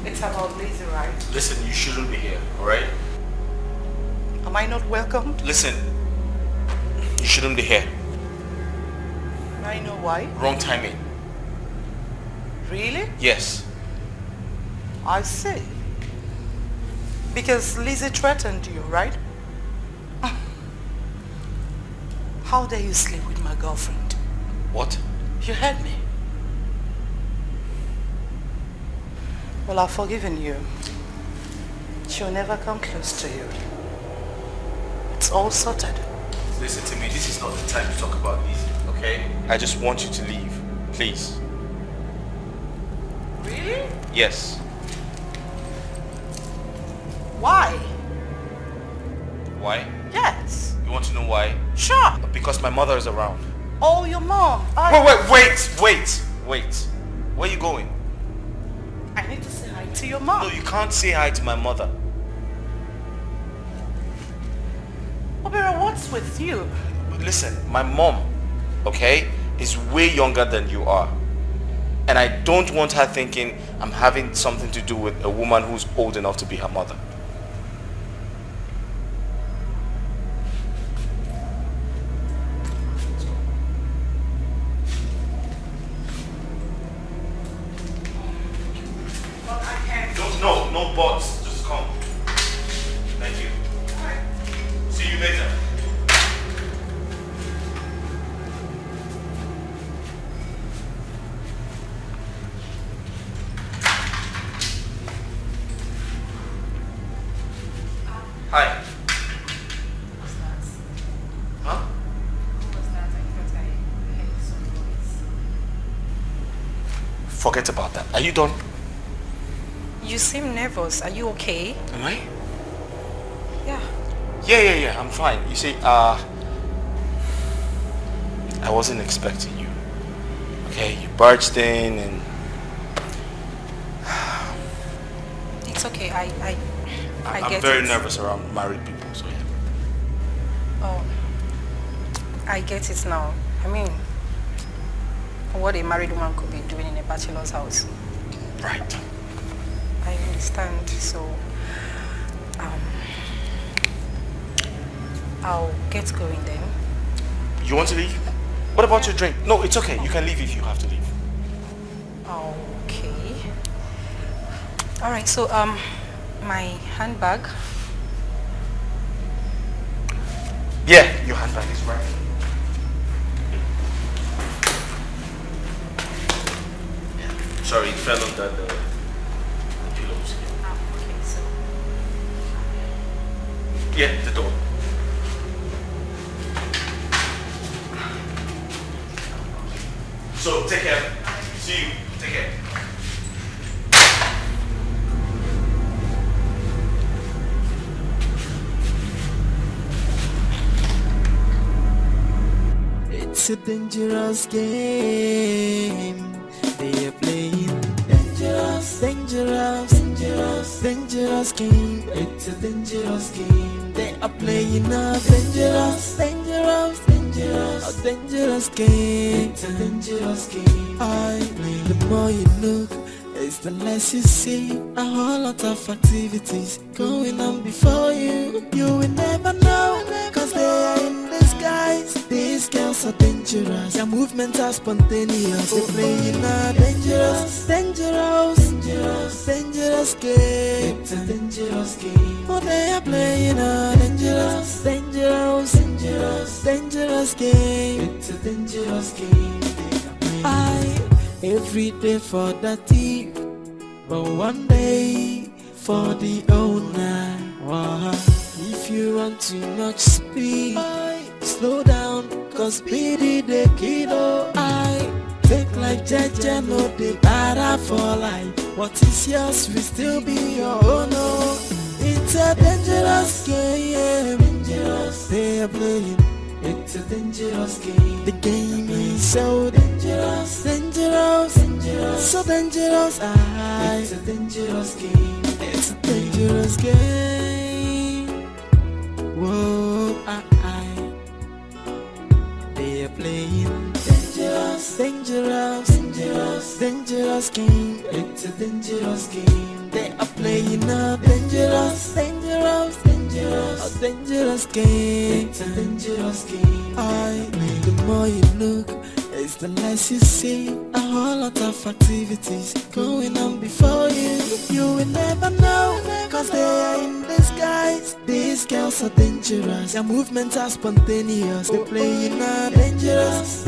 It's about Lizzie, right? Listen, you shouldn't be here, alright? Am I not welcome? Listen, you shouldn't be here. I know why. Wrong timing. Really? Yes. I see. Because Lizzie threatened you, right? How dare you sleep with my girlfriend? What? You heard me. Well, I've forgiven you. She'll never come close to you. It's all sorted. Listen to me, this is not the time to talk about Lizzie, okay? I just want you to leave, please. Really? Yes. Why? Why? Yes. You want to know why? Sure. Because my mother is around. Oh, your mom. Wait. Where are you going? I need to say hi to your mom. No, you can't say hi to my mother. Obera, what's with you? Listen, my mom, okay, is way younger than you are. And I don't want her thinking I'm having something to do with a woman who's old enough to be her mother. No buts. Just come. Thank you. See you later. Hi. What's that? Huh? What was that? I thought I heard some noise. Forget about that. Are you done? You seem nervous. Are you okay? Am I? Yeah. Yeah. I'm fine. You see, I wasn't expecting you. Okay, you barged in and... It's okay. I get it. I'm very nervous around married people, so yeah. Oh, I get it now. I mean, what a married woman could be doing in a bachelor's house. Right. I understand. So, I'll get going then. You want to leave? What about your drink? No, it's okay. You can leave if you have to leave. Okay. All right. So, my handbag. Yeah, your handbag is right. Sorry, it fell under the pillows. Okay, so. Yeah, the door. So, take care. See you. Take care. It's a dangerous game they are playing. Dangerous game. It's a dangerous game they are playing. A dangerous game. It's a dangerous game. The more you look, it's the less you see. A whole lot of activities going on before you. You will never know, cause they are in disguise. These girls are dangerous. Their movements are spontaneous. They playing a dangerous game. It's a dangerous game. Oh, they are playing a dangerous game. It's a dangerous game. Every day for the thief, but one day for the owner. If you run too much speed, slow down, cause speedy the kilo. Take like Jaja, no they better for life. What is yours will still be your own. It's a dangerous game. They are playing. It's a dangerous game. The game is so dangerous. So dangerous. It's a dangerous game. It's a dangerous game. Whoa, they are playing dangerous game. It's a dangerous game. They are playing a dangerous game. It's a dangerous game. The more you look, it's the less you see. A whole lot of activities going on before you. You will never know, cause they are in disguise. These girls are dangerous. Their movements are spontaneous. They playing a dangerous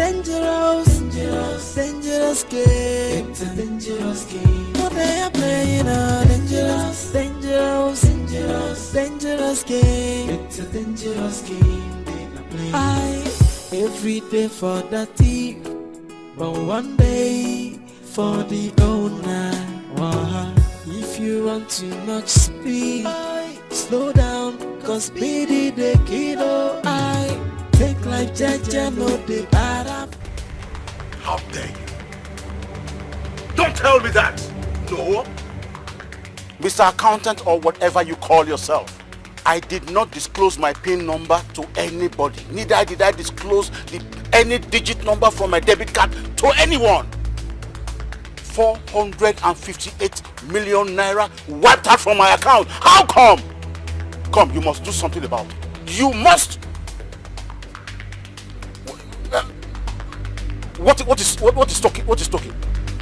game. It's a dangerous game. Oh, they are playing a dangerous game. It's a dangerous game. I every day for the thief, but one day for the owner. If you run too much speed, slow down, cause speedy the kiddo. I take life jaja, no the bad up. How dare you? Don't tell me that! No! Mr. Accountant or whatever you call yourself, I did not disclose my PIN number to anybody. Neither did I disclose any digit number from my debit card to anyone. 458 million naira wiped out from my account. How come? Come, you must do something about it. You must. What is talking? What is talking?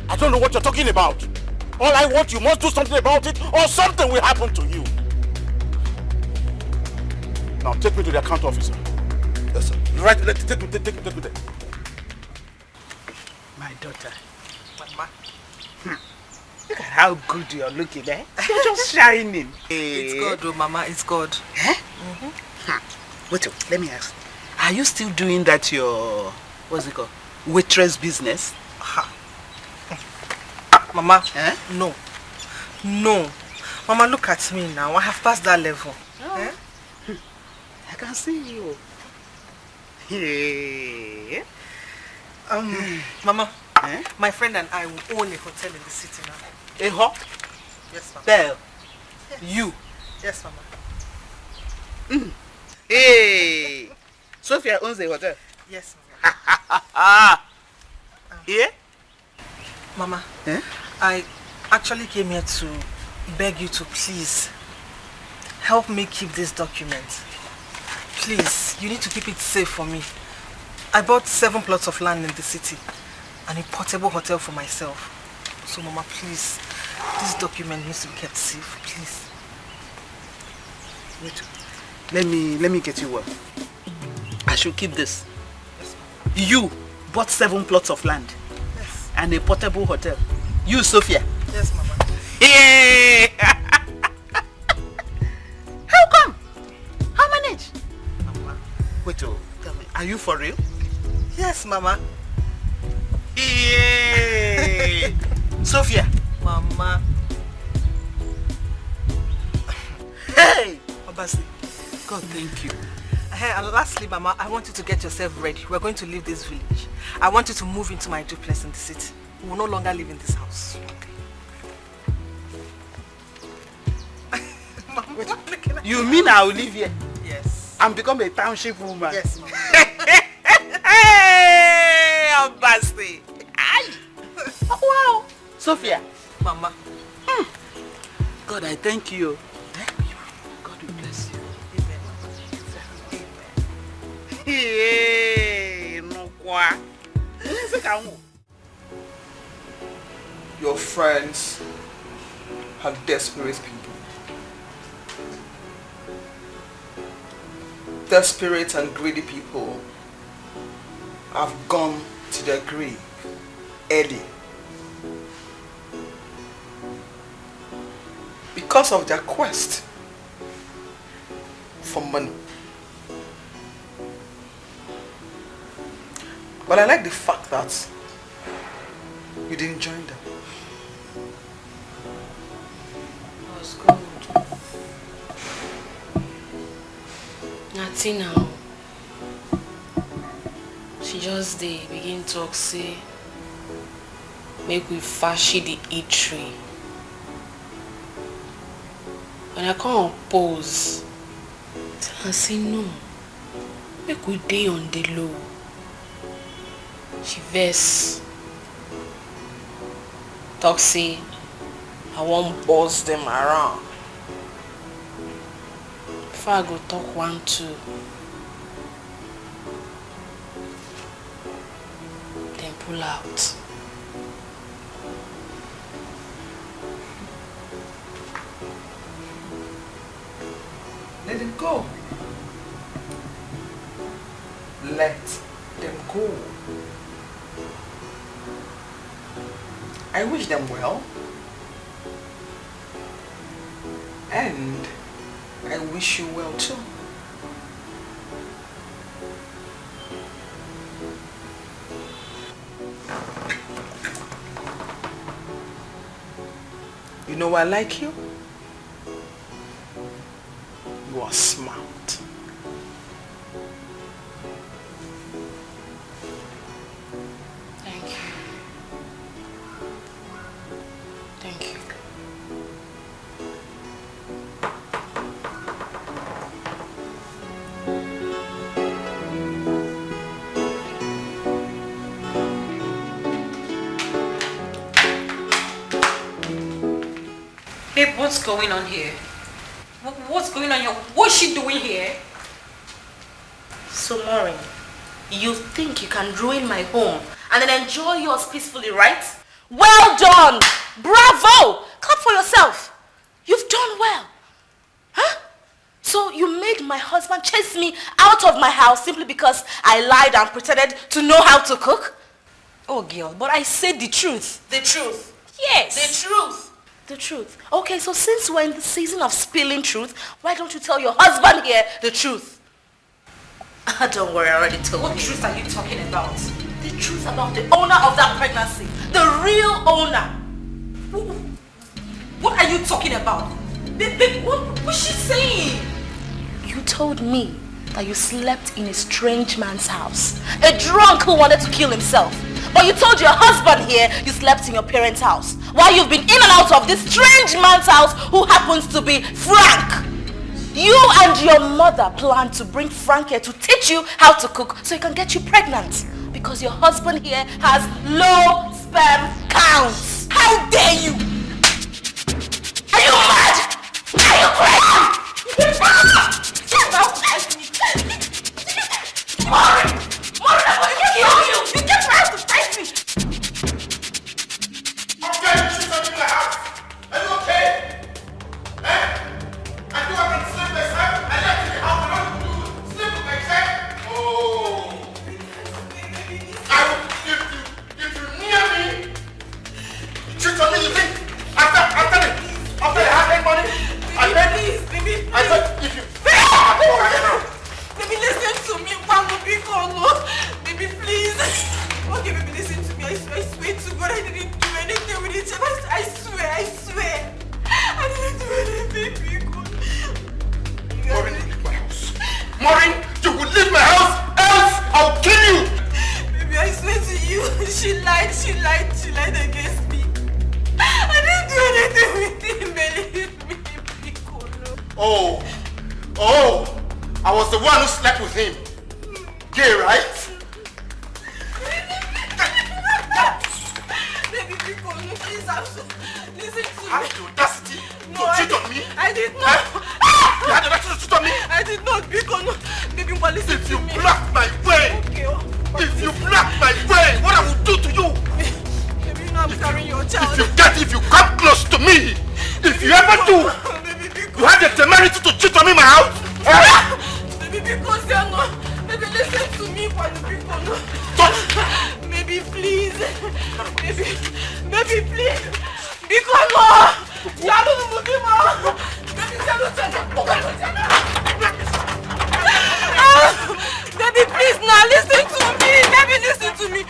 I don't know what you're talking about. All I want, you must do something about it, or something will happen to you. Now take me to the account officer. Yes, sir. Right, take me there. My daughter. Mama. Look at how good you're looking, eh? You're just shining. It's God, oh Mama, it's God. Eh? Wait, let me ask. Are you still doing that your, what's it called? Waitress business? Mama, no. No. Mama, look at me now. I have passed that level. Oh. Eh? I can see you. Yeah. Mama, my friend and I will own a hotel in the city now. A hop? Yes, Mama. Belle. Yes. You. Yes, Mama. Hey. Sophia owns a hotel. Yes, Mama. Yeah? Mama, I actually came here to beg you to please help me keep this document. Please, you need to keep it safe for me. I bought 7 plots of land in the city and a portable hotel for myself. So Mama, please, this document needs to be kept safe, please. Wait, let me get you one. I should keep this. Yes, you bought 7 plots of land. Yes. And a portable hotel. You, Sophia. Yes, Mama. Yeah. How come? How manage? Mama. Wait, tell me, are you for real? Yes, Mama. Yeah. Sophia. Mama. Hey. Obasi. God, thank you. Hey, and lastly, Mama, I want you to get yourself ready. We're going to leave this village. I want you to move into my duplex in the city. We will no longer live in this house. Mama, you mean I will live here? Yes. And become a township woman? Yes, Mama. Hey, Obasi. Wow. Sophia. Mama. God, I thank you. God will bless you. Hey, no kwa. Your friends are desperate people. Desperate and greedy people have gone to their grave early because of their quest for money. But I like the fact that you didn't join them. That was good. Nothing now. She just begin talk say make we fashi the eatery. When I come oppose, I say no. Make we dey on the low. She vex. Talk say I won't boss them around. Before I go talk 1, 2, then pull out. Let them go. Let them go. I wish them well. And I wish you well too. You know why I like you? You are smart. Thank you. Thank you. Babe, what's going on here? What's going on here? What's she doing here? So, Maureen, you think you can ruin my home and then enjoy yours peacefully, right? Well done! Bravo! Clap for yourself. You've done well. Huh? So you made my husband chase me out of my house simply because I lied and pretended to know how to cook? Oh, girl, but I said the truth. The truth? Yes. The truth. The truth. Okay, so since we're in the season of spilling truth, why don't you tell your husband here the truth? Don't worry, I already told you. What truth are you talking about? The truth about the owner of that pregnancy. The real owner. What are you talking about? Babe, what's she saying? You told me that you slept in a strange man's house. A drunk who wanted to kill himself. But you told your husband here you slept in your parents' house. While you've been in and out of this strange man's house who happens to be Frank. You and your mother plan to bring Frank here to teach you how to cook so he can get you pregnant. Because your husband here has low sperm counts. How dare you? Are you mad? Are you crazy? Maureen, I'm going to kill you. You just tried to fight me. Okay, you shoot in the house. Are you okay? Eh? I do have to sleep myself. I left in the house. I want to sleep with myself. Oh. I will, if you near me, cheat on me, you think? After the hard money, I beg. Baby, I said, if you... Baby, listen to me. Baby, please. Okay, baby, listen to me. I swear to God, I didn't do anything with each other. I swear. I didn't do anything, baby. Maureen, you leave my house. Maureen, you will leave my house, else I'll kill you. Baby, I swear to you, she lied against me. I didn't do anything with him, believe me. Oh, I was the one who slept with him. Gay, right? Baby, please, listen to me. Have the audacity to cheat on me? I did not. You had the audacity to cheat on me? I did not, Baby, listen if to me. If you block my way, if you block my way, what I will do to you? Baby, you know I'm carrying your child. If you come close to me, if you ever do, you have the temerity to cheat on me in my house? Baby, because you're not. Baby, listen to me, Baby, please. Baby, please. Because no. Baby, please now listen to me. Baby, listen to me.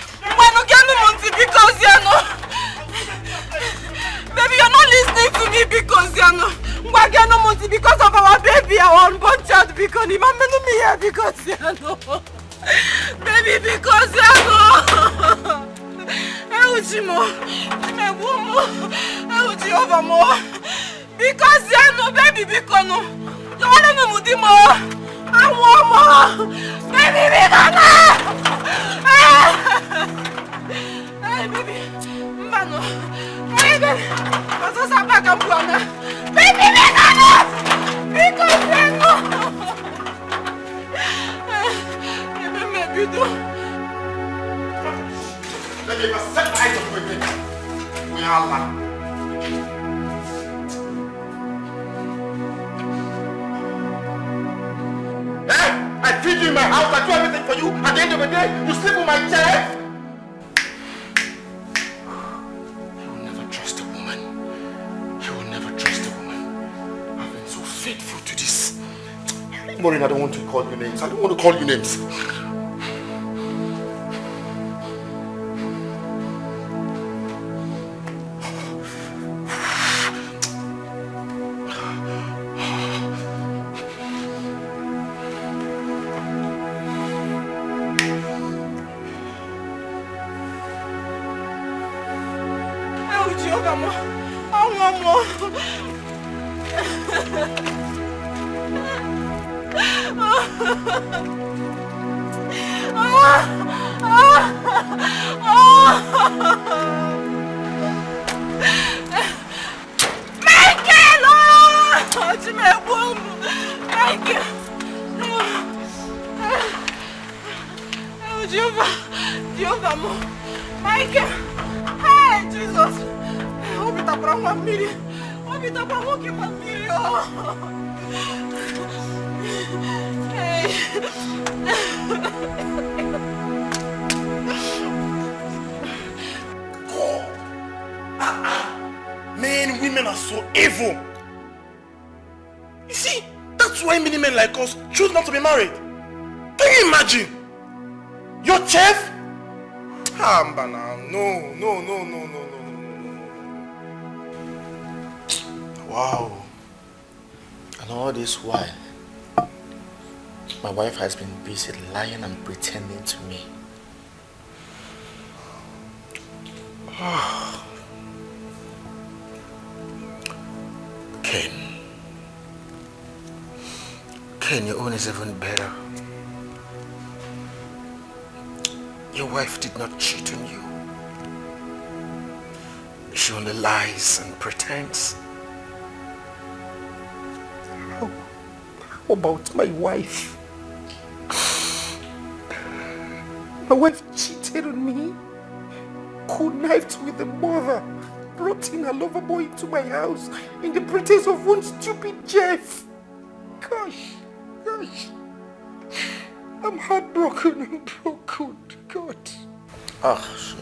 Because you're not. Baby, you're not listening to me because you're not. Because of our baby, our unborn child. Because you me here because you're not. Baby, because you're not. Because you're no, baby, because no. You want to know the more. I want more. Baby, because no. Hey, baby. Mano. Hey, baby. What's up, Pagambana? Baby, because no. Because you're no. Baby, maybe do. Let me set my eyes on you. We are alive. I feed you in my house, I do everything for you. At the end of the day, you sleep with my child. You will never trust a woman. You will never trust a woman. I've been so faithful to this. Maureen, I don't want to call you names. I don't want to call you names. Men, women are so evil. You see, that's why many men like us choose not to be married. Can you imagine? Your chef? Tamba now. No. Wow. And all this while, my wife has been busy lying and pretending to me. Ken, your own is even better. Your wife did not cheat on you. She only lies and pretends. How about my wife? My wife cheated on me, connived with the mother, brought in a lover boy into my house in the pretense of one stupid Jeff. Gosh. I'm heartbroken. I'm broken. God. Shit.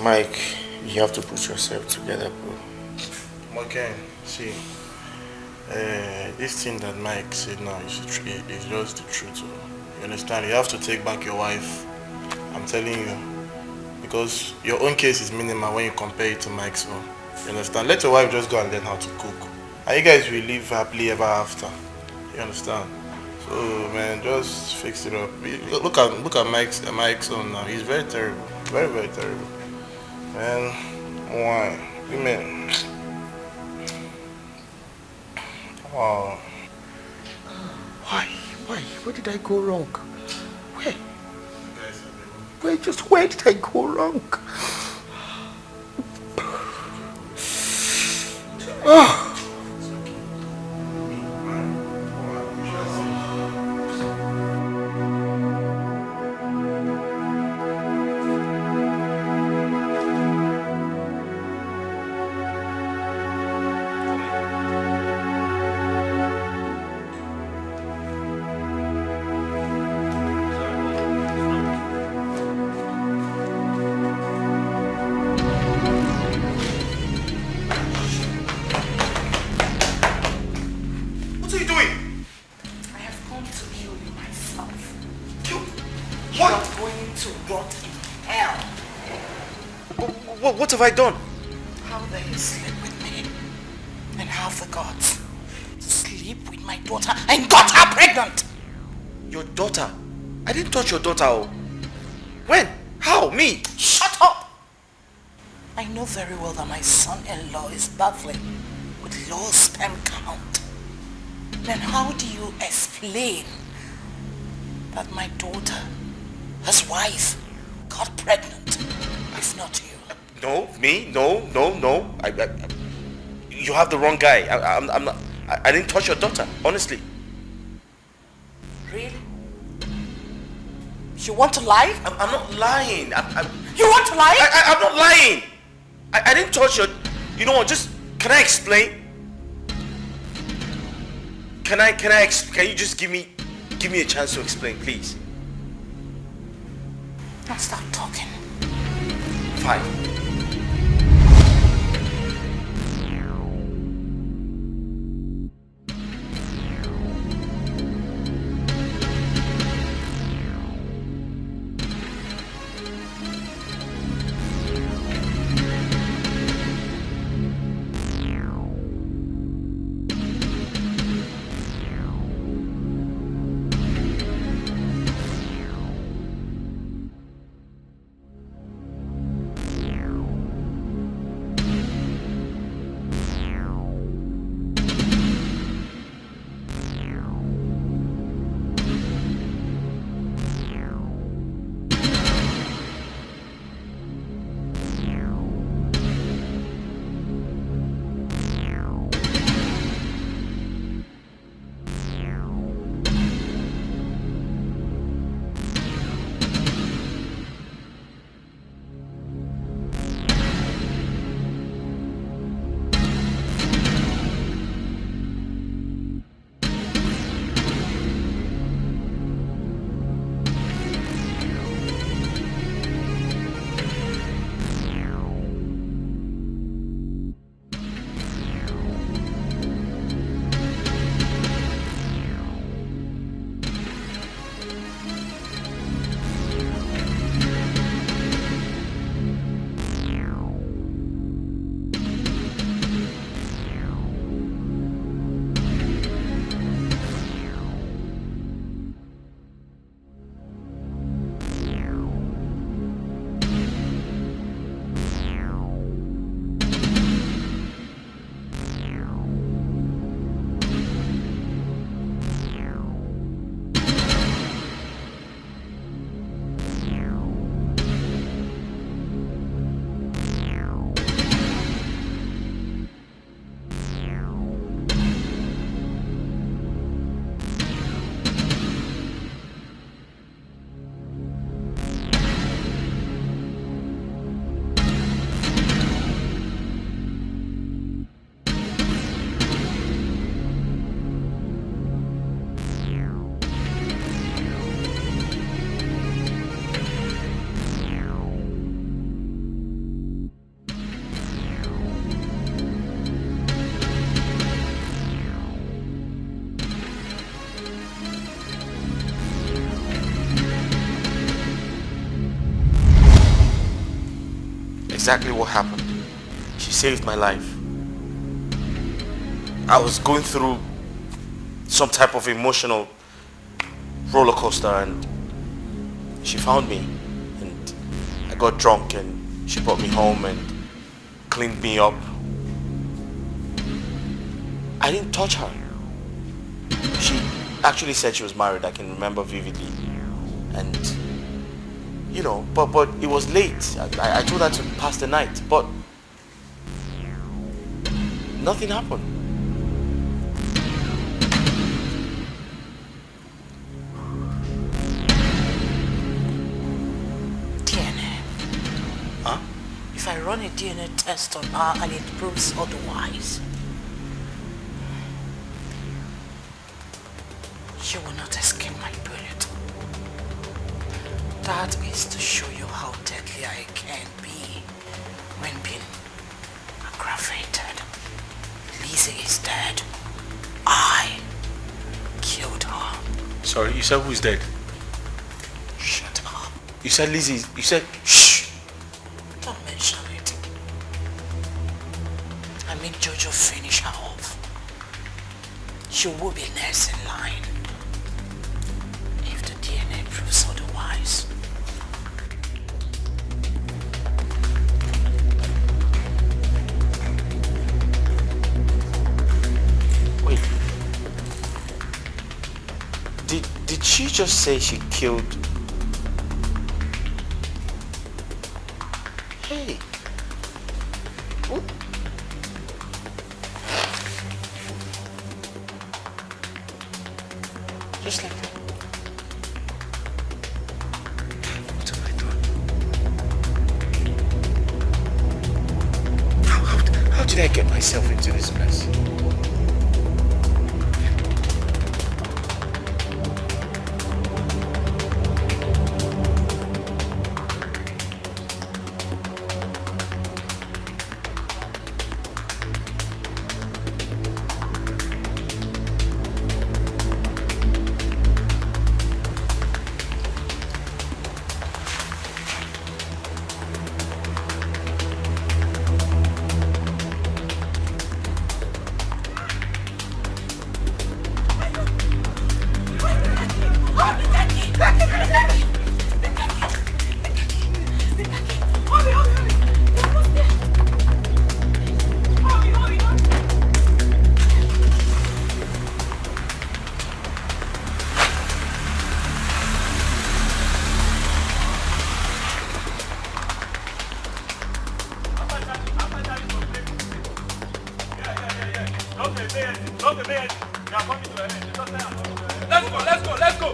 Mike, you have to put yourself together, bro. Okay, see. This thing that Mike said now is just the truth. You understand? You have to take back your wife. I'm telling you. Because your own case is minimal when you compare it to Mike's own. You understand? Let your wife just go and learn how to cook. And you guys will live happily ever after. You understand? So man, just fix it up. Look at Mike's own now. He's very terrible. Very, very terrible. Man, why? Women. Wow. Why? Where did I go wrong? Where did I go wrong? What have I done? How dare you sleep with me and have the guts to sleep with my daughter and got her pregnant? Your daughter? I didn't touch your daughter. Oh. When? How? Me? Shut up! I know very well that my son-in-law is battling with low sperm count. Then how do you explain that my daughter, his wife, got pregnant, if not you? No, me? No. You have the wrong guy. I didn't touch your daughter, honestly. Really? You want to lie? I'm not lying. You want to lie? I'm not lying. I didn't touch your... You know what, just... Can I explain? Can you just give me a chance to explain, please? Now stop talking. Fine. exactly what happened. She saved my life. I was going through some type of emotional roller coaster and she found me and I got drunk and she brought me home and cleaned me up. I didn't touch her. She actually said she was married, I can remember vividly. And you know, but it was late. I told her to pass the night, but nothing happened. DNA. Huh? If I run a DNA test on her and it proves otherwise, she will not escape my bullet. That is to show you how deadly I can be when being aggravated. Lizzie is dead. I killed her. Sorry, you said who's dead? Shut up. You said Lizzie, you said shh. Don't mention it. I made Jojo finish her off. She will be next in line if the DNA proves otherwise. Wait. Did she just say she killed? Hey. Ooh. Just like that. What have I done? How did I get myself into this mess? Let's go.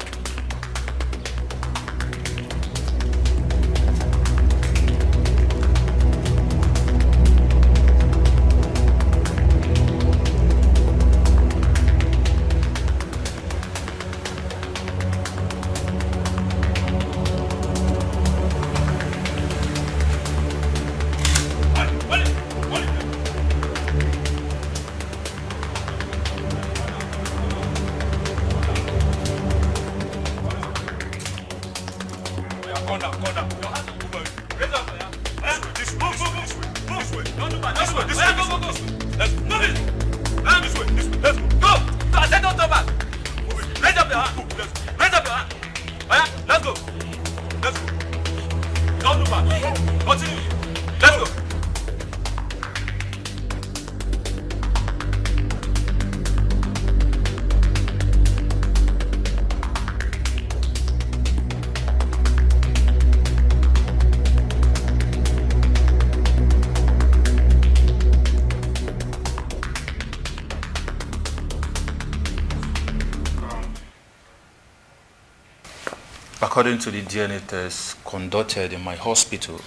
According to the DNA test conducted in my hospital,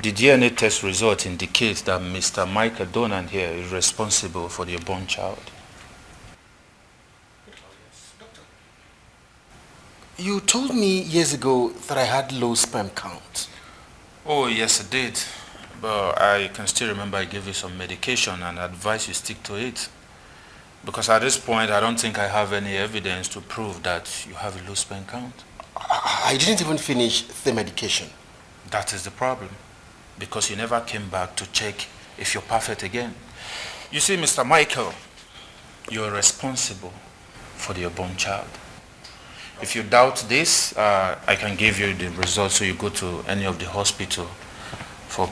the DNA test result indicates that Mr. Michael Donan here is responsible for the unborn child. You told me years ago that I had low sperm count. Oh, yes, I did. But I can still remember I gave you some medication and advised you stick to it. Because at this point, I don't think I have any evidence to prove that you have a low sperm count. I didn't even finish the medication. That is the problem. because you never came back to check if you're perfect again. You see, Mr. Michael, you're responsible for the unborn child. If you doubt this, I can give you the results so you go to any of the hospital for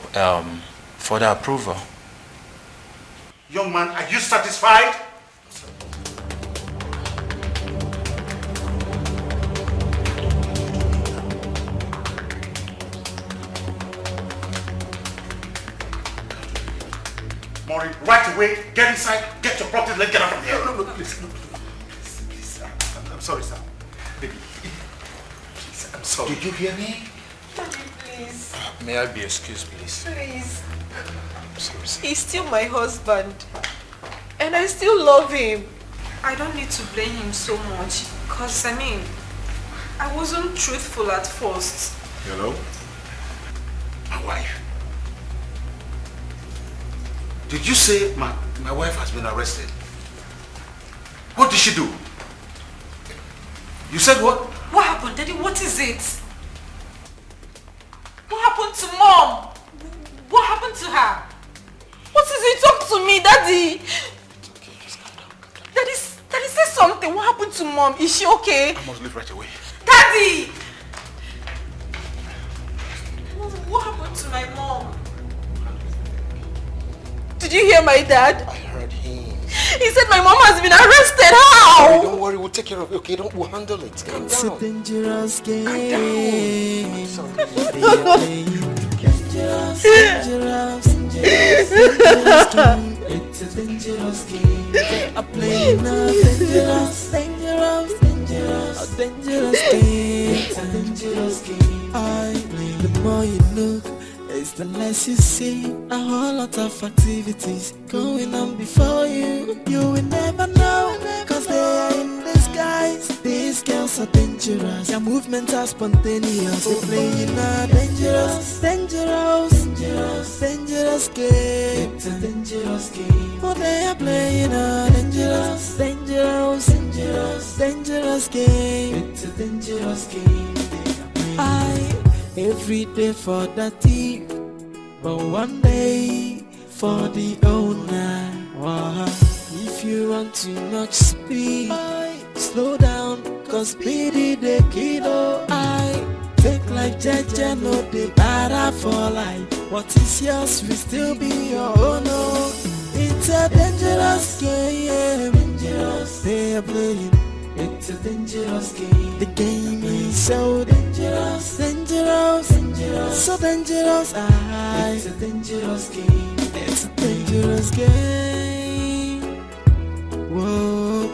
further approval. Young man, are you satisfied? Maureen, right away, get inside, get your property, let's get out of here. No, please. I'm sorry, sir. Baby, please, I'm sorry. Did you hear me? Daddy, please. May I be excused, please? Please. I'm sorry, sir. He's still my husband. And I still love him. I don't need to blame him so much. Because, I mean, I wasn't truthful at first. Hello? My wife. Did you say my wife has been arrested? What did she do? You said what? What happened, Daddy? What is it? What happened to Mom? What happened to her? What is it? Talk to me, Daddy. Okay, just calm down. Daddy, say something. What happened to Mom? Is she okay? I must leave right away. Daddy! What happened to my mom? Did you hear my dad? I heard him. He said my mom has been arrested. How? Sorry, don't worry, we'll take care of it. Okay, we'll handle it. Calm It's a down. dangerous game. Calm down. I'm sorry. Dangerous, dangerous, dangerous game. It's a dangerous game. They are playing a dangerous, dangerous, dangerous, a dangerous game. It's a dangerous game. The more you look, it's the less you see. A whole lot of activities going on before you. You will never know, cause they are in disguise. These girls are dangerous. Their movements are spontaneous. They're playing a dangerous, dangerous, dangerous, dangerous game. It's a dangerous game. Oh, they are playing a dangerous, dangerous, dangerous, dangerous game. It's a dangerous game. Every day for the thief, but one day for the owner. If you want too much speed, slow down, cause speedy the kiddo. Take life jeje, no dey para for life. What is yours will still be your own. It's a dangerous game, dangerous. They are playing. It's a dangerous game. The game is so dangerous, dangerous, dangerous, so dangerous. It's a dangerous game. It's a dangerous game. Whoa,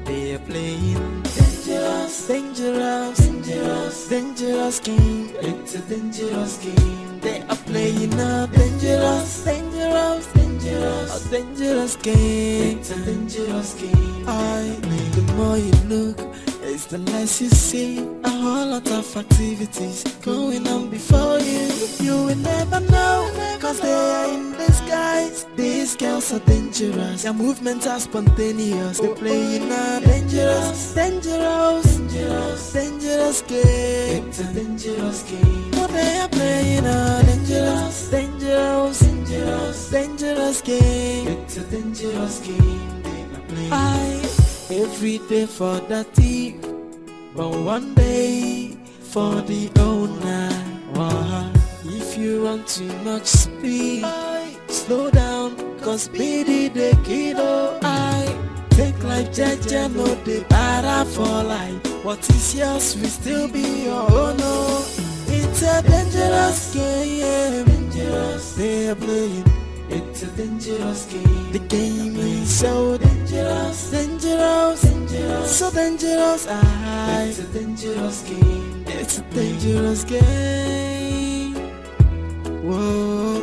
they are playing dangerous, dangerous, dangerous, dangerous game. It's a dangerous game. They are playing a dangerous, dangerous, dangerous, a dangerous game. It's a dangerous game. The more you look, it's the less you see. A whole lot of activities going on before you. You will never know, cause they are in disguise. These girls are dangerous. Their movements are spontaneous. They're playing a dangerous, dangerous, dangerous, dangerous game. It's a dangerous game. Oh, they are playing a dangerous, dangerous, dangerous, dangerous game. It's a dangerous game. Every day for the thief, but one day for the owner. If you want too much speed, slow down, cause speedy the kiddo. Take life jeje, no dey para for life. What is yours will still be your own. It's a dangerous game, dangerous. They are playing. It's a dangerous game. The game is so dangerous, dangerous, dangerous, so dangerous. It's a dangerous game. It's a dangerous game. Whoa,